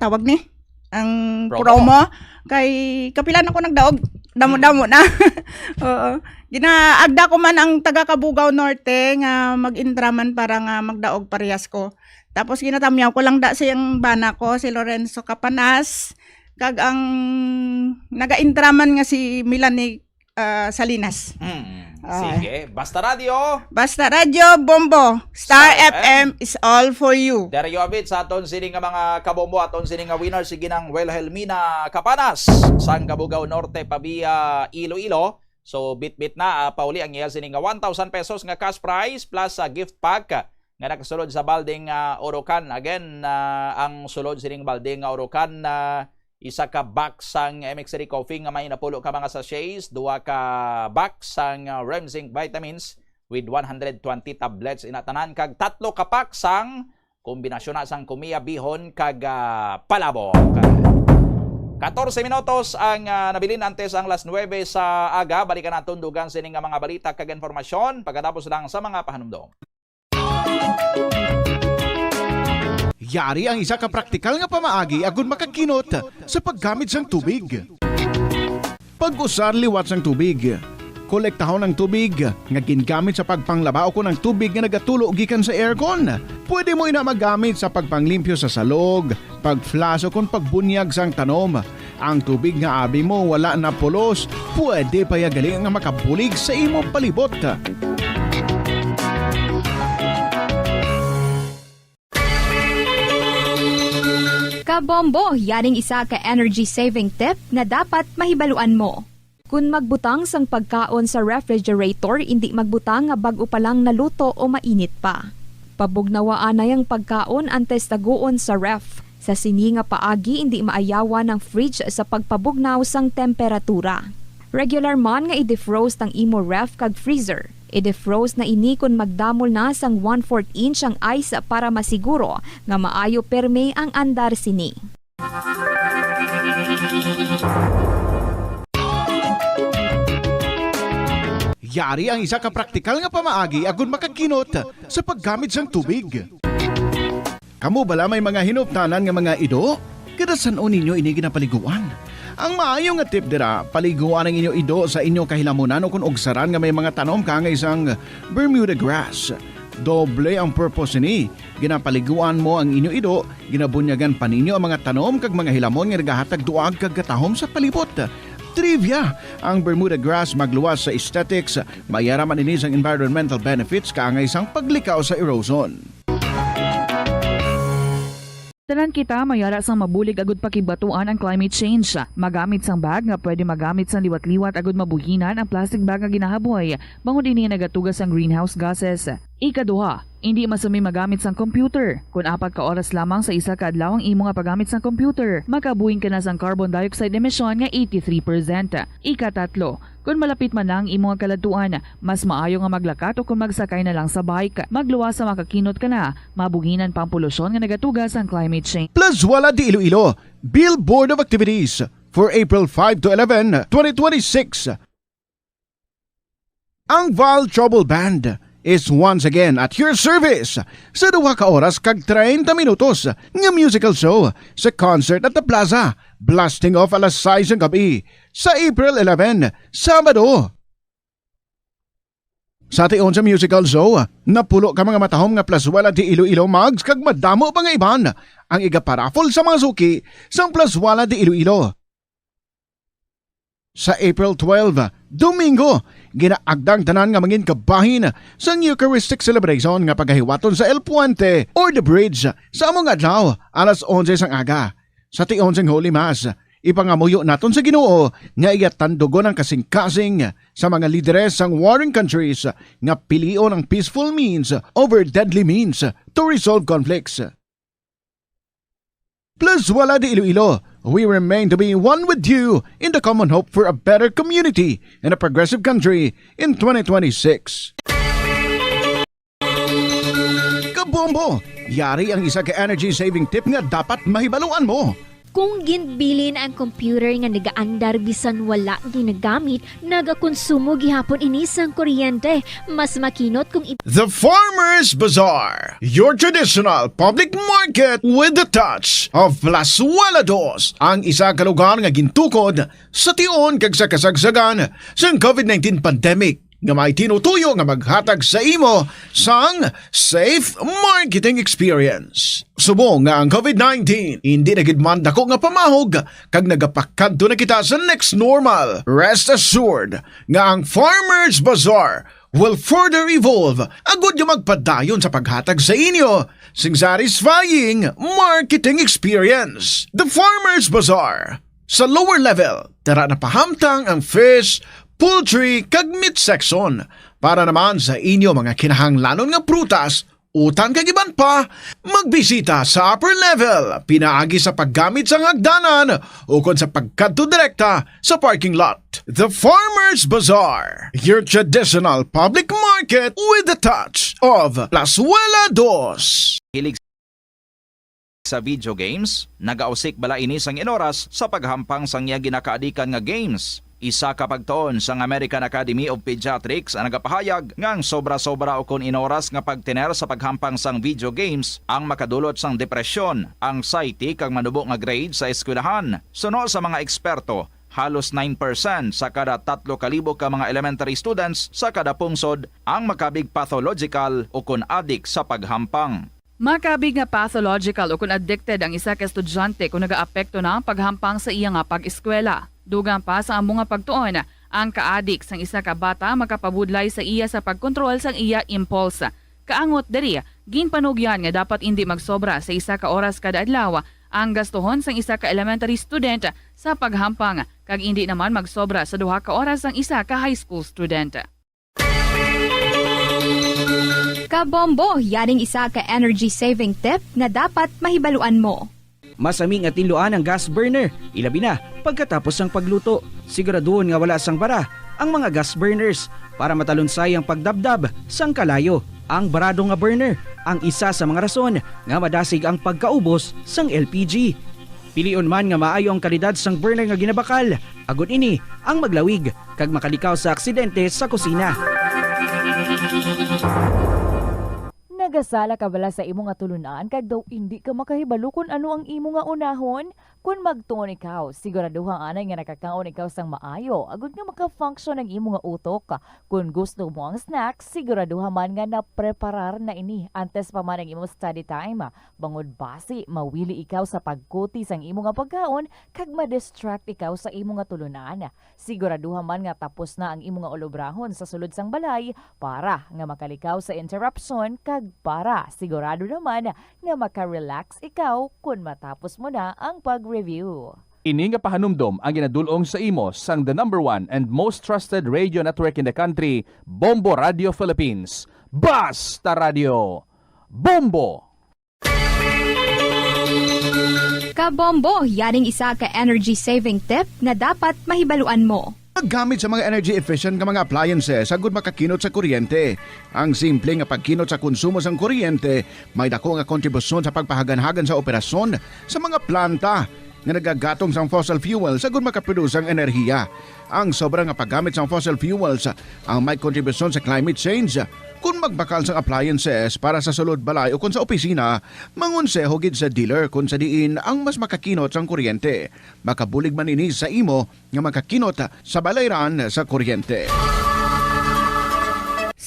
tawag ni? Ang promo kay kapilan ako nagdaog damo-damo na. Oo. Ginaagda ko man ang taga Cabugao Norte nga mag-intraman para nga magdaog parehas ko. Tapos ginatamyaw ko lang da siyang bana ko si Lorenzo Capanas. Kag ang naga-intraman nga si Melanie Salinas. Sige, Basta Radio. Basta Radio, Bombo. Star FM is all for you. There you have it sa aton sining nga mga kabombo, aton sining nga winner sige nang Wilhelmina Capanas sang Cabugao Norte, Pabia, Iloilo. So bit na pauli ang iya sining nga 1,000 pesos nga cash prize plus gift pack nga nakasulod sa baldeng Orocan. Again, ang sulod sining baldeng Orocan isa ka box sang MX3 coffee nga may napulo ka mga sachets, duha ka box sang Remzinc vitamins with 120 tablets inatanan kag 3 ka pack sang kombinasyon na sang Kumiya Bihon kag palabok. 14 minutos ang nabilin antes ang las 9 sa aga. Balikan naton dugang sining nga mga balita kag informasyon pagkatapos lang sa mga pahanumdom. Yari ang isa ka praktikal nga pamaagi agon makakinot sa paggamit sang tubig. Pag-usar liwat sang tubig. Kolektahon ng tubig nga gingamit sa pagpanglaba o ng tubig nga nagatulo gikan sa aircon. Pwede mo ina magamit sa pagpanglimpyo sa salog, pagflash o pagbunyag sang tanom. Ang tubig nga abi mo wala na pulos, pwede pa yagali nga makabulig sa imong palibot. Kabombo, yaring isa ka energy saving tip nga dapat mahibaluan mo. Kung magbutang sang pagkaon sa refrigerator, hindi magbutang nga bago pa lang naluto o mainit pa. Pabugnawaan na yung pagkaon antes taguon sa ref. Sa sini nga paagi, hindi maayawa ng fridge sa pagpabugnaw sang temperatura. Regular man nga i-defrost ang imo ref kag freezer. I-defrost na ini kung magdamol na sang 1/4 inch ang ice para masiguro nga maayo perme ang andar sini. Yari ang isa ka praktikal nga pamaagi agon makakinot sa paggamit sang tubig. Kamu bala may mga hinuptanan nga mga ido? Kada san-o ninyo ini ginapaliguan? Ang maayo nga tip dira, paliguan ang inyo ido sa inyo kahilamunan o kung ogsaran nga may mga tanom ka nga isang Bermuda grass. Doble ang purpose ni. Ginapaliguan mo ang inyo ido, ginabunyagan pa ninyo ang mga tanom kag mga hilamon nga nagahatag duag kag katahom sa palibot. Trivia, ang Bermuda grass magluwas sa aesthetics, mayaraman ini ang environmental benefits kaangay isang paglikaw sa erosion. Tanan kita mayara sang mabulig agud pakibatuan ang climate change. Magamit sang bag nga pwede magamit sang liwat-liwat agud mabuhinan ang plastic bag nga ginahaboy. Bangod ini nagatugas ang greenhouse gases. Ikaduha, hindi masumi magamit sang computer. Kung 4 ka oras lamang sa isa ka adlaw ang imo nga paggamit sang computer, makabuhing ka na sang carbon dioxide emission nga 83%. Ikatatlo, kung malapit man lang imo nga kaladuan, mas maayo nga maglakat o kung magsakay na lang sa bike. Magluwas sa makakinot ka na, mabuhinan pang polusyon nga nagatugas ang climate change. Plus wala di Iloilo, Billboard of Activities for April 5 to 11, 2026. Ang Val Trouble Band is once again at your service sa 2 ka oras kag 30 minutos nga musical show sa concert at the Plaza, blasting off alas 6 ng gabi sa April 11, Sabado. Sa tion sa musical show, napulo ka mga matahom nga plaswala di Iloilo mags kag madamo pa nga iban ang igaparafol sa mga suki sa plaswala di Iloilo. Sa April 12, Domingo, ginaagdang tanan nga mangin kabahin sa Eucharistic celebration nga paghahiwaton sa El Puente or the Bridge sa among adlaw alas 11 sang aga. Sa tion sang Holy Mass, ipangamuyo naton sa Ginoo nga iyatandugon ang kasing-kasing sa mga lideres sang warring countries nga pilion ang peaceful means over deadly means to resolve conflicts. Plus wala di Iloilo, we remain to be one with you in the common hope for a better community and a progressive country in 2026. Kabombo, yari ang isa ka energy saving tip nga dapat mahibaluan mo. Kung ginbilin ang computer nga nagaandar bisan wala ginagamit, nagakonsumo gihapon inisang kuryente. Mas makinot kung The Farmer's Bazaar, your traditional public market with the touch of Plasuelados, ang isa ka lugar nga gintukod sa tion kag sa kasagsagan sa COVID-19 pandemic nga may tinutuyo nga maghatag sa imo sang safe marketing experience. Subong nga ang COVID-19 hindi na gid man dako nga pamahog kag nagapakadto na kita sa next normal. Rest assured nga ang Farmer's Bazaar will further evolve agud nga magpadayon sa paghatag sa inyo sing satisfying marketing experience. The Farmer's Bazaar. Sa lower level, tara na pahamtang ang fish, poultry kag meat section para naman sa inyo mga kinahanglanon nga prutas, utang kag iban pa, magbisita sa upper level, pinaagi sa paggamit sa hagdanan o kon sa pagkadto direkta sa parking lot. The Farmer's Bazaar, your traditional public market with the touch of Plasuelados. Hilig sa video games, nagausik bala inis ang inoras sa paghampang sang iya ginakaadikan nga games. Isa ka pagtuon sang American Academy of Pediatrics ang nagapahayag ngang sobra-sobra o kon inoras nga pagtiner sa paghampang sang video games ang makadulot sang depresyon, anxiety kag manubo nga grade sa eskwelahan. Suno sa mga eksperto, halos 9% sa kada 3,000 ka mga elementary students sa kada pungsod ang makabig pathological o kon addict sa paghampang. Makabig nga pathological o kung addicted ang isa ka estudyante kung nagaapekto na ang paghampang sa iya nga pag-eskwela. Dugang pa sa among nga pagtuon, ang ka-addict sang isa ka bata makapabudlay sa iya sa pagkontrol sang iya impulse. Kaangot diri, ginpanugyan nga dapat hindi magsobra sa isa ka oras kada adlaw ang gastuhon sang isa ka elementary student sa paghampang kag hindi naman magsobra sa 2 ka oras ang isa ka high school student. Kabombo, yaring isa ka energy saving tip nga dapat mahibaluan mo. Masaming at tinluan ang gas burner, ilabi na pagkatapos ng pagluto. Siguraduhon nga wala sang bara ang mga gas burners para matalunsay ang pagdabdab sang kalayo. Ang barado nga burner ang isa sa mga rason nga madasig ang pagkaubos sang LPG. Pilion man nga maayo ang kalidad sang burner nga ginabakal, agud ini ang maglawig kag makalikaw sa aksidente sa kusina. Nagasala ka bala sa imo nga tulunan kag daw hindi ka makahibalo kung ano ang imo nga unahon? Kung magtuon ikaw, siguraduhang anay nga nakakaon ikaw sang maayo, agud nga maka-function ang imo nga utok. Kung gusto mo ang snack, siguraduhan man nga na-preparar na ini antes pa man ang imo study time. Bangod basi, mawili ikaw sa pagkuti sang imo nga pagkaon, kag ma-distract ikaw sa imo nga tulunan. Siguraduhan man nga tapos na ang imo nga olobrahon sa sulod sang balay para nga makalikaw sa interruption, kag para sigurado naman nga maka-relax ikaw kung matapos mo na ang pag-review. Ini nga pahanumdom ang ginadulong sa imo sang the #1 and most trusted radio network in the country, Bombo Radio Philippines. Basta Radio! Bombo! Kabombo, yaring isa ka energy saving tip nga dapat mahibaluan mo. Gamit sa mga energy efficient nga mga appliances agud makakinot sa kuryente. Ang simple nga pagkinot sa konsumo sang kuryente may dako nga kontribusyon sa pagpahagan-hagan sa operasyon sa mga planta nga nagagatong sang fossil fuels agud makaproduce ang enerhiya. Ang sobra nga paggamit sang fossil fuels ang may kontribusyon sa climate change. Kung magbakal sang appliances para sa sulod balay o kung sa opisina, mangonseho gid sa dealer kung sa diin ang mas makakinot sang kuryente. Makabulig man ini sa imo nga makakinot sa balayran sa kuryente.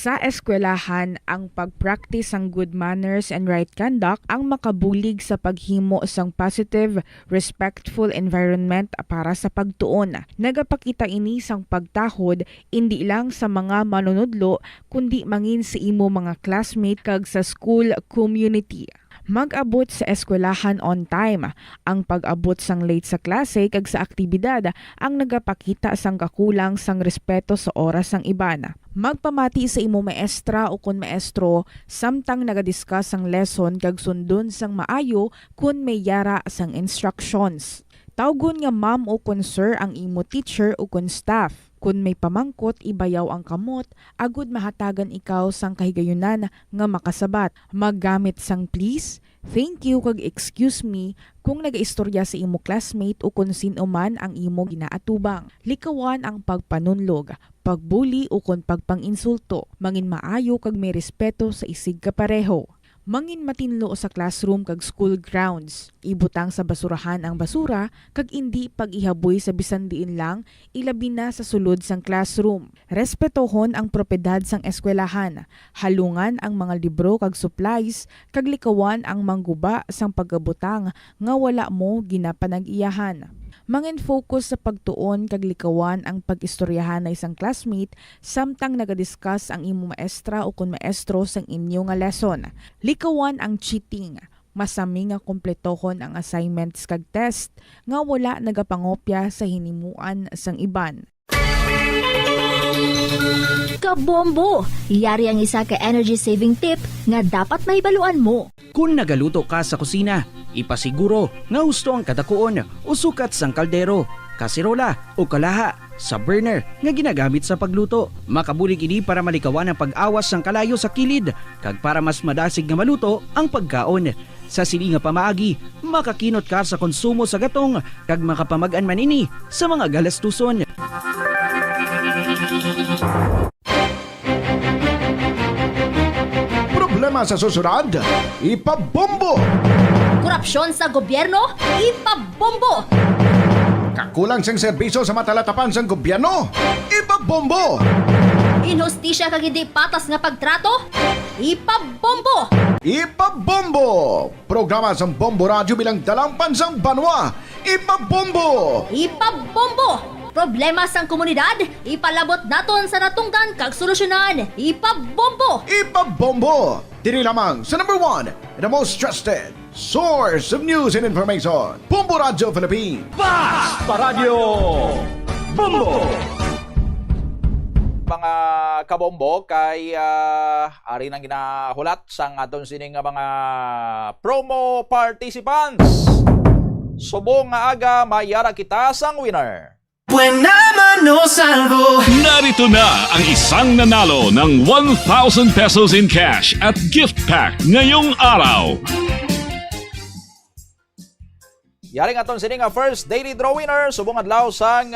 Sa eskwelahan, ang pag-practice ng good manners and right conduct ang makabulig sa paghimo sang positive, respectful environment para sa pagtuon. Nagapakita ini sang pagtahod hindi lang sa mga manunudlo kundi mangin sa imo mga classmate kag sa school community. Mag-abot sa eskwelahan on time. Ang pag-abot sang late sa klase kag sa aktibidad ang nagapakita sang kakulang sang respeto sa oras sang iban. Magpamati sa imo maestra o kun maestro samtang nagadiscuss sang lesson kag sundon sang maayo kun may yara sang instructions. Tawgon nga ma'am o kun sir ang imo teacher o kun staff. Kung may pamangkot, ibayaw ang kamot, agud mahatagan ikaw sang kahigayunan nga makasabat. Maggamit sang please, thank you kag excuse me kung nagaistorya sa imo classmate o kung sino man ang imo ginaatubang. Likawan ang pagpanunlog, pagbuli o kung pagpanginsulto. Mangin maayo kag may respeto sa isig kapareho. Mangin matinlo sa classroom kag school grounds. Ibutang sa basurahan ang basura kag indi pag-ihaboy sa bisan diin lang, ilabi na sa sulod sang classroom. Respetohon ang propiedad sang eskwelahan. Halungan ang mga libro kag supplies kag likawan ang mangguba sang pagabutang nga wala mo ginapanag-iyahan. Mangin focus sa pagtuon kag likawan ang pag-istoryahan na isang classmate samtang nagadiscuss ang imo maestra o kun maestro sang inyo nga lesson. Likawan ang cheating. Masami nga kompletohon ang assignments kag test nga wala nagapangopya sa hinimuan sang iban. Kabombo! Yari ang isa ka energy saving tip nga dapat mahibaluan mo. Kung nagaluto ka sa kusina, ipasiguro nga husto ang kadakuon o sukat sang kaldero, kasirola o kalaha sa burner nga ginagamit sa pagluto. Makabulig ini para malikawan ang pag-awas sang kalayo sa kilid kag para mas madasig nga maluto ang pagkaon. Sa sili nga pamaagi, makakinot ka sa konsumo sa gatong kag makapamag-an man ini sa mga galastuson. Problema sa susunod, ipabombo! Korupsyon sa gobyerno, ipabombo! Kakulang sang serbisyo sa matalatapan sang gobyerno, ipabombo! Inhustisya kag hindi patas nga pagtrato, ipabombo! Ipabombo! Programa sang Bombo Radio bilang dalampan sang banwa, ipabombo! Ipabombo! Problema sang komunidad, ipalabot naton sa natungdan kag solusyonan, ipabombo! Ipabombo! Diri lamang sa #1 and the most trusted source of news and information, Bombo Radio Philippines. Basta Radio Bombo! Mga kabombo kay ari nang ginahulat sang aton sining mga promo participants. Subong nga aga mayara kita sang winner. Buena mano salvo. Narito na ang isang nanalo ng 1,000 pesos in cash at gift pack ngayong araw. Yaring aton sining first daily draw winner subong adlaw sang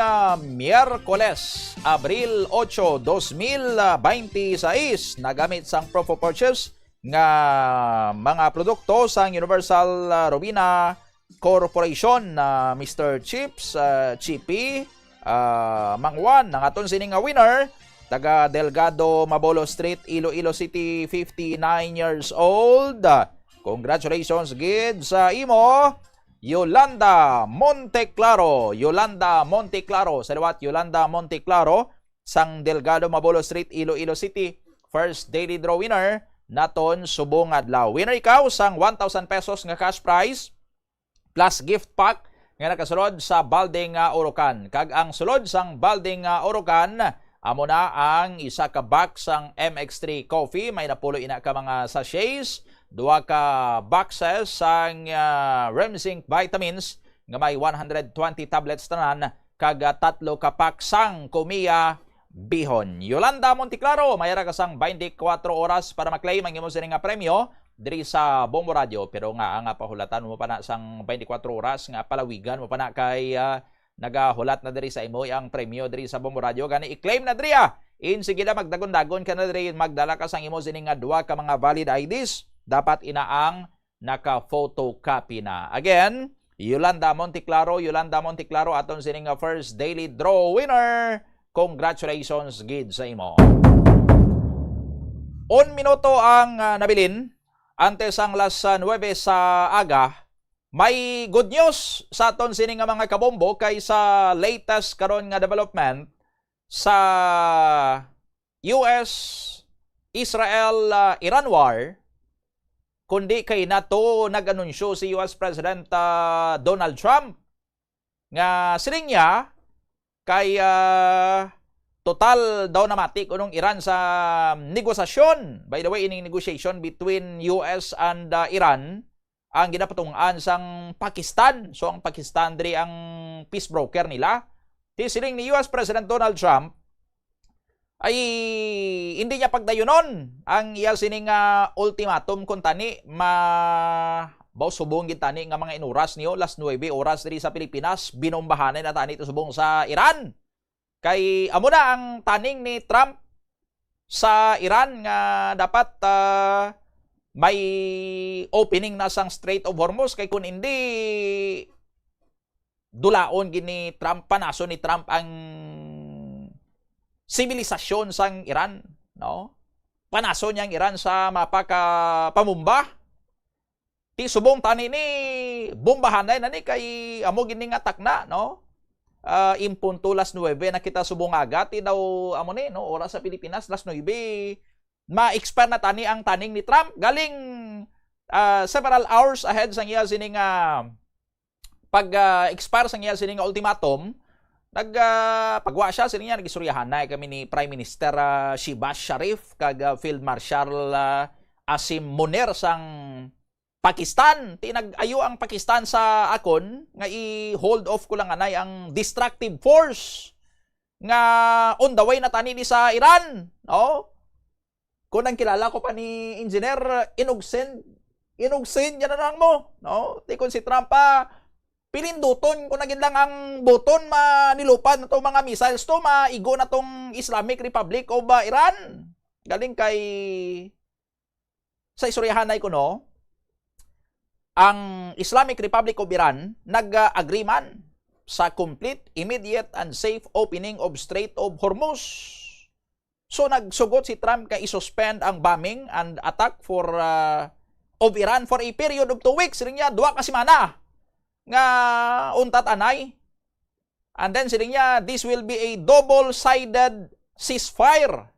Miyerkules, Abril 8, 2026 nagamit sang proof of purchase nga mga produkto sang Universal Robina Corporation na Mr. Chips, Chippy, Mang Juan, ang aton sining nga winner, taga Delgado, Mabolo Street, Iloilo City, 59 years old. Congratulations gid sa imo, Yolanda Monteclaro. Yolanda Monteclaro. Salawat, Yolanda Monteclaro, sang Delgado, Mabolo Street, Iloilo City. First daily draw winner naton subong adlaw. Winner ikaw sang 1,000 pesos nga cash prize plus gift pack nga nakasulod sa balding Orocan. Kag ang sulod sang balding Orocan, amo na ang isa ka box sang MX3 coffee. May napulo ina ka mga sachets, 2 ka boxes sang Remzinc vitamins nga may 120 tablets tanan, kag 3 ka pack sang Kumiya bihon. Yolanda Monteclaro, mayara ka sang 24 oras para maklaim ang imo sining nga premyo diri sa Bombo Radio. Pero nga pahulatan mo pa na sang 24 oras nga palawigan mo pa na kay nagahulat na diri sa imo ang premyo diri sa Bombo Radio. Gani i-claim na diri sige na magdagon-dagon ka na diri, magdala ka sang imo sining nga 2 ka mga valid IDs. Dapat inaang naka-photocopy na. Again, Yolanda Monteclaro aton sining nga first daily draw winner. Congratulations gid sa imo. 1 minuto ang nabilin antes ang las 9 sa aga. May good news sa aton sini nga mga kabombo kay sa latest karon nga development sa US Israel Iran war, kundi kay nato nag-anunsyo si US President Donald Trump nga siling niya kay total daw namati kunong Iran sa negosasyon. By the way, ining negotiation between US and Iran ang ginapatungan sang Pakistan. So ang Pakistan diri ang peace broker nila. Di siling ni US President Donald Trump ay hindi niya pagdayunon ang iya sining ultimatum kung tani subong gid tani nga mga inuras niyo las 9 oras diri sa Pilipinas, binombahanan na tani subong sa Iran. Kay amo na ang taning ni Trump sa Iran nga dapat may opening na sang Strait of Hormuz, kay kun hindi dulaon gini Trump, panaso ni Trump ang sibilisasyon sang Iran, no? Panaso niyang Iran sa mapaka pamumba. Ti subong tani ni bombahanay na ni kay amo gini nga takna, no? Impunto las 9 na kita subong agati daw amo ni, no, oras sa Pilipinas las 9 ma-expire na tani ang taning ni Trump galing several hours ahead sang iya sining pag-expire sang iya sining ultimatum. Pagwa siya sining niya nagisuryahan na kami ni Prime Minister Shehbaz Sharif kag Field Marshal Asim Munir sang Pakistan. Tinag-ayo ang Pakistan sa akon nga i-hold off ko lang anay ang destructive force nga on the way na tani ni sa Iran, no? Kung ang kilala ko pa ni Engineer, inugsen yan na lang mo, no? Tikon si Trump pilinduton kung naging lang ang buton manilupan na itong mga missiles to, maigo na itong Islamic Republic of Iran. Galing kay sa istoryahanay ko, no? Ang Islamic Republic of Iran nag-agreement sa complete, immediate, and safe opening of Strait of Hormuz. So nagsugot si Trump kay isuspend ang bombing and attack of Iran for a period of 2 weeks. Siling niya, 2 ka semana nga untat anay. And then siling niya, this will be a double-sided ceasefire.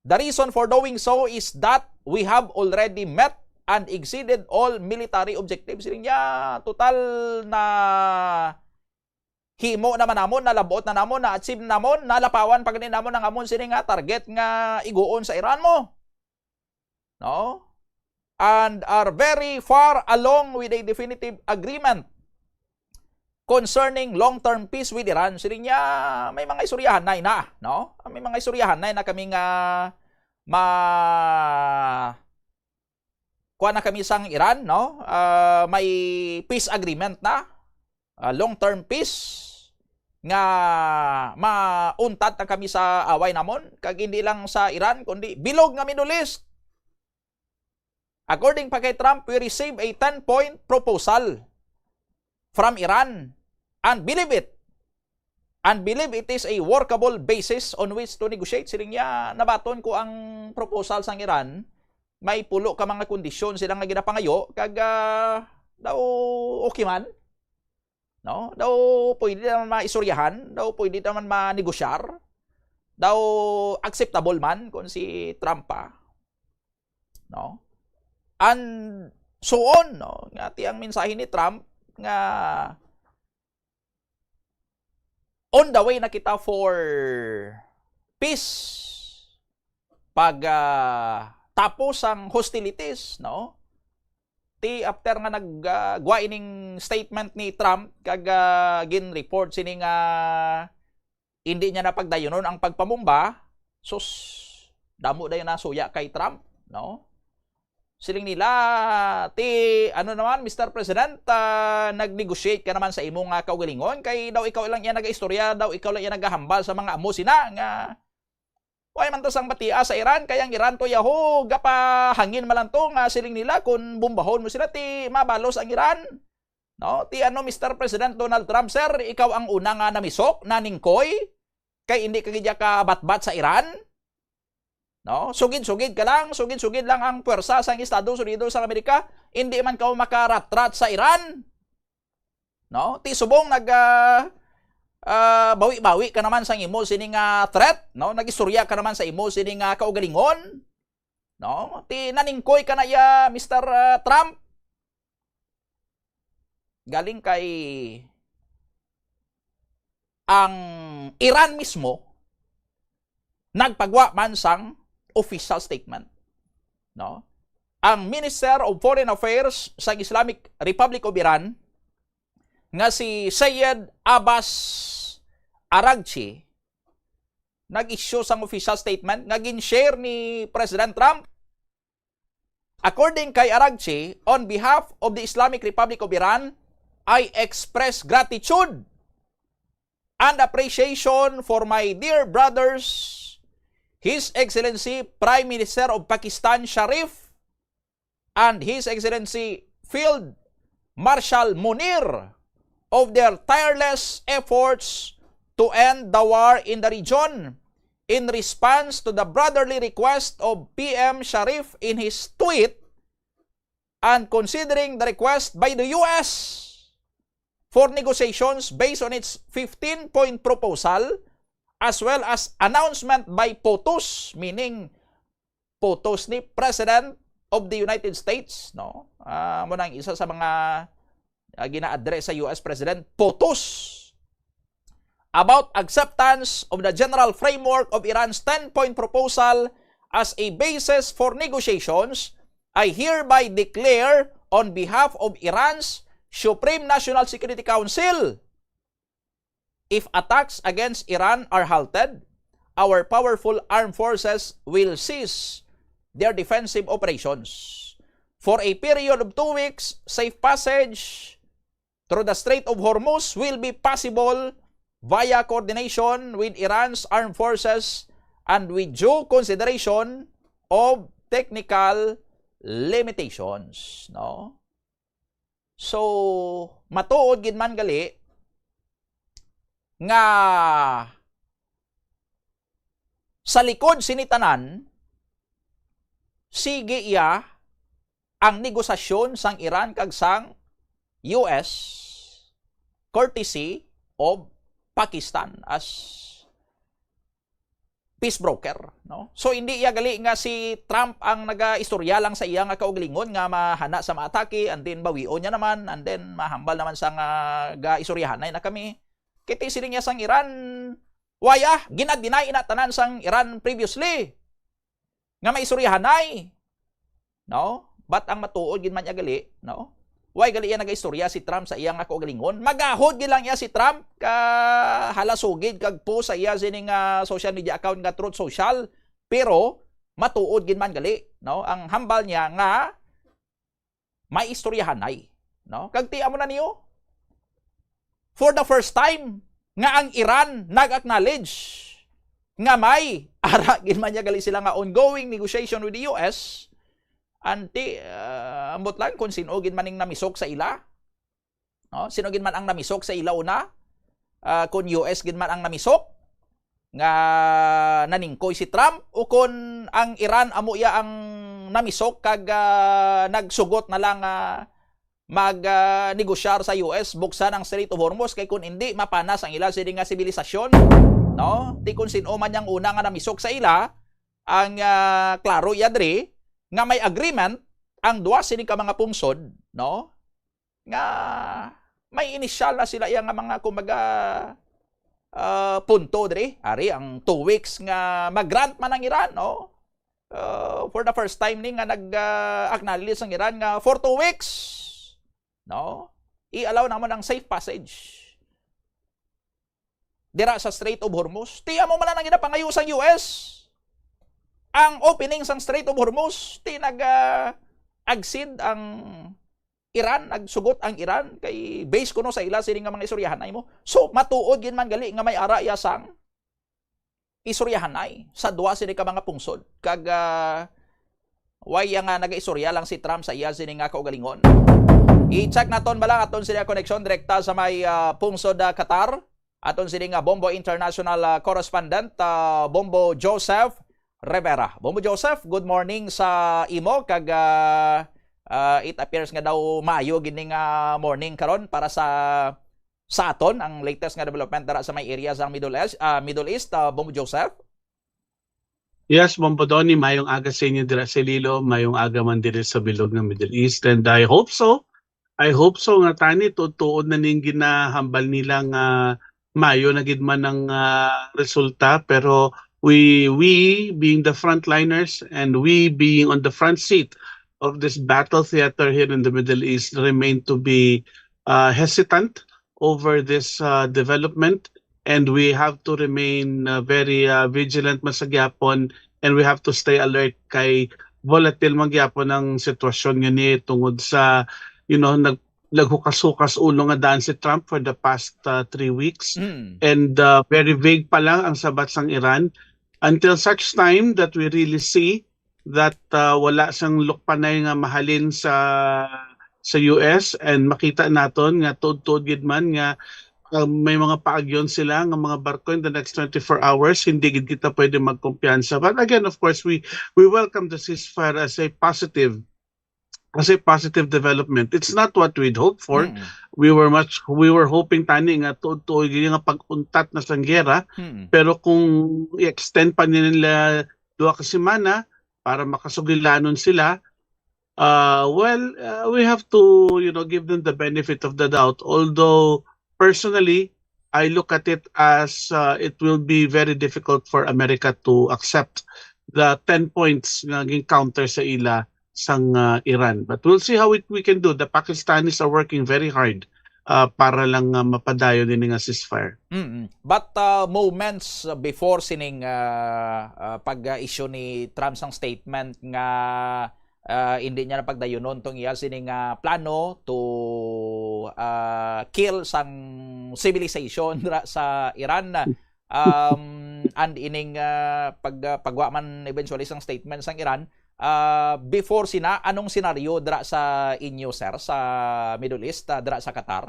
The reason for doing so is that we have already met and exceeded all military objectives. Siling niya, total na himo naman namon, nalabot na namon, na-achieve namon, nalapawan pag namon ng amon sini nga target nga iguon sa Iran mo. No? And are very far along with a definitive agreement concerning long-term peace with Iran. Sini niya, may mga isuryahan na, no? May mga isuryahan na kami nga kuha na kami sang Iran, no? May peace agreement na, long-term peace nga mauntat na kami sa away namon, kag hindi lang sa Iran kundi bilog nga Middle East. According pa kay Trump, we received a 10-point proposal from Iran and believe it is a workable basis on which to negotiate. Siling niya, nabaton ko ang proposal sang Iran, may pulo ka mga kondisyon silang nga ginapangayo, kag daw okay man. No? Daw pwede naman maisuryahan, daw pwede naman manegosyar, daw acceptable man kung si Trump pa. No? And so on, no? Ngati ang mensahe ni Trump nga on the way na kita for peace pag tapos ang hostilities, no? Ti after nga nagguwa ining statement ni Trump kag gin-report sini nga hindi niya napagdayonon ang pagpamumba, sus damo dayon na suya kay Trump, no? Siling nila ti ano naman Mr. President, nag-negotiate ka naman sa imong kaugalingon kay daw ikaw lang iya nagaistorya, daw ikaw lang iya nagahambal sa mga amo sina nga way man to sang batia sa Iran, kaya ang Iran to yaho gapa hangin man lang to nga siling nila kung bumbahon mo sila ti mabalos ang Iran. No, ti ano Mr. President Donald Trump, sir, ikaw ang una nga namisok, naningkoy kay hindi ka gidya ka batbat sa Iran. No, sugid-sugid lang ang puwersa sang Estados Unidos sa Amerika, hindi man ka makaratrat sa Iran. No, ti subong bawi-bawi ka naman sa imo sining threat, no? Nagistorya ka naman sa imo sining kaugalingon. No? Ti naningkoy ka na ya Mr. Trump. Galing kay ang Iran mismo nagpagwa man sang official statement. No? Ang Minister of Foreign Affairs sa Islamic Republic of Iran nga si Syed Abbas Araghchi nag-issue sang official statement nga gin-share ni President Trump. According kay Araghchi, on behalf of the Islamic Republic of Iran, I express gratitude and appreciation for my dear brothers, His Excellency Prime Minister of Pakistan Sharif and His Excellency Field Marshal Munir of their tireless efforts to end the war in the region in response to the brotherly request of PM Sharif in his tweet, and considering the request by the US for negotiations based on its 15-point proposal as well as announcement by POTUS, meaning POTUS ni President of the United States, no? Muna ang isa sa mga gina-address sa US President, POTUS, about acceptance of the general framework of Iran's 10-point proposal as a basis for negotiations, I hereby declare on behalf of Iran's Supreme National Security Council, if attacks against Iran are halted, our powerful armed forces will cease their defensive operations. For a period of 2 weeks, safe passage through the Strait of Hormuz will be possible via coordination with Iran's armed forces and with due consideration of technical limitations. No? So, matuod gid man gali nga sa likod sinitanan, sige iya ang negosasyon sang Iran kag sang US courtesy of Pakistan as peace broker, no? So hindi iya gali nga si Trump ang naga-istorya lang sa iya nga kaugalingon nga mahana sa maatake and then bawion niya naman and then mahambal naman sa nga ga-istoryahanay na kami. Kiti siling niya sang Iran, waya ginadinay ina tanan sang Iran previously nga maistoryahanay, no? But ang matuod gid man iya gali, no? Why gali iya naga-istorya si Trump sa iya nga kaugalingon? Magahod gid lang iya si Trump ka halasugid kag post sa iya sining social media account nga Truth Social, pero matuod gid man gali, no? Ang hambal niya nga may istoryahanay, no? Kag tiamo na niyo for the first time nga ang Iran nag-acknowledge nga may ara gid man niya gali sila nga ongoing negotiation with the US. Anti ambot lang kung sinugid maning namisok sa ila. No? Sino gid man ang namisok sa ilaw na? Kung US gid man ang namisok nga naningkoy si Trump o kung ang Iran amo iya ang namisok kag nagsugot na lang mag-negosyar sa US buksan ang Strait of Hormuz kay kung hindi mapanas ang ila sini nga sibilisasyon, no? Di kung sino man yang una nga namisok sa ila ang klaro yadri nga may agreement ang duwa sini ka mga pungsod, no? Nga may inisyal na sila iya nga mga kumbaga punto diri ari ang 2 weeks nga mag-grant man ang Iran, no? For the first time ni nga nag-acknowledge ang Iran nga for 2 weeks, no? I-allow naman ang safe passage dira sa Strait of Hormuz. Tiya mo man ang ginapangayo sang US. Ang opening sang Strait of Hormuz, ti nag-agsid ang Iran, nagsugot ang Iran kay base kuno sa ila sini nga mga istoryahan ay mo. So matuod gid man gali nga may ara iya sang istoryahan ay sa duwa sini ka mga pungsod kag way nga naga-istorya lang si Trump sa iya sini nga kaugalingon. I-check naton bala aton sini connection direkta sa may pungsod Qatar. Aton sini nga Bombo International Correspondent Bombo Joseph Rivera. Bombo Joseph, good morning sa imo kag it appears nga daw maayo gini nga morning karon para sa aton ang latest nga development dara sa may area sa Middle East Bombo Joseph. Yes, Bombo Donnie, mayong aga sa inyo dira sa Lilo, mayong aga man diri sa bilog ng Middle East, and I hope so nga tani tutuod na ning ginahambal nila nga mayo na gid man ang resulta, pero we being the frontliners and we being on the front seat of this battle theater here in the Middle East remain to be hesitant over this development, and we have to remain very vigilant masagyapon, and we have to stay alert kay volatile magyapon ang sitwasyon ngani tungod sa naghukas-hukas ulo nga daan si Trump for the past 3 weeks, and very vague pa lang ang sabat sang Iran until such time that we really see that wala sang lukpanay nga mahalin sa US, and makita naton nga tuod-tuod gid man nga may mga paagyon sila nga mga barko in the next 24 hours, hindi gid kita pwede magkumpiyansa. But again, of course, we welcome the ceasefire as a positive development. It's not what we'd hoped for. We were hoping tani nga tuod-tuod gid nga pag-untat na sang giyera, pero kung i-extend pa nila 2 ka semana para makasugilanon sila, we have to give them the benefit of the doubt, although personally I look at it as it will be very difficult for America to accept the 10 points nga counter sa ila sang Iran, but we'll see how we can do. The Pakistanis are working very hard para lang mapadayon din nga ceasefire. But moments before sining pag-issue ni Trump sang statement nga hindi niya napagdayunon tong iya sining plano to kill sang civilization sa Iran, and ining pagwa man eventually sang statement sang Iran, before sina, anong senaryo dira sa inyo, sir, sa Middle East, dira sa Qatar?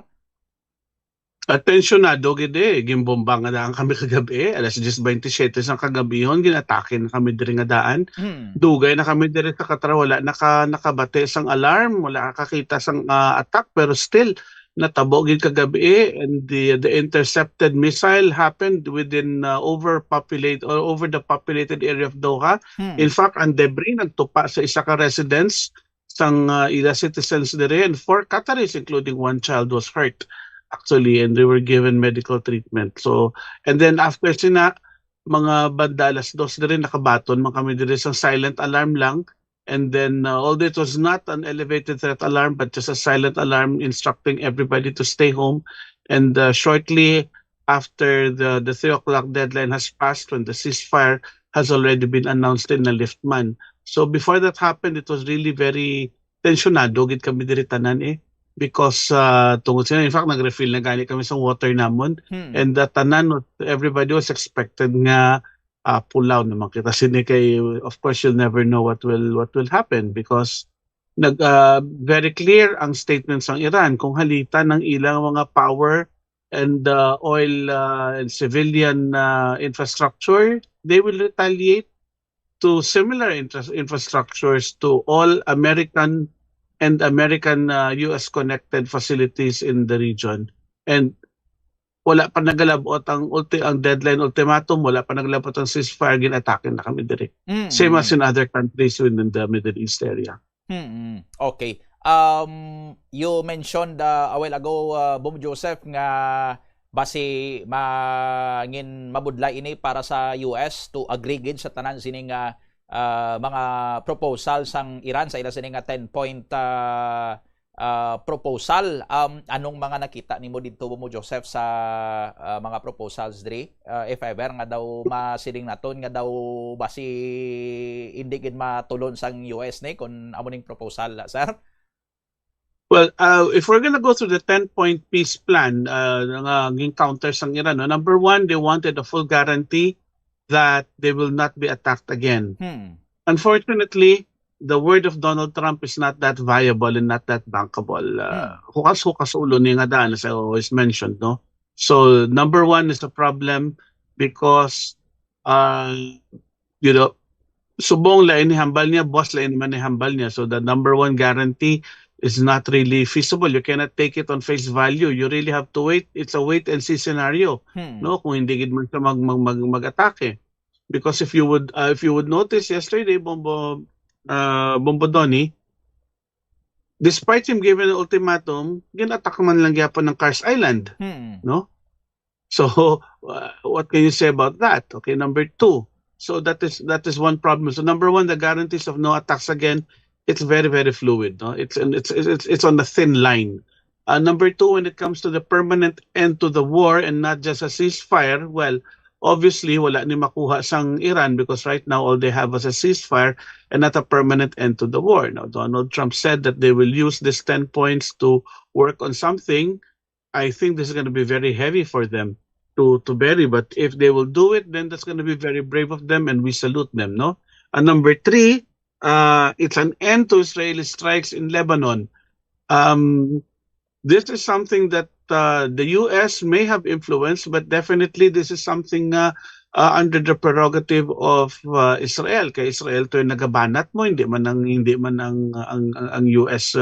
Tensyonado gid gimbomba nga daan kami kagabi, alas 10:27 sang kagabihon, ginatake na kami diri nga daan. Dugay na kami diri sa Qatar, wala nakabate sang alarm, wala kakita sang attack, pero still natabo gid kagabi, and the intercepted missile happened within over the populated area of Doha. In fact, ang debris nagtupa sa isa ka residence sang ila citizens diri, and 4 Qataris including 1 child was hurt actually, and they were given medical treatment. So, and then after sina mga banda alas 2 diri nakabaton man kami diri sa silent alarm lang. And then although it was not an elevated threat alarm, but just a silent alarm instructing everybody to stay home. And shortly after the 3 o'clock deadline has passed, when the ceasefire has already been announced in Liftman. So before that happened, it was really very tensionado gid kami diri tanan because tungod sila, in fact nag-refill na gani kami sa water namon, and the tanan, everybody was expected nga pulaw naman kita sini kay, of course you'll never know what will happen, because very clear ang statements ng Iran kung halita ng ilang mga power and oil and civilian infrastructure, they will retaliate to similar infrastructures to all American and US connected facilities in the region. And wala pa nagalabot ang deadline ultimatum, wala pa nagalabot ang ceasefire, ginatake na kami direct. Same as in other countries within the Middle East area. Okay. You mentioned a while ago, Bong Joseph, nga base mangin mabudla ini para sa US to agree gid sa tanan sining mga proposal sang Iran sa ila sining 10-point proposal. Anong mga nakita nimo dito, Bong Joseph, sa mga proposals diri? If ever nga daw masiling naton nga daw basi hindi gid matulon sang US ni kun amo ning proposal, sir? Well, if we're gonna go through the 10-point peace plan, ng counters ng Iran, number one, they wanted a full guarantee that they will not be attacked again. Unfortunately, the word of Donald Trump is not that viable and not that bankable. Hukas-hukas ulo ni nga daan, as I always mentioned, no? So, number one is the problem because, subong lain hambal niya, boss lain man hambal niya. So, the number one guarantee is not really feasible. You cannot take it on face value. You really have to wait. It's a wait and see scenario. No, kung hindi gid man siya mag-atake. Because if you would notice yesterday, Bombodoni, despite him giving an ultimatum, ginatak man lang gyapon ng Kars Island. No? So what can you say about that? Okay, number two. So that is one problem. So number one, the guarantees of no attacks again, it's very, very fluid. No? It's on the thin line. Number two, when it comes to the permanent end to the war and not just a ceasefire, well, obviously wala ni makuha sang Iran because right now all they have is a ceasefire and not a permanent end to the war. Now, Donald Trump said that they will use these 10 points to work on something. I think this is going to be very heavy for them to bury, but if they will do it, then that's going to be very brave of them and we salute them. No. And number three, it's an end to Israeli strikes in Lebanon. This is something that the U.S. may have influence, but definitely this is something under the prerogative of Israel. Kaya Israel to yung nagabanat mo, hindi man ang U.S.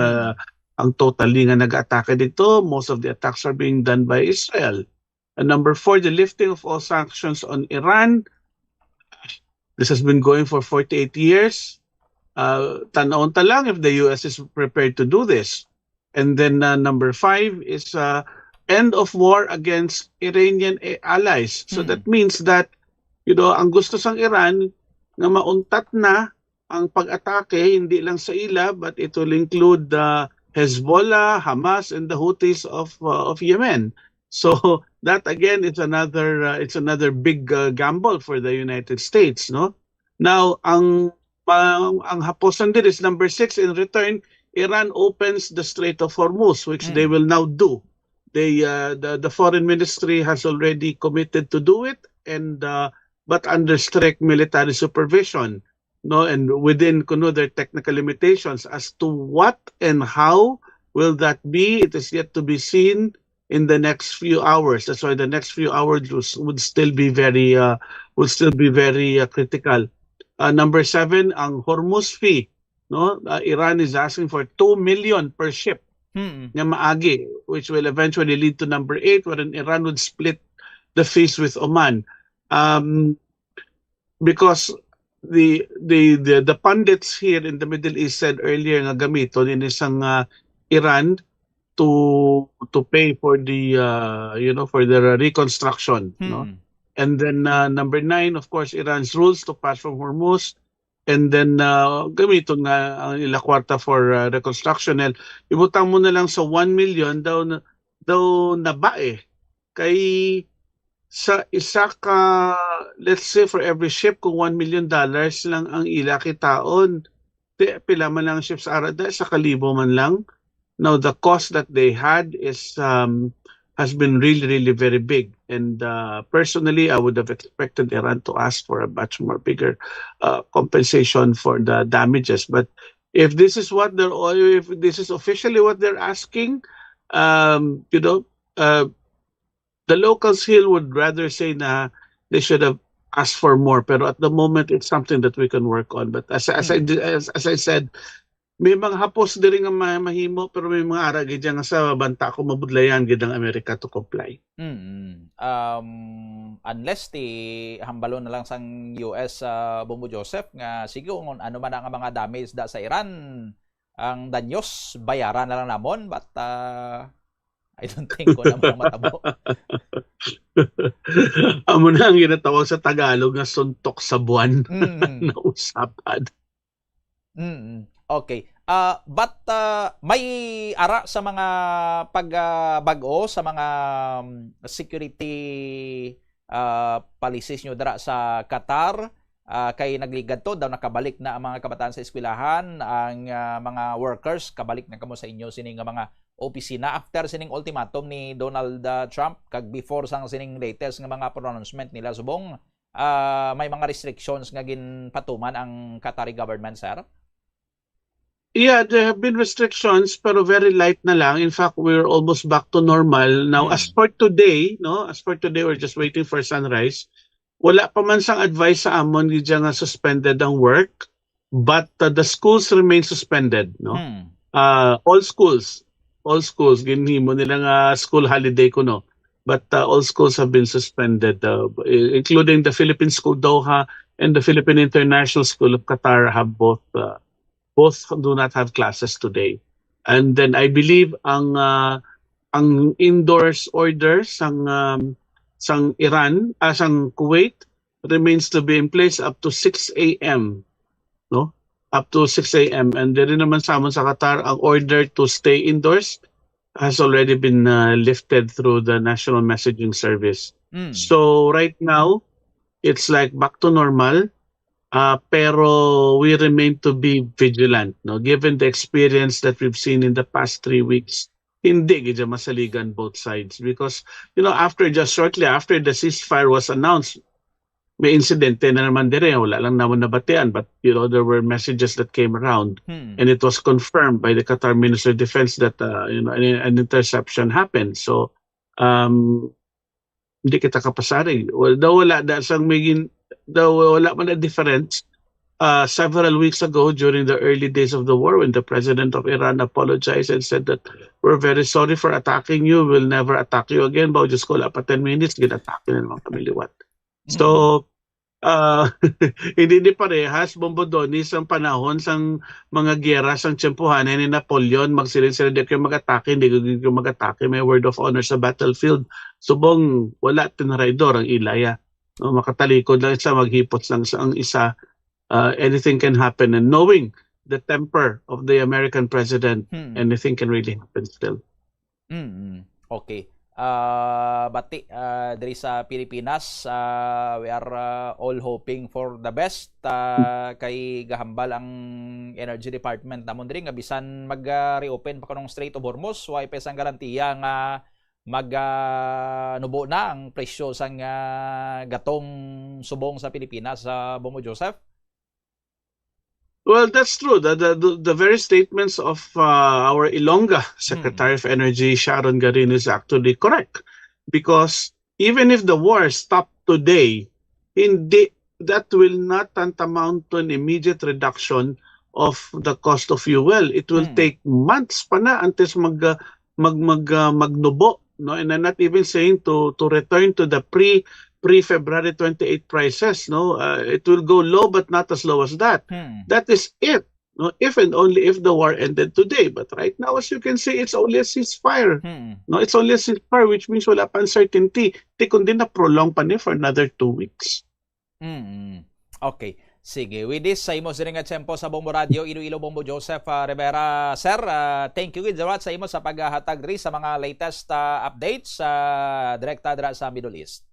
ang totally nga nag-atake dito. Most of the attacks are being done by Israel. And number four, the lifting of all sanctions on Iran. This has been going for 48 years. Tanaon ta lang if the U.S. is prepared to do this. And then number five is end of war against Iranian allies. So that means that, ang gusto sang Iran na mauntat na ang pag-atake, hindi lang sa ila, but it will include Hezbollah, Hamas, and the Houthis of Yemen. So that again is another big gamble for the United States, no? Now, ang haposan din is number 6. In return, Iran opens the Strait of Hormuz, which they will now do. The foreign ministry has already committed to do it, and but under strict military supervision, no, and within their technical limitations. As to what and how will that be, it is yet to be seen in the next few hours. That's why the next few hours would still be very critical. Number 7, ang Hormuz fee. No, Iran is asking for 2 million per ship na maagi, which will eventually lead to number 8, wherein Iran would split the fees with Oman, because the pundits here in the Middle East said earlier nga gamiton in isang Iran to pay for the for the reconstruction, no? And then number 9, of course, Iran's rules to pass from Hormuz. And then gamiton nga ang ila kwarta for reconstruction. And ibutang mo na lang sa 1 million daw na bae. Kay sa isa ka, let's say for every ship, kung $1 million lang ang ila kitaon, pila man lang ship sa arada, sa kalibo man lang. Now the cost that they had has been really, really very big. And personally, I would have expected Iran to ask for a much more bigger compensation for the damages. But if this is what they're, or if this is officially what they're asking, the locals here would rather say na they should have asked for more. Pero at the moment, it's something that we can work on. But as I said, may mga hapos diri nga mahimo, pero may mga ara gid nga sa banta ko mabudlayan gid ang Amerika to comply. Unless hambalo na lang sang US Bombo Joseph nga sige kung ano man ang mga damage da sa Iran, ang danyos bayaran na lang namon, but I don't think ko na matabo. Amo na ang ginatawag sa Tagalog nga suntok sa buwan na usapan. Okay. But may ara sa mga pagbago sa mga security policies nyo dara sa Qatar, kay nagligad to daw nakabalik na ang mga kabataan sa eskwelahan, ang mga workers kabalik na kamo sa inyo sining mga opisina after sining ultimatum ni Donald Trump kag before sang sining latest nga mga pronouncement nila subong may mga restrictions nga ginpatuman ang Qatari government, sir? Yeah, there have been restrictions pero very light na lang. In fact, we're almost back to normal. Now, as for today, we're just waiting for sunrise. Wala pa man sang advice sa amon gid nga suspended ang work, but the schools remain suspended, no? All schools ginhimo nila nga school holiday kuno. But all schools have been suspended, including the Philippine School Doha and the Philippine International School of Qatar have both do not have classes today. And then I believe ang indoors orders sang Iran, sang Kuwait remains to be in place up to 6 a.m. No? Up to 6 a.m. And then naman sa amon sa Qatar, ang order to stay indoors has already been lifted through the national messaging service. So right now, it's like back to normal. Pero we remain to be vigilant, no? Given the experience that we've seen in the past 3 weeks, hindi gid masaligan both sides because just shortly after the ceasefire was announced, may incidente na naman dire, wala lang naman nabatean, but there were messages that came around and it was confirmed by the Qatar Minister of Defense that an interception happened. So hindi kita kapasari. Although wala man a difference, several weeks ago during the early days of the war when the president of Iran apologized and said that we're very sorry for attacking you, we'll never attack you again, but just wala pa 10 minutes, ginatake na naman kami liwat. So, hindi parehas, Bombodoni, sa panahon sang mga giyera, sang tiyempuhanan ni Napoleon, magsilin-silin, di kayo mag-atake, hindi kayo mag-atake, may word of honor sa battlefield. Subong, wala tinaraydor ang ilaya. No, makatalikod lang isa, maghipot lang sa ang isa, anything can happen. And knowing the temper of the American president, anything can really happen still. Okay. Bati, diri sa Pilipinas, we are all hoping for the best. Kay gahambal ang Energy Department namon diri nga bisan mag-reopen pa kanong Strait of Hormuz, way pesang garantiya nga nubo na ang presyo sang gatong subong sa Pilipinas, Bombo Joseph? Well, that's true. The very statements of our Ilongga Secretary of Energy, Sharon Garin, is actually correct. Because even if the war stopped today, that will not tantamount to an immediate reduction of the cost of fuel. It will take months pa na until magnubo. No, and I'm not even saying to return to the pre-February 28 prices. No, it will go low, but not as low as that. That is it. No, if and only if the war ended today. But right now, as you can see, it's only a ceasefire. No, it's only a ceasefire, which means wala pa uncertainty. Kundi na prolong pa niya for another 2 weeks. Okay. Sige, with this, sa imo siring at tempo sa Bombo Radio, Iloilo Bombo Joseph Rivera. Sir, thank you with sa imo sa paghatag ri sa mga latest updates direkta dira sa Middle East.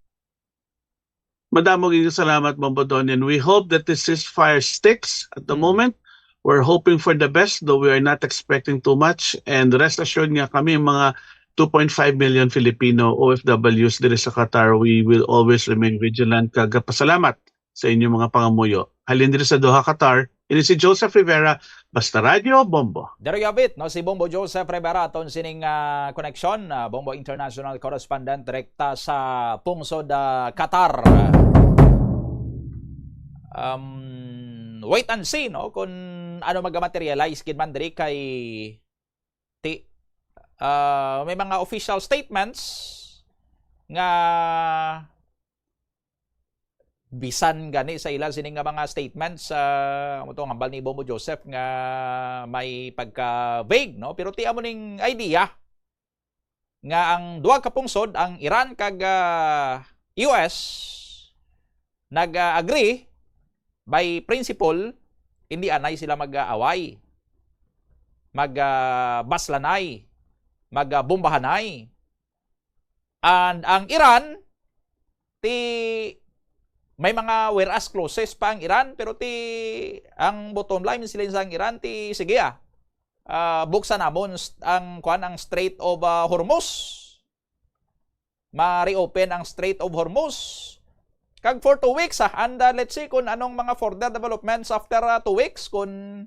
Madamo gid salamat, Bombo Don, and we hope that this ceasefire sticks at the moment. We're hoping for the best, though we are not expecting too much. And rest assured nga kami, mga 2.5 million Filipino OFWs diri sa Qatar, we will always remain vigilant. Kagapasalamat sa inyong mga pangamuyo. Halin diri sa Doha, Qatar, Ini si Joseph Rivera, Basta Radio, Bombo. There you have it, no? Si Bombo Joseph Rivera, aton sining connection, Bombo International Correspondent, direkta sa pungsod Qatar. Wait and see, no? Kung ano mag-materialize kid man diri kay may mga official statements nga bisan gani sa ila sining nga mga statements mo tong hambal ni Bombo Joseph nga may pagka vague, no? Pero ti amo ning idea nga ang duha ka pungsod, ang Iran kag US nag-agree by principle, hindi anay sila mag-away, mag-baslanay, mag-bombahanay. And ang Iran, may mga whereas clauses pa ang Iran, pero ang bottom line sila sa Iran, sige buksan namon ang Strait of Hormuz. Ma-reopen ang Strait of Hormuz. Kag for 2 weeks and let's see kung anong mga further developments after 2 weeks, kung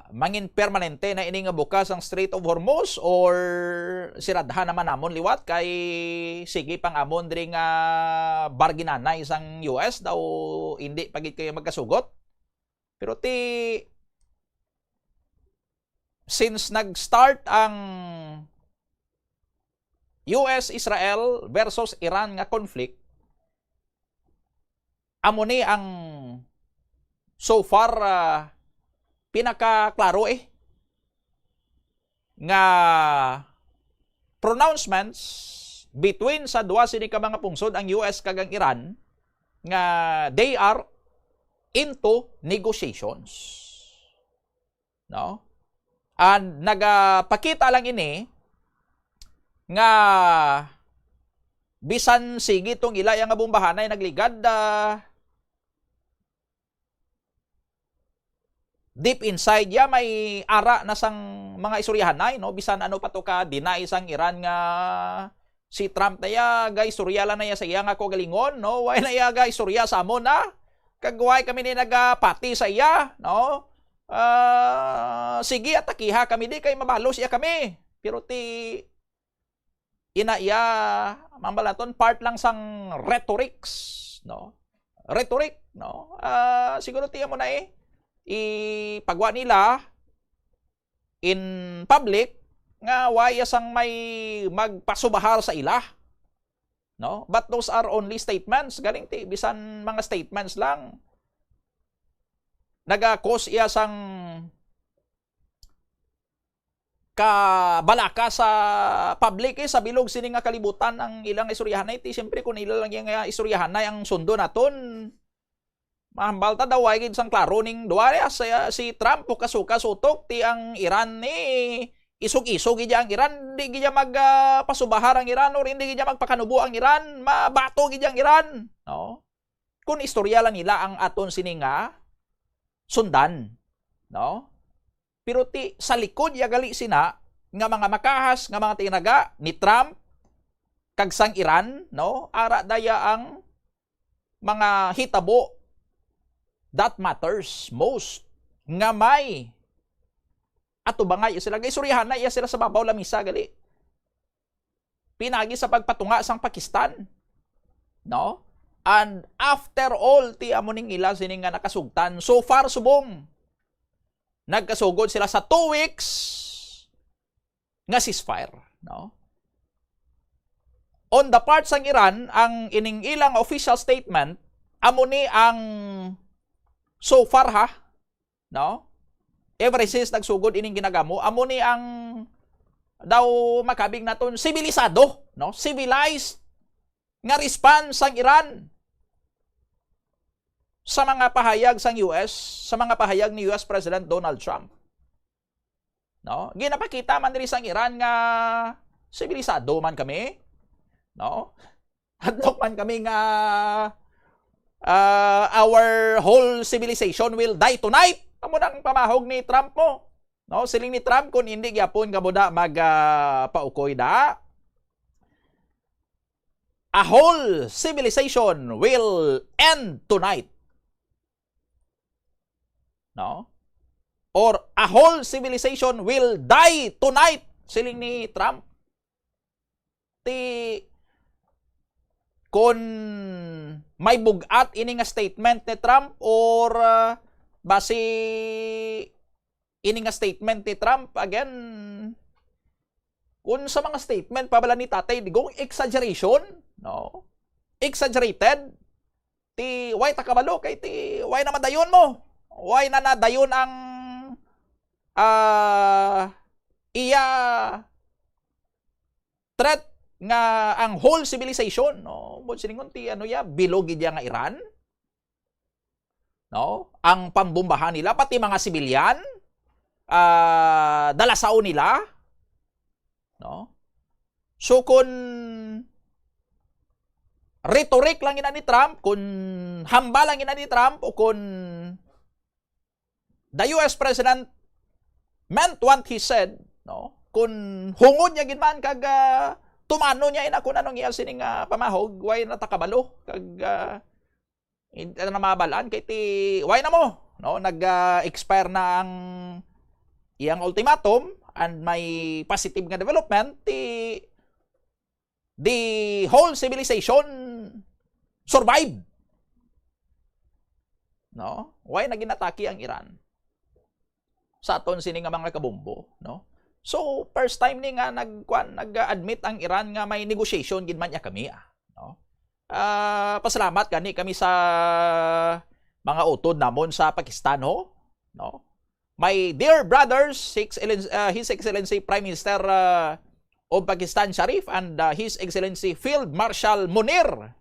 mangin permanente na ini nga bukas ang Strait of Hormuz or siradhan naman namon liwat kay sige pang amon diri nga barginanay sang US daw hindi pagit kayo magkasugot. Pero since nag-start ang US-Israel versus Iran nga conflict, amo ni ang so far pinakaklaro nga pronouncements between sa duwa sini ka mga pungsod, ang US kag ang Iran, nga they are into negotiations, no? And nagapakita lang ini nga bisan sige tong ilaya nga bombahanay nagligad deep inside ya may ara na sang mga istoryahanay, no? Bisan ano pa to ka deny sang Iran nga si Trump na ya guys istorya lang na ya sa iya nga ko galingon, no? Why na ya guys istorya sa amon kagway kami ni nagapati sa iya, no? Sige atakiha kami di kay mabalos iya kami, pero inaya mambalaton part lang sang rhetorics, no? Rhetoric, no? Siguro tiyan mo na ipagwa nila in public nga why asang may magpasubahar sa ila, no? But those are only statements, galing bisan mga statements lang. Naga-cause iya sang kabalaka sa public sa bilog sini nga kalibutan ang ilang istoryahanay siyempre kung ilang lang yung istoryahanay ang sundo naton mahambal ta daw ay sang klaro ning duwa si Trump o kasuka sutok ti ang Iran ni isog-isog gid ang Iran, di gid magpasubahar ang Iran or hindi gid magpakanubo ang Iran, mabato gid ang Iran, no? Kung istorya lang nila ang aton sini nga sundan, no? Pero sa likod yagali sina nga mga makahas nga mga tinaga ni Trump kag sang Iran, no? Ara daya ang mga hitabo that matters most nga may ato bangay sila gaisurihan na iya sila sa babaw lamisa gali pinagi sa pagpatunga sang Pakistan, no? And after all ti amuning ila sining nga nakasugtan so far subong nagkasugod sila sa 2 weeks nga ceasefire, no? On the part sang Iran, ang ining ilang official statement amo ni ang so far no? Ever since nagsugod ining ginagamo, amo ni ang daw makabig naton sibilisado, no? Civilized nga response sang Iran sa mga pahayag sang US, sa mga pahayag ni US President Donald Trump. No? Ginapakita man diri sang Iran nga sibilisado man kami, no? Hadlok man kami nga our whole civilization will die tonight. Amo nang pamahog ni Trump mo. No, siling ni Trump kun hindi gyapon kamuda paukoy da. A whole civilization will end tonight. no? Or a whole civilization will die tonight, siling ni Trump. Kung may bugat ini nga statement ni Trump or base ini nga statement ni Trump, again, kung sa mga statement pabala ni Tatay Digong, exaggeration, no? Exaggerated, why takabalo, kay why na madayon mo? Why na nadayon ang iya threat nga ang whole civilization, no? Siningon bilog gid nga Iran, no? Ang pambombahan nila pati mga sibilyan, dalasao nila, no? So kung rhetoric lang ina ni Trump, kung hamba lang ina ni Trump, o kung the US President meant what he said, no? Kung hungod niya ginman kag tumano niya ina kung anong iya sining pamahog, why natakabalo kag hindi na mabalaan kay why na mo, no? Nag-expire na ang iyang ultimatum and may positive nga development, the whole civilization survive, no? Why naginatake ang Iran sa aton sini nga mga kabombo, no? So first time ni nga nag-admit ang Iran nga may negotiation gid man niya kami, no? Pasalamat gani kami sa mga utod namon sa Pakistan, no? My dear brothers, His Excellency Prime Minister of Pakistan Sharif and His Excellency Field Marshal Munir.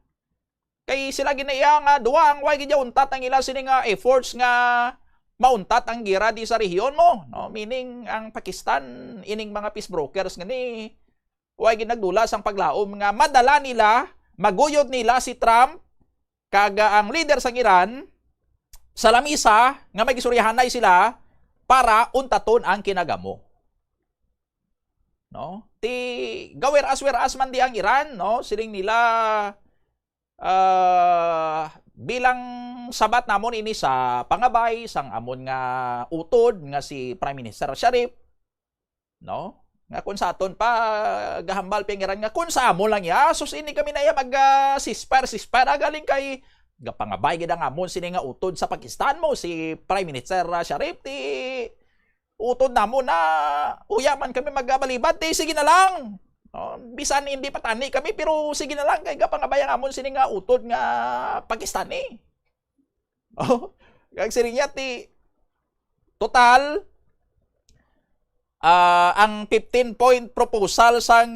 Kay sila ginaya nga duwa ang way gid untat ang ila sini nga efforts nga mauntat ang gira di sa rehiyon mo, no? Meaning ang Pakistan ining mga peace brokers ngani way gid nagdulas ang paglaom nga madala nila, maguyod nila si Trump kaga ang leader sang Iran sa lamisa nga may gisuryahanay sila para untaton ang kinagamo, no? Gawer-as man di ang Iran, no? Siling nila bilang sabat namon ini sa pangabay sang amon nga utod nga si Prime Minister Sharif, no? Nga kun sa aton pa gahambal pingiran nga kun sa amon lang ya sus ini kami na ya mag sispar galing kay gapangabay gid ang amon sini nga utod sa Pakistan mo si Prime Minister Sharif, utod namon na uyaman kami magbalibad, sige na lang. Bisan hindi patani kami pero sige na lang kay gapangabayan amon sini nga utod nga Pakistani. Kag sini niya total ang 15-point proposal sang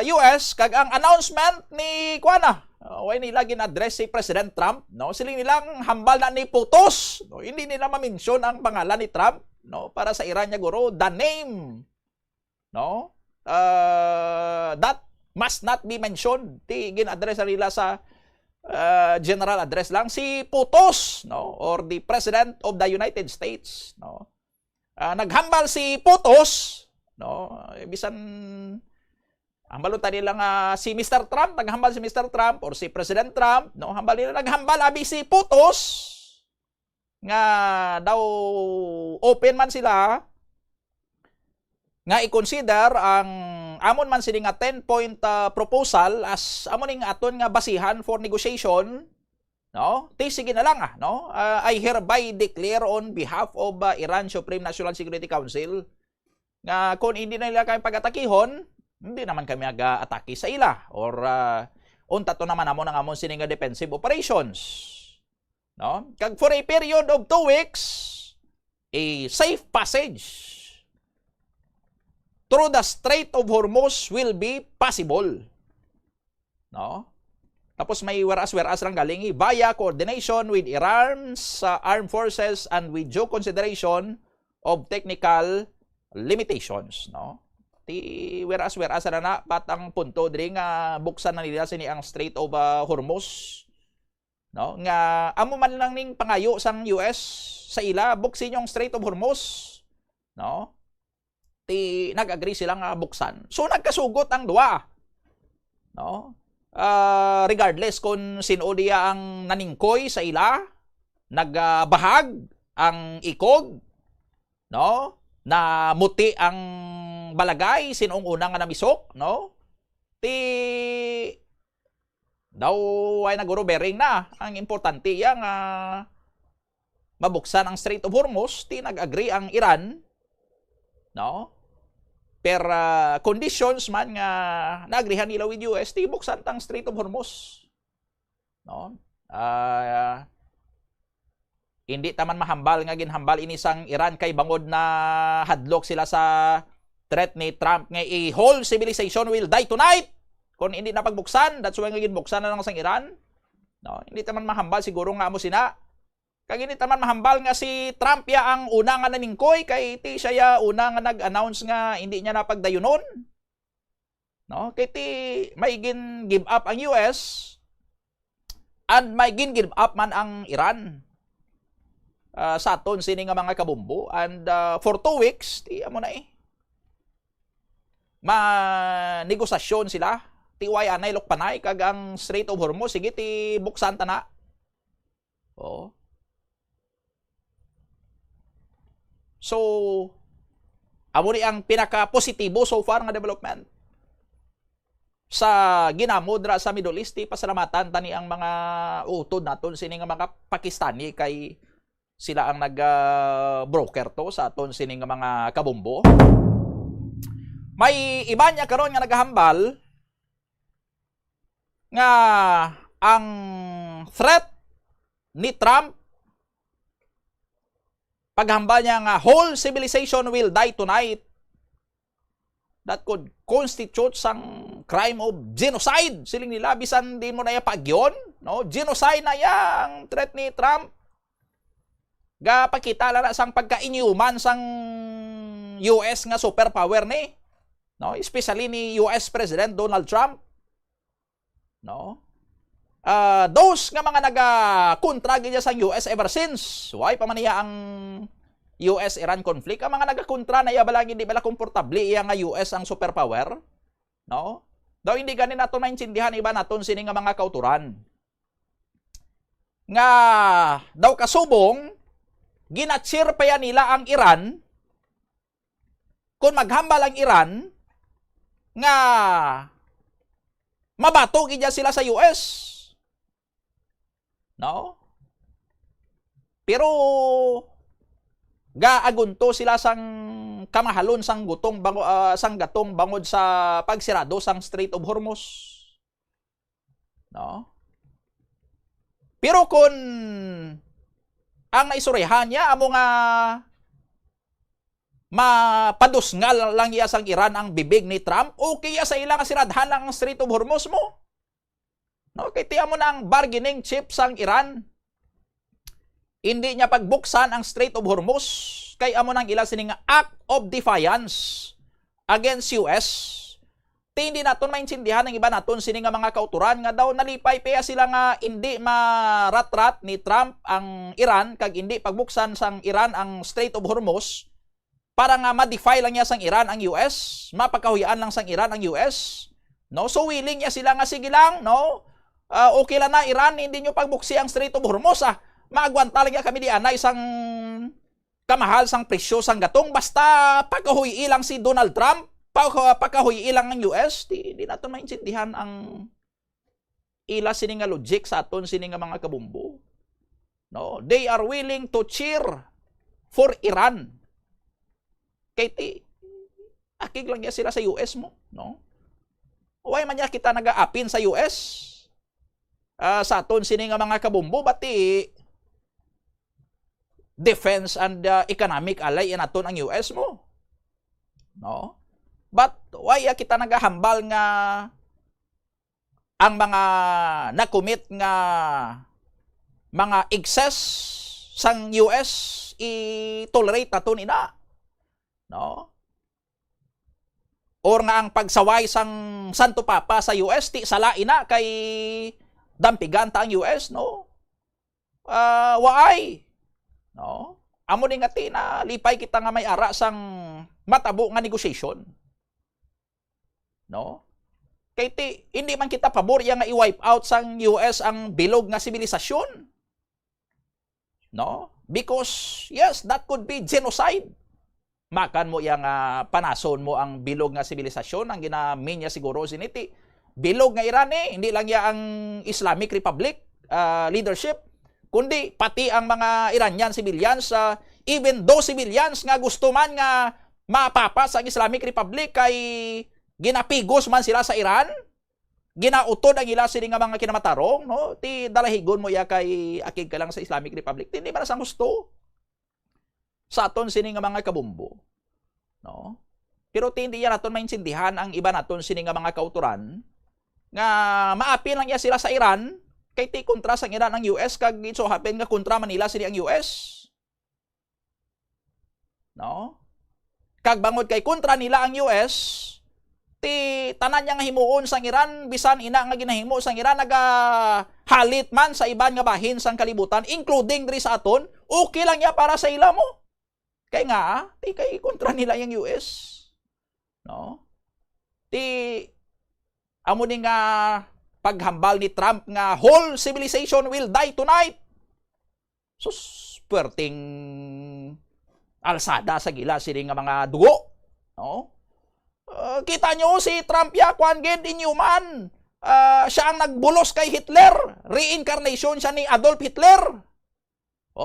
US kag ang announcement ni kuana way nila gin-address si President Trump, no? Sila nilang hambal na ni putos, no? Hindi nila ma-mention ang pangalan ni Trump, no? Para sa Iran niya guro the name, no? That must not be mentioned. Gin-address nila sa general address lang si putos, no? Or the President of the United States, no? Naghambal si putos, no? Bisan hambal ta nila nga si Mr. Trump, naghambal si Mr. Trump or si President Trump, no? Hambal nila naghambal abi si putos nga daw open man sila nga i-consider ang amon man sini nga 10-point proposal as amon ning aton nga basihan for negotiation, no? Sige na lang, no? I hereby declare on behalf of Iran Supreme National Security Council nga kung hindi na nila kami pag-atakihon, hindi naman kami aga-atake sa ila or unta to naman amon ang amon sini nga defensive operations, no? Kag for a period of 2 weeks a safe passage through the Strait of Hormuz will be possible, no? Tapos may whereas lang galing via coordination with Iran's armed forces and with due consideration of technical limitations, no? Whereas na patang punto diri nga buksan na nila sini ang Strait of Hormuz, no? Nga amo man lang ning pangayo sang US sa ila buksin yung Strait of Hormuz, no? Nag-agree sila nga buksan. So nagkasugot ang duwa, no? Regardless kung sino diya ang naningkoy sa ila, nagbahag ang ikog, no? Na muti ang balagay, sinong unang nga namisok, no? Ti daw ay naguro bearing na. Ang importante yang mabuksan ang Strait of Hormuz, ti nag-agree ang Iran, no? Per conditions man nga naagrihan nila with US, ti buksan tang Strait of Hormuz, no? Hindi taman mahambal nga ginhambal inisang Iran kay bangod na hadlok sila sa threat ni Trump nga whole civilization will die tonight kung hindi na pagbuksan. That's why nga ginbuksan na lang sang Iran, no? Hindi taman mahambal siguro nga mo sina. Kag hindi taman mahambal nga si Trump ya ang una nga naningkoy kay ti siya ya una nga nag-announce nga hindi niya napagdayunon, no? Kay ti may gin give up ang US and may gin give up man ang Iran. Sa aton sini nga mga kabumbo, and for 2 weeks ti amo na manegosasyon sila ti way anay lokpanay kag ang Strait of Hormuz sige ti buksan ta na. Oh. So amo ni ang pinaka positibo so far nga development sa ginamod ra sa Middle East. Ti pasalamatan tani ang mga utod naton sini nga mga Pakistani kay sila ang nag-broker to sa aton sining mga kabumbo. May iba niya karon nga naghahambal nga ang threat ni Trump, paghambal niya nga whole civilization will die tonight, that could constitute sang crime of genocide. Siling nila bisan di mo na ya pagyon, no? Genocide na yang threat ni Trump. Ga pakita la sang pagka-inyuman sang US nga superpower ni, no? Especially ni US President Donald Trump, no? Those nga mga naga-kontra gid sa US ever since why pa man niya ang US-Iran conflict, ang mga naga-kontra na iya balang hindi bala komportable iya nga US ang superpower, no? Daw hindi ganin naton maintindihan iba naton sini nga mga kauturan nga daw kasubong ginatsir pa yan nila ang Iran kung maghambal ang Iran nga mabato gidya sila sa US, no? Pero gaagunto sila sang kamahalon sang gutong sang gatong bangod sa pagsirado sang Strait of Hormuz, no? Pero kung ang naisurihan niya amo nga mapadusngal lang iya sang Iran ang bibig ni Trump, okay ya sa ilang siradhan ang Strait of Hormuz mo, no? Kay tiya mo na ang bargaining chip sang Iran, hindi niya pagbuksan ang Strait of Hormuz kay amo nang ila sining act of defiance against US. Hindi naton maintindihan ng iba naton sini nga mga kauturan nga daw nalipay pa sila nga hindi maratrat ni Trump ang Iran kag hindi pagbuksan sang Iran ang Strait of Hormuz para nga ma-defy lang niya sang Iran ang US, mapakahuyaan lang sang Iran ang US, no? So willing niya sila nga sige lang, no? Okay lang na Iran, hindi nyo pagbuksi ang Strait of Hormuz, maagwanta lang kami di anay sang kamahal sang presyo sang gatong basta pagkahuyi lang si Donald Trump, pagkahuyi lang ng US, di natin maintindihan ang ila sini nga logic sa aton sini nga mga kabumbo, no? They are willing to cheer for Iran kay ti akig lang niya sila sa US mo, no? Why man niya kita nag-aapin sa US sa aton sini nga mga kabumbo, bati defense and economic ally in aton ang US mo, no? But why kita nagahambal nga ang mga nakumit nga mga excess sang US i-tolerate naton ina, no? Or nga ang pagsaway sang Santo Papa sa US ti sala ina kay dampigan ta ang US, no? Why? No? Amo din nga ti na lipay kita nga may ara sang matabo nga negotiation, no? Kay ti hindi man kita pabor yang nga i-wipe out sang US ang bilog nga sibilisasyon, no? Because, yes, that could be genocide. Makan mo yang panason mo ang bilog nga sibilisasyon, ang ginamin niya siguro siniti. Bilog nga Iran hindi lang ya ang Islamic Republic leadership, kundi pati ang mga Iranian civilians, even those civilians nga gusto man nga mapapas ang Islamic Republic kay ginapigos man sila sa Iran, ginautod ang ila sila nga mga kinamatarong, no? Ti dalahigon mo ya kay akig ka lang sa Islamic Republic, hindi ba na sa gusto? Sa aton sini nga mga kabumbo, no? Pero hindi yan naton maintindihan ang iba naton sini nga mga kauturan nga maapil lang ya sila sa Iran kay ti kontra sa Iran ang US kag it so happen nga kontra Manila sini ang US, no? Kag bangod kay kontra nila ang US, ti tanan yang himuon sang Iran bisan ina nga ginahimo sang Iran halit man sa iban nga bahin sang kalibutan including diri sa aton, okay lang ya para sa ila mo. Kay nga, ti kay kontra nila yung US. No? Ti amo ni nga paghambal ni Trump nga whole civilization will die tonight. Sus, puwerteng alsada sa gila sila nga mga dugo. No? Kita nyo si Trump ya, kwan gid inhuman. Siya ang nagbulos kay Hitler. Reincarnation siya ni Adolf Hitler.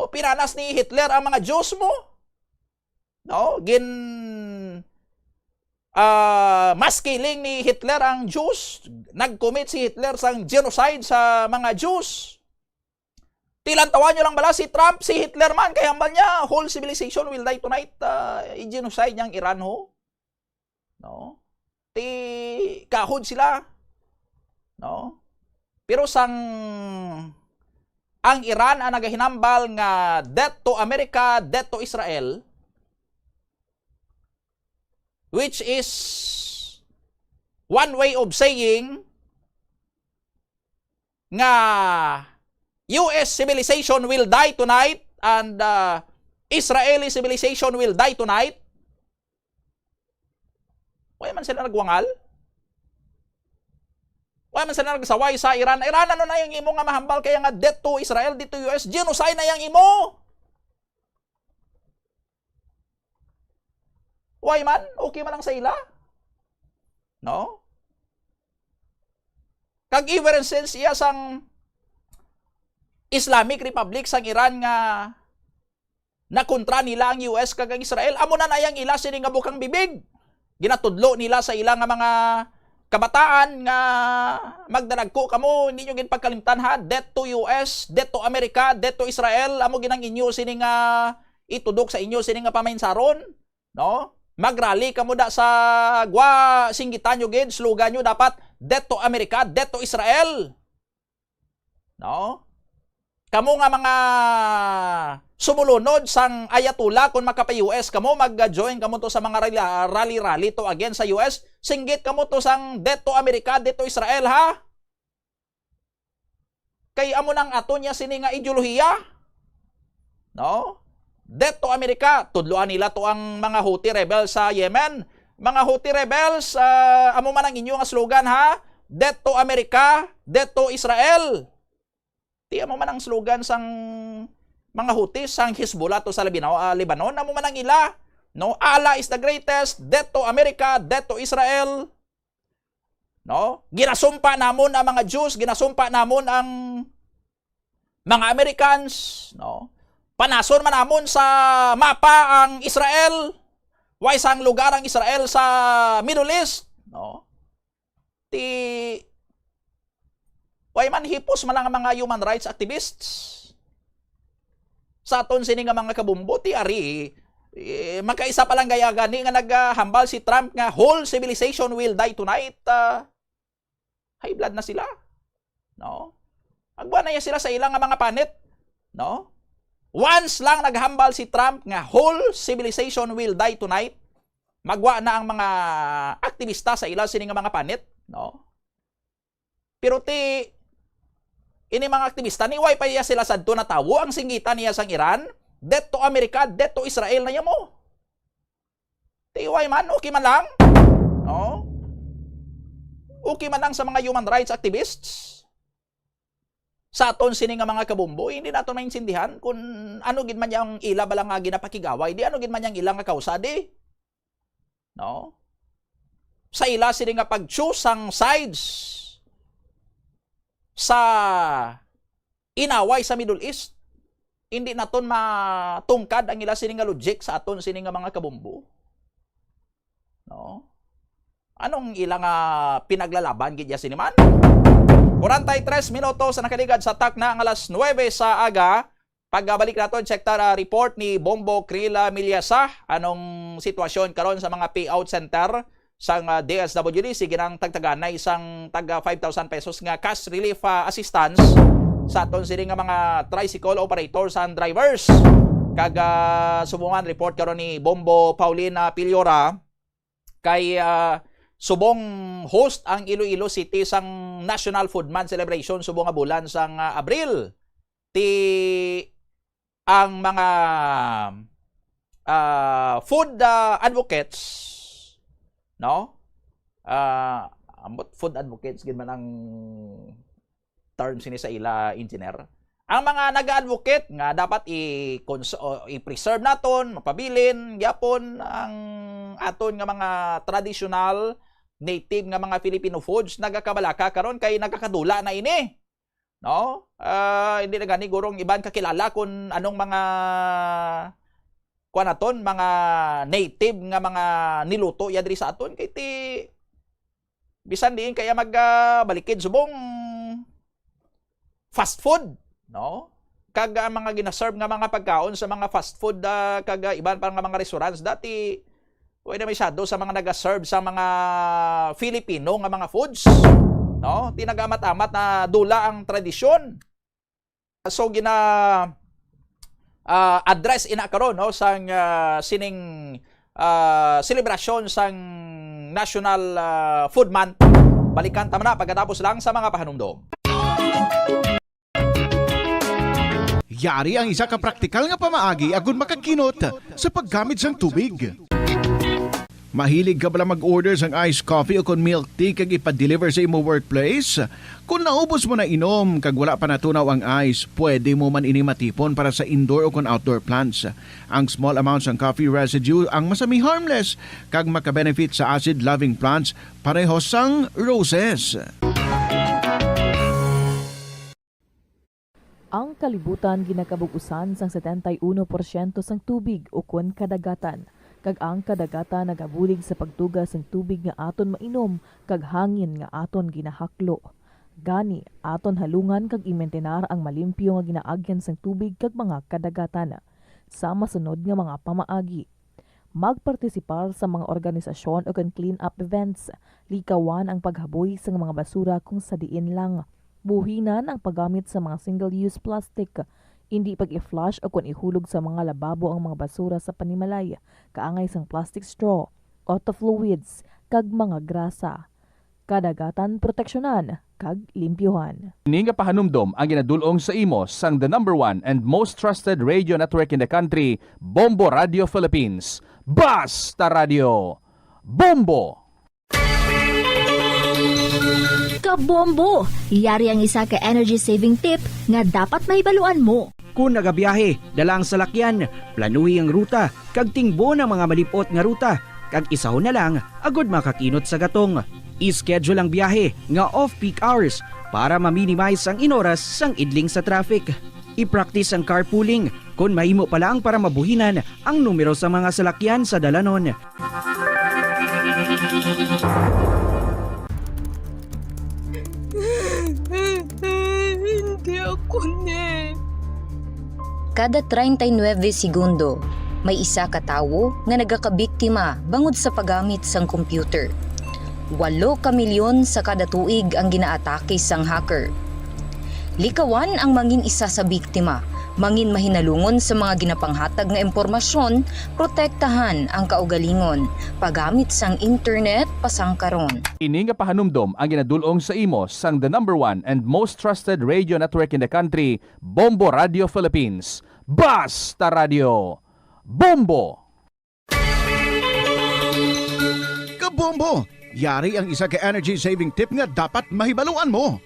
Pinanas ni Hitler ang mga Diyos mo. No, mass killing ni Hitler ang Jews. Nag-commit si Hitler sang genocide sa mga Jews. Tilantawan nyo lang bala si Trump, si Hitler man, kaya hambal niya, whole civilization will die tonight. I-genocide niyang Iran ho. No? Ti kahod sila. No? Pero sang ang Iran ang nagahinambal nga death to America, death to Israel, which is one way of saying nga US civilization will die tonight and Israeli civilization will die tonight. Wala man sila nagwangal. Wala man sila nagsaway sa Iran. Iran, ano na yung imo nga mahambal kaya nga death to Israel, dito US, genocide na yung imo. Why man? Okay man lang sa ila? No? Kag even since iya sang Islamic Republic sang Iran nga nakontra nila ang US kag ang Israel, amo na nayang ila sini nga bukang bibig. Ginatudlo nila sa ila nga mga kabataan nga magdalagko kamo, hindi nyo ginpagkalimtan ha, death to US, death to America, death to Israel, amo ginang inyo sini nga itudok sa inyo sini nga pamainsaron, no? Magrally kamo da sa gwa singgitan nyo gid, slogan nyo dapat death to America, death to Israel. No? Kamo nga mga sumulunod sang ayatollah kung makapa-US kamo, mag-join kamo to sa mga rally to against sa US, singgit kamo to sang death to America, death to Israel ha. Kay amo nang ato niya sini nga ideolohiya. No? Death to America, tudloan nila to ang mga Houthi rebels sa Yemen. Mga Houthi rebels, amo man ang inyo nga slogan ha, death to America, death to Israel. Di amo man ang slogan sang mga Houthi, sang Hezbollah to sa Lebanon, amo man ang ila. No, Allah is the greatest, death to America, death to Israel. No? Ginasumpa namon ang mga Jews, ginasumpa namon ang mga Americans, no? Panason man namon sa mapa ang Israel. Why sang lugar ang Israel sa Middle East, no? Why man hipos man ang mga human rights activists. Sa aton sini nga mga kabumbo ti ari magkaisa pa lang gaya gani nga naghambal si Trump nga whole civilization will die tonight. High blood na sila, no? Agba na sila sa ilang nga mga panit, no? Once lang naghambal si Trump nga whole civilization will die tonight, magwa na ang mga aktivista sa ilang sini nga mga panit, no? Pero ini mga aktivista ni why pa iya sila sadto na tawo ang singgitan niya sang Iran, death to America, death to Israel na niya mo. Why man, okay man lang, no? Okay man lang sa mga human rights activists. sa aton sini nga mga kabumbo, hindi naton maintindihan kung ano gid man yang ila bala nga ginapakigaway, di ano gid man yang ila nga kausa di. No? Sa ila sini nga pag-choose ang sides sa inaway sa Middle East, hindi naton matungkad ang ila sini nga logic sa aton sini nga mga kabumbo. No? Anong ila nga pinaglalaban gid ya sini man? 43 minutos sa nakaligad sa tak na ang alas 9 sa aga. Pagbalik naton, check ta report ni Bombo Krila Milyasa. Anong sitwasyon karon sa mga payout center sang DSWD? Sige nang tagtagan na isang taga 5,000 pesos nga cash relief assistance sa aton sini nga mga tricycle operators and drivers. Kaga subungan report karon ni Bombo Paulina Piliora kay subong host ang Iloilo City sang National Food Month Celebration subong nga bulan sang Abril. Ti ang mga food advocates, no? Food advocates gid man ang term sini sa ila engineer. Ang mga nag-advocate nga dapat i-preserve naton, mapabilin gyapon ang aton nga mga traditional native nga mga Filipino foods nagakabalaka karon kay nagakadula na ini. No? Hindi na gani gurong iban kakilala kung anong mga kuan aton mga native nga mga niluto ya diri sa aton kay ti bisan diin kaya magbalikid subong fast food, no? Kag mga ginaserve nga mga pagkaon sa mga fast food kag iban pa nga mga restaurants dati way na masyado sa mga nag-serve sa mga Filipino nga mga foods, no? Tinagamat-amat na dula ang tradisyon. So address ina karon, no, sang sining selebrasyon sang National Food Month. Balikan tama na pagkatapos lang sa mga pahanumdom. Yari ang isa ka praktikal nga pamaagi agon makakinot sa paggamit sang tubig. Mahilig ka bala mag-order sang iced coffee o kon milk tea kag ipa-deliver sa imo workplace? Kung naubos mo na inom kag wala pa natunaw ang ice, pwede mo man ini matipon para sa indoor o kon outdoor plants. Ang small amounts ng coffee residue ang masami harmless kag makabenefit sa acid-loving plants pareho sang roses. Ang kalibutan ginakabug-usan sang 71% sang tubig o kon kadagatan. Kag ang kadagatan nagabulig sa pagtugas ng tubig nga aton mainom kag hangin nga aton ginahaklo. Gani, aton halungan kag imentenar ang malimpyo nga ginaagyan sang tubig kag mga kadagatan. Sa masunod nga mga pamaagi, magpartisipar sa mga organisasyon o clean up events, likawan ang paghaboy sa mga basura kung sa diin lang. Buhinan ang paggamit sa mga single-use plastic, hindi pag-i-flush o kung ihulog sa mga lababo ang mga basura sa panimalay, kaangay sang plastic straw, auto fluids, kag mga grasa. Kadagatan proteksyonan, kag limpyuhan. Ini nga pahanumdom ang ginadulong sa imo sang the #1 and most trusted radio network in the country, Bombo Radio Philippines. Basta Radio Bombo! Kabombo! Yari ang isa ka energy saving tip nga dapat mahibaluan mo. Kung nagabiyahe, dalang salakyan, planuhi ang ruta, kag tingbo ng mga malipot nga ruta, kag isahon na lang, agod makakinot sa gatong. I-schedule ang biyahe nga off-peak hours para ma-minimize ang inoras sang idling sa traffic. I-practice ang carpooling kung mahimo pa lang para mabuhinan ang numero sa mga salakyan sa dalanon. Hindi ako Kada 39 segundo, may isa ka tawo nga nagakabiktima bangod sa paggamit sang computer. 8 ka milyon sa kada tuig ang ginaatake sang hacker. Likawan ang mangin isa sa biktima, mangin mahinalungon sa mga ginapanghatag nga impormasyon, protektahan ang kaugalingon, paggamit sang internet pasangkaron. Ini nga pahanumdom ang ginadulong sa imo sang the #1 and most trusted radio network in the country, Bombo Radio Philippines. Basta Radio Bombo! Kabombo! Yari ang isa ka energy saving tip nga dapat mahibaluan mo.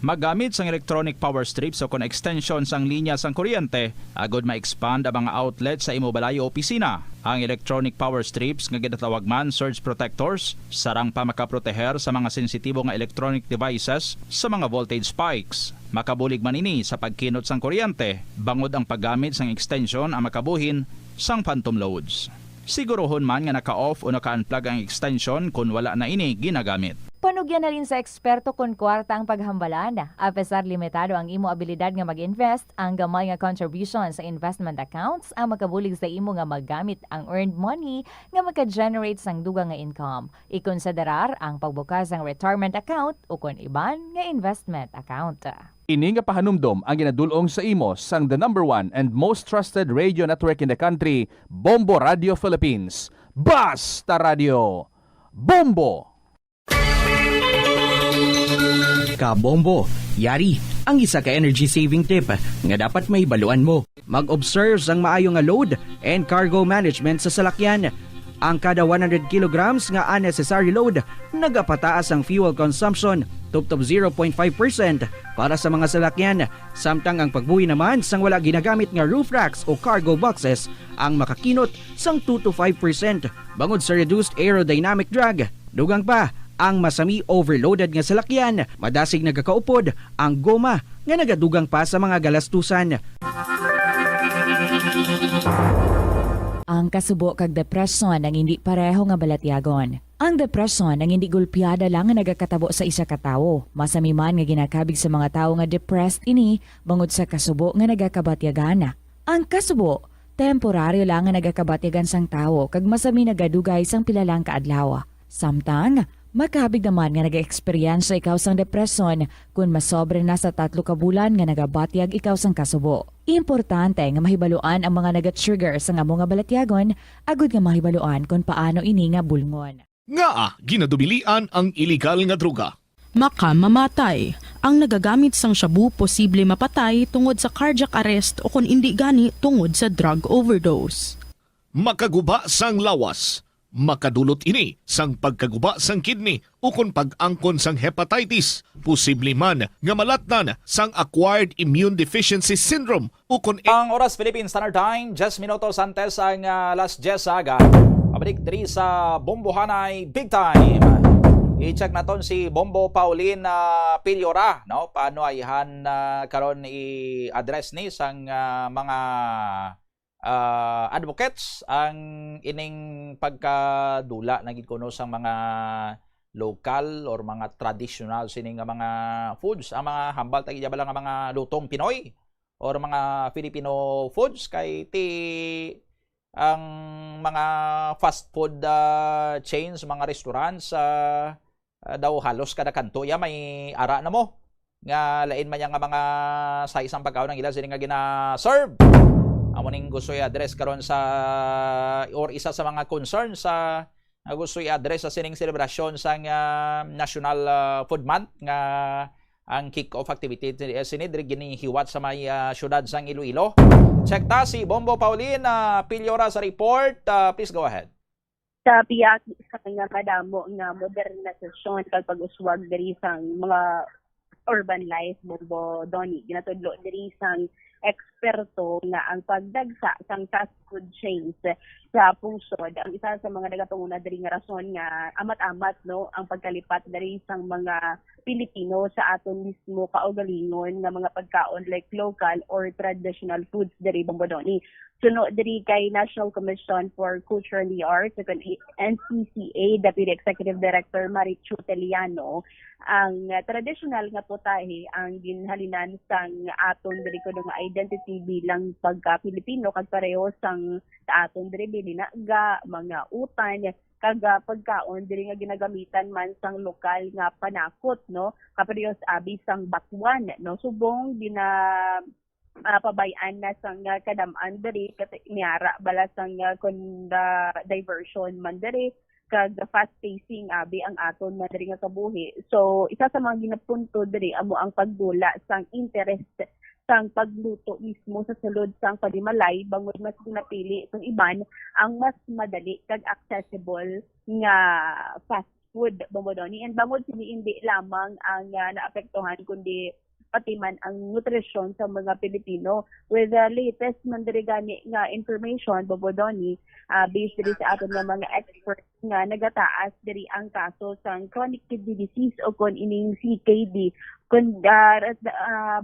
magamit sang electronic power strips o kon extension sang linya sang kuryente agod ma-expand ang mga outlet sa imo balay o opisina. Ang electronic power strips nga ginatawag man surge protectors sarang pa makaproteher sa mga sensitibo nga electronic devices sa mga voltage spikes. Makabulig man ini sa pagkinot sang kuryente bangod ang paggamit sang extension ang makabuhin sang phantom loads. Sigurohon man nga naka-off o naka-unplug ang extension kung wala na ini ginagamit. Panugyan na rin sa eksperto kung kwarta ang paghambalan. Apesar limitado ang imo abilidad nga mag-invest, ang gamay nga contribution sa investment accounts ang makabulig sa imo nga maggamit ang earned money nga maka-generate sang dugang nga income. Ikonsiderar ang pagbukas ng retirement account o kung iban nga investment account. Ini nga pahanumdom ang ginadulong sa imo sang the number 1 and most trusted radio network in the country, Bombo Radio Philippines. Basta Radio Bombo! Kabombo, yari ang isa ka energy saving tip nga dapat mahibaluan mo. Mag-observe sang maayo nga load and cargo management sa salakyan. Ang kada 100 kilograms nga unnecessary load, nagapataas ang fuel consumption tubtob 0.5% para sa mga salakyan. Samtang ang pagbuhi naman sang wala ginagamit nga roof racks o cargo boxes ang makakinot sang 2 to 5% bangod sa reduced aerodynamic drag. Dugang pa, ang masami overloaded nga salakyan, madasig nagakaupod ang goma nga nagadugang pa sa mga galastusan. Ang kasubo kag depresyon ang hindi pareho nga balatyagon. Ang depresyon ang hindi gulpiyada lang nga nagakatabo sa isa ka tawo. Masami man nga ginakabig sa mga tawo nga depressed ini bangod sa kasubo nga nagakabatyagan. Ang kasubo temporaryo lang nga nagakabatyagan sang tawo kag masami nagadugay sang pilalang kaadlaw. Samtang makabig naman nga nag-experience ikaw sang depresyon kung masobre na sa 3 ka bulan nga nagabatyag ikaw sang kasubo. Importante nga mahibaluan ang mga naga-trigger sa nga mga balatyagon agud nga mahibaluan kung paano ini nga bulngon. Nga ginadubilian ang illegal nga droga. Makamamatay. Ang nagagamit sang shabu posible mapatay tungod sa cardiac arrest o kung hindi gani tungod sa drug overdose. Makaguba sang lawas. Makadulot ini sang pagkaguba sang kidney o kung pag-angkon sang hepatitis, posible man nga malatnan sang acquired immune deficiency syndrome o kung ang oras Philippine Standard Time, 10 minutos antes ang alas 10 aga. Pabalik diri sa Bombohanay Big Time. I-check naton si Bombo Pauline Piliora, no? Paano ayhan karon i-address ni sang mga advocates ang ining pagkadula naging kuno sang mga local or mga traditional sining nga mga foods, ang mga hambal tagi ba lang nga mga lutong Pinoy or mga Filipino foods kay ti ang mga fast food chains, mga restaurants daw halos kada kanto ya may ara na mo nga lain man nga mga size ang pagkaon ng ila sining nga gina-serve. Amo ning gusto i-address karon sa or isa sa mga concerns sa gusto i-address sa sining selebrasyon sa National Food Month nga ang kick-off activity sinidri ginihiwat sa may syudad sang Iloilo. Check ta si Bombo Pauline Piliora sa report. Please go ahead. Sa piyak sa kanya madamo nga modernisasyon kag pag-uswag diri sang mga urban life Bombo Doni ginatudlo diri sang eksperto nga ang pagdagsa sang fast food chains sa pungsod ang isa sa mga nagatunguna diri nga rason nga amat-amat no ang pagkalipat diri sang mga Pilipino sa aton mismo kaugalingon nga mga pagkaon like local or traditional foods diri Bombodoni. Suno diri kay National Commission for Culture and the Arts ug NCCA Deputy Executive Director Marichu Teliano, ang traditional nga putahe ang ginhalinan sang aton diri kuno nga identity bilang pagka-Pilipino kag pareho sang sa aton diri binaga mga utan kag pagkaon diri nga ginagamitan man sang lokal nga panakot no kapareho sa abi sang batuan no subong pabayan na sang kadam-an diri kat niara bala sang diversion man diri kag fast pacing abi ang aton man diri nga kabuhi. So isa sa mga ginapunto diri amo ang pagdula sang interest sang pagluto mismo sa sulod sang panimalay bangod mas napili kung iban ang mas madali kag accessible nga fast food, Bomodoni. And bangod hindi lamang ang naapektuhan, kundi pati man ang nutrisyon sa mga Pilipino. With the latest mandirigani nga information, Bomodoni, based diri sa aton nga mga experts nga nagataas diri ang kaso sa chronic kidney disease o kon ining CKD. Kung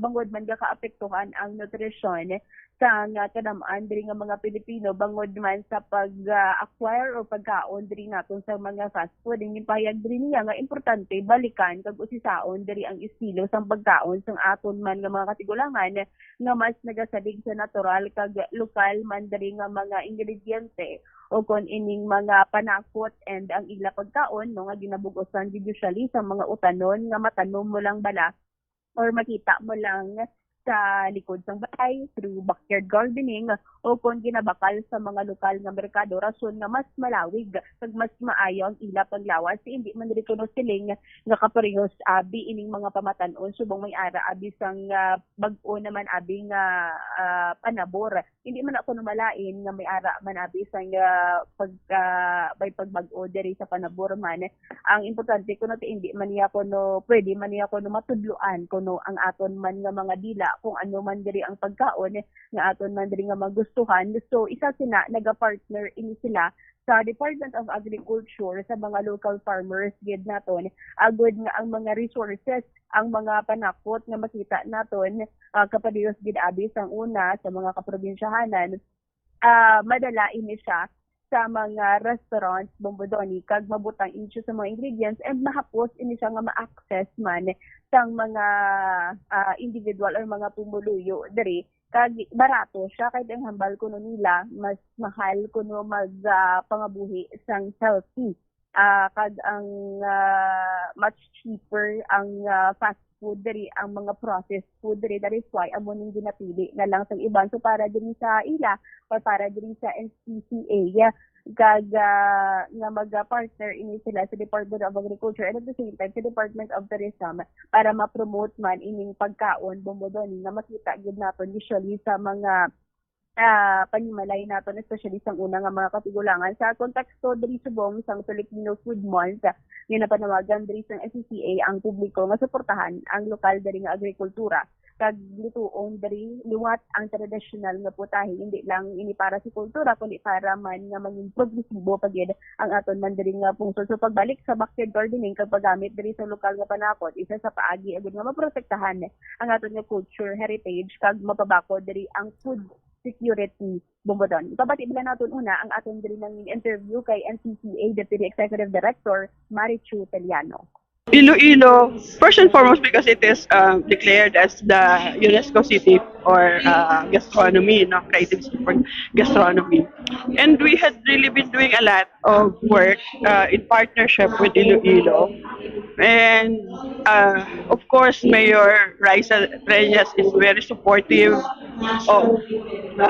bangod man kaapektuhan ang nutrisyon sa kanamaan diri nga mga Pilipino bangod man sa pag-acquire o pagkaon diri naton sa mga fast food. Yung pahayag diri niya nga importante balikan kag usisaon diri ang estilo sang pagkaon sang aton man nga mga katigulangan nga mas nagasalig sa natural kag lokal man diri nga mga ingrediente o kon ining mga panakot and ang ila pagkaon no nga ginabugosan usually sa mga utanon nga matanom mo lang bala or makita mo lang sa likod ng bahay through backyard gardening o kung ginabakal sa mga lokal nga merkado rason nga mas malawig kag mas maayo ang ila paglawas hindi man diri kuno siling nga kaparehos abi ining mga pamatan-on subong may ara abi sang bag-o naman abi nga panabor hindi man ako malain nga may ara man abi sang pagbag-o diri sa panabor man ang importante kuno hindi man niya kuno pwede man niya kuno matudloan kuno ang aton man nga mga dila kung ano man diri ang pagkaon nga aton man diri nga magustuhan. So isa sila naga-partner ini sila sa Department of Agriculture sa mga local farmers gid naton agud nga ang mga resources ang mga panakot nga makita naton kapadiyos gid abi sang una sa mga kaprobinsyahanan madala ini siya sa mga restaurants Bomodoni kag mabutang ini sa mga ingredients and mahapos ini siya nga ma-access man sang mga individual or mga pumuluyo diri kag barato siya kay ang hambal kuno nila mas mahal kuno mag pangabuhi sang healthy kag ang much cheaper ang fast food diri ang mga processed food diri that is why amo ning ginapili na lang sang iban so para diri sa ila or para diri sa NCCA kag nga mag-partner ini sila sa Department of Agriculture and at the same time sa Department of Tourism para ma-promote man ining pagkaon Bomodoni nga makita gid naton usually sa mga panimalay naton especially sang una nga mga katigulangan sa konteksto diri subong sang Filipino Food Month nga napanawagan diri sang SCCA ang publiko nga suportahan ang lokal diri nga agrikultura kag lutuon diri liwat ang traditional nga putahe hindi lang ini para sa kultura kundi para man nga maging progresibo pagid ang aton man diri nga pungsod so pagbalik sa backyard gardening kag paggamit diri sa lokal nga panakot isa sa paagi agud nga maprotektahan ang aton nga culture heritage kag mapabako diri ang food security Bomodoni. Pabati bila naton una ang aton diri nang interview kay NCCA Deputy Executive Director Marichu Teliano. Iloilo, first and foremost because it is declared as the UNESCO city for gastronomy, creative city for gastronomy. And we had really been doing a lot of work in partnership with Iloilo. And of course, Mayor Raisa Reñas is very supportive of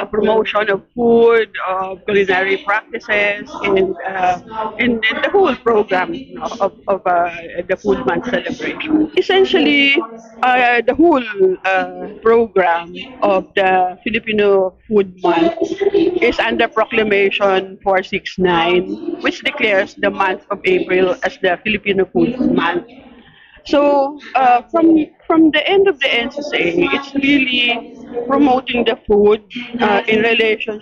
promotion of food, of culinary practices, and the whole program of the Food Month celebration. Essentially, the whole program of the Filipino Food Month is under Proclamation 469, which declares the month of April as the Filipino Food Month. So, from the end of the NCCA, it's really promoting the food in relation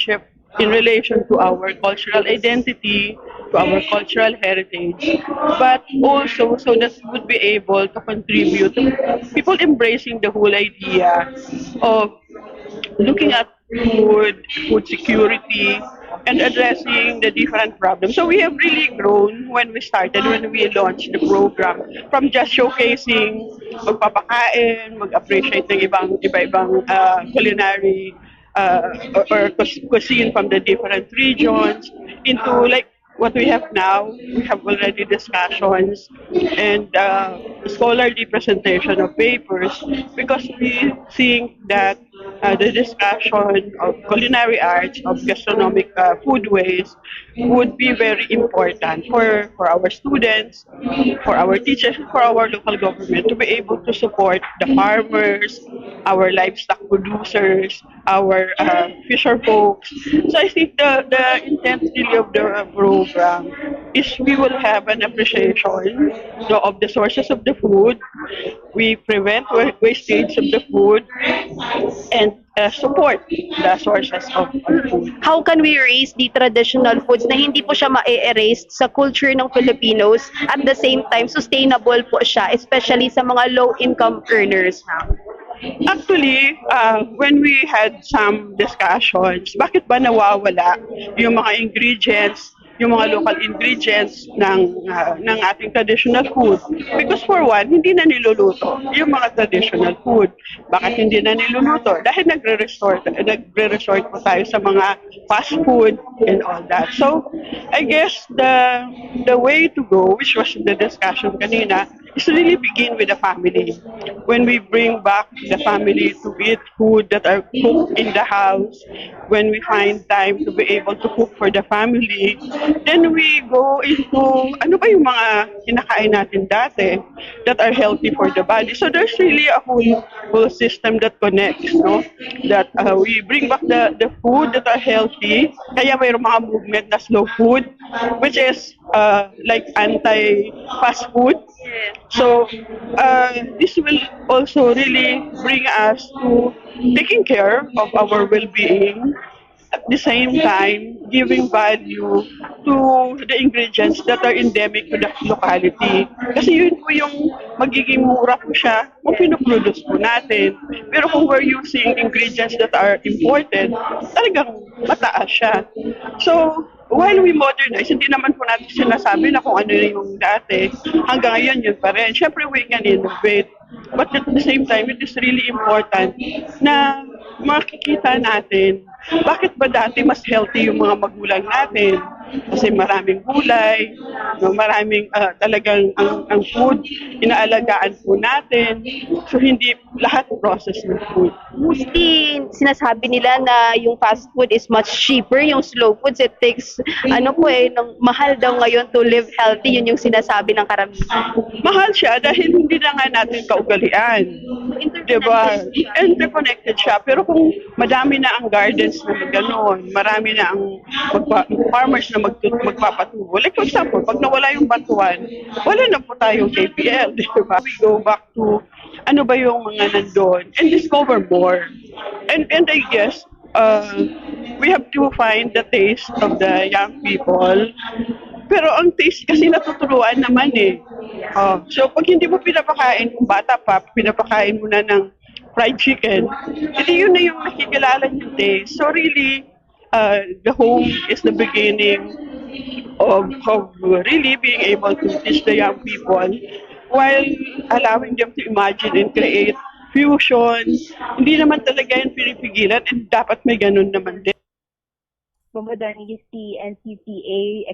to our cultural identity, to our cultural heritage, but also so that we would be able to contribute to people embracing the whole idea of looking at food security, and addressing the different problems. So we have really grown when we launched the program from just showcasing magpapakain, mag-appreciate ng iba-ibang culinary or cuisine from the different regions into like what we have now. We have already discussions and scholarly presentation of papers because we think that the discussion of culinary arts, of gastronomic foodways would be very important for our students, for our teachers, for our local government to be able to support the farmers, our livestock producers, our fisher folks. So I think the intent really of the program is we will have an appreciation of the sources of the food. We prevent wastage of the food and support the sources of food. How can we raise the traditional foods na hindi po siya ma-erase sa culture ng Filipinos, at the same time sustainable po siya, especially sa mga low-income earners? Actually, when we had some discussions, bakit ba nawawala yung mga ingredients, yung mga local ingredients ng ating traditional food? Because for one, hindi na niluluto yung mga traditional food. Bakit hindi na niluluto? Dahil nagre-resort po tayo sa mga fast food and all that. So, I guess the way to go, which was the discussion kanina, is to really begin with the family. When we bring back the family to eat food that are cooked in the house, when we find time to be able to cook for the family, then we go into ano ba yung mga kinakain natin dati that are healthy for the body. So there's really a whole system that connects, no? That we bring back the food that are healthy. Kaya mayroong mga movement na slow food, which is like anti-fast food. So this will also really bring us to taking care of our well-being, at the same time giving value to the ingredients that are endemic to the locality. Kasi yun po yung magiging mura po siya kung pinoproduce po natin. Pero kung we're using ingredients that are imported, talagang mataas siya. So, while we modernize, hindi naman po natin sinasabi na kung ano yung dati. Hanggang ngayon, yun pa rin. Siyempre, we can innovate. But at the same time, it is really important na makikita natin bakit ba dati mas healthy yung mga magulang natin. Kasi maraming gulay, no, maraming talagang ang food, inaalagaan po natin. So hindi lahat processed ng food. Mostly, sinasabi nila na yung fast food is much cheaper. Yung slow foods, it takes, mahal daw ngayon to live healthy. Yun yung sinasabi ng karamihan. Mahal siya dahil hindi na nga natin kaugalian. Diba? Interconnected siya. Pero kung madami na ang gardens na gano'n, marami na ang farmers na magpapatubo. Like for example, pag nawala yung batuan, wala na po tayong KPL. Diba? We go back to ano ba yung mga nandun and discover more. And I guess, we have to find the taste of the young people. Pero ang taste kasi natuturuan naman eh. So pag hindi mo pinapakain kung bata pa, pinapakain mo na ng fried chicken, hindi yun na yung nakikilala yung taste. So really, the home is the beginning of really being able to teach the young people while allowing them to imagine and create fusion. Hindi naman talaga yung pinipigilan and dapat may ganun naman din. Bumodani si NCCA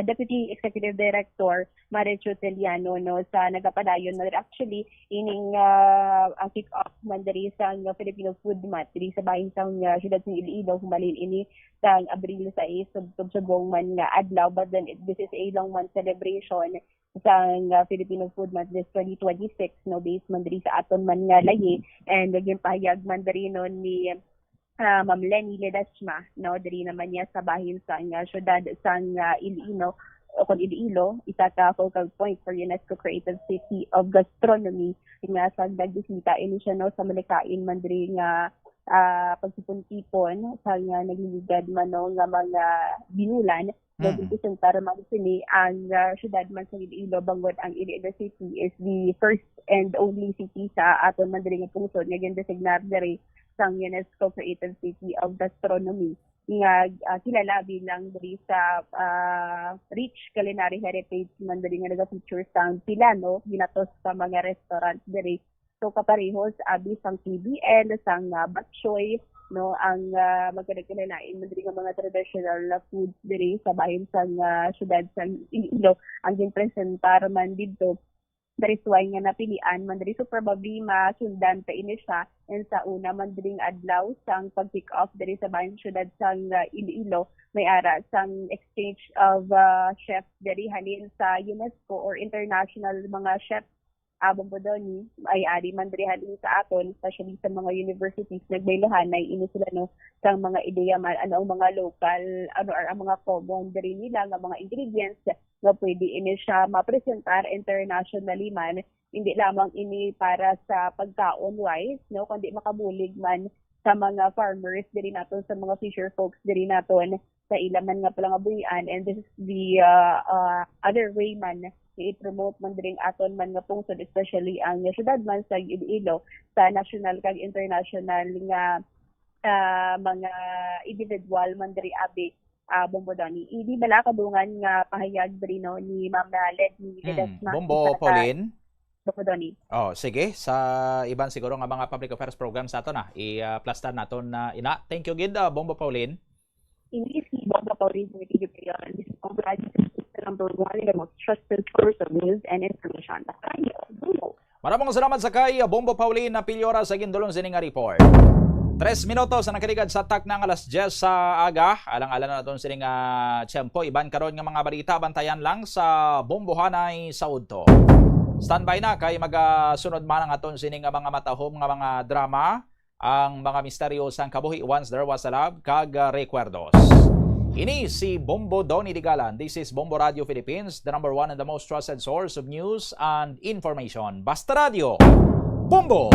Deputy Executive Director Marichu Teliano no sa nagapadayon na actually ining ang kick-off man diri sa Filipino Food Month diri sa bahin sang siyudad ng Iloilo humalin ini sa Abril 6 subsubong man nga adlaw, but then this is a long month celebration sa Filipino Food Month this 2026 no based man diri sa aton man nga lahi, and naging pahayag man diri no ni Ma'am Lenny Ledesma, no, diri naman niya sa bahin sa syudad sa Iloilo, isa ka focal point for UNESCO Creative City of Gastronomy. Nga sa nagbisita ini siya no sa malikain man diri nga pagsipon-tipon sa nga nagliligad man no nga mga binulan. Nagdisyon para magsini ang syudad man sa Iloilo bangod ang Iloilo City is the first and only city sa aton man diri nga pungsod nga gindesignar diri sang UNESCO Creative City of Gastronomy nga kilala bilang diri sa rich culinary heritage man diri nga naga-feature sang pila no ginatos sa mga restaurant diri. So kaparehos abi sang PBL sang bok choy no ang magkakilalain man diri nga mga traditional na foods diri sa bahin sang syudad sang Iloilo ang ginpresentar man didto. That is why nga napilian man diri, so probably masundan pa ini siya and sa una man diring adlaw sang pag-kick off diri sa bahin syudad sang Iloilo may ara sang exchange of chefs diri halin sa UNESCO or international mga chefs Bombo Doni, ay ari man diri halin sa aton, especially sa mga universities nagbaylohanay ini sila no sa mga ideya man ang mga local ang mga common diri nila nga mga ingredients nga pwede ini siya mapresentar internationally man, hindi lamang ini para sa pagkaon wise no kundi makabulig man sa mga farmers diri naton, sa mga fisher folks diri naton, sa ilaman nga pala nga buhian. And this is the other way man i-promote man diri aton man nga pungsod, especially ang syudad man sa Iloilo sa national kag international nga mga individual man diri abi Bombo Doni. Hindi bala kadungan nga pahayag diri no ni Ma'am Naled ni Ledesma. Bombo Pauline. Bombo Doni. Oh, sige. Sa iban siguro nga mga public affairs programs nato na i-plastar naton na ina. Thank you gid Bombo Pauline. Hindi si Bombo Pauline with the this is Bombo Radio, number one, the most trusted source of news and information. Maraming salamat sa kay Bombo Pauline na pilyora sa gindulong sining nga report. 3 minutos na nakaligad sa tak ng alas 10 sa aga. Alang-alang na natin sining tiyempo. Iban karon nga mga balita, bantayan lang sa Bombohanay sa Udto. Standby na kay magasunod man ang aton sining mga matahom nga mga drama, ang mga misteryosang kabuhi once there was a love kag recuerdos. Ini si Bombo Doni Digalan. This is Bombo Radio Philippines, the number one and the most trusted source of news and information. Basta Radio, Bombo!